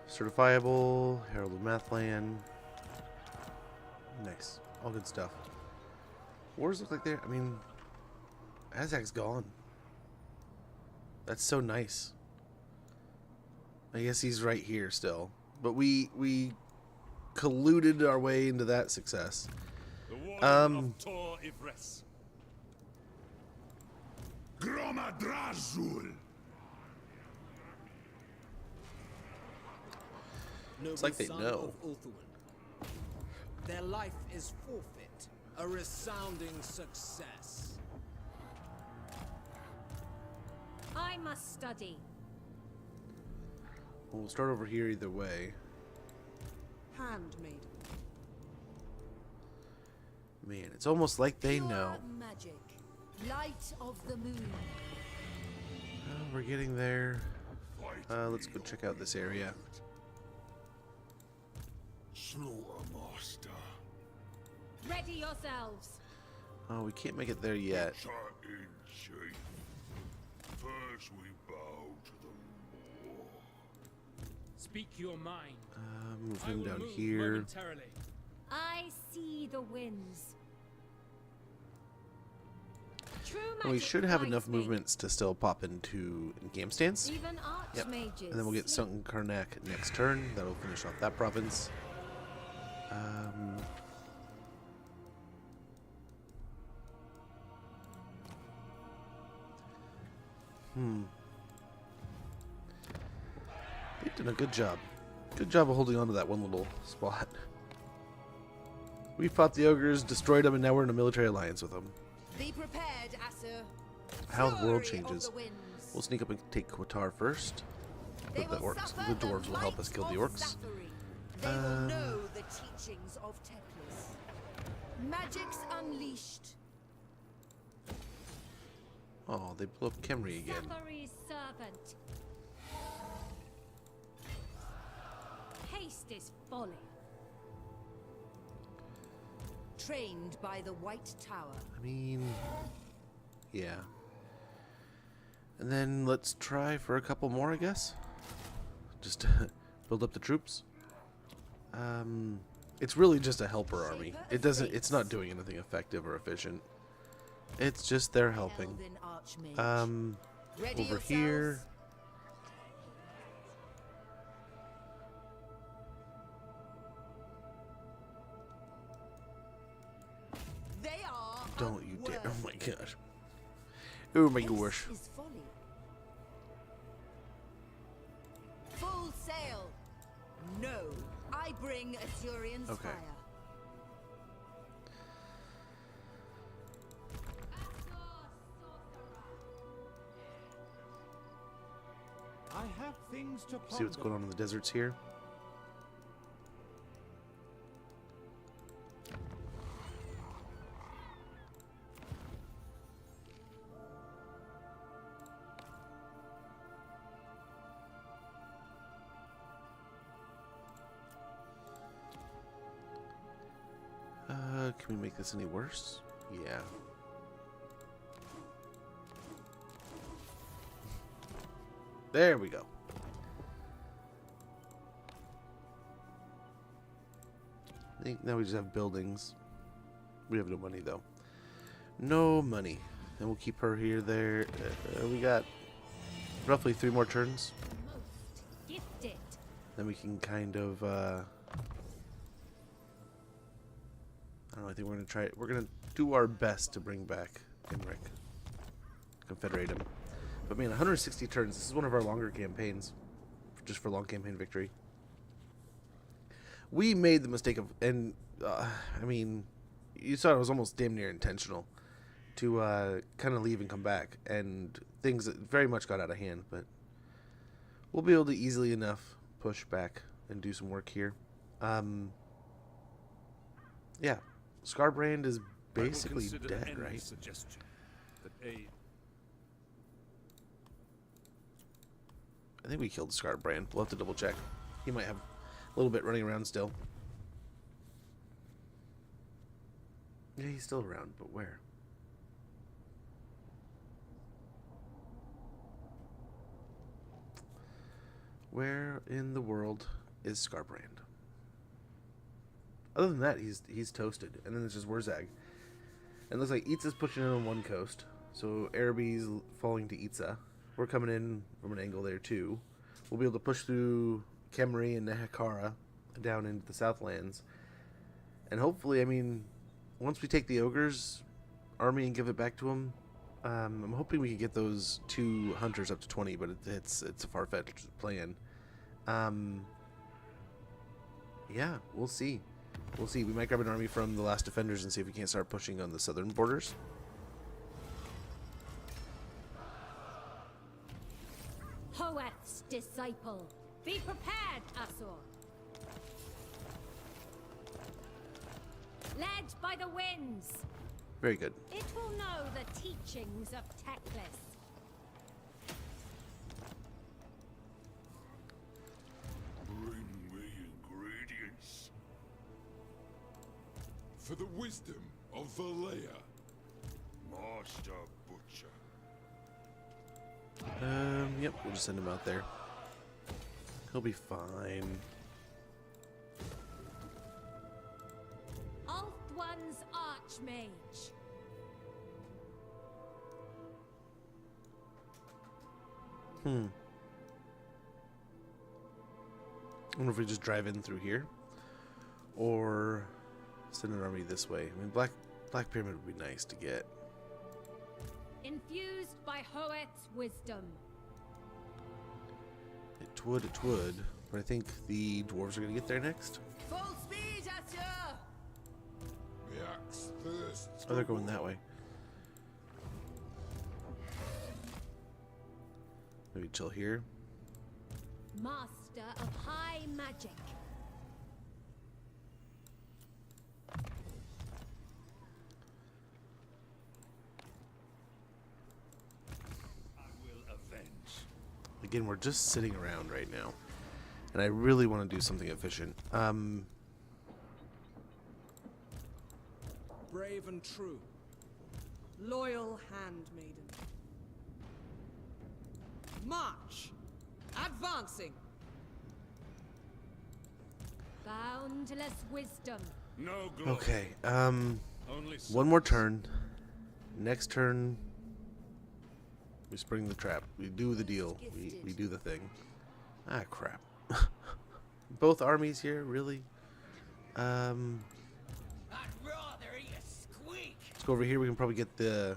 Speaker 1: Certifiable, Herald of Mathland. Nice. All good stuff. Wars look like they're, I mean, Azak's gone. That's so nice. I guess he's right here still. But we colluded our way into that success.
Speaker 11: The warden of Tor Yvresse.
Speaker 5: Gromadrazul.
Speaker 1: It's like they know.
Speaker 6: Their life is forfeit. A resounding success.
Speaker 3: I must study.
Speaker 1: We'll start over here either way.
Speaker 12: Handmaiden.
Speaker 1: Man, it's almost like they know.
Speaker 4: Magic. Light of the moon.
Speaker 1: We're getting there. Let's go check out this area.
Speaker 5: Slaughtermaster.
Speaker 3: Ready yourselves.
Speaker 1: Oh, we can't make it there yet.
Speaker 5: In chief. First we bow to the law.
Speaker 2: Speak your mind.
Speaker 1: Move
Speaker 2: I
Speaker 1: him
Speaker 2: will
Speaker 1: down
Speaker 2: move
Speaker 1: here.
Speaker 2: momentarily.
Speaker 3: I see the winds. True
Speaker 1: And we
Speaker 3: magic
Speaker 1: should have
Speaker 3: guides
Speaker 1: enough
Speaker 3: me.
Speaker 1: movements to still pop into game stance.
Speaker 3: Even
Speaker 1: Yep.
Speaker 3: archmages.
Speaker 1: And then we'll get Sunken Karnak next turn. That'll finish off that province. They've done a good job. Good job of holding on to that one little spot. We fought the ogres, destroyed them, and now we're in a military alliance with them.
Speaker 4: Be prepared, Asur.
Speaker 1: How the world
Speaker 4: Fury of
Speaker 1: changes.
Speaker 4: the winds.
Speaker 1: We'll sneak up and take Qatar first.
Speaker 4: They
Speaker 1: But the
Speaker 4: will
Speaker 1: orcs,
Speaker 4: suffer
Speaker 1: the dwarves will help us kill the
Speaker 4: might of
Speaker 1: orcs.
Speaker 4: Zathari. They will know the teachings of Teclis. Magic's unleashed.
Speaker 1: Oh, they blew up Kemri again.
Speaker 3: Zathari's servant. Haste is folly.
Speaker 4: Trained by the White Tower.
Speaker 1: I mean, yeah. And then let's try for a couple more, I guess. Just to build up the troops. It's really just a helper army. It's not doing anything effective or efficient. It's just they're helping.
Speaker 4: Ready
Speaker 1: Over
Speaker 4: yourselves.
Speaker 1: here.
Speaker 4: They are
Speaker 1: Don't you dare. Oh
Speaker 4: unworthy.
Speaker 1: my gosh. Oh my gosh.
Speaker 4: This is folly. Full sail. No, I bring Asurion's
Speaker 1: Okay.
Speaker 4: fire.
Speaker 10: I have things to
Speaker 1: See what's going on in the deserts here. Can we make this any worse? Yeah. There we go. I think now we just have buildings. We have no money though. No money. And we'll keep her here, there. We got roughly 3 more turns.
Speaker 3: Most gifted.
Speaker 1: Then we can kind of, I don't know, I think we're going to try it. We're going to do our best to bring back Imric. Confederate him. But man, 160 turns. This is one of our longer campaigns. Just for long campaign victory. we made the mistake of, and I mean, you saw it was almost damn near intentional to kind of leave and come back, and things very much got out of hand, but we'll be able to easily enough push back and do some work here. Yeah, Scarbrand is basically dead, right? I think we killed Scarbrand. We'll have to double check. He might have a little bit running around still. Yeah, he's still around, but where? Where in the world is Scarbrand? Other than that, he's toasted. And then there's just Waaagh. And it looks like Yvresse's pushing in on one coast. So Araby's falling to Yvresse. We're coming in from an angle there too. We'll be able to push through Khemri and Nehekara down into the Southlands. And hopefully, I mean, once we take the Ogre's army and give it back to him, I'm hoping we can get those 2 hunters up to 20, but it's a far-fetched plan. Yeah, we'll see. We'll see. We might grab an army from the last defenders and see if we can't start pushing on the southern borders.
Speaker 3: Hoeth's disciple. Be prepared, Asur. Led by the winds.
Speaker 1: Very good.
Speaker 3: It will know the teachings of Teclis.
Speaker 5: Bring me ingredients.
Speaker 13: For the wisdom of Valea.
Speaker 5: Master Butcher.
Speaker 1: Yep, we'll just send him out there. He'll be fine.
Speaker 3: Ulthuan's Archmage.
Speaker 1: I wonder if we just drive in through here, or send an army this way. I mean, Black Pyramid would be nice to get.
Speaker 3: Infused by Hoeth's wisdom.
Speaker 1: It would, but I think the dwarves are gonna get there next.
Speaker 4: Full speed, Asur!
Speaker 13: The axe thirsts.
Speaker 1: Oh, they're going that way. Maybe chill here.
Speaker 3: Master of high magic.
Speaker 1: Again, we're just sitting around right now, and I really want to do something efficient.
Speaker 6: Brave and true.
Speaker 12: Loyal handmaiden. March! Advancing!
Speaker 3: Boundless wisdom.
Speaker 9: No glory.
Speaker 1: Okay,
Speaker 9: Only
Speaker 1: one more turn. Next turn, we spring the trap. We do the deal. We do the thing. Ah, crap. Both armies here, really?
Speaker 6: I'd rather eat a squeak.
Speaker 1: Let's go over here. We can probably get the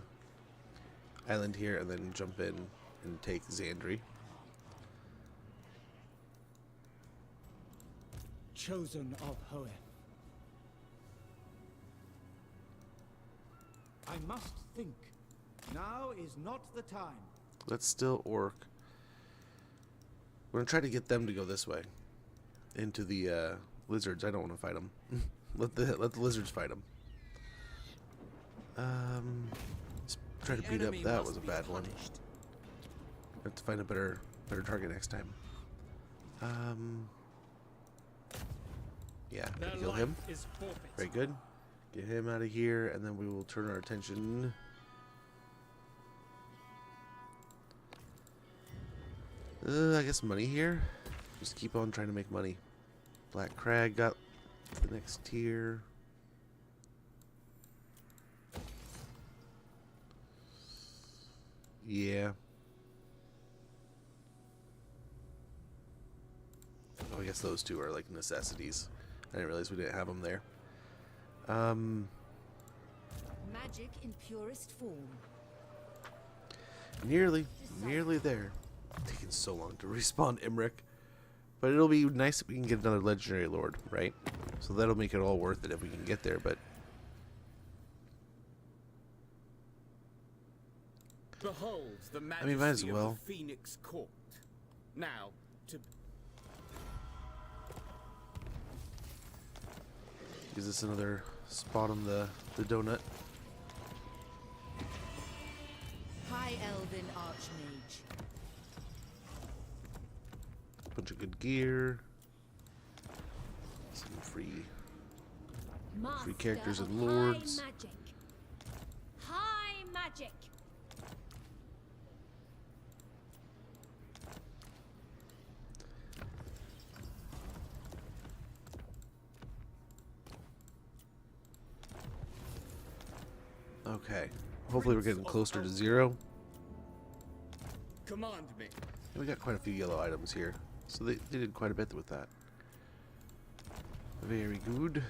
Speaker 1: island here and then jump in and take Xandri.
Speaker 2: Chosen of Hoeth. I must think. Now is not the time.
Speaker 1: Let's still orc. We're gonna try to get them to go this way, into the lizards. I don't want to fight them. let the lizards fight them. Let's try to beat up. That was a bad one. Have to find a better target next time. Yeah, gotta kill him. Very good. Get him out of here, and then we will turn our attention. I guess money here. Just keep on trying to make money. Black Crag got the next tier. Yeah. Oh, I guess those two are like necessities. I didn't realize we didn't have them there.
Speaker 4: Magic in purest form.
Speaker 1: Nearly there. Taking so long to respawn Imric, But it'll be nice if we can get another legendary lord, right? So that'll make it all worth it if we can get there, but...
Speaker 9: Behold the
Speaker 1: I mean, might as
Speaker 9: majesty
Speaker 1: well.
Speaker 9: of the Phoenix Court. Now, to...
Speaker 1: Gives us another spot on the donut.
Speaker 4: High Elven Archmage.
Speaker 1: Bunch of good gear. Some free
Speaker 3: Master
Speaker 1: characters
Speaker 3: of
Speaker 1: and lords.
Speaker 3: High magic. High magic.
Speaker 1: Okay. Hopefully we're getting closer to 0.
Speaker 9: Command me.
Speaker 1: And we got quite a few yellow items here. So they did quite a bit with that. Very good.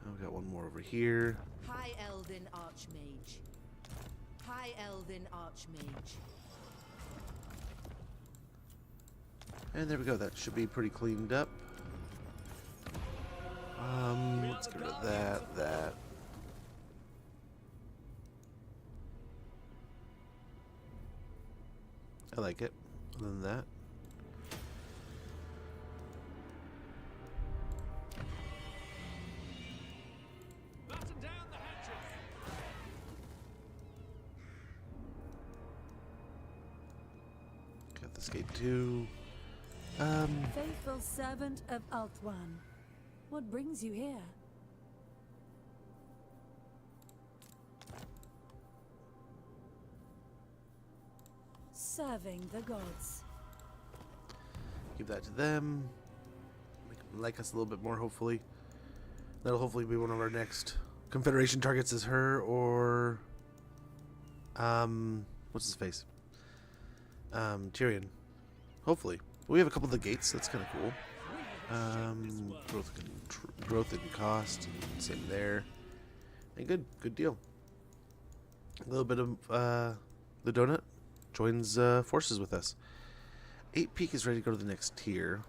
Speaker 1: I've got one more over here.
Speaker 4: High Elven Archmage. High Elven Archmage.
Speaker 1: And there we go. That should be pretty cleaned up. Let's get rid of that. I like it. Other than that. Got this gate too.
Speaker 14: Faithful servant of Ulthuan, what brings you here? Serving the gods.
Speaker 1: Give that to them. Make them like us a little bit more, hopefully. That'll hopefully be one of our next Confederation targets is her or... what's his face? Tyrion. Hopefully. We have a couple of the gates, that's kind of cool. Growth in cost, same there. And good deal. A little bit of the donut joins forces with us. 8 Peak is ready to go to the next tier.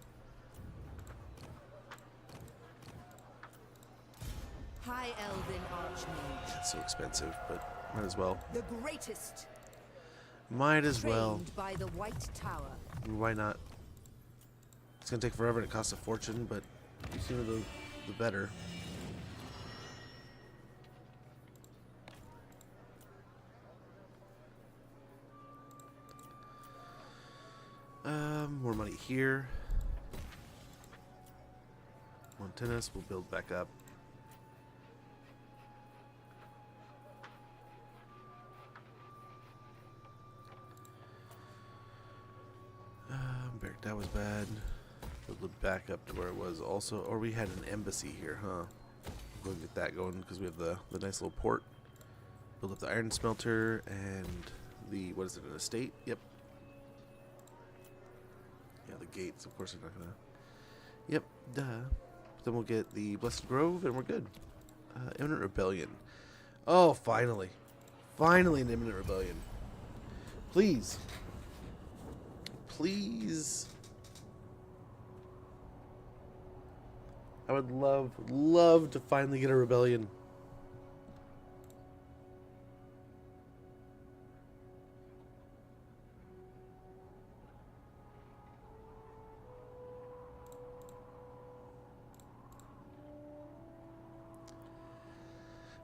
Speaker 4: High Elven Archmage.
Speaker 1: It's so expensive, but might as well.
Speaker 4: The greatest.
Speaker 1: Might as well.
Speaker 4: Trained by the White Tower.
Speaker 1: Why not? It's gonna take forever and it costs a fortune, but the sooner the better. More money here. Montanus will build back up. Barrack, that was bad. Build it back up to where it was also. Or we had an embassy here, huh? We'll get that going because we have the nice little port. Build up the iron smelter and the, what is it, an estate? Yep. Yeah, the gates, of course, are not gonna. Yep, duh. Then we'll get the Blessed Grove, and we're good. Imminent Rebellion. Oh, finally. Finally an Imminent Rebellion. Please. Please. I would love to finally get a rebellion.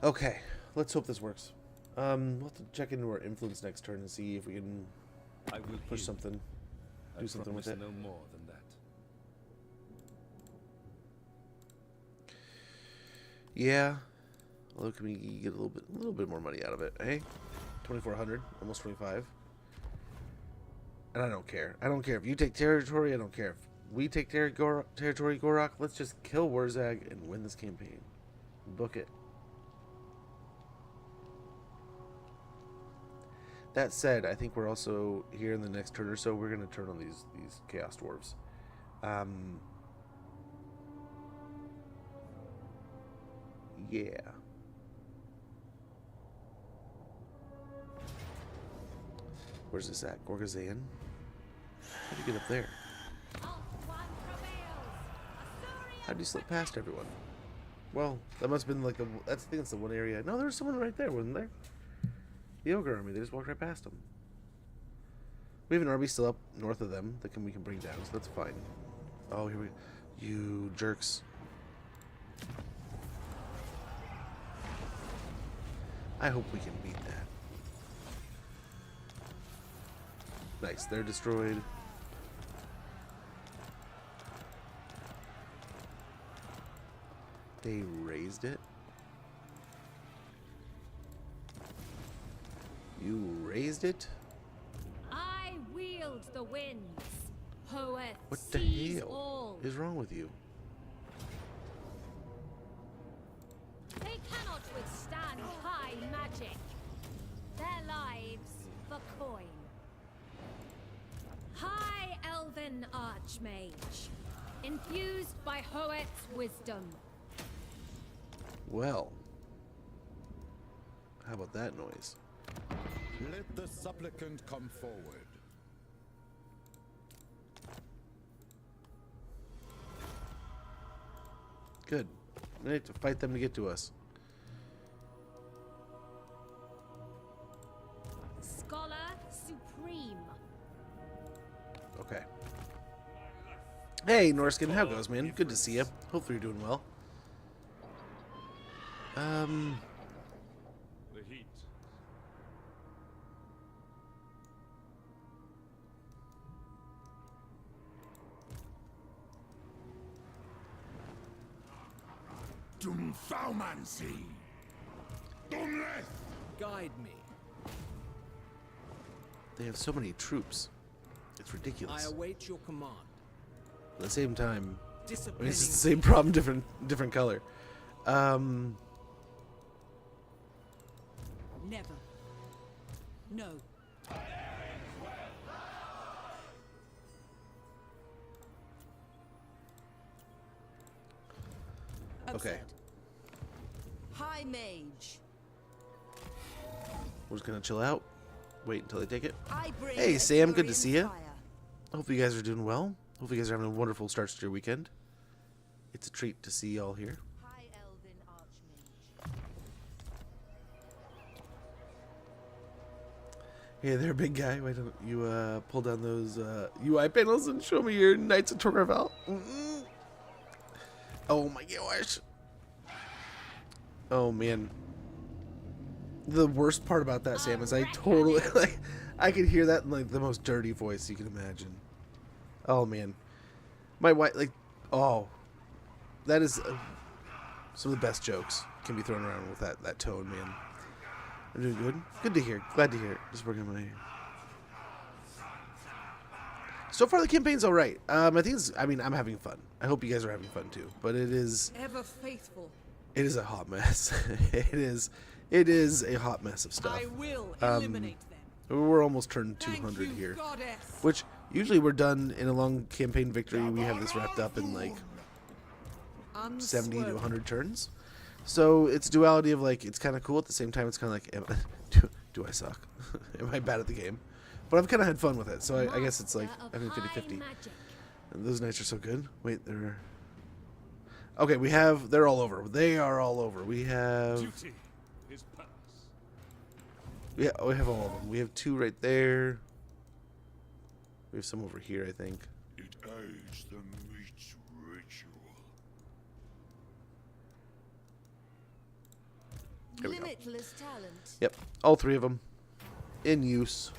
Speaker 1: Okay, let's hope this works. We'll have to check into our influence next turn and see if we can push something, do something with it.
Speaker 11: No more than that.
Speaker 1: Yeah. Although, can we get a little bit more money out of it? Hey, 2,400, almost 25. And I don't care. I don't care if you take territory. I don't care if we take territory. Gorok. Let's just kill Waaagh and win this campaign. Book it. That said, I think we're also here in the next turn or so. We're gonna turn on these Chaos Dwarves. Yeah. Where's this at? Gorgazan? How do you get up there?
Speaker 3: Ulthuan prevails.
Speaker 1: How do you slip past everyone? Well, that must have been like the. I think that's the one area. No, there was someone right there, wasn't there? The ogre army. They just walked right past them. We have an army still up north of them that we can bring down, so that's fine. Oh, here we go. You jerks. I hope we can beat that. Nice, they're destroyed. They raised it. You raised it?
Speaker 3: I wield the winds. Hoeth
Speaker 1: What the
Speaker 3: sees
Speaker 1: hell
Speaker 3: all.
Speaker 1: is wrong with you?
Speaker 3: They cannot withstand high magic. Their lives for coin. High Elven Archmage, infused by Hoeth's wisdom.
Speaker 1: Well, how about that noise?
Speaker 15: Let the supplicant come forward.
Speaker 1: Good. We need to fight them to get to us.
Speaker 3: Scholar Supreme.
Speaker 1: Okay. Hey, Norskin, how goes, man? Good to see you. Hopefully you're doing well.
Speaker 11: The heat.
Speaker 5: Dumfaumancy! Dumleth!
Speaker 6: Guide me.
Speaker 1: They have so many troops. It's
Speaker 6: I
Speaker 1: ridiculous.
Speaker 6: await your command.
Speaker 1: At the same time, I mean, it's
Speaker 6: Disciplining.
Speaker 1: the same problem, different color.
Speaker 12: Never. No.
Speaker 1: Okay.
Speaker 4: High Mage.
Speaker 1: We're just gonna chill out. Wait until they take it.
Speaker 4: I bring
Speaker 1: Hey, Sam, good to
Speaker 4: Eltharion
Speaker 1: see you.
Speaker 4: fire.
Speaker 1: Hope you guys are doing well. Hope you guys are having a wonderful start to your weekend. It's a treat to see y'all here.
Speaker 4: High Elven Archmage.
Speaker 1: Hey there, big guy. Why don't you pull down those UI panels and show me your Knights of Torgravel? Oh my gosh. Oh man. The worst part about that, Sam, is I totally like I could hear that in like the most dirty voice you can imagine. Oh man. My wife, like, oh, that is some of the best jokes can be thrown around with that tone, man. I'm doing good. Good to hear. Glad to hear it. Just working on my. So far, the campaign's all right. I think it's. I mean, I'm having fun. I hope you guys are having fun too. But it is.
Speaker 12: Ever faithful.
Speaker 1: It is a hot mess. It is. It is a hot mess of stuff.
Speaker 12: I will eliminate them.
Speaker 1: We're almost turned
Speaker 12: Thank
Speaker 1: 200
Speaker 12: you,
Speaker 1: here,
Speaker 12: goddess.
Speaker 1: which usually we're done in a long campaign victory. We have this wrapped up in like 70 to 100 turns. So it's duality of like, it's kind of cool. At the same time, it's kind of like, do I suck? Am I bad at the game? But I've kind of had fun with it. So I guess it's like, I think 50-50. And those knights are so good. Wait, they're... Okay, we have... They're all over. They are all over. We have...
Speaker 11: Duty is purpose.
Speaker 1: Yeah, we have all of them. We have 2 right there. We have some over here, I think.
Speaker 5: It aids the meat's ritual.
Speaker 1: There we go.
Speaker 4: Limitless talent.
Speaker 1: Yep, all 3 of them in use.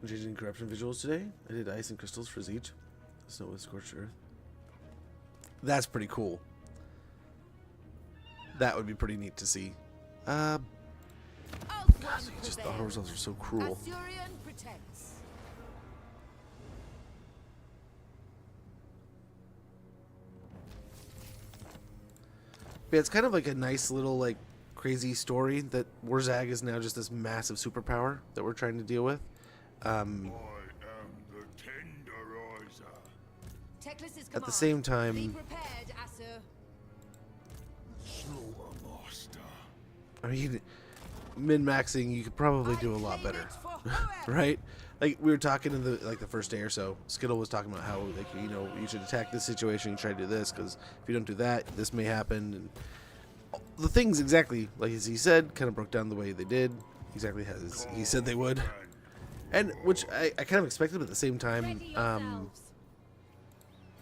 Speaker 1: I'm changing corruption visuals today. I did ice and crystals for each. Snow with scorched earth. That's pretty cool. That would be pretty neat to see. God, just the auto results are so cruel.
Speaker 4: Eltharion protects.
Speaker 1: Yeah, it's kind of like a nice little like crazy story that Waaagh is now just this massive superpower that we're trying to deal with.
Speaker 5: I am the tenderizer.
Speaker 4: Teclis'
Speaker 1: At the same
Speaker 4: Be
Speaker 1: time,
Speaker 4: prepared, Asur.
Speaker 5: Slaughter master.
Speaker 1: I mean, min-maxing you could probably do a lot better, right? like we were talking in the first day or so. Skittle was talking about how like you should attack this situation, you try to do this because if you don't do that, this may happen. And the things exactly like as he said kind of broke down the way they did, exactly as he said they would, and which I kind of expected, but at the same time,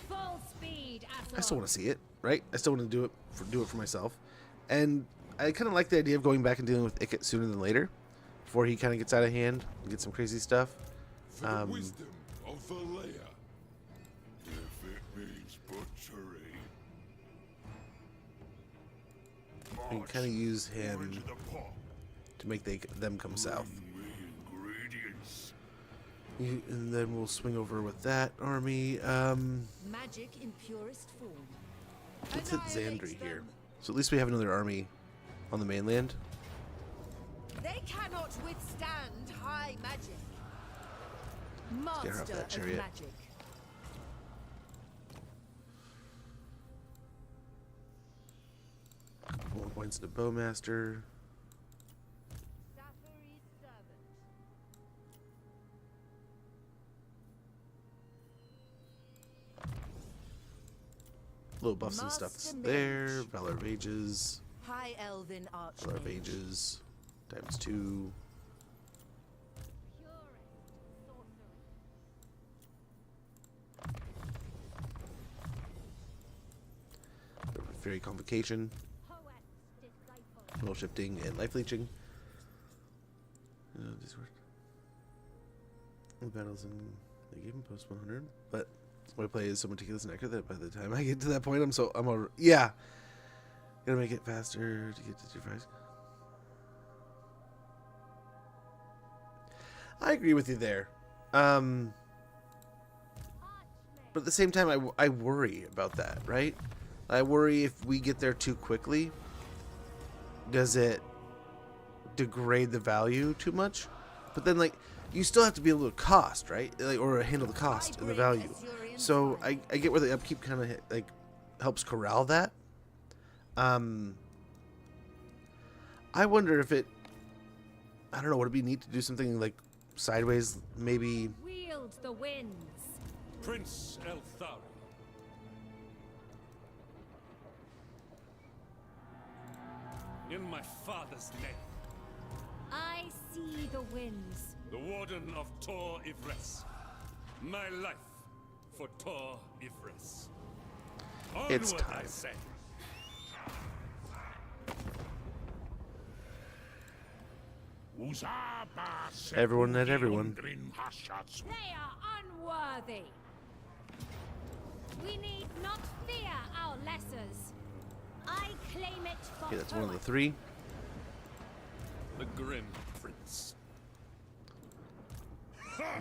Speaker 3: Full speed,
Speaker 1: I still want to see it, right? I still want to do it for myself, and I kind of like the idea of going back and dealing with Ikit sooner than later, before he kind of gets out of hand and gets some crazy stuff.
Speaker 13: For the wisdom of Valea.
Speaker 5: If it means butchery.
Speaker 1: We can kind of use him to make them come south. And then we'll swing over with that army.
Speaker 4: Magic in purest form.
Speaker 1: Let's hit Xandri here. So at least we have another army on the mainland.
Speaker 4: They cannot withstand high magic.
Speaker 1: Let's get her off that chariot.
Speaker 4: Magic.
Speaker 1: More points to Bowmaster. Little buffs and stuff there. Valor of Ages.
Speaker 4: High Elven Archmage.
Speaker 1: Valor of Ages ×2. Fairy Convocation. Little shifting and life leeching. These were the battles, and they gave him post 100, but my play is so meticulous and accurate that by the time I get to that point, I'm already, yeah, gotta make it faster to get to 2 I agree with you there, but at the same time, I worry about that, right? I worry if we get there too quickly, does it degrade the value too much? But then, like, you still have to be able to cost, right? Like, or handle the cost and the value. So I get where the upkeep kind of like helps corral that. I wonder if it, I don't know, would it be neat to do something like sideways, maybe?
Speaker 3: Wield the winds.
Speaker 11: Prince Eltharion. In my father's name.
Speaker 3: I see the winds.
Speaker 11: The Warden of Tor Yvresse. My life for Tor Yvresse.
Speaker 1: It's
Speaker 11: Onward,
Speaker 1: time.
Speaker 11: I say.
Speaker 1: Everyone at everyone.
Speaker 3: They are unworthy. We need not fear our lessers. I claim it for
Speaker 1: Okay, that's one of the 3.
Speaker 11: The Grim Prince.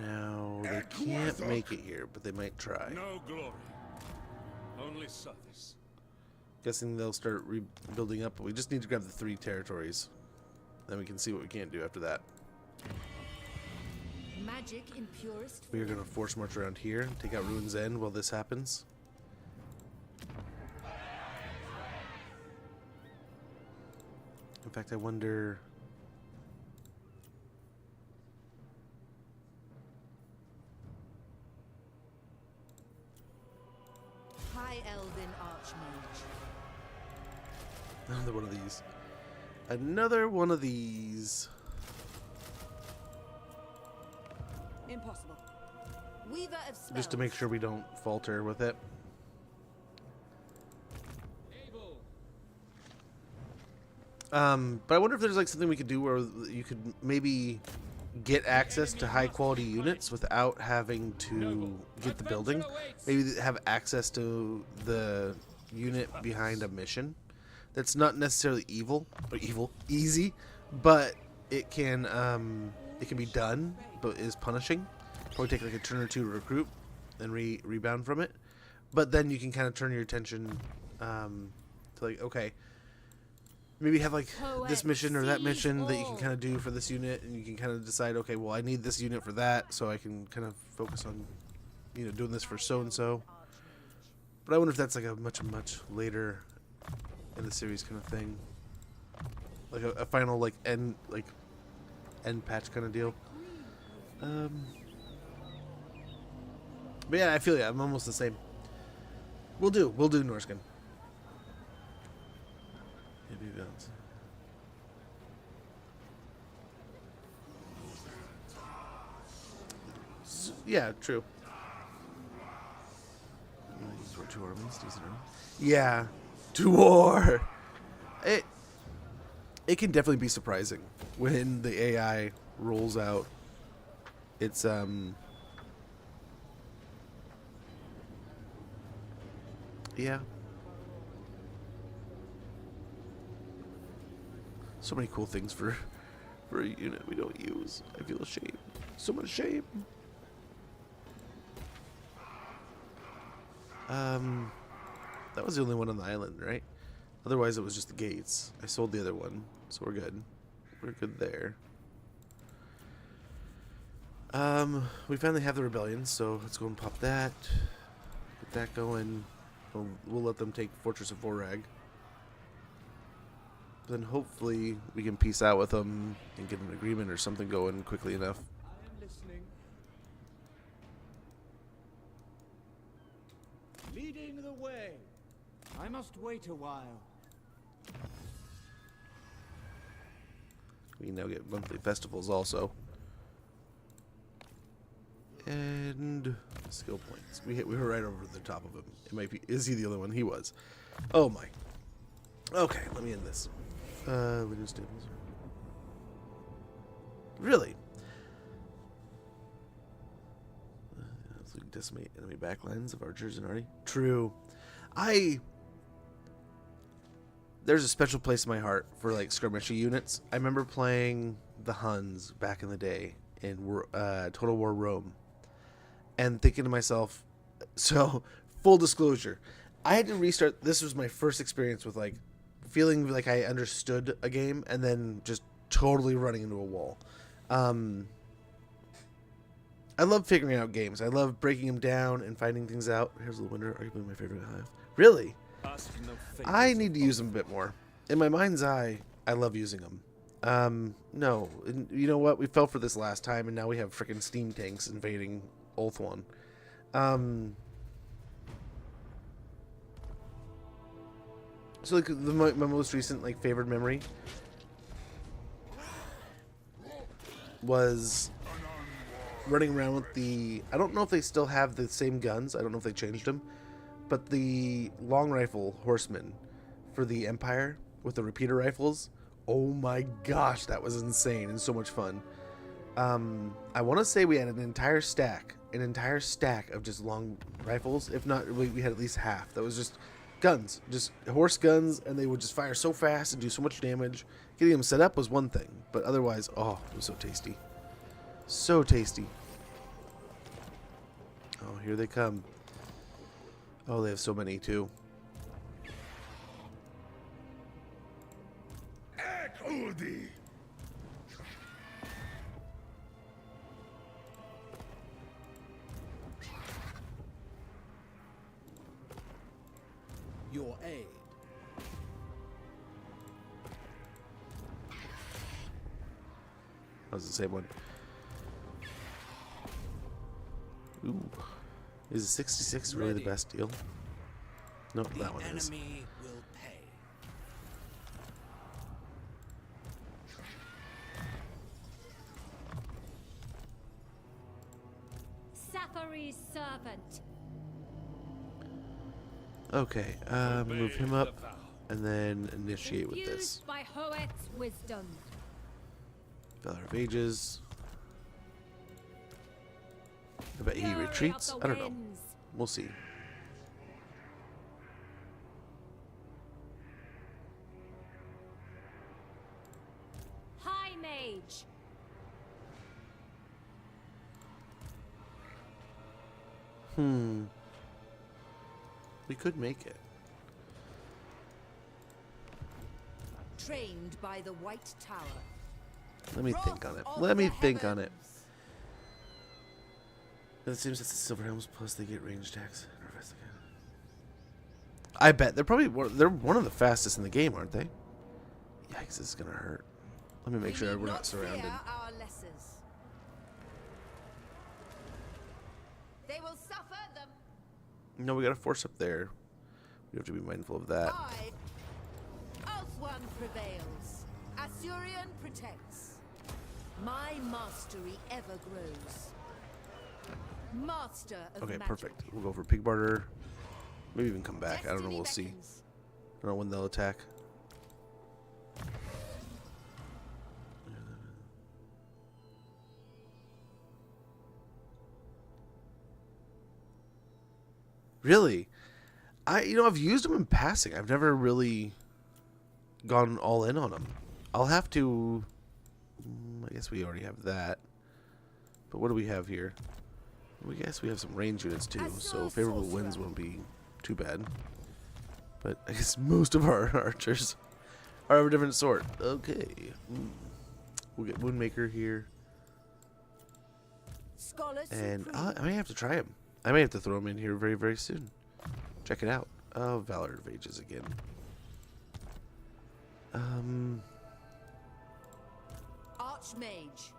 Speaker 1: Now, they can't make it here, but they might try.
Speaker 11: No glory. Only service.
Speaker 1: Guessing they'll start rebuilding up, but we just need to grab the 3 territories. Then we can see what we can't do after that.
Speaker 4: Magic in purest
Speaker 1: We are going to force march around here, take out Ruin's End while this happens. In fact, I wonder...
Speaker 4: High Elven Archmage.
Speaker 1: Another one of these. Another one of these.
Speaker 4: Impossible. Weaver of spells.
Speaker 1: Just to make sure we don't falter with it. But I wonder if there's like something we could do where you could maybe get access to high quality units without having to get the building. Maybe have access to the unit behind a mission that's not necessarily easy, but it can be done, but is punishing. Probably take like a turn or 2 to recruit and rebound from it. But then you can kind of turn your attention to like, okay, maybe have like this mission or that mission that you can kind of do for this unit, and you can kind of decide, okay, well, I need this unit for that, so I can kind of focus on, doing this for so and so. But I wonder if that's like a much later in the series kind of thing, like a final like end patch kind of deal. But yeah, I feel I'm almost the same. We'll do Norskin. Yeah, true. These were 2 armies, decent army. Yeah, to war. It can definitely be surprising when the AI rolls out. It's yeah. So many cool things for a unit we don't use. I feel ashamed. So much shame. That was the only one on the island, right? Otherwise, it was just the gates. I sold the other one, so we're good. We're good there. We finally have the rebellion, so let's go and pop that. Get that going. We'll let them take Fortress of Waaagh. Then hopefully we can peace out with them and get an agreement or something going quickly enough.
Speaker 10: I am listening. Leading the way. I must wait a while.
Speaker 1: We can now get monthly festivals also. And skill points. We were right over the top of him. It might be. Is he the other one? He was. Oh my. Okay, let me end this. Legion stables. Really? So we can decimate enemy backlines of archers and arty. True. There's a special place in my heart for like skirmishy units. I remember playing the Huns back in the day in Total War Rome, and thinking to myself, so full disclosure, I had to restart. This was my first experience with like feeling like I understood a game and then just totally running into a wall. I love figuring out games. I love breaking them down and finding things out. Here's the winner, arguably my favorite hive. Really? I need to use them a bit more. In my mind's eye, I love using them. No. You know what? We fell for this last time, and now we have freaking steam tanks invading Ulthuan. So, like, my most recent, like, favored memory was running around with the... I don't know if they still have the same guns. I don't know if they changed them. But the long rifle horsemen for the Empire with the repeater rifles, oh my gosh, that was insane and so much fun. I want to say we had an entire stack of just long rifles. If not, we had at least half. That was just guns, just horse guns, and they would just fire so fast and do so much damage. Getting them set up was one thing, but otherwise, oh, it was so tasty. So tasty. Oh, here they come. Oh, they have so many, too.
Speaker 10: Your aid.
Speaker 1: That was the same one. Ooh. Is 66 really the best deal? No, that one is.
Speaker 6: Enemy will pay.
Speaker 3: Safari's servant.
Speaker 1: Okay, move him up and then initiate with this.
Speaker 3: By Hoet's wisdom.
Speaker 1: Valor of Ages. I bet he retreats. I don't know. We'll see.
Speaker 3: High Mage.
Speaker 1: We could make it.
Speaker 4: Trained by the White Tower.
Speaker 1: Let me think on it. Let me think on it. It seems it's the Silver Helms, plus they get range attacks. I bet they're probably one of the fastest in the game, aren't they? Yikes, this is gonna hurt. Let me make sure we're not surrounded.
Speaker 4: Our lessers. They will suffer
Speaker 1: No, we got to force up there. We have to be mindful of that.
Speaker 4: One prevails. Assyrian protects. My mastery ever grows. Master of
Speaker 1: Okay,
Speaker 4: magic.
Speaker 1: perfect. We'll go for pig barter. Maybe even come back. I don't know. We'll see. I don't know when they'll attack. Really? I've used them in passing. I've never really gone all in on them. I'll have to... I guess we already have that. But what do we have here? I guess we have some range units too, so favorable winds won't be too bad. But I guess most of our archers are of a different sort. Okay. We'll get Woundmaker here. And I may have to try him. I may have to throw him in here very, very soon. Check it out. Oh, Valor of Ages again.
Speaker 4: Archmage.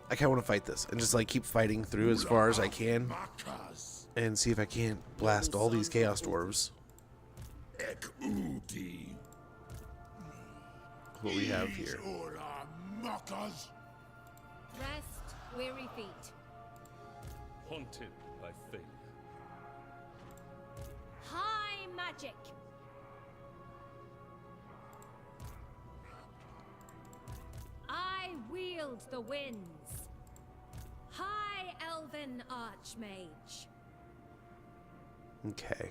Speaker 1: I kind of want to fight this and just like keep fighting through as far as I can and see if I can't blast all these Chaos Dwarves. What we have here.
Speaker 3: Rest, weary feet.
Speaker 11: Haunted by failure.
Speaker 3: High magic. I wield the winds. High elven archmage.
Speaker 1: Okay.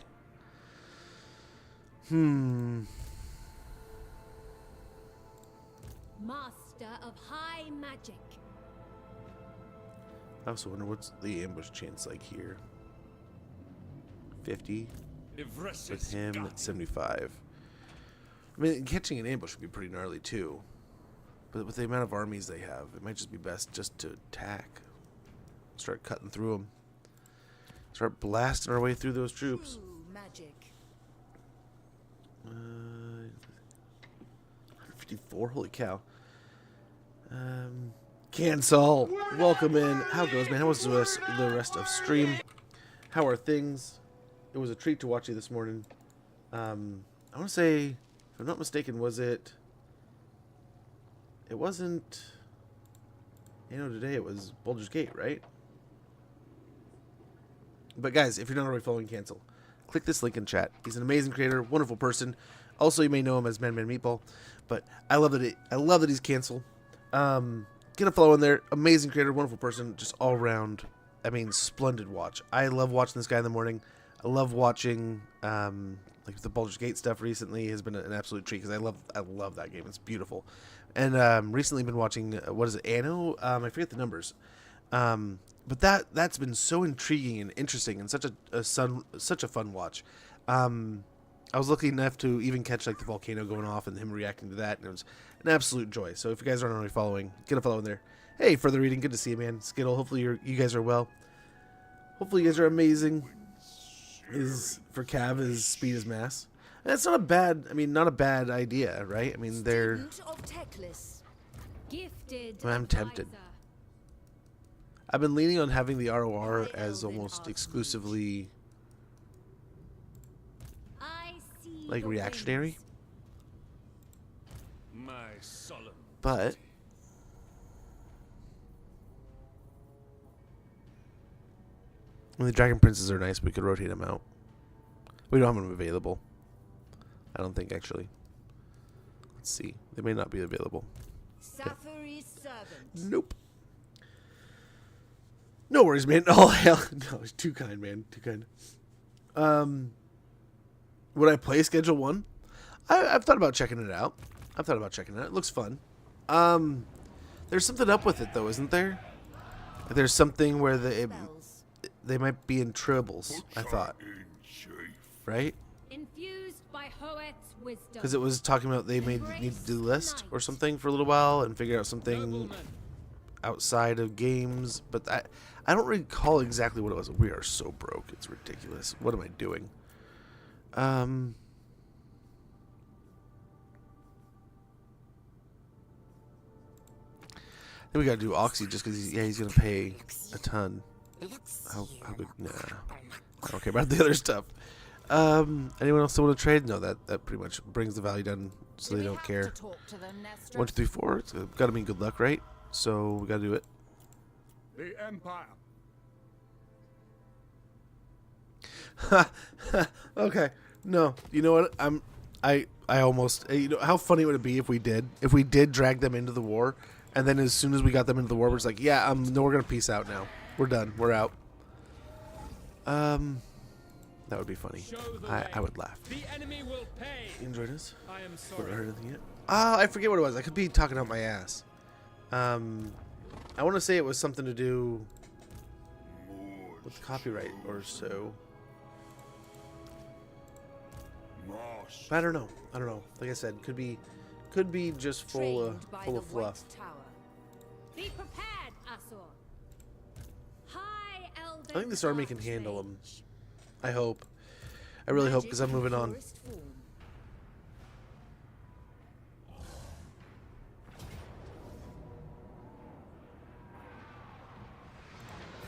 Speaker 3: Master of high magic.
Speaker 1: I also wonder what's the ambush chance like here. 50.
Speaker 11: Yvresse
Speaker 1: With him at 75. I mean, catching an ambush would be pretty gnarly too. But with the amount of armies they have, it might just be best just to attack. Start cutting through them. Start blasting our way through those troops.
Speaker 4: Magic.
Speaker 1: 154, holy cow. Cancel. Welcome in. How goes, man? How was the rest of stream? How are things? It was a treat to watch you this morning. I want to say, if I'm not mistaken, was it? It wasn't. Today it was Baldur's Gate, right? But guys, if you're not already following Cancel, click this link in chat. He's an amazing creator, wonderful person. Also, you may know him as Man Meatball, but I love that he's Cancel. Get a follow in there. Amazing creator, wonderful person, just all around. I mean, splendid watch. I love watching this guy in the morning. I love watching like the Baldur's Gate stuff recently has been an absolute treat because I love that game. It's beautiful. And recently been watching what is it, Anno? I forget the numbers. But that's been so intriguing and interesting and such a fun watch. I was lucky enough to even catch like the volcano going off and him reacting to that, and it was an absolute joy. So if you guys aren't already following, get a follow in there. Hey, further reading, good to see you, man. Skittle, hopefully you guys are well. Hopefully you guys are amazing. For Cav is speed is mass. And it's not a bad idea, right? I mean, they're.
Speaker 3: Gifted.
Speaker 1: I'm tempted. I've been leaning on having the ROR as almost exclusively like reactionary. But the Dragon Princes are nice. We could rotate them out. We don't have them available. I don't think, actually. Let's see. They may not be available. Nope. No worries, man. Oh, hell. No, it's too kind, man. Too kind. Would I play Schedule 1? I've thought about checking it out. It looks fun. There's something up with it, though, isn't there? There's something where they might be in tribbles, I thought. Right?
Speaker 3: Infused by Hoet's wisdom.
Speaker 1: Because it was talking about they may need to do the list or something for a little while and figure out something outside of games. But I don't recall exactly what it was. We are so broke. It's ridiculous. What am I doing? Then we gotta do Oxy just because he's gonna pay a ton. How good? Nah, I don't care about the other stuff. Anyone else want to trade? No, that pretty much brings the value down, so they don't care. 1, 2, 3, 4. It's gotta mean good luck, right? So we gotta do it.
Speaker 13: The Empire.
Speaker 1: Okay. No, you know what? I almost. You know how funny would it be if we did drag them into the war, and then as soon as we got them into the war, we're just like, yeah, no, we're gonna peace out now. We're done. We're out. That would be funny. I would laugh.
Speaker 2: The enemy will pay.
Speaker 1: You enjoyed this?
Speaker 2: I am
Speaker 1: Haven't
Speaker 2: sorry.
Speaker 1: heard anything yet? I forget what it was. I could be talking out my ass. I want to say it was something to do with copyright or so. I don't know. Like I said, could be just full of fluff.
Speaker 3: Be prepared, Asur. High Elven
Speaker 1: I think this army can handle them. I hope. I really hope, because I'm moving on.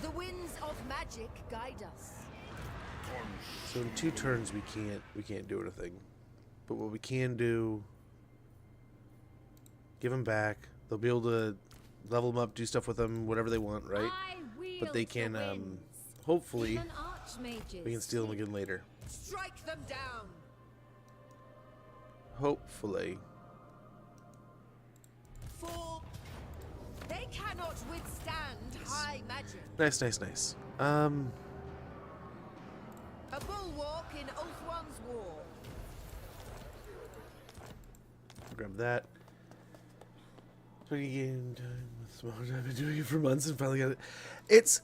Speaker 4: The winds of magic guide us.
Speaker 1: So in 2 turns we can't do anything. But what we can do, give them back. They'll be able to level them up, do stuff with them, whatever they want, right? But they can hopefully we can steal them again later.
Speaker 4: Strike them down.
Speaker 1: Hopefully.
Speaker 4: For they cannot withstand high magic.
Speaker 1: Nice.
Speaker 4: A bulwark in Ulthuan's war.
Speaker 1: Grab that. Again, time with small. I've been doing it for months and finally got it.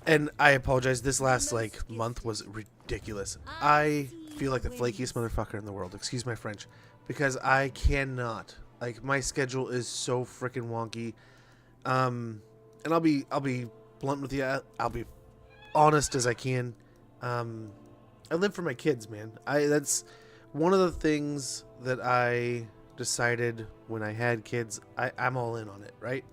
Speaker 1: And I apologize. This last month was ridiculous. I feel like the flakiest motherfucker in the world. Excuse my French, because I cannot. Like, my schedule is so freaking wonky. And I'll be blunt with you. I'll be honest as I can. I live for my kids, man. That's one of the things that I decided when I had kids. I'm all in on it, right?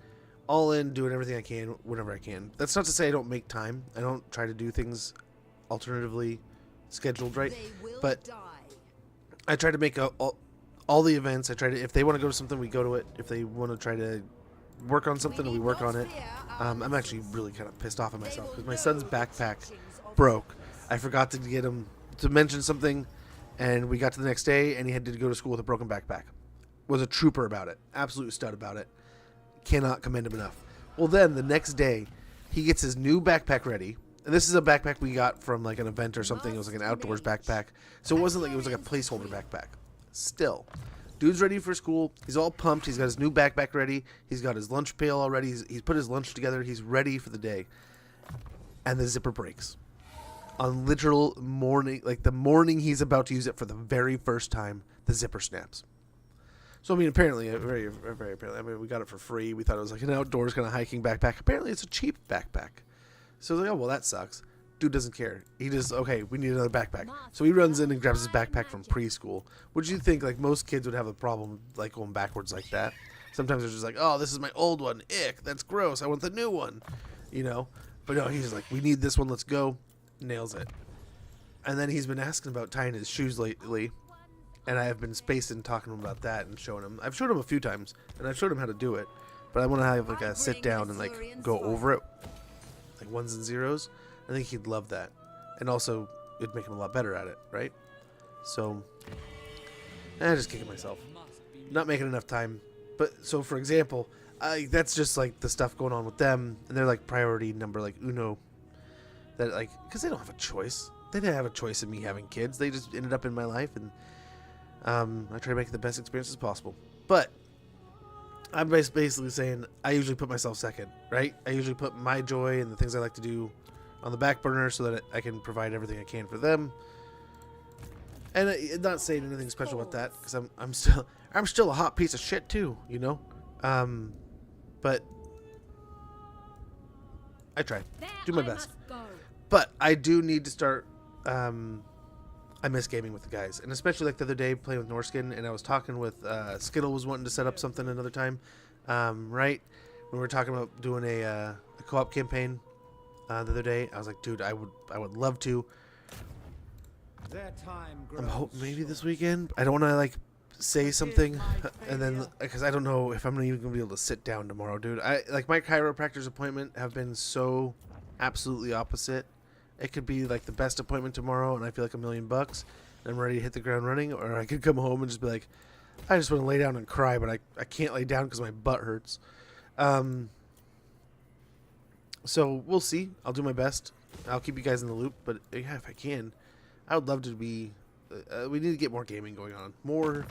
Speaker 1: All in, doing everything I can whenever I can. That's not to say I don't make time. I don't try to do things alternatively scheduled, right? But I try to make all the events. I try to, if they want to go to something, we go to it. If they want to try to work on something, we work on it. I'm actually really kind of pissed off at myself because my son's backpack broke. I forgot to get him to mention something, and we got to the next day, and he had to go to school with a broken backpack. Was a trooper about it. Absolute stud about it. Cannot commend him enough. Well, then the next day, he gets his new backpack ready. And this is a backpack we got from like an event or something. It was like an outdoors backpack. So it wasn't like, it was like a placeholder backpack. Still, dude's ready for school. He's all pumped. He's got his new backpack ready. He's got his lunch pail already. He's put his lunch together. He's ready for the day. And the zipper breaks. On literal morning, like the morning he's about to use it for the very first time, the zipper snaps. So, I mean, apparently, very apparently, I mean, we got it for free. We thought it was like an outdoors kind of hiking backpack. Apparently, it's a cheap backpack. So, I was like, oh, well, that sucks. Dude doesn't care. He just, okay, we need another backpack. So, he runs in and grabs his backpack from preschool. Would you think, like, most kids would have a problem, like, going backwards like that? Sometimes they're just like, oh, this is my old one. Ick, that's gross. I want the new one. You know? But no, he's just like, we need this one. Let's go. Nails it. And then he's been asking about tying his shoes lately. And I have been spacing talking to him about that and showing him. I've showed him a few times, and I've showed him how to do it. But I want to have like a sit down and like go over it, like ones and zeros. I think he'd love that, and also it'd make him a lot better at it, right? So, I'm just kicking myself, not making enough time. But so, for example, that's just like the stuff going on with them, and they're like priority number like uno. That like because they don't have a choice. They didn't have a choice in me having kids. They just ended up in my life and. I try to make it the best experience as possible. But I'm basically saying I usually put myself second, right? I usually put my joy and the things I like to do on the back burner so that I can provide everything I can for them. And I'm not saying anything special about that because I'm still a hot piece of shit too, you know. But I try, do my best. But I do need to start. I miss gaming with the guys, and especially like the other day playing with Norskin, and I was talking with Skittle was wanting to set up something another time, right? when we were talking about doing a co-op campaign the other day. I was like, dude, I would love to.
Speaker 10: Their time
Speaker 1: I'm hoping
Speaker 10: grows
Speaker 1: maybe this
Speaker 10: short.
Speaker 1: weekend. I don't want to like say something and then because I don't know if I'm even gonna be able to sit down tomorrow, dude. I like my chiropractor's appointment have been so absolutely opposite. It could be like the best appointment tomorrow and I feel like $1,000,000 and I'm ready to hit the ground running, or I could come home and just be like, I just want to lay down and cry, but I can't lay down because my butt hurts. So we'll see. I'll do my best. I'll keep you guys in the loop, but yeah, if I can, I would love to be. We need to get more gaming going on. More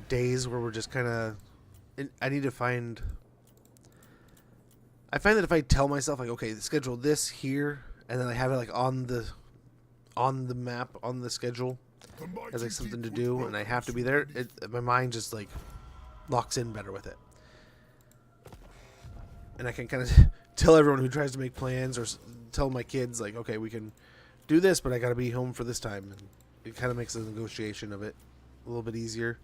Speaker 1: days where we're just kind of. I need to find. I find that if I tell myself like, okay, schedule this here, and then I have it like on the map on the schedule as like something to do, and I have to be there. My mind just like locks in better with it, and I can kind of tell everyone who tries to make plans or tell my kids like, okay, we can do this, but I got to be home for this time. And it kind of makes the negotiation of it a little bit easier.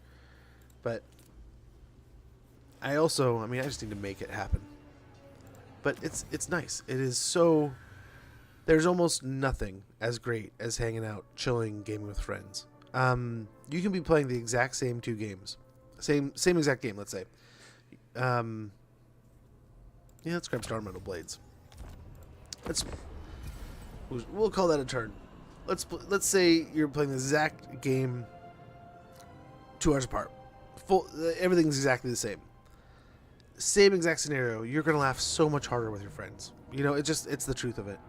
Speaker 1: But I just need to make it happen. But it's nice. It is so. There's almost nothing as great as hanging out, chilling, gaming with friends. You can be playing the exact same two games, same exact game. Let's say. Yeah, let's grab Star Metal Blades. We'll call that a turn. Let's say you're playing the exact game 2 hours apart. Everything's exactly the same. Same exact scenario. You're gonna laugh so much harder with your friends. You know, it's the truth of it.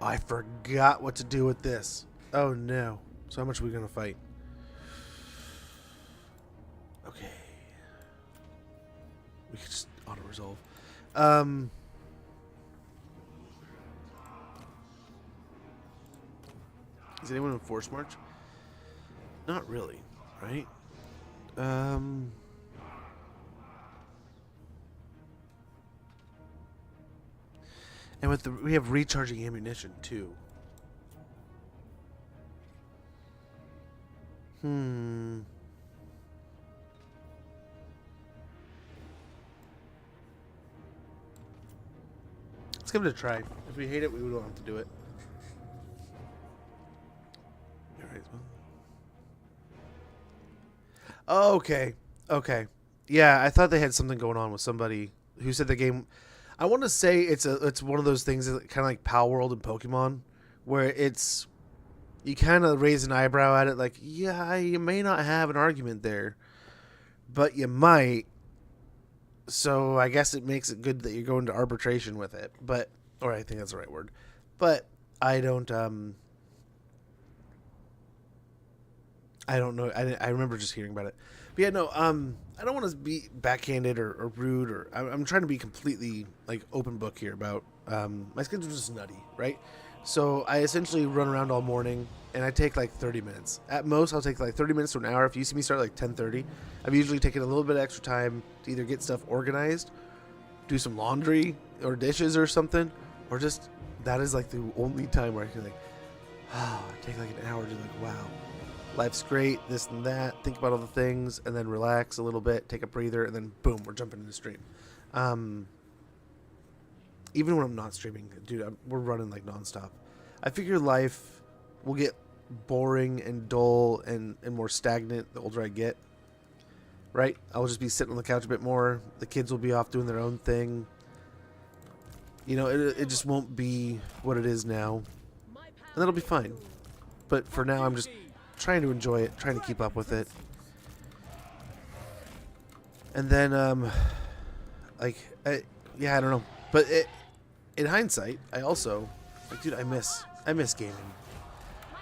Speaker 1: Oh, I forgot what to do with this. Oh no. So how much are we gonna fight? Okay. We can just auto resolve. Is anyone in Force March? Not really, right? And we have recharging ammunition too. Let's give it a try. If we hate it, we don't have to do it. Alright. Oh, okay. Okay. Yeah, I thought they had something going on with somebody who said the game. I want to say it's one of those things that kind of like Pal World and Pokemon, where it's you kind of raise an eyebrow at it, like, yeah, you may not have an argument there, but you might. So I guess it makes it good that you're going to arbitration with it, but or I think that's the right word, but I don't know. I remember just hearing about it, but yeah, no. I don't want to be backhanded or rude, or I'm trying to be completely like open book here about my schedule's just nutty, right? So I essentially run around all morning, and I take like 30 minutes. At most, I'll take like 30 minutes to an hour. If you see me start like 10:30, I've usually taken a little bit of extra time to either get stuff organized, do some laundry or dishes or something, or just that is like the only time where I can like, take like an hour to like, wow, life's great, this and that, think about all the things, and then relax a little bit, take a breather, and then boom, we're jumping into stream. Even when I'm not streaming, dude, we're running like nonstop. I figure life will get boring and dull and more stagnant the older I get, right? I'll just be sitting on the couch a bit more. The kids will be off doing their own thing. You know, it just won't be what it is now. And that'll be fine. But for now, I'm just trying to enjoy it, trying to keep up with it. And then, yeah, I don't know. But in hindsight, I also, like, dude, I miss gaming.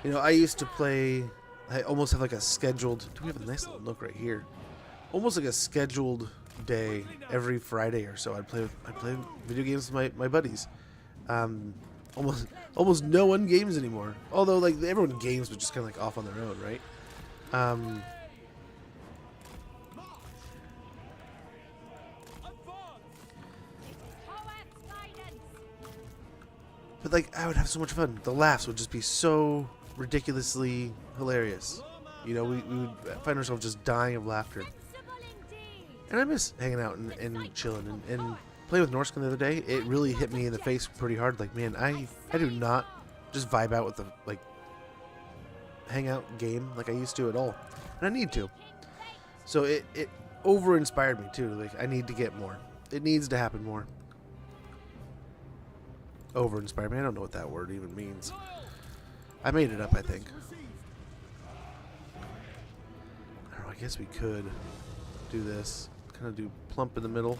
Speaker 1: You know, I used to play, I almost have like a scheduled, do we have a nice little nook right here? Almost like a scheduled day every Friday or so. I'd play video games with my buddies. Almost no one games anymore. Although, like, everyone games, but just kind of like off on their own, right? But like, I would have so much fun. The laughs would just be so ridiculously hilarious. You know, we would find ourselves just dying of laughter. And I miss hanging out and chilling and playing with Norskin the other day. It really hit me in the face pretty hard. Like, man, I do not just vibe out with the, like, hangout game like I used to at all. And I need to. So it over-inspired me, too. Like, I need to get more. It needs to happen more. Over-inspired me. I don't know what that word even means. I made it up, I think. I don't know, I guess we could do this. Kind of do plump in the middle.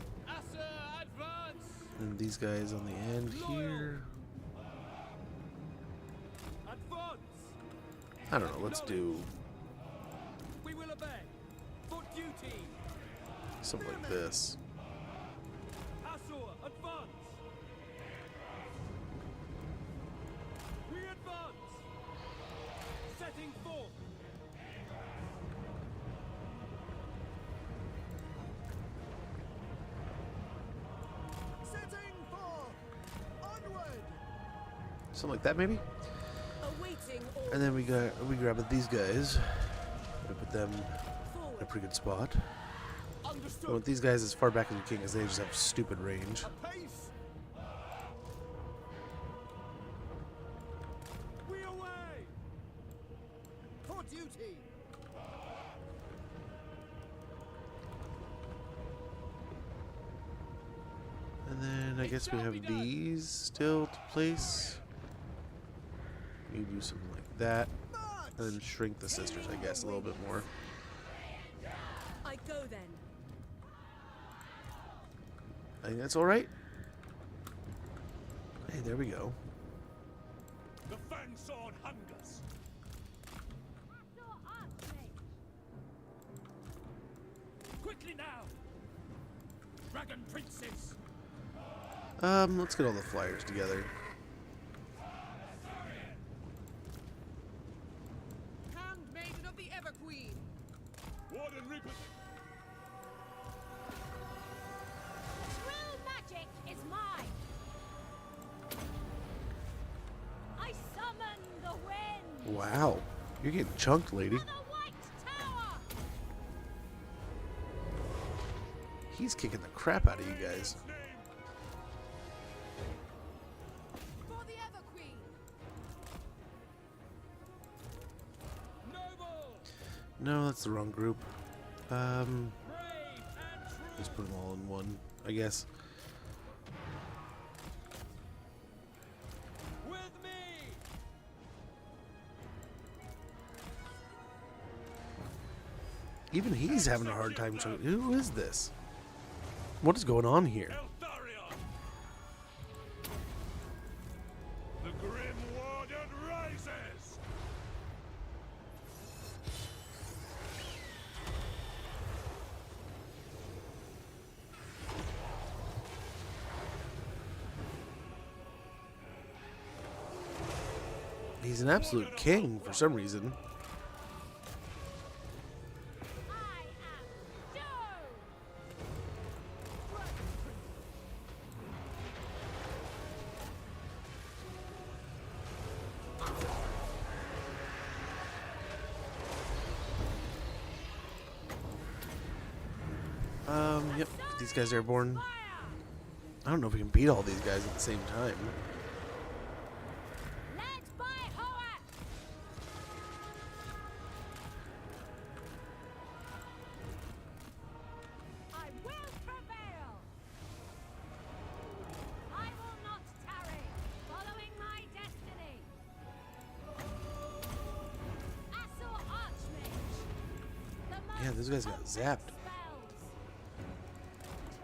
Speaker 1: And these guys on the end here. I don't know, let's do something like this. Something like that, maybe. And then we grab these guys and put them in a pretty good spot. We want these guys as far back as we can because they just have stupid range. And then I guess we have these still to place. You do something like that, and then shrink the sisters, I guess, a little bit more.
Speaker 4: I go then.
Speaker 1: I think that's all right. Hey, there we go.
Speaker 11: The fang sword hungers. Quickly now, dragon princess.
Speaker 1: Let's get all the flyers together.
Speaker 12: Handmaiden of the Ever Queen.
Speaker 11: Warden Reaper.
Speaker 3: True magic is mine. I summon the wind.
Speaker 1: Wow, you're getting chunked, lady.
Speaker 3: The White Tower.
Speaker 1: He's kicking the crap out of you guys.
Speaker 12: For the Ever Queen.
Speaker 1: No, that's the wrong group. Just put them all in one, I guess.
Speaker 10: With me.
Speaker 1: Even he's having a hard time. Who is this? What is going on here?
Speaker 11: Eltharion. The Grim Warden rises.
Speaker 1: He's an absolute king for some reason. Yep, these guys are airborne. I don't know if we can beat all these guys at the same time.
Speaker 3: Led by Waaagh. I will prevail. I will not tarry, following my destiny. Asur Archmage. The
Speaker 1: Yeah, those guys got zapped.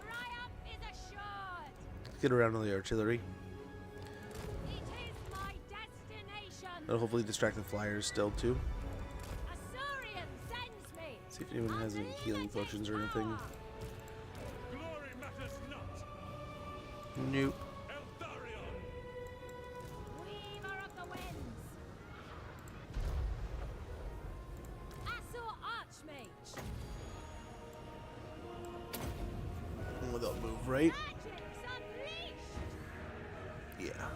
Speaker 3: triumph is assured.
Speaker 1: Let's get around on the artillery.
Speaker 3: It is my destination.
Speaker 1: That'll hopefully distract the flyers still too.
Speaker 3: Asurion sends me.
Speaker 1: See if anyone has any healing potions or anything.
Speaker 11: Glory matters not.
Speaker 1: Nope.
Speaker 11: Eltharion.
Speaker 3: Weaver of the winds. Asur Archmage.
Speaker 1: Well, they'll move, right?
Speaker 3: Magic's unleashed.
Speaker 1: Yeah.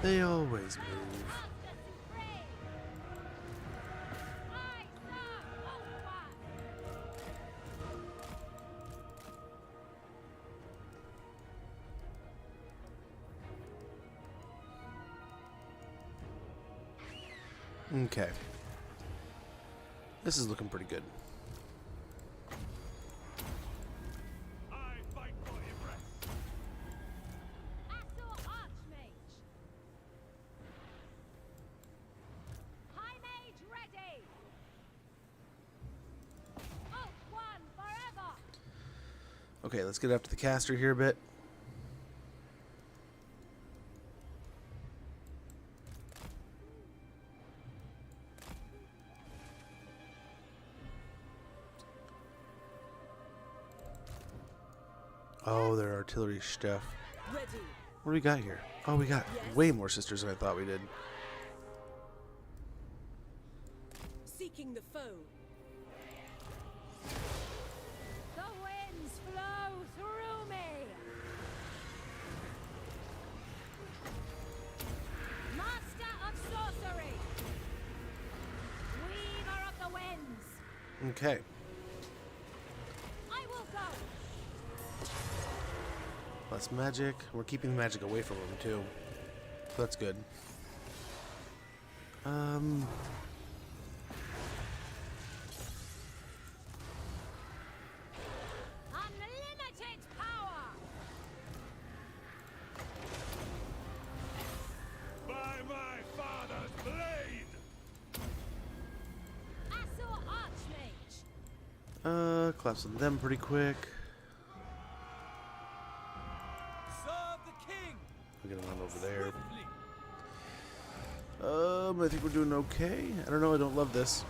Speaker 1: They always move.
Speaker 3: Master supreme. I serve Waaagh.
Speaker 1: Okay. This is looking pretty good.
Speaker 11: I fight for Yvresse.
Speaker 3: Assault Archmage. High Mage ready. Alt 1 forever.
Speaker 1: Okay, let's get after the caster here a bit. Oh, their artillery stuff.
Speaker 4: Ready.
Speaker 1: What do we got here? Oh, we got way more sisters than I thought we did.
Speaker 4: Seeking the foe.
Speaker 3: The winds flow through me. Master of sorcery. Weaver of the winds.
Speaker 1: Okay.
Speaker 3: I will go.
Speaker 1: Less magic. We're keeping the magic away from him too. So that's good.
Speaker 3: Unlimited power.
Speaker 11: By my father's blade!
Speaker 3: Assault Archmage.
Speaker 1: Collapsing them pretty quick.
Speaker 9: Serve the king.
Speaker 1: We're gonna run over there. I think we're doing okay. I don't know. I don't love this.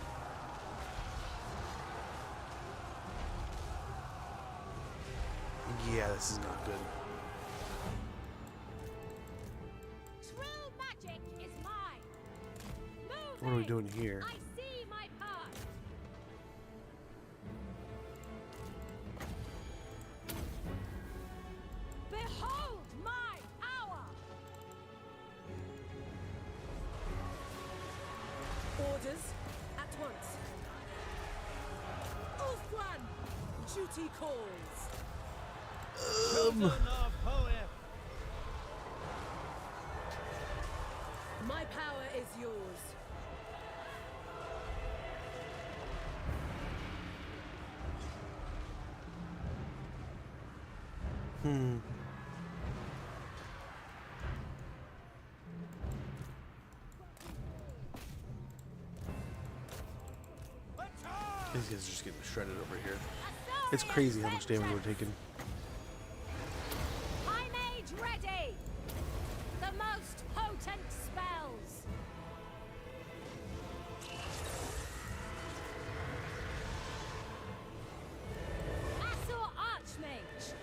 Speaker 1: Yeah, this is not good.
Speaker 3: True magic is mine. Move
Speaker 1: What are we
Speaker 3: in.
Speaker 1: doing here?
Speaker 3: I see my path. Behold my power.
Speaker 4: Orders at once. Ulfwan! Duty calls. My power is yours.
Speaker 1: These guys are just getting shredded over here. It's crazy how much damage we're taking.
Speaker 3: High Mage ready. The most potent spells. Assault Archmage.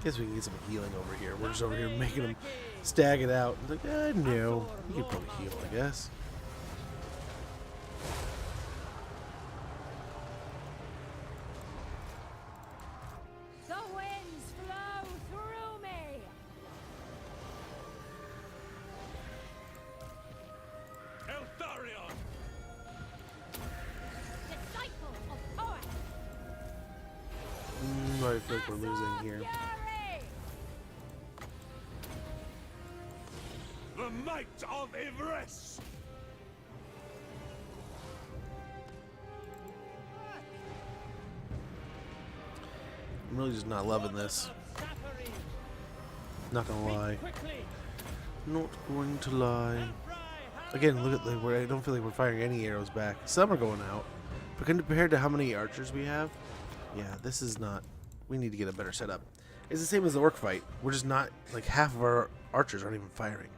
Speaker 1: Guess we can get some healing over here. We're just over here making them stag it out. It's like, no. You can probably heal, I guess.
Speaker 3: The winds flow through me.
Speaker 11: Eltharion!
Speaker 3: Disciple of poet.
Speaker 1: I feel like we're losing here.
Speaker 3: Fury.
Speaker 11: The might of Yvresse!
Speaker 1: I'm really just not loving this. Not gonna lie. Not going to lie. Again, look at where I don't feel like we're firing any arrows back. Some are going out, but compared to how many archers we have, yeah, this is not. We need to get a better setup. It's the same as the orc fight. We're just not like half of our archers aren't even firing.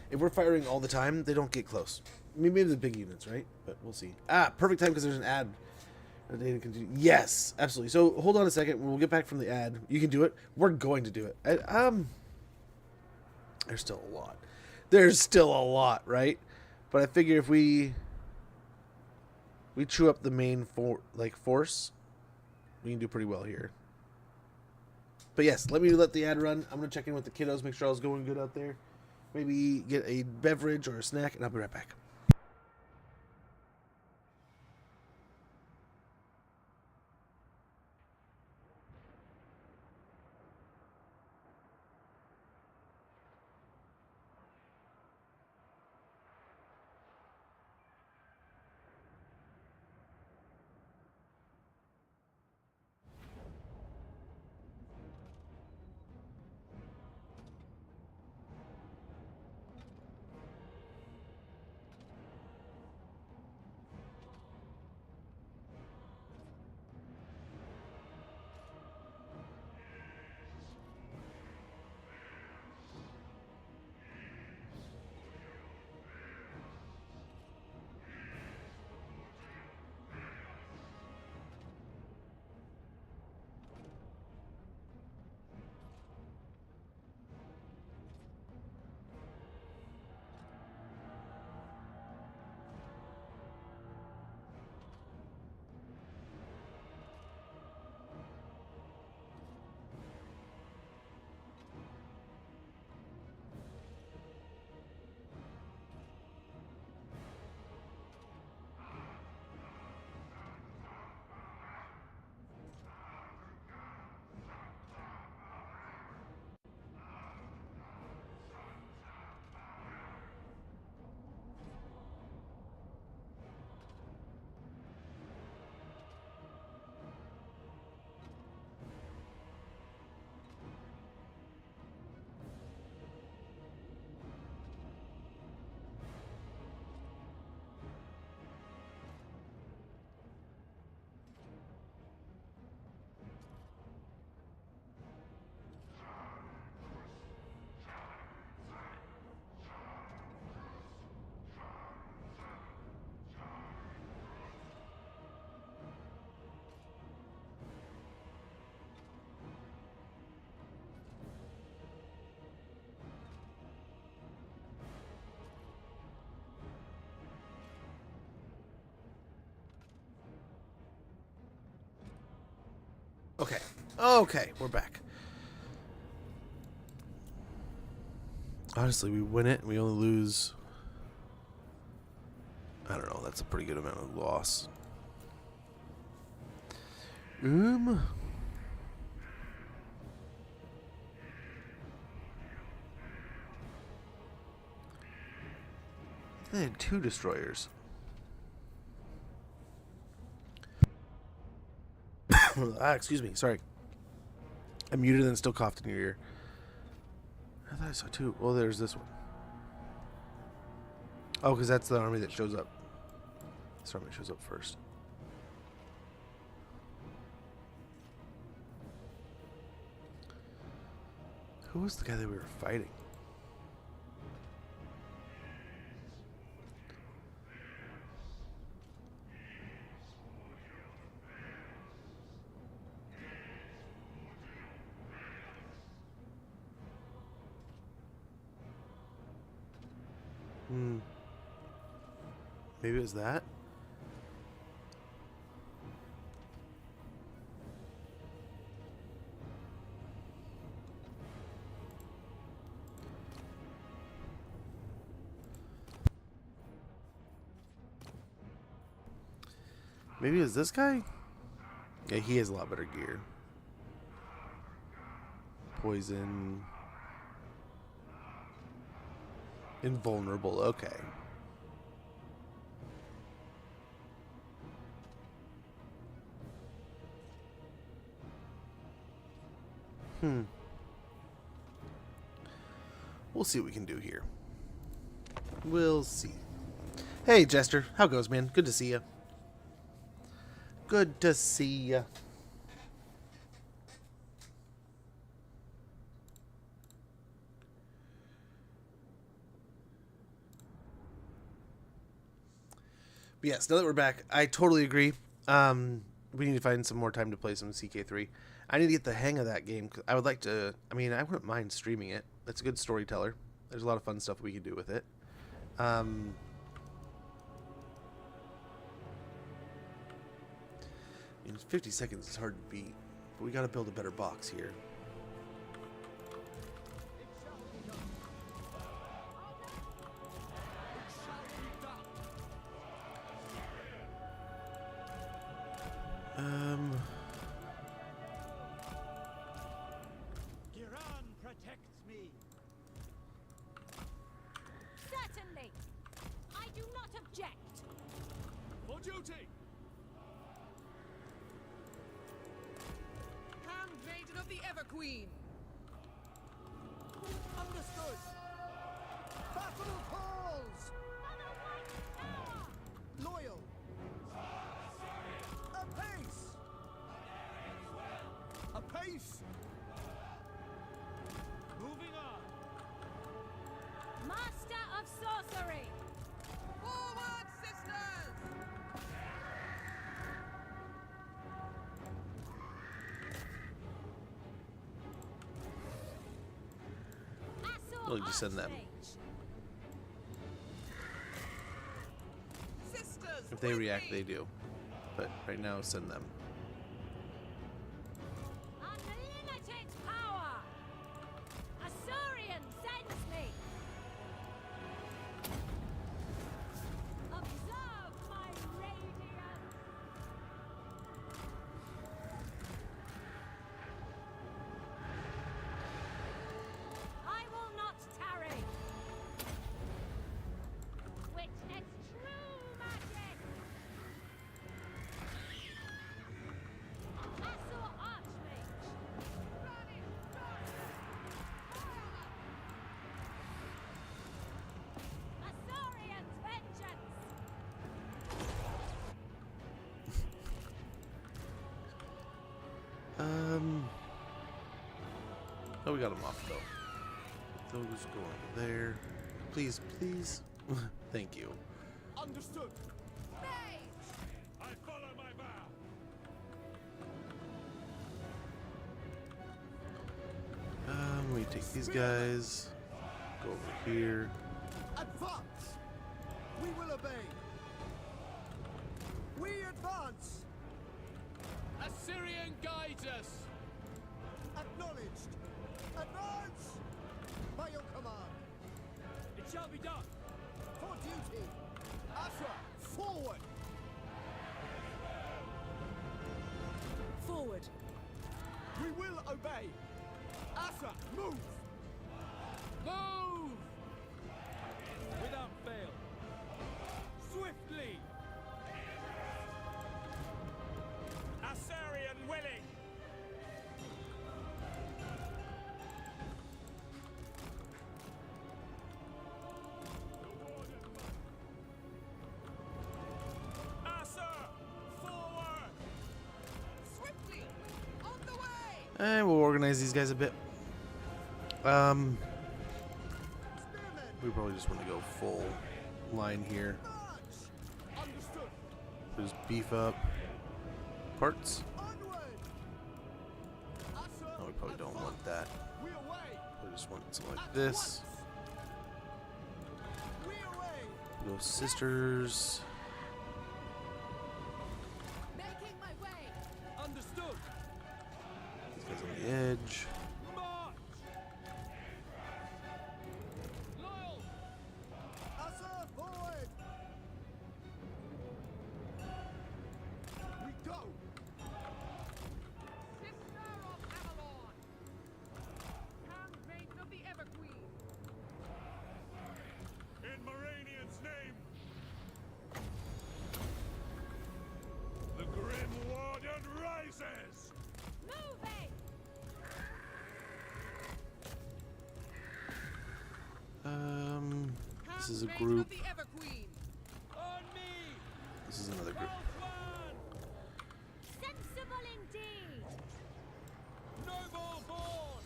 Speaker 1: If we're firing all the time, they don't get close. I mean, maybe the big units, right? But we'll see. Ah, perfect time because there's an ad. Data continue. Yes, absolutely. So hold on a second. We'll get back from the ad. You can do it. We're going to do it. There's still a lot. There's still a lot, right? But I figure if we chew up the main force, we can do pretty well here. But yes, let the ad run. I'm gonna check in with the kiddos, make sure all's going good out there. Maybe get a beverage or a snack, and I'll be right back. Okay. Okay, we're back. Honestly, we win it and we only lose... I don't know, that's a pretty good amount of loss. They had 2 destroyers. Excuse me, sorry. I muted and still coughed in your ear. I thought I saw 2. Well, there's this one. Oh, because that's the army that shows up. This army shows up first. Who was the guy that we were fighting? Maybe it was that? Maybe it was this guy? Yeah, he has a lot better gear. Poison. Invulnerable, okay. We'll see what we can do here. We'll see. Hey, Jester. How goes, man? Good to see you. Good to see you. But yes, now that we're back, I totally agree. We need to find some more time to play some CK3. I need to get the hang of that game. I would like to... I mean, I wouldn't mind streaming it. It's a good storyteller. There's a lot of fun stuff we could do with it. 50 seconds is hard to beat. But we got to build a better box here.
Speaker 10: Protects me.
Speaker 3: Certainly. I do not object.
Speaker 10: For duty.
Speaker 12: Handmaiden of the Everqueen.
Speaker 10: Understood. Battle calls. Loyal. Apace. Apace. Moving on.
Speaker 3: Master of sorcery.
Speaker 12: Forward, sisters!
Speaker 1: We'll just send them.
Speaker 12: Sisters,
Speaker 1: If they react, they do. But right now, send them.
Speaker 3: Unlimited power. Assyrian sends me. Observe my radiance. I will not tarry. Witness true magic. Vassal Archmage. Assyrian's vengeance.
Speaker 1: Oh, we got him off though. Those go over there. Please, please. Thank you.
Speaker 10: Understood.
Speaker 11: I follow my vow.
Speaker 1: We take these guys. Go over here.
Speaker 10: Advance. We will obey. We advance.
Speaker 2: Assyrian guides us!
Speaker 10: Acknowledged. Advance! By your command.
Speaker 2: It shall be done!
Speaker 10: For duty. Asher, forward!
Speaker 4: Forward.
Speaker 10: We will obey. Asher, move!
Speaker 2: Move! Without fail. Swiftly!
Speaker 9: Assyrian willing! Asher! Forward!
Speaker 12: Swiftly! On the way!
Speaker 1: And we'll organize these guys a bit. We probably just want to go full line here.
Speaker 10: Understood.
Speaker 1: Just beef up parts.
Speaker 10: Onward! Asher,
Speaker 1: No, we probably don't want that.
Speaker 10: we away!
Speaker 1: We just want something like this.
Speaker 10: We away!
Speaker 1: Those sisters.
Speaker 12: Making my way!
Speaker 2: Understood!
Speaker 1: These guys on the edge.
Speaker 2: March! Loyal!
Speaker 10: Asher, forward! We go!
Speaker 12: Sister of Avalon! Handmaiden of the Everqueen!
Speaker 11: In Moranian's name! The Grim Warden rises!
Speaker 3: Moving!
Speaker 1: This is a
Speaker 12: Handmaiden
Speaker 1: group.
Speaker 12: of the Everqueen!
Speaker 2: On me!
Speaker 1: This is another group.
Speaker 3: Sensible indeed!
Speaker 2: Noble born!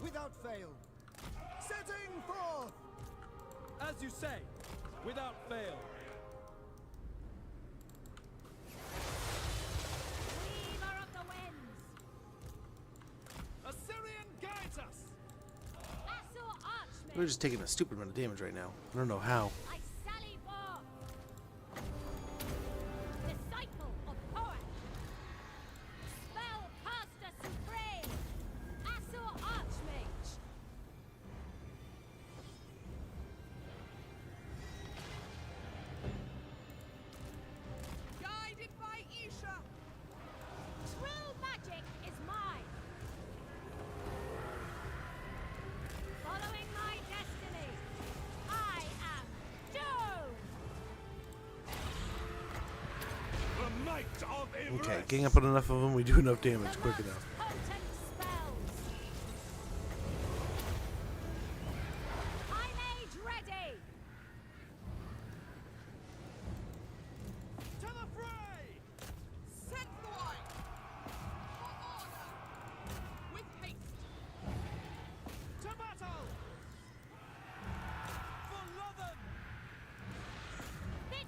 Speaker 10: Without fail. Setting forth!
Speaker 2: As you say, without fail.
Speaker 3: Weaver of the winds!
Speaker 2: Assyrian guides us!
Speaker 3: Vassal Archmage!
Speaker 1: We're just taking a stupid amount of damage right now. I don't know how.
Speaker 3: I sally forth! Disciple of poet! Spellcaster supreme! Vassal Archmage!
Speaker 12: Guided by Isha!
Speaker 3: True magic is mine! Following my destiny, I am doomed!
Speaker 11: The might of Yvresse!
Speaker 1: Okay, gang up on enough of them, we do enough damage quick enough.
Speaker 3: Potent spells! High mage ready!
Speaker 10: To the fray!
Speaker 12: Set the wine! For order! With haste!
Speaker 10: To battle!
Speaker 2: For Lothern!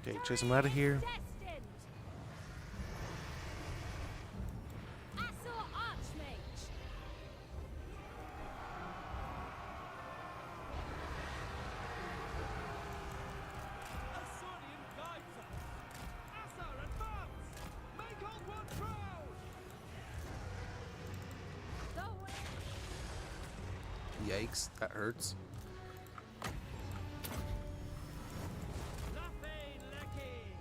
Speaker 1: Okay, chase them out of here.
Speaker 3: Destined! Vassal Archmage!
Speaker 2: Assyrian guides us! Asar, advance! Make old one proud!
Speaker 3: The wind!
Speaker 1: Yikes, that hurts.
Speaker 2: Nothing lacking!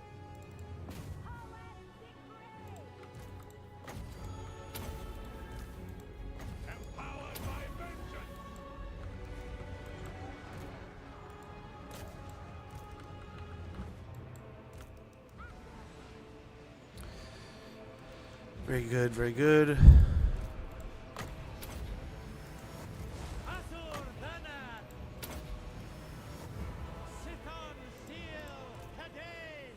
Speaker 11: Empowered by vengeance!
Speaker 1: Very good, very good.
Speaker 2: Asur Dana! Sithon Seal Today!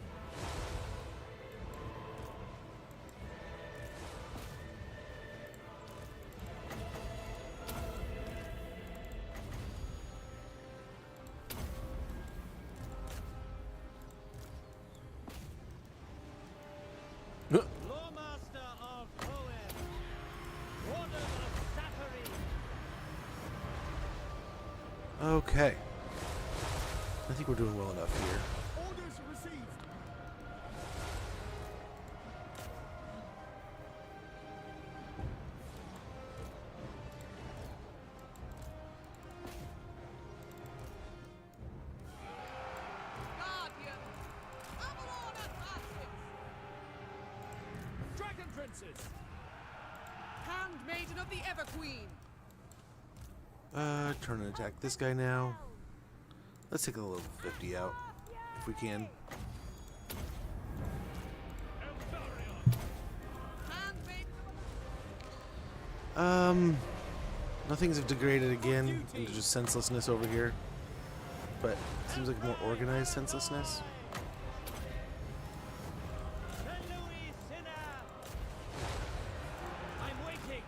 Speaker 2: Lawmaster of poems!
Speaker 1: Okay. I think we're doing well enough here.
Speaker 10: Orders received.
Speaker 12: Guardian! Avalon advances!
Speaker 2: Dragon Princess!
Speaker 12: Handmaiden of the Everqueen!
Speaker 1: Turn and attack this guy now. Let's take a level 50 out, if we can. Nothing's have degraded again into just senselessness over here. But it seems like more organized senselessness.
Speaker 2: I'm waiting.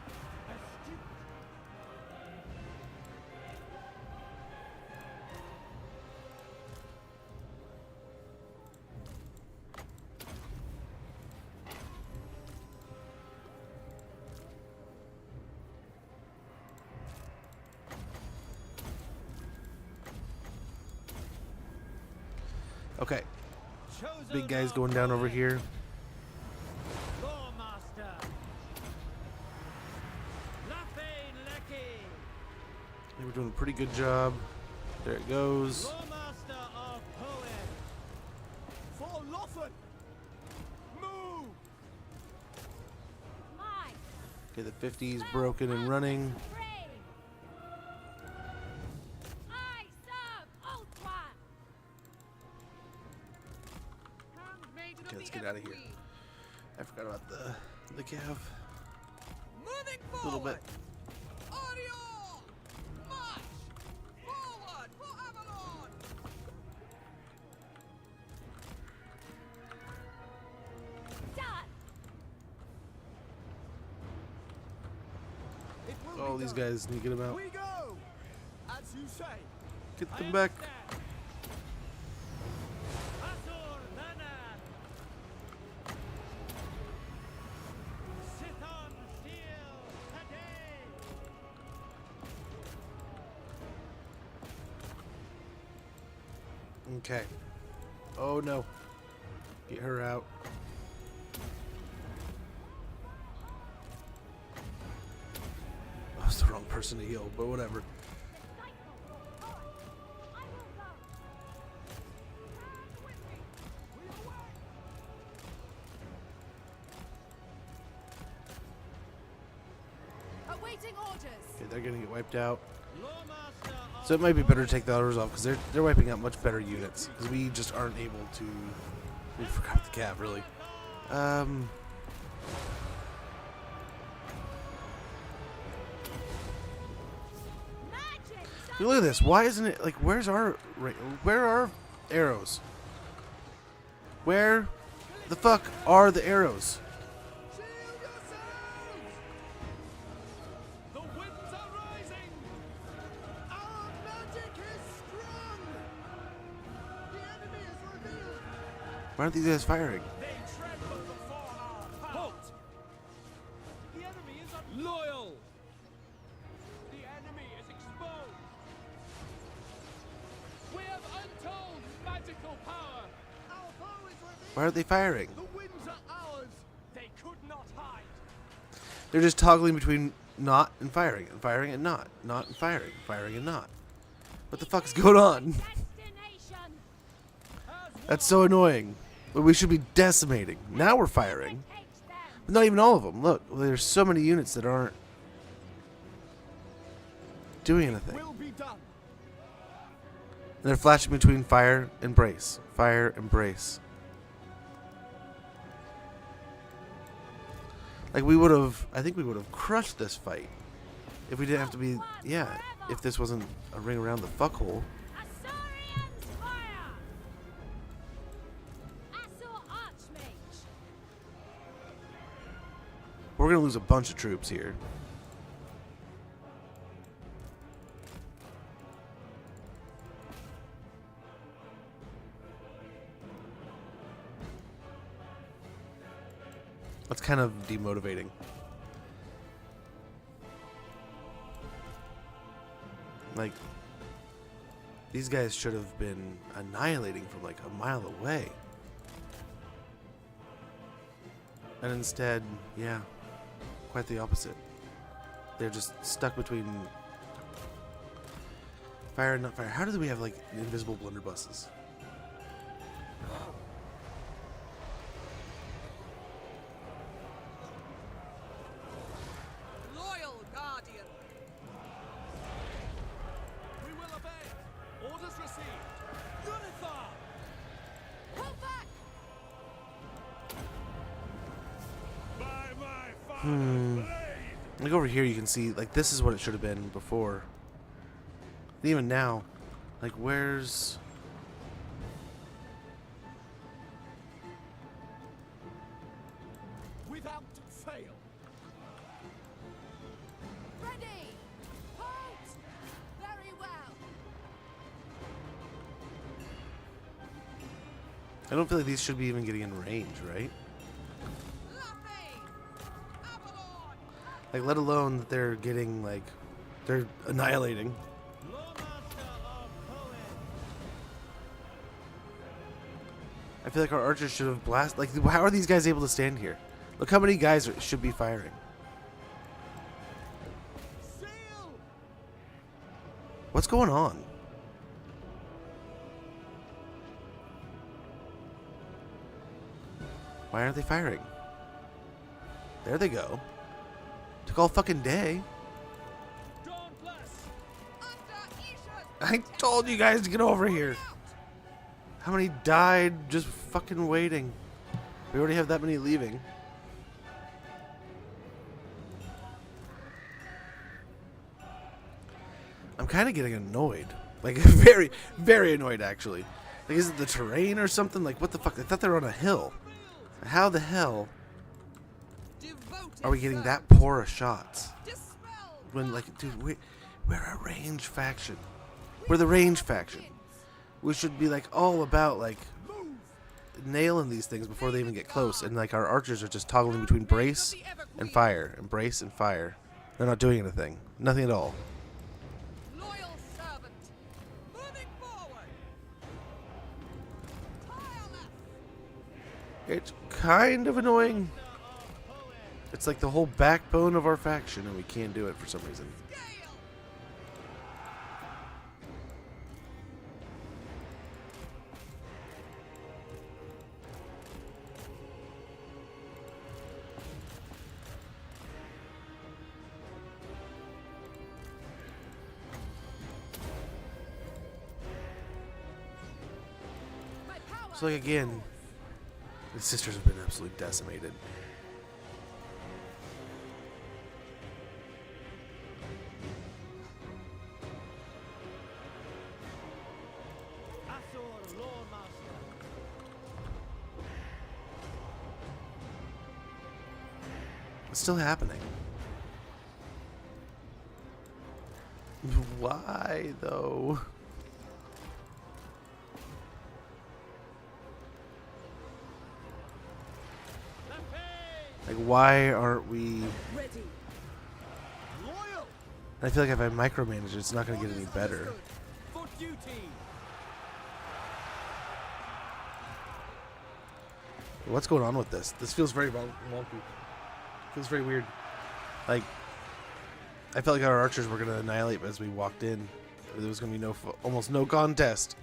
Speaker 1: Okay. Big guy's going down over here. They were doing a pretty good job. There it goes.
Speaker 10: For Lothar! Move!
Speaker 1: Okay, the 50's broken and running.
Speaker 3: I serve Ultron.
Speaker 12: Handmaiden
Speaker 1: Okay,
Speaker 12: of
Speaker 1: let's
Speaker 12: the
Speaker 1: get out of here.
Speaker 12: Everqueen!
Speaker 1: I forgot about the cav.
Speaker 12: Moving
Speaker 1: A little
Speaker 12: forward!
Speaker 1: bit.
Speaker 12: Orion! March! Forward for Avalon!
Speaker 3: Done.
Speaker 10: It will
Speaker 1: Oh,
Speaker 10: be
Speaker 1: these
Speaker 10: done.
Speaker 1: guys sneaking about.
Speaker 10: We go! As you say.
Speaker 1: Get them back. Okay. Oh no. Get her out. I was the wrong person to heal, but whatever.
Speaker 12: Awaiting orders!
Speaker 1: Okay, they're gonna get wiped out. So it might be better to take the others off because they're wiping out much better units because we just aren't able to. We forgot the cav really. Look at this. Why isn't it like? Where are arrows? Where the fuck are the arrows?
Speaker 10: The winds are rising! Our magic is strong! The enemy is revealed!
Speaker 1: Why aren't these guys firing?
Speaker 10: They tremble before our power! Halt! The enemy is
Speaker 2: Loyal!
Speaker 10: The enemy is exposed! We have untold magical power! Our foe is revealed!
Speaker 1: Why aren't they firing?
Speaker 10: The winds are ours! They could not hide!
Speaker 1: They're just toggling between not and firing and not and firing and not. What the fuck is going on? That's so annoying. But we should be decimating. Now we're firing. But not even all of them. Look, there's so many units that aren't doing anything.
Speaker 10: Will be done.
Speaker 1: And they're flashing between fire and brace. Fire and brace. Like I think we would have crushed this fight if we didn't have to be, if this wasn't a ring around the fuckhole.
Speaker 3: Assyrians fire! Assur Archmage!
Speaker 1: We're gonna lose a bunch of troops here. That's kind of demotivating. Like, These guys should have been annihilating from like a mile away. And instead, yeah, quite the opposite. They're just stuck between fire and not fire. How do we have like invisible blunderbusses?
Speaker 12: Loyal guardian.
Speaker 10: We will obey. Orders received. Unithar!
Speaker 12: Pull back.
Speaker 1: Like over here you can see, like this is what it should have been before. And even now, like where's...
Speaker 10: Without fail.
Speaker 12: Ready. Halt. Very well.
Speaker 1: I don't feel like these should be even getting in range, right? Like, let alone that they're getting, like, they're annihilating. I feel like our archers should have blasted. Like, how are these guys able to stand here? Look how many guys should be firing. What's going on? Why aren't they firing? There they go. Took all fucking day. I told you guys to get over here. How many died just fucking waiting? We already have that many leaving. I'm kind of getting annoyed. Like, very, very annoyed, actually. Like, is it the terrain or something? Like, what the fuck? I thought they were on a hill. How the hell are we getting that poor of shots? When, like, dude, we're a range faction. We're the range faction. We should be, like, all about, like, nailing these things before they even get close. And, like, our archers are just toggling between brace and fire. And brace and fire. They're not doing anything. Nothing at all.
Speaker 12: Loyal servant. Moving forward.
Speaker 1: It's kind of annoying. It's like the whole backbone of our faction, and we can't do it for some reason. So, like, again, the sisters have been absolutely decimated. It's still happening. Why, though? Like, why aren't we... I feel like if I micromanage it, it's not going to get any better. What's going on with this? This feels very wonky. Feels very weird. Like, I felt like our archers were going to annihilate as we walked in. There was going to be almost no contest.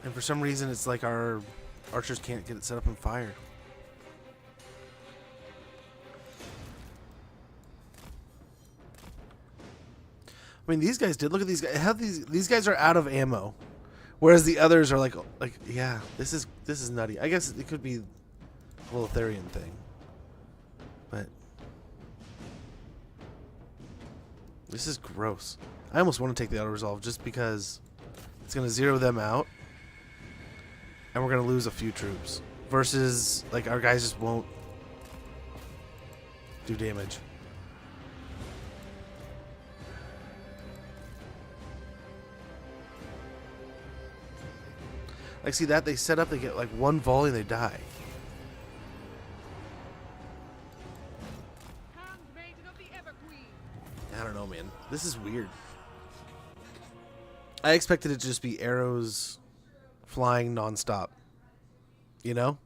Speaker 1: And for some reason, it's like our archers can't get it set up on fire. I mean, these guys did. Look at these guys. How these guys are out of ammo, whereas the others are like yeah, this is nutty. I guess it could be a little Eltharion thing, but this is gross. I almost want to take the auto resolve just because it's gonna zero them out, and we're gonna lose a few troops. Versus like our guys just won't do damage. Like, see that? They set up, they get like one volley and they die. I don't know, man. This is weird. I expected it to just be arrows flying nonstop. You know?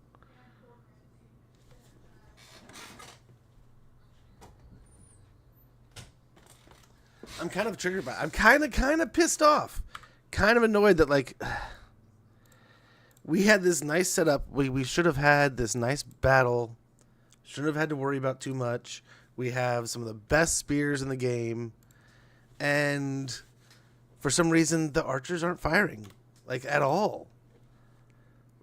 Speaker 1: I'm kind of triggered by it. I'm kind of pissed off. Kind of annoyed that, like, we had this nice setup. We should have had this nice battle. Shouldn't have had to worry about too much. We have some of the best spears in the game. And for some reason, the archers aren't firing. Like, at all.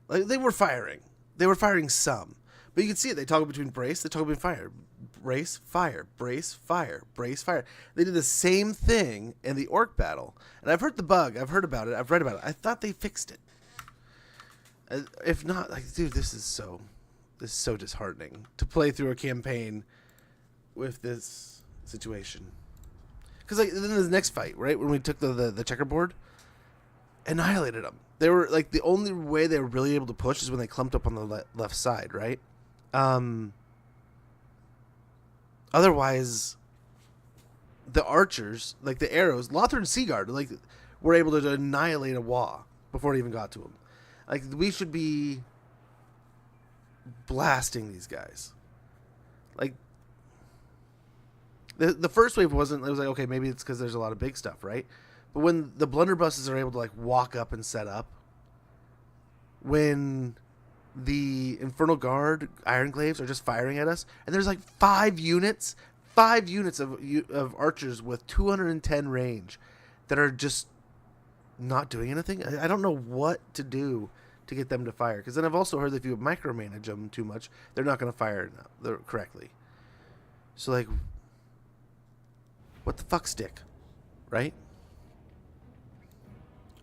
Speaker 1: Like, they were firing. They were firing some. But you can see it. They toggle between brace. They toggle between fire. Brace, fire. Brace, fire. Brace, fire. They did the same thing in the orc battle. And I've heard the bug. I've heard about it. I've read about it. I thought they fixed it. If not, like, dude, this is so disheartening to play through a campaign with this situation. Because, like, then the next fight, right, when we took the checkerboard, annihilated them. They were, like, the only way they were really able to push is when they clumped up on the left side, right? Otherwise, the archers, like the arrows, Lothar and Seagard, like, were able to annihilate a Waaagh before it even got to him. Like, we should be blasting these guys. Like, the first wave wasn't, it was like, okay, maybe it's because there's a lot of big stuff, right? But when the blunderbusses are able to, like, walk up and set up, when the Infernal Guard Ironclaves are just firing at us, and there's like 5 units of archers with 210 range that are just not doing anything. I don't know what to do to get them to fire, because then I've also heard that if you micromanage them too much, they're not going to fire correctly. So, like, what the fuck, stick, right?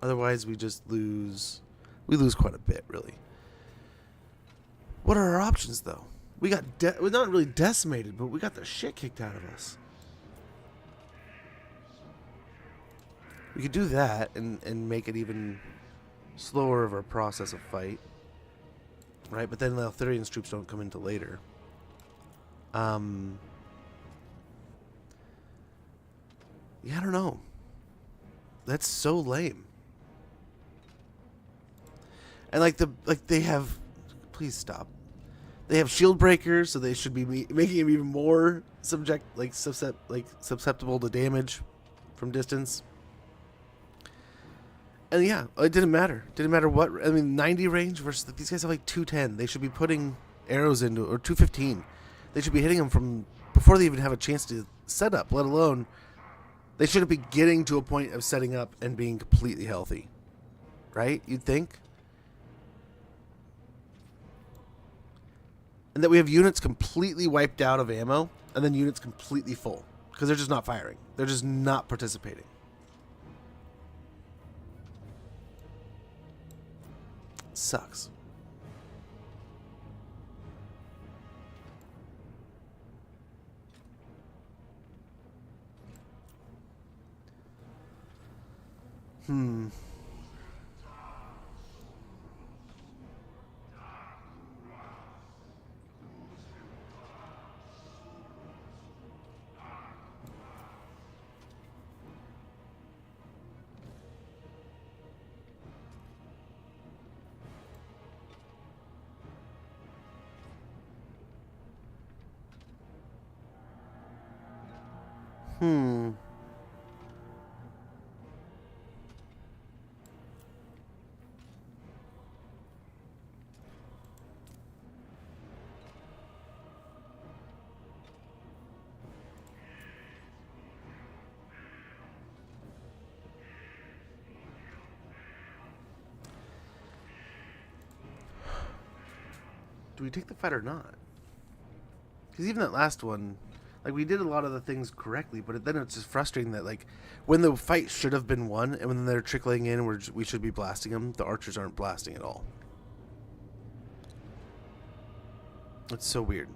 Speaker 1: Otherwise, we just lose. We lose quite a bit, really. What are our options, though? We got we're not really decimated, but we got the shit kicked out of us. We could do that and make it even slower of a process of fight, right? But then the Eltharion's troops don't come into later. Yeah, I don't know. That's so lame. And they have, please stop. They have shield breakers, so they should be making him even more susceptible to damage from distance. And yeah, it didn't matter. Didn't matter what. I mean, 90 range versus these guys have like 210. They should be putting arrows into, or 215. They should be hitting them from before they even have a chance to set up. Let alone, they shouldn't be getting to a point of setting up and being completely healthy, right? You'd think. And that we have units completely wiped out of ammo, and then units completely full. Because they're just not firing. They're just not participating. It sucks. Do we take the fight or not? Because even that last one, like, we did a lot of the things correctly, but then it's just frustrating that, like, when the fight should have been won, and when they're trickling in, we should be blasting them, the archers aren't blasting at all. It's so weird.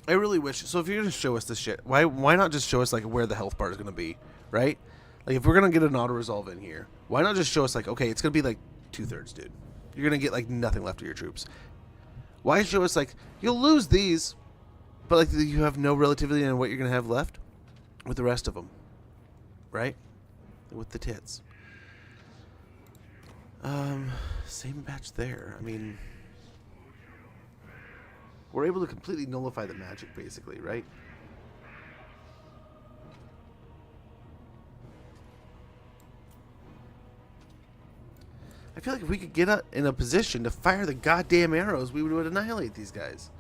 Speaker 1: I really wish. So if you're gonna show us this shit, why not just show us like where the health bar is gonna be, right? Like if we're gonna get an auto resolve in here, why not just show us like, okay, it's gonna be like 2/3, dude. You're gonna get like nothing left of your troops. Why show us like you'll lose these, but like you have no relativity in what you're gonna have left with the rest of them, right? With the tits. Same batch there. I mean, we're able to completely nullify the magic, basically, right? I feel like if we could get in a position to fire the goddamn arrows, we would annihilate these guys.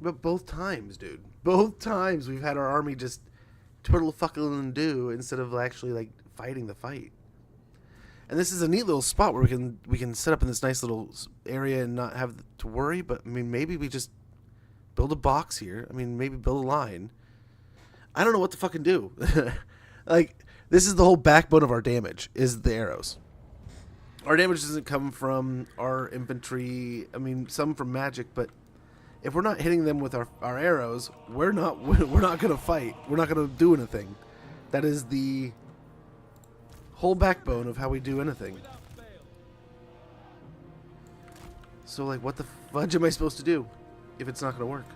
Speaker 1: But both times, dude. Both times we've had our army just twiddle fucking and do instead of actually like fighting the fight. And this is a neat little spot where we can set up in this nice little area and not have to worry. But I mean, maybe we just build a box here. I mean, maybe build a line. I don't know what to fucking do. Like, this is the whole backbone of our damage, is the arrows. Our damage doesn't come from our infantry. I mean, some from magic, but if we're not hitting them with our arrows, we're not gonna fight. We're not gonna do anything. That is the whole backbone of how we do anything. So, like, what the fudge am I supposed to do if it's not gonna work?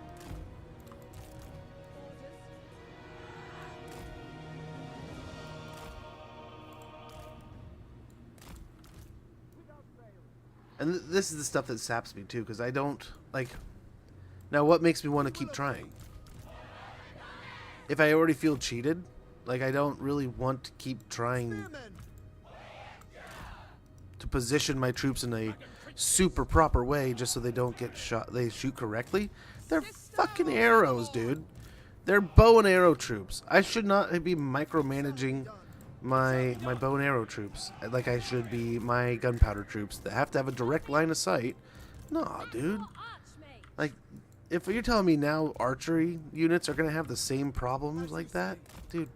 Speaker 1: And this is the stuff that saps me too, because I don't like. Now, what makes me want to keep trying? If I already feel cheated, like I don't really want to keep trying to position my troops in a super proper way just so they don't get shot. They shoot correctly. They're fucking arrows, dude. They're bow and arrow troops. I should not be micromanaging my bow and arrow troops like I should be my gunpowder troops that have to have a direct line of sight. Nah, dude. Like, if you're telling me now archery units are going to have the same problems like that, dude,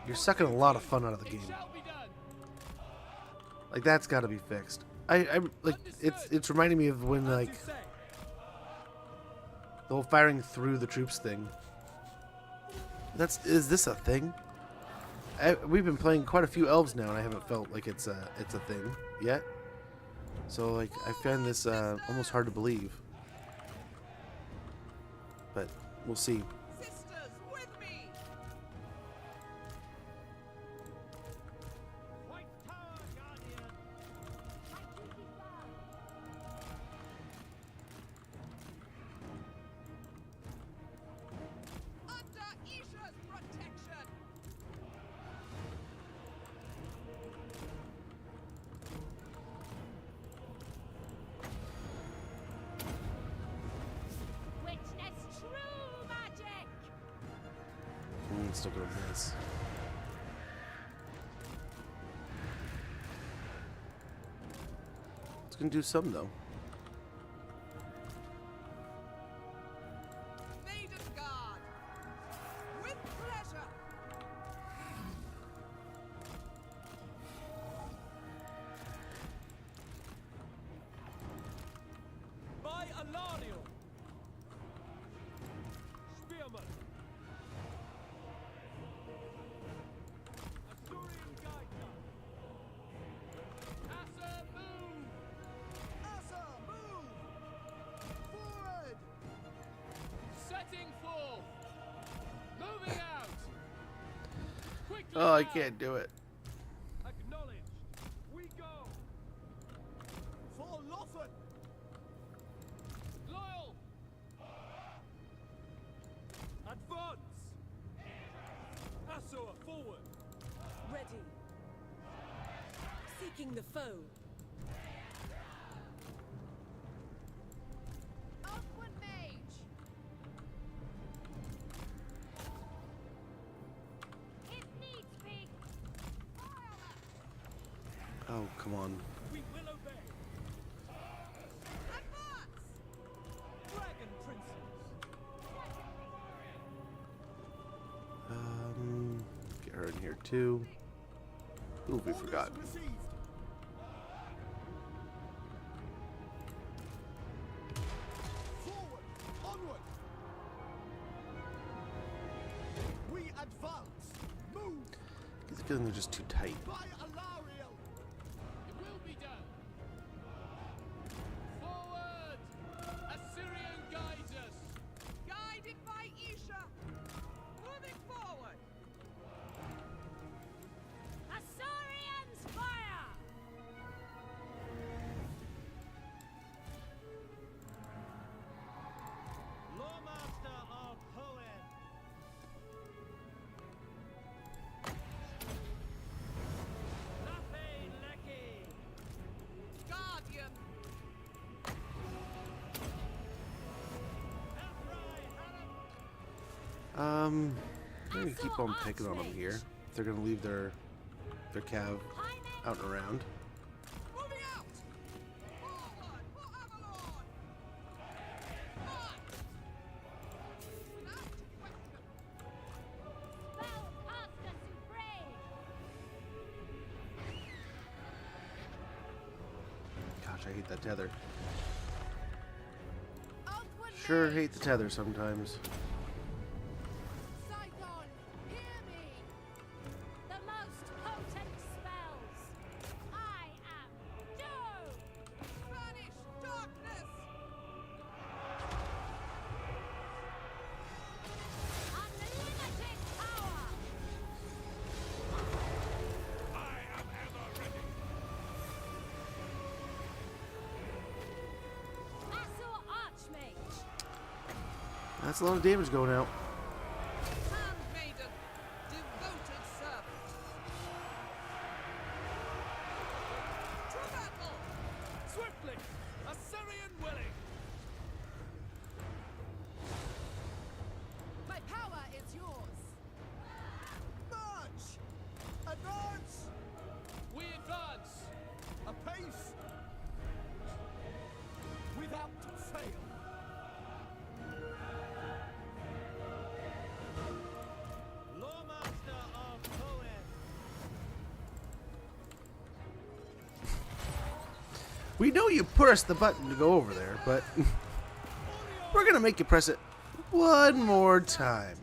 Speaker 1: you're sucking a lot of fun out of the game. Like, that's got to be fixed. I like, it's reminding me of when, like, the whole firing through the troops thing. Is this a thing? We've been playing quite a few elves now, and I haven't felt like it's a thing yet. So, like, I find this almost hard to believe. But we'll see.
Speaker 12: Sisters, with me!
Speaker 10: White Tower, Guardian!
Speaker 12: Under Isha's protection!
Speaker 3: Witness true magic!
Speaker 1: Still gonna miss. It's gonna do some though.
Speaker 12: Maiden Guard! With pleasure!
Speaker 10: By Eltharion! Spearman! Eltharion Guide! Asa, move! Asa, move! Forward! Setting forth! Moving out! Quickly
Speaker 1: Oh, I
Speaker 10: now!
Speaker 1: can't do it.
Speaker 10: Acknowledged! We go! For Lothan! Loyal! Advance! Asor, forward!
Speaker 4: Ready. Seeking the foe.
Speaker 12: Upward mage!
Speaker 3: If needs be,
Speaker 1: Oh, come on.
Speaker 10: We will obey!
Speaker 12: Advance!
Speaker 10: Dragon princes!
Speaker 1: Get her in here too. Who have we forgotten?
Speaker 10: Forward, onward. We advance. Move.
Speaker 1: I get the feeling they're just too tight.
Speaker 10: By Eltharion.
Speaker 2: It will be done. Forward! Assyrian guides us.
Speaker 12: Guided by Isha. Moving forward.
Speaker 3: Assyrians fire!
Speaker 10: Lawmaster of Hoenn. Lafe Leki.
Speaker 12: Guardian.
Speaker 1: I'm gonna keep on picking on them here. They're gonna leave their cav out and around.
Speaker 12: Moving out. Forward for Avalon. March. Without question.
Speaker 3: Spellcaster supreme!
Speaker 1: Gosh, I hate that tether.
Speaker 3: Outward
Speaker 1: Sure
Speaker 3: mage!
Speaker 1: hate the tether sometimes.
Speaker 3: Scython, hear me! The most potent spells! I am doomed!
Speaker 12: Banish darkness.
Speaker 3: Unlimited power!
Speaker 11: I am ever ready.
Speaker 3: Vassal Archmage!
Speaker 1: That's a lot of damage going out.
Speaker 12: Handmaiden. Devoted servant. To battle.
Speaker 2: Swiftly! Assyrian willing!
Speaker 10: My power is yours. March! Advance!
Speaker 2: We advance!
Speaker 10: Apace! Without fail. Lawmaster of Hoenn.
Speaker 1: We know you pressed the button to go over there, but we're gonna make you press it one more time.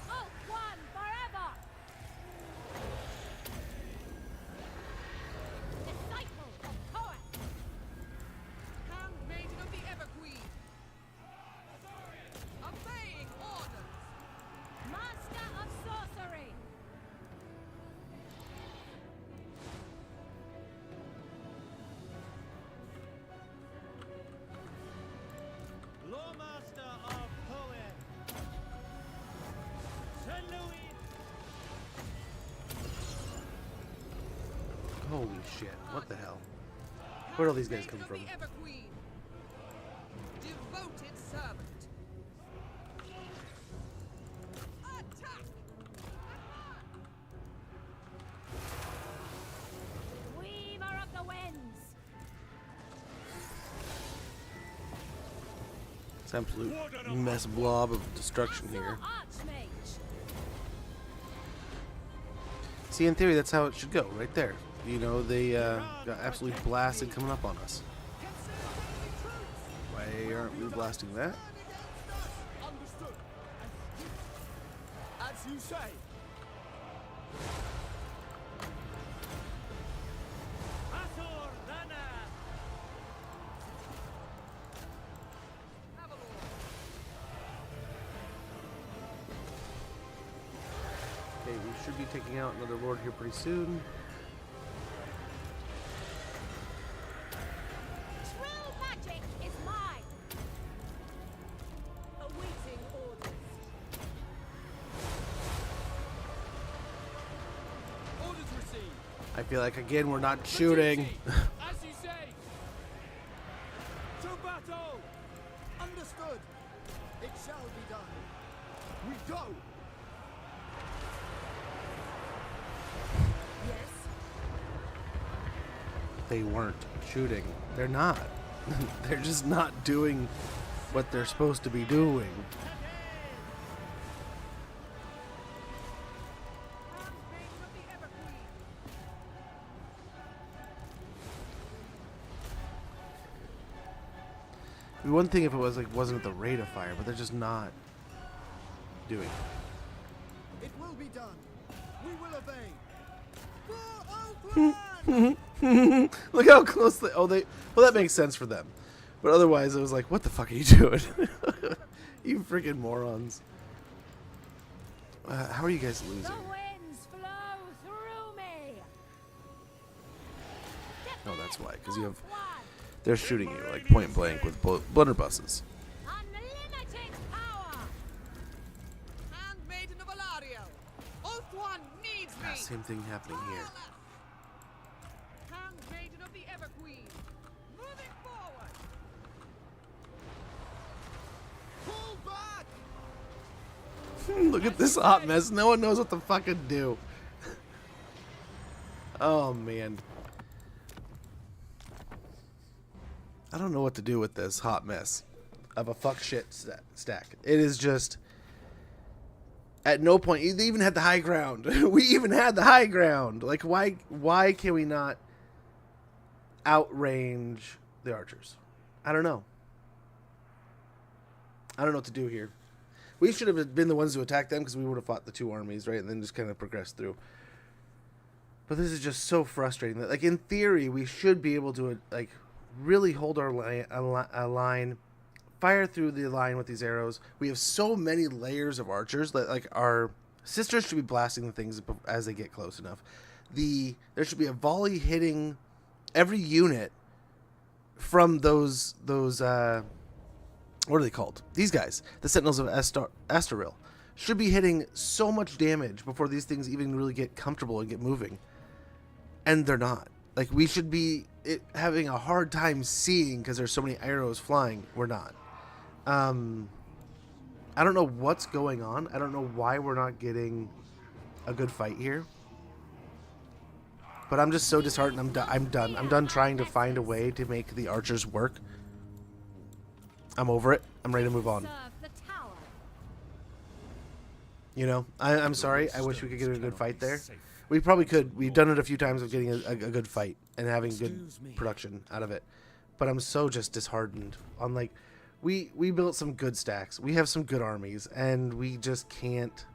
Speaker 3: Alt one forever! Disciple of Hoenn!
Speaker 12: Handmaiden of the Everqueen. Obeying orders.
Speaker 3: Master of sorcery!
Speaker 10: Lawmaster of Hoenn. Saint Louis.
Speaker 1: Holy shit! What the hell? Where'd all these guys come from?
Speaker 12: Handmaiden of the Everqueen. Devoted servant. Attack.
Speaker 3: Weaver of the winds!
Speaker 1: It's an absolute mess blob of destruction here.
Speaker 3: Archmage!
Speaker 1: See, in theory, that's how it should go, right there. You know, they got absolutely blasted coming up on us. Why aren't we blasting that?
Speaker 10: Understood. As you say. Hathor Lana.
Speaker 12: Avalon.
Speaker 1: Okay, we should be taking out another lord here pretty soon.
Speaker 3: Trill magic is mine!
Speaker 4: Awaiting orders.
Speaker 2: Orders received!
Speaker 1: I feel like, again, we're not shooting.
Speaker 2: As you say!
Speaker 10: To battle. Understood. It shall be done. We go.
Speaker 4: Yes.
Speaker 1: They weren't shooting. They're not. They're just not doing what they're supposed to be doing.
Speaker 12: Handmaiden of the Everqueen.
Speaker 1: be one thing if it was like wasn't at the rate of fire, but they're just not doing it.
Speaker 10: It will be done. We will obey. For Eltharion!
Speaker 1: Look how close they. Oh, they. Well, that makes sense for them, but otherwise, it was like, what the fuck are you doing? You freaking morons. How are you guys losing?
Speaker 3: The winds flow through me.
Speaker 1: Oh, that's why. Because you have. They're shooting you like point blank with blunderbusses.
Speaker 3: Unlimited power.
Speaker 12: Handmaiden of Eltharion. Ulthuan needs me.
Speaker 1: Same thing happening here.
Speaker 12: Handmaiden of the Ever Queen. Moving forward.
Speaker 10: Pull back!
Speaker 1: Look at this hot mess. No one knows what to fucking do. Oh, man. I don't know what to do with this hot mess of a fuck shit stack. It is just... At no point... They even had the high ground. We even had the high ground. Like, why can we not outrange the archers? I don't know. I don't know what to do here. We should have been the ones to attack them because we would have fought the two armies, right? And then just kind of progressed through. But this is just so frustrating. That, like, in theory, we should be able to, like, really hold our line, fire through the line with these arrows. We have so many layers of archers that, like, our sisters should be blasting the things as they get close enough. There should be a volley hitting every unit from those what are they called? These guys, the Sentinels of Astaril, should be hitting so much damage before these things even really get comfortable and get moving. And they're not. Like, we should be having a hard time seeing because there's so many arrows flying. We're not. I don't know what's going on. I don't know why we're not getting a good fight here. But I'm just so disheartened. I'm done. I'm done trying to find a way to make the archers work. I'm over it. I'm ready to move on. You know, I'm sorry. I wish we could get a good fight there. We probably could. We've done it a few times of getting a good fight and having good production out of it. But I'm so just disheartened. On like, we built some good stacks. We have some good armies, and we just can't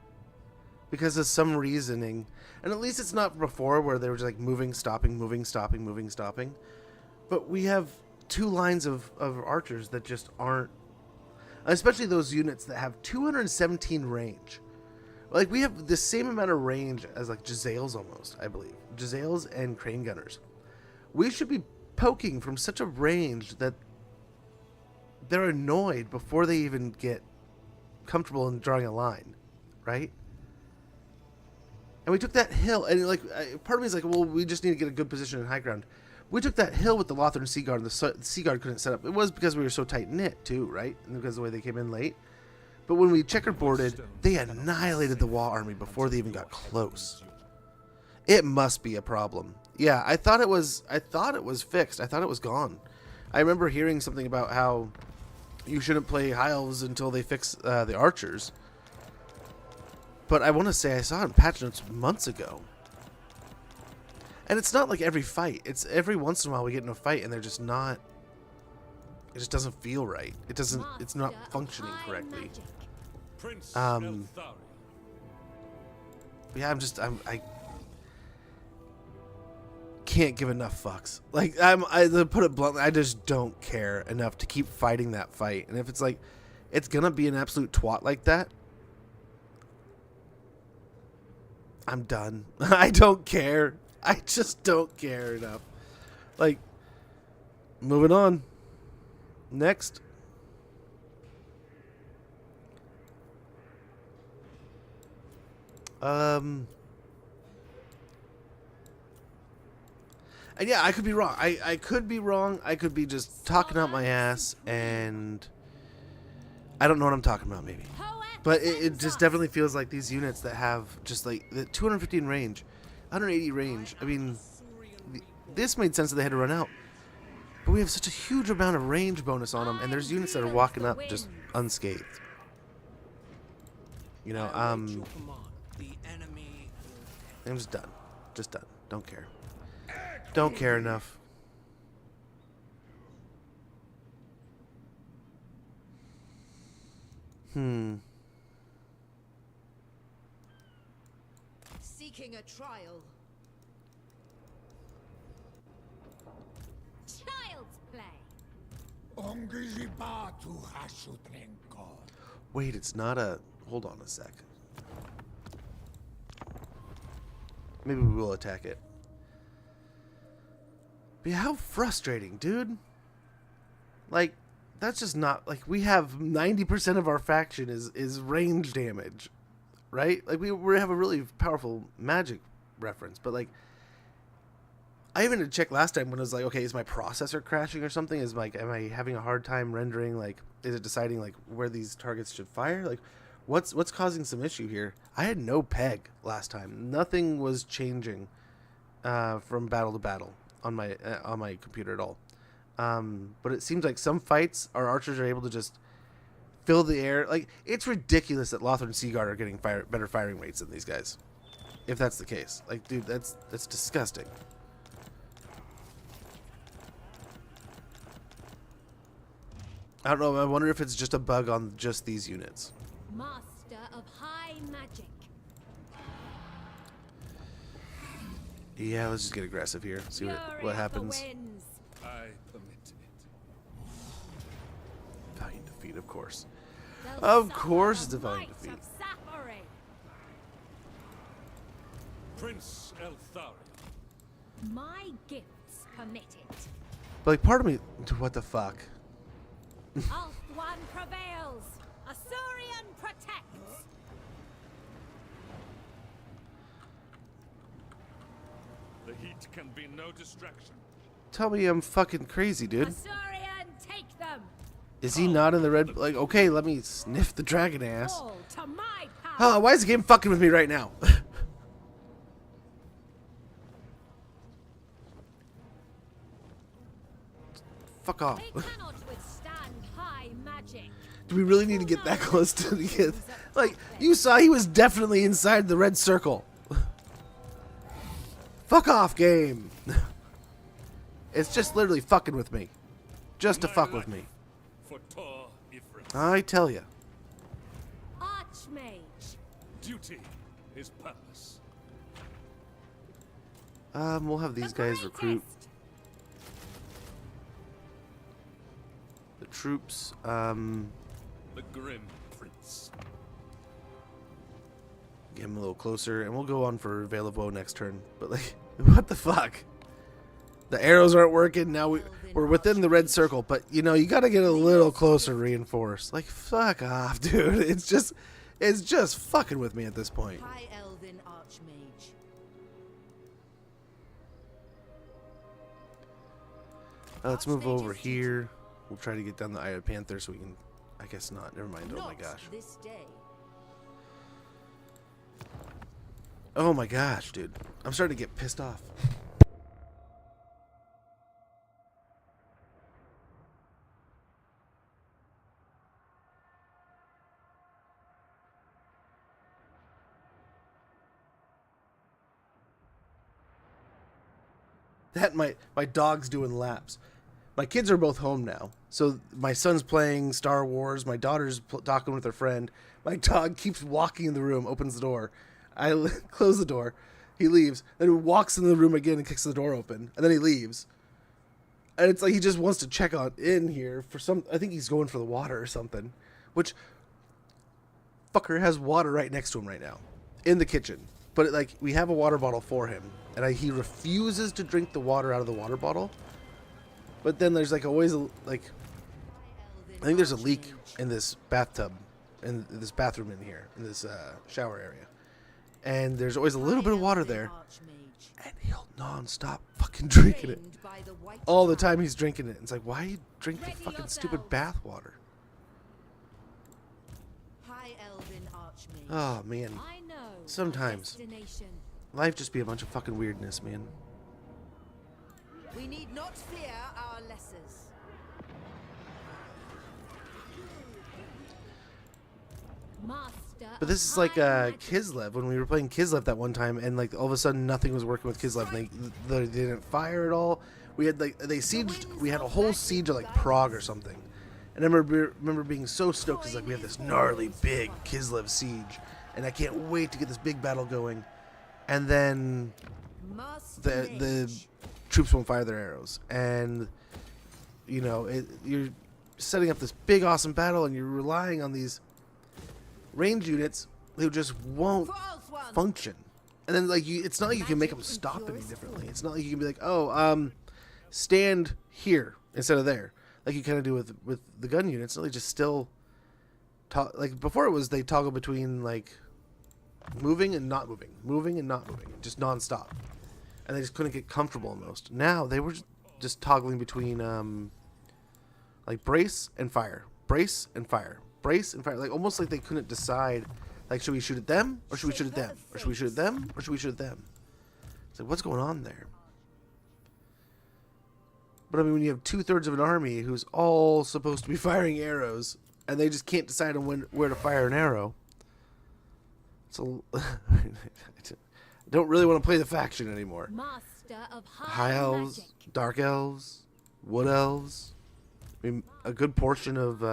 Speaker 1: because of some reasoning. And at least it's not before where they were just like moving, stopping, moving, stopping, moving, stopping. But we have two lines of archers that just aren't, especially those units that have 217 range. Like, we have the same amount of range as like Jezzail's almost, I believe. Jezzail's and Crane Gunners. We should be poking from such a range that they're annoyed before they even get comfortable in drawing a line, right? And we took that hill, and like part of me is like, well, we just need to get a good position in high ground. We took that hill with the Lothern Sea Guard, and the Sea Guard couldn't set up. It was because we were so tight-knit, too, right? And because of the way they came in late. But when we checkerboarded, they annihilated the Waaagh army before they even got close. It must be a problem. Yeah, I thought it was fixed. I thought it was gone. I remember hearing something about how you shouldn't play High Elves until they fix the archers. But I want to say I saw it in patch notes months ago. And it's not like every fight. It's every once in a while we get in a fight and they're just not... It just doesn't feel right. It doesn't... It's not functioning correctly. Yeah, I can't give enough fucks. Like, to put it bluntly, I just don't care enough to keep fighting that fight. And if it's like, it's gonna be an absolute twat like that, I'm done. I don't care. I just don't care enough. Like, moving on. Next. And yeah, I could be wrong. I could be wrong. I could be just talking out my ass, and I don't know what I'm talking about, maybe. But it just definitely feels like these units that have just like the 215 range, 180 range. I mean, this made sense that they had to run out. But we have such a huge amount of range bonus on them, and there's units that are walking up just unscathed. You know, I'm just done. Just done. Don't care. Don't care enough.
Speaker 4: Seeking a trial.
Speaker 3: Child's play.
Speaker 1: Wait, it's not a... Hold on a sec. Maybe we will attack it. But how frustrating, dude. Like, that's just not... Like, we have 90% of our faction is range damage. Right? Like, we have a really powerful magic reference. But, like... I even had to check last time when I was like, okay, is my processor crashing or something? Is like, am I having a hard time rendering? Like, is it deciding like where these targets should fire? Like, what's causing some issue here? I had no peg last time. Nothing was changing from battle to battle on my computer at all. But it seems like some fights our archers are able to just fill the air. Like, it's ridiculous that Lothar and Seaguard are getting better firing rates than these guys. If that's the case, like, dude, that's disgusting. I don't know. I wonder if it's just a bug on just these units.
Speaker 3: Master of high magic.
Speaker 1: Yeah, let's just get aggressive here. See what happens.
Speaker 11: I permit it.
Speaker 1: Valiant defeat, of course. Of course, it's a valiant defeat.
Speaker 11: Prince Eltharion.
Speaker 3: My gifts permit it.
Speaker 1: But like, part of me, what the fuck?
Speaker 3: Ulthuan prevails. Asuryan protects.
Speaker 11: The heat can be no distraction.
Speaker 1: Tell me I'm fucking crazy, dude.
Speaker 3: Asuryan, take them.
Speaker 1: Is he not in the red? Like, okay, let me sniff the dragon ass.
Speaker 3: All to my power.
Speaker 1: Oh, why is the game fucking with me right now? Fuck off.
Speaker 3: They cannot withstand high magic.
Speaker 1: Do we really need to get that close to the kid? Like, you saw he was definitely inside the red circle. Fuck off, game. It's just literally fucking with me. Just to fuck with me.
Speaker 11: For Tor Yvresse.
Speaker 1: I tell ya.
Speaker 3: Archmage.
Speaker 11: Duty is purpose.
Speaker 1: We'll have these guys recruit the troops.
Speaker 11: The Grim Prince.
Speaker 1: Get him a little closer, and we'll go on for Veil of Woe next turn. But like, what the fuck? The arrows aren't working. Now we're within the red circle, but you know, you gotta get a little closer, reinforce. Like, fuck off, dude. It's just fucking with me at this point.
Speaker 4: High Elven Archmage.
Speaker 1: Let's move over here. We'll try to get down the Eye of Panther so we can... I guess not. Never mind. Oh my gosh.
Speaker 4: This day.
Speaker 1: Oh my gosh, dude. I'm starting to get pissed off. That my dog's doing laps. My kids are both home now. So my son's playing Star Wars. My daughter's talking with her friend. My dog keeps walking in the room, opens the door. I close the door. He leaves. Then he walks in the room again and kicks the door open. And then he leaves. And it's like he just wants to check on in here for some... I think he's going for the water or something. Which... Fucker has water right next to him right now. In the kitchen. But like, we have a water bottle for him. And he refuses to drink the water out of the water bottle. But then there's like always like... I think there's a leak in this bathtub. In this bathroom in here. In this shower area. And there's always a little bit of water there. And he'll non-stop fucking drinking it. All the time he's drinking it. It's like, why do you drink the fucking stupid bath water? Oh, man. Sometimes. Life just be a bunch of fucking weirdness, man.
Speaker 4: We need not fear our lessers.
Speaker 1: But this is like Kislev, when we were playing Kislev that one time, and like all of a sudden nothing was working with Kislev, and they didn't fire at all. We had like we had a whole siege of like Prague or something, And I remember being so stoked because like we have this gnarly big Kislev siege, and I can't wait to get this big battle going. And then the troops won't fire their arrows, and you know you're setting up this big awesome battle, and you're relying on these range units who just won't function. And then like it's not like you can make them stop any differently. It's not like you can be like, oh, stand here instead of there, like you kind of do with the gun units. They just still like before it was they toggle between like moving and not moving, just nonstop, and they just couldn't get comfortable almost. Now they were just toggling between like brace and fire, brace and fire, brace and fire, like almost like they couldn't decide. Like, should we shoot at them, or should we shoot at them? Or should we shoot at them, or should we shoot at them? It's like, what's going on there? But I mean, when you have 2/3 of an army who's all supposed to be firing arrows, and they just can't decide on where to fire an arrow. So, I don't really want to play the faction anymore.
Speaker 3: Master of
Speaker 1: High elves, dark elves, wood elves. I mean, a good portion of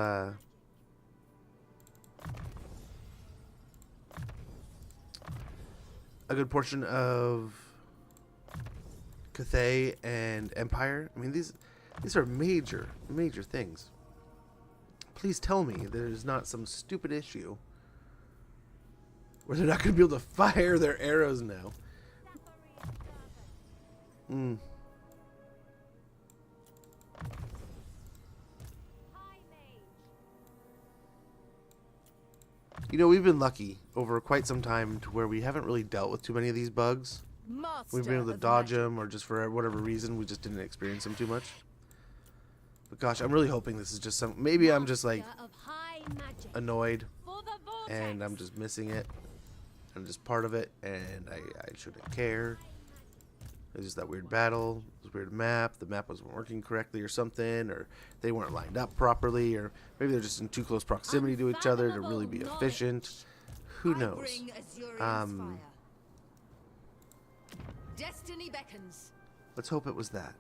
Speaker 1: Cathay and Empire. I mean, these are major things. Please tell me there's not some stupid issue where they're not going to be able to fire their arrows now. You know, we've been lucky over quite some time to where we haven't really dealt with too many of these bugs. We've been able to dodge them, or just for whatever reason, we just didn't experience them too much. But gosh, I'm really hoping this is just some... Maybe I'm just, like, annoyed, and I'm just missing it. I'm just part of it, and I shouldn't care. It's just that weird battle, this weird map. The map wasn't working correctly or something, or they weren't lined up properly, or maybe they're just in too close proximity to each other to really be efficient. Who knows?
Speaker 4: Destiny beckons.
Speaker 1: Let's hope it was that.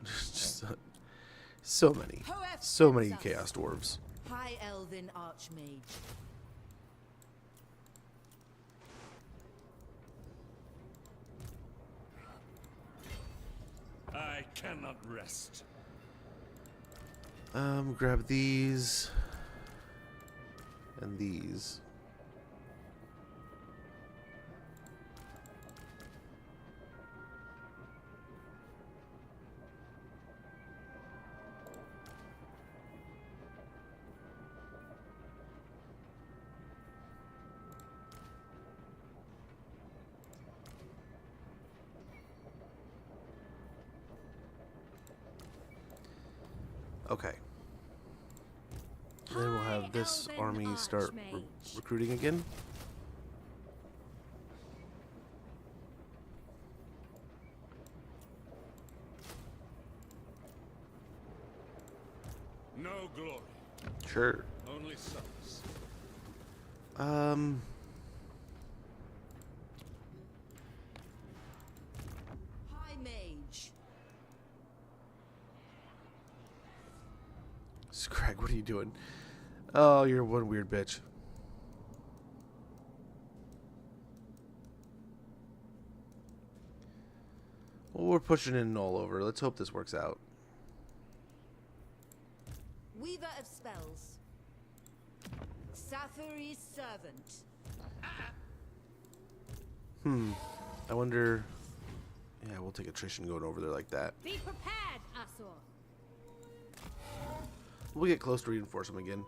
Speaker 1: Just so many chaos dwarves.
Speaker 4: High Elven Archmage.
Speaker 11: I cannot rest.
Speaker 1: Grab these and these. Okay. Then we'll have this army start recruiting again.
Speaker 11: No glory.
Speaker 1: Sure.
Speaker 11: Only sons.
Speaker 4: High Mage.
Speaker 1: Scrag, what are you doing? Oh, you're one weird bitch. Well, we're pushing in all over. Let's hope this works out.
Speaker 4: Weaver of Spells. Sathuri's Servant.
Speaker 1: I wonder... Yeah, we'll take attrition going over there like that.
Speaker 3: Be prepared, Asur.
Speaker 1: We'll get close to reinforce them again.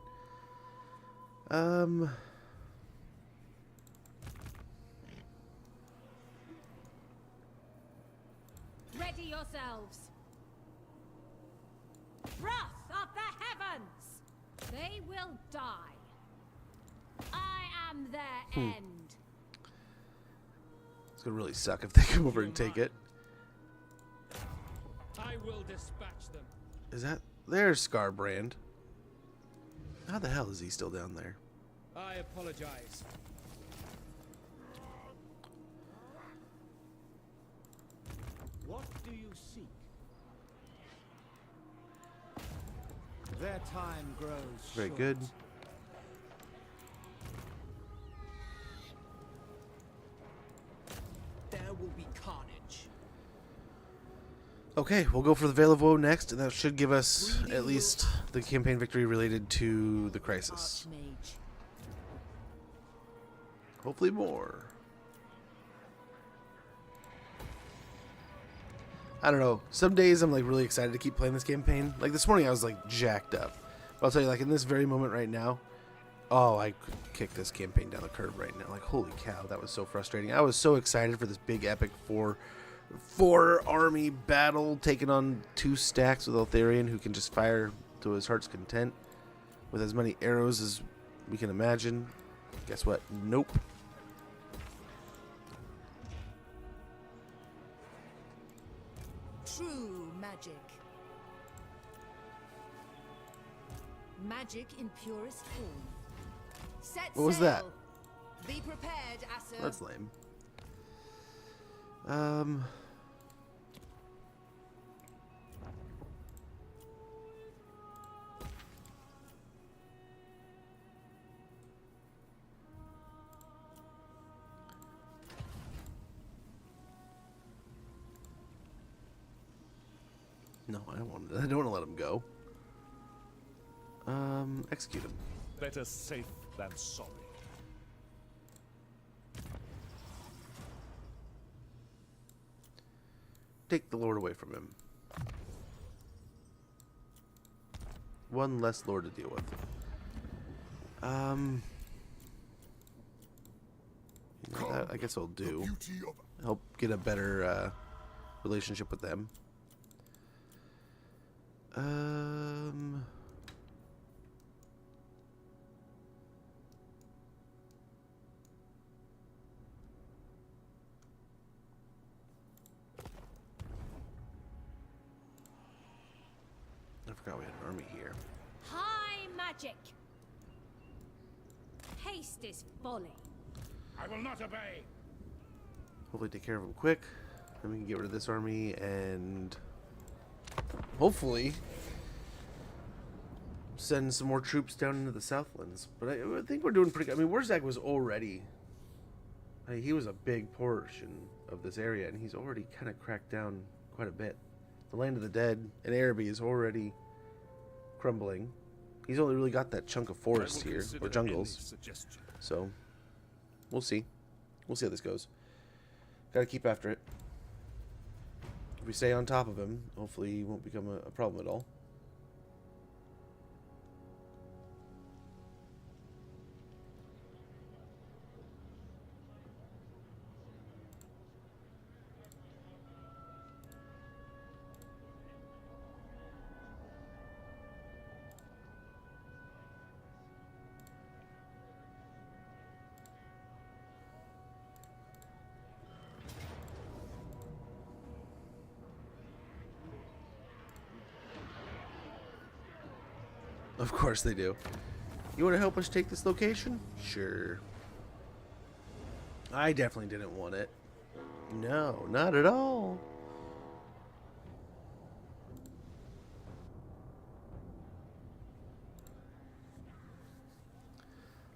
Speaker 3: Ready yourselves. Wrath of the heavens. They will die. I am their end.
Speaker 1: It's gonna really suck if they come over and take it.
Speaker 2: I will dispatch them.
Speaker 1: Is that... There's Scarbrand. How the hell is he still down there?
Speaker 2: I apologize.
Speaker 10: seek. Their time grows
Speaker 1: Very
Speaker 10: short.
Speaker 1: good.
Speaker 6: There will be carnage.
Speaker 1: Okay, we'll go for the Veil of Woe next, and that should give us at least the campaign victory related to the crisis.
Speaker 4: Archmage.
Speaker 1: Hopefully more. I don't know. Some days I'm like really excited to keep playing this campaign. Like this morning I was like jacked up. But I'll tell you, like in this very moment right now, oh, I could kick this campaign down the curb right now. Like holy cow, that was so frustrating. I was so excited for this big epic four army battle taking on 2 stacks with Eltharion, who can just fire to his heart's content with as many arrows as we can imagine. Guess what? Nope.
Speaker 4: True magic. Magic in purest form. Set
Speaker 1: What was that?
Speaker 4: sail. Be prepared, Asser.
Speaker 1: That's lame. No, I don't want to let him go. Execute him.
Speaker 11: Better safe than sorry.
Speaker 1: Take the Lord away from him. One less Lord to deal with. You know, that I guess I'll do. Help get a better relationship with them. I forgot we had an army here.
Speaker 3: High magic. Haste is folly.
Speaker 13: I will not obey.
Speaker 1: Hopefully take care of them quick. Then we can get rid of this army and hopefully send some more troops down into the Southlands. But I think we're doing pretty good. I mean, Waaagh was already... he was a big portion of this area, and he's already kind of cracked down quite a bit. The Land of the Dead in Araby is already crumbling. He's only really got that chunk of forest here, or jungles. So, we'll see. We'll see how this goes. Gotta keep after it. If we stay on top of him, hopefully he won't become a problem at all. Of course they do. You want to help us take this location? Sure. I definitely didn't want it. No, not at all.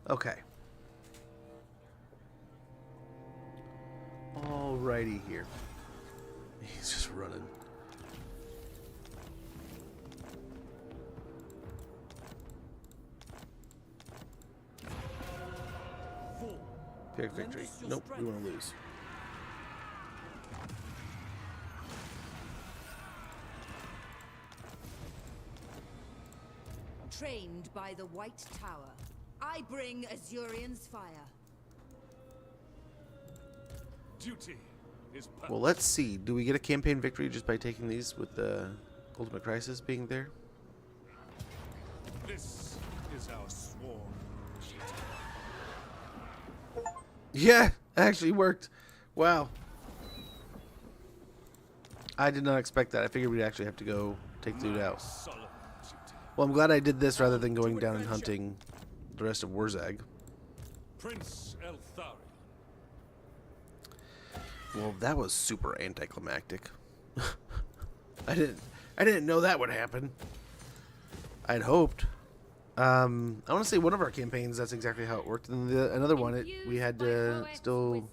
Speaker 1: Okay. Alrighty here. He's just running. Pick victory. Nope, we want to lose.
Speaker 4: Trained by the White Tower, I bring Azurion's fire.
Speaker 11: Duty is perfect.
Speaker 1: Well, let's see. Do we get a campaign victory just by taking these with the Ultimate Crisis being there?
Speaker 11: This is our sworn duty.
Speaker 1: Yeah, actually worked. Wow. I did not expect that. I figured we'd actually have to go take the dude out. Well, I'm glad I did this rather than going down and hunting the rest of Waaagh.
Speaker 11: Prince Eltharion.
Speaker 1: Well, that was super anticlimactic. I didn't know that would happen. I'd hoped. I want to say one of our campaigns, that's exactly how it worked. And another one, we had to still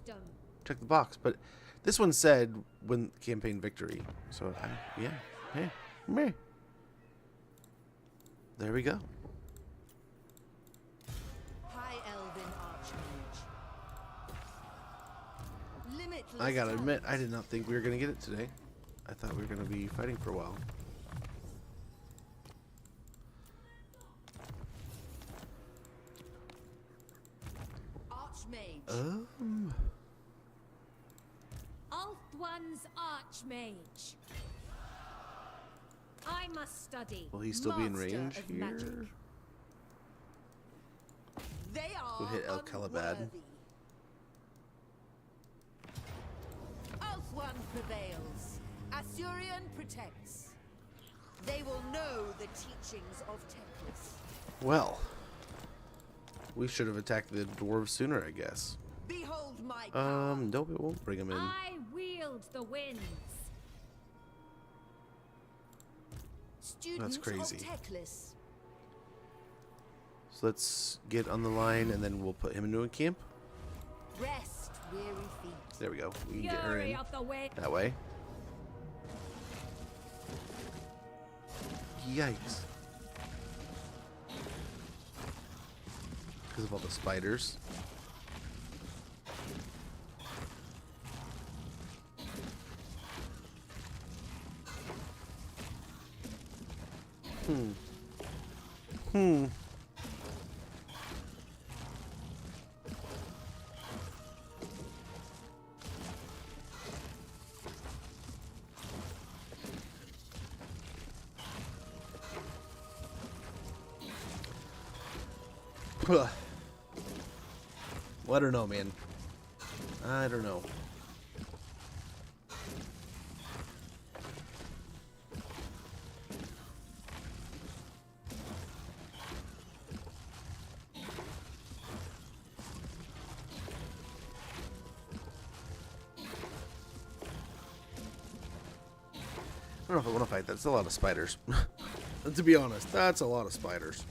Speaker 1: check the box. But this one said win campaign victory. So, yeah. Hey, meh. There we go.
Speaker 4: High Elven Archmage. Limitless
Speaker 1: I gotta admit,
Speaker 4: talent.
Speaker 1: I did not think we were gonna get it today. I thought we were gonna be fighting for a while.
Speaker 4: Archmage.
Speaker 3: Ulthuan's Archmage. I must study.
Speaker 1: Will he still be in
Speaker 4: Master
Speaker 1: range
Speaker 4: of
Speaker 1: here?
Speaker 4: magic. They are
Speaker 1: We'll hit El Calabad.
Speaker 4: unworthy. Ulthuan prevails. Assyrian protects. They will know the teachings of Teclis.
Speaker 1: Well, we should have attacked the dwarves sooner, I guess.
Speaker 4: Behold my power.
Speaker 1: Nope, it won't bring him in.
Speaker 3: I wield the winds.
Speaker 4: Student
Speaker 1: crazy.
Speaker 4: of Teclis.
Speaker 1: So let's get on the line, and then we'll put him into a camp.
Speaker 4: Rest, weary feet.
Speaker 1: There we go. We can get her
Speaker 3: Fury
Speaker 1: in
Speaker 3: of the wind.
Speaker 1: that way. Yikes. Because of all the spiders. Well, I don't know, man. I don't know. I don't know if I want to fight. That's a lot of spiders. To be honest, that's a lot of spiders.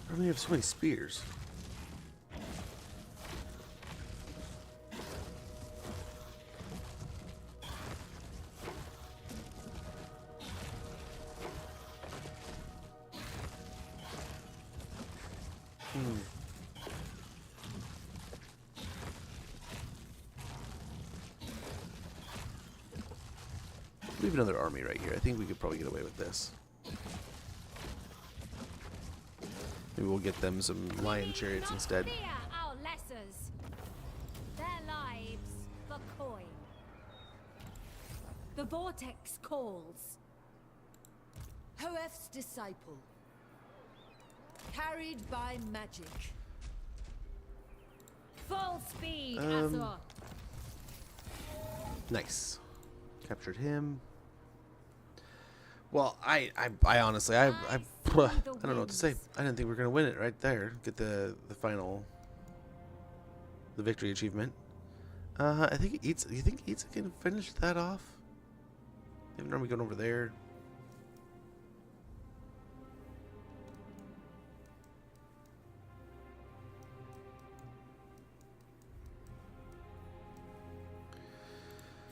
Speaker 1: I only have so many spears. We have another army right here. I think we could probably get away with this. Maybe we'll get them some lion chariots
Speaker 3: Not
Speaker 1: instead.
Speaker 3: fear our lessers. Their lives for coin. The vortex calls.
Speaker 4: Hoef's disciple. Carried by magic.
Speaker 3: Full speed, Azor.
Speaker 1: Nice. Captured him. Well, I honestly, I don't know what to say. I didn't think we were gonna win it right there. Get the final, the victory achievement. I think Eats. You think Eats can finish that off? Even are we going over there?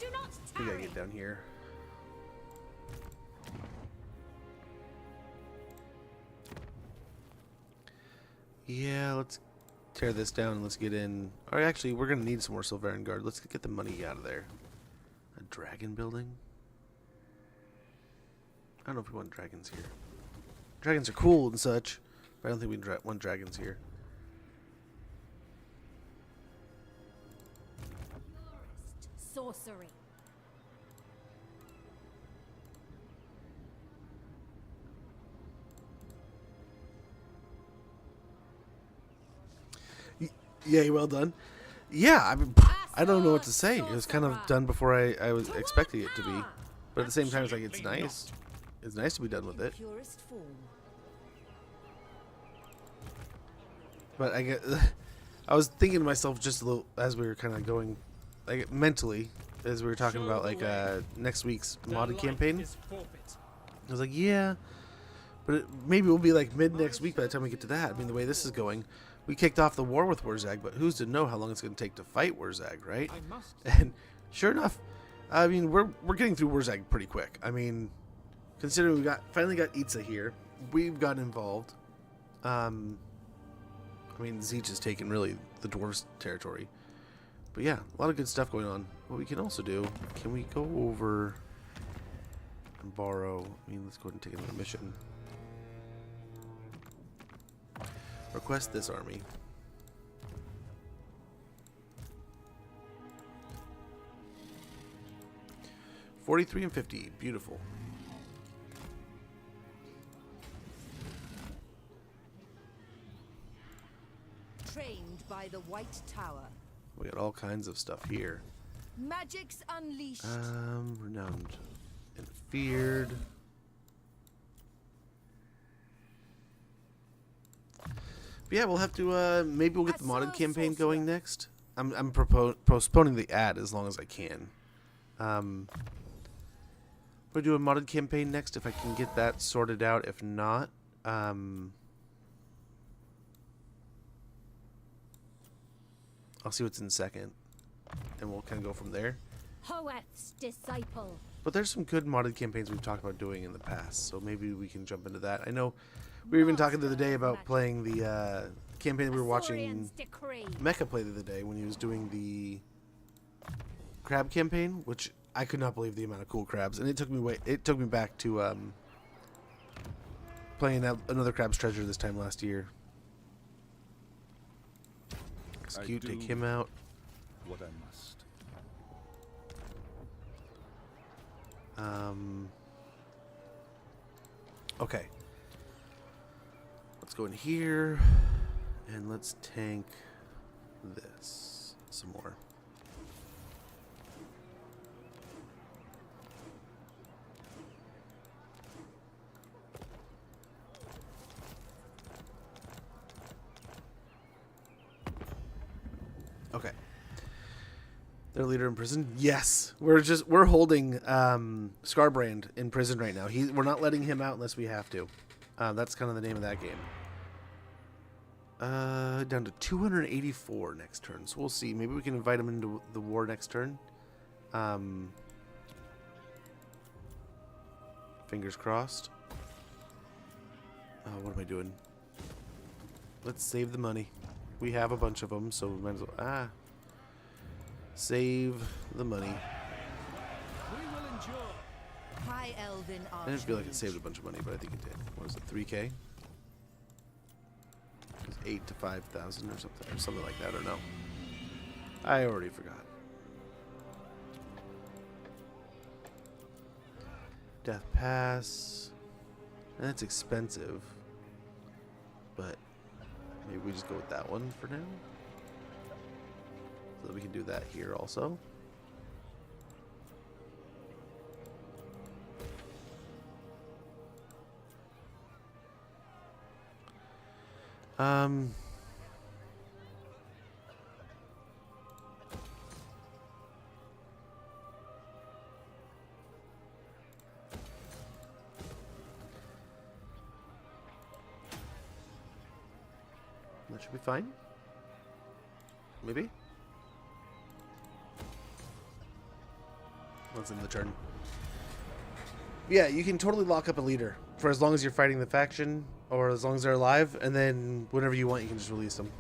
Speaker 3: Do not
Speaker 1: We gotta
Speaker 3: tarry.
Speaker 1: get down here. Yeah, let's tear this down and let's get in. Or actually, we're gonna need some more Silverian Guard. Let's get the money out of there. A dragon building? I don't know if we want dragons here. Dragons are cool and such, but I don't think we want dragons here.
Speaker 3: Sorcery.
Speaker 1: Yeah, well done. Yeah, I mean, I don't know what to say. It was kind of done before I was expecting it to be, but at the same time, it's like it's nice. It's nice to be done with it.
Speaker 4: Purest form.
Speaker 1: But I was thinking to myself just a little as we were kind of going, like mentally, as we were talking about, like, next week's modded
Speaker 2: life
Speaker 1: campaign.
Speaker 2: is forfeit.
Speaker 1: I was like, yeah, but maybe we'll be like mid next week by the time we get to that. I mean, the way this is going, we kicked off the war with Waaagh, but who's to know how long it's going to take to fight Waaagh, right? And sure enough, I mean, we're getting through Waaagh pretty quick. I mean, considering we finally got Yvresse here, we've gotten involved. I mean, Zeech has taken really the dwarves' territory, but yeah, a lot of good stuff going on. What we can also do, can we go over and borrow? I mean, let's go ahead and take another mission. Request this army. $43 and $50, beautiful.
Speaker 4: Trained by the White Tower.
Speaker 1: We got all kinds of stuff here.
Speaker 4: Magic's unleashed.
Speaker 1: Renowned and feared. But yeah, we'll have to, maybe we'll get the modded campaign going next. I'm postponing the ad as long as I can. We'll do a modded campaign next if I can get that sorted out. If not, I'll see what's in second, and we'll kind of go from there.
Speaker 3: Hoeth's disciple.
Speaker 1: But there's some good modded campaigns we've talked about doing in the past, so maybe we can jump into that. I know we were even talking the other day about playing the campaign we were watching Mecha play the other day when he was doing the crab campaign, which I could not believe the amount of cool crabs, and it took me back to playing another Crab's Treasure this time last year. Execute, take him out.
Speaker 15: What I must.
Speaker 1: Okay. Let's go in here and let's tank this some more. Okay. Their leader in prison? Yes. We're holding Scarbrand in prison right now. We're not letting him out unless we have to. That's kind of the name of that game. Down to 284 next turn. So we'll see. Maybe we can invite him into the war next turn. Fingers crossed. What am I doing? Let's save the money. We have a bunch of them, so we might as well... Save the money.
Speaker 10: We will endure.
Speaker 4: High Elven
Speaker 1: I didn't feel like it saved a bunch of money, but I think it did. What was it, 3K? It was 8 to 5,000 or something like that, or no? I already forgot. Death Pass. That's expensive, but maybe we just go with that one for now. So that we can do that here also. That should be fine. Maybe. What's in the turn? Yeah, you can totally lock up a leader for as long as you're fighting the faction or as long as they're alive, and then whenever you want, you can just release them.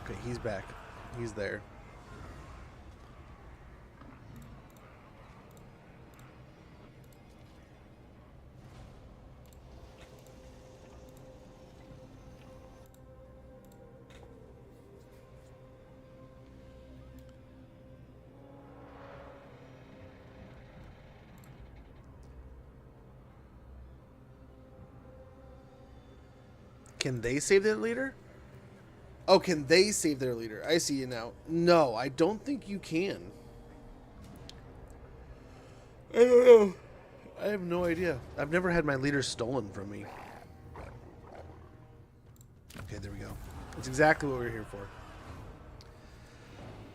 Speaker 1: Okay, he's back. He's there. Can they save their leader? Oh, can they save their leader? I see you now. No, I don't think you can. I don't know. I have no idea. I've never had my leader stolen from me. Okay, there we go. That's exactly what we're here for.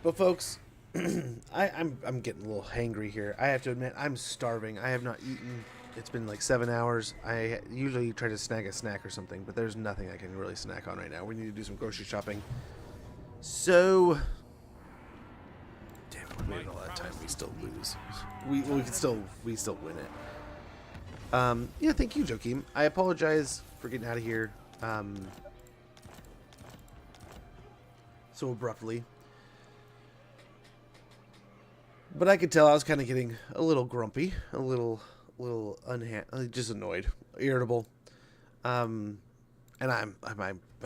Speaker 1: But folks, I'm getting a little hangry here. I have to admit, I'm starving. I have not eaten. It's been like 7 hours. I usually try to snag a snack or something, but there's nothing I can really snack on right now. We need to do some grocery shopping. So, damn it, we waited all that time. We still lose. We still win it. Yeah, thank you, Joachim. I apologize for getting out of here so abruptly. But I could tell I was kind of getting a little grumpy, a little just annoyed, irritable. And my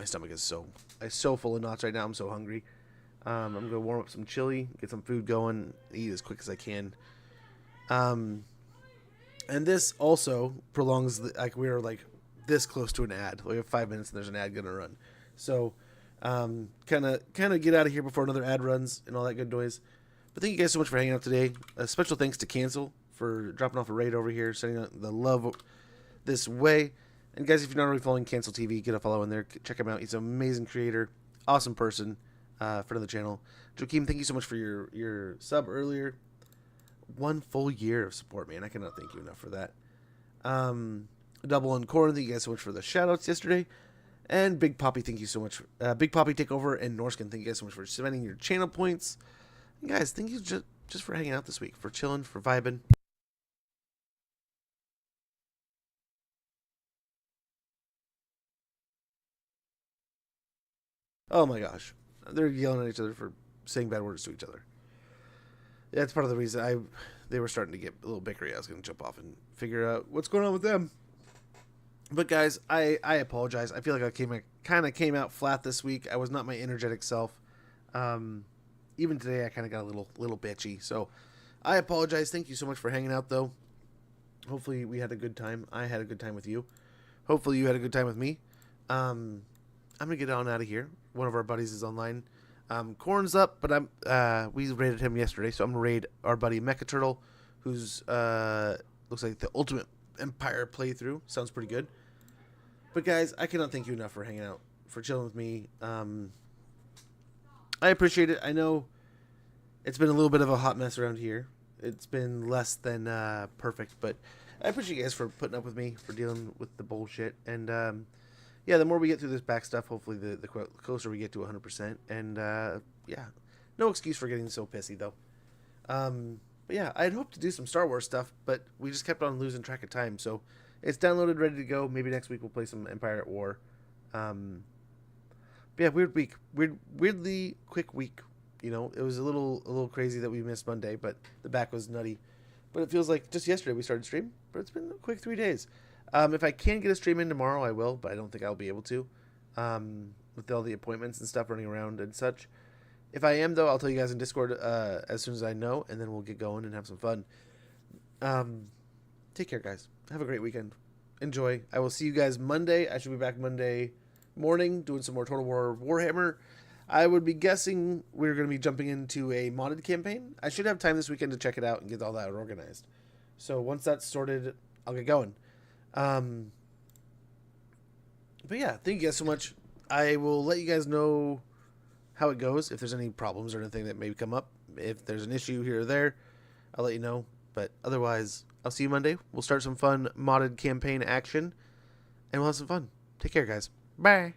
Speaker 1: stomach is so full of knots right now. I'm so hungry. I'm gonna warm up some chili, get some food going, eat as quick as I can. And this also prolongs like we are like this close to an ad. We have 5 minutes and there's an ad gonna run. So kind of get out of here before another ad runs and all that good noise. But thank you guys so much for hanging out today. A special thanks to Cancel for dropping off a raid over here, sending out the love this way. And guys, if you're not already following Cancel TV, get a follow in there. Check him out. He's an amazing creator, awesome person, friend of the channel. Joachim, thank you so much for your sub earlier. 1 full year of support, man. I cannot thank you enough for that. Double and Corin, thank you guys so much for the shoutouts yesterday. And Big Poppy, thank you so much. Big Poppy Takeover and Norskin, thank you guys so much for spending your channel points. And guys, thank you just for hanging out this week, for chilling, for vibing. Oh my gosh. They're yelling at each other for saying bad words to each other. That's part of the reason they were starting to get a little bickery. I was going to jump off and figure out what's going on with them. But guys, I apologize. I feel like I kind of came out flat this week. I was not my energetic self. Even today, I kind of got a little bitchy. So I apologize. Thank you so much for hanging out, though. Hopefully we had a good time. I had a good time with you. Hopefully you had a good time with me. I'm gonna get on out of here. One of our buddies is online. Corn's up, but we raided him yesterday, so I'm gonna raid our buddy Mecha Turtle, who's looks like the ultimate Empire playthrough. Sounds pretty good. But guys, I cannot thank you enough for hanging out, for chilling with me. I appreciate it. I know it's been a little bit of a hot mess around here. It's been less than perfect, but I appreciate you guys for putting up with me, for dealing with the bullshit. And yeah, the more we get through this back stuff, hopefully the closer we get to 100%. And yeah, no excuse for getting so pissy, though. But yeah, I'd hoped to do some Star Wars stuff, but we just kept on losing track of time. So it's downloaded, ready to go. Maybe next week we'll play some Empire at War. But yeah, weird week. Weirdly quick week. You know, it was a little crazy that we missed Monday, but the back was nutty. But it feels like just yesterday we started stream, but it's been a quick 3 days. If I can get a stream in tomorrow, I will, but I don't think I'll be able to. With all the appointments and stuff running around and such. If I am, though, I'll tell you guys in Discord as soon as I know, and then we'll get going and have some fun. Take care, guys. Have a great weekend. Enjoy. I will see you guys Monday. I should be back Monday morning doing some more Total War Warhammer. I would be guessing we're going to be jumping into a modded campaign. I should have time this weekend to check it out and get all that organized. So once that's sorted, I'll get going. But yeah, thank you guys so much. I will let you guys know how it goes. If there's any problems or anything that may come up, if there's an issue here or there, I'll let you know. But otherwise, I'll see you Monday. We'll start some fun modded campaign action, and we'll have some fun. Take care, guys. Bye.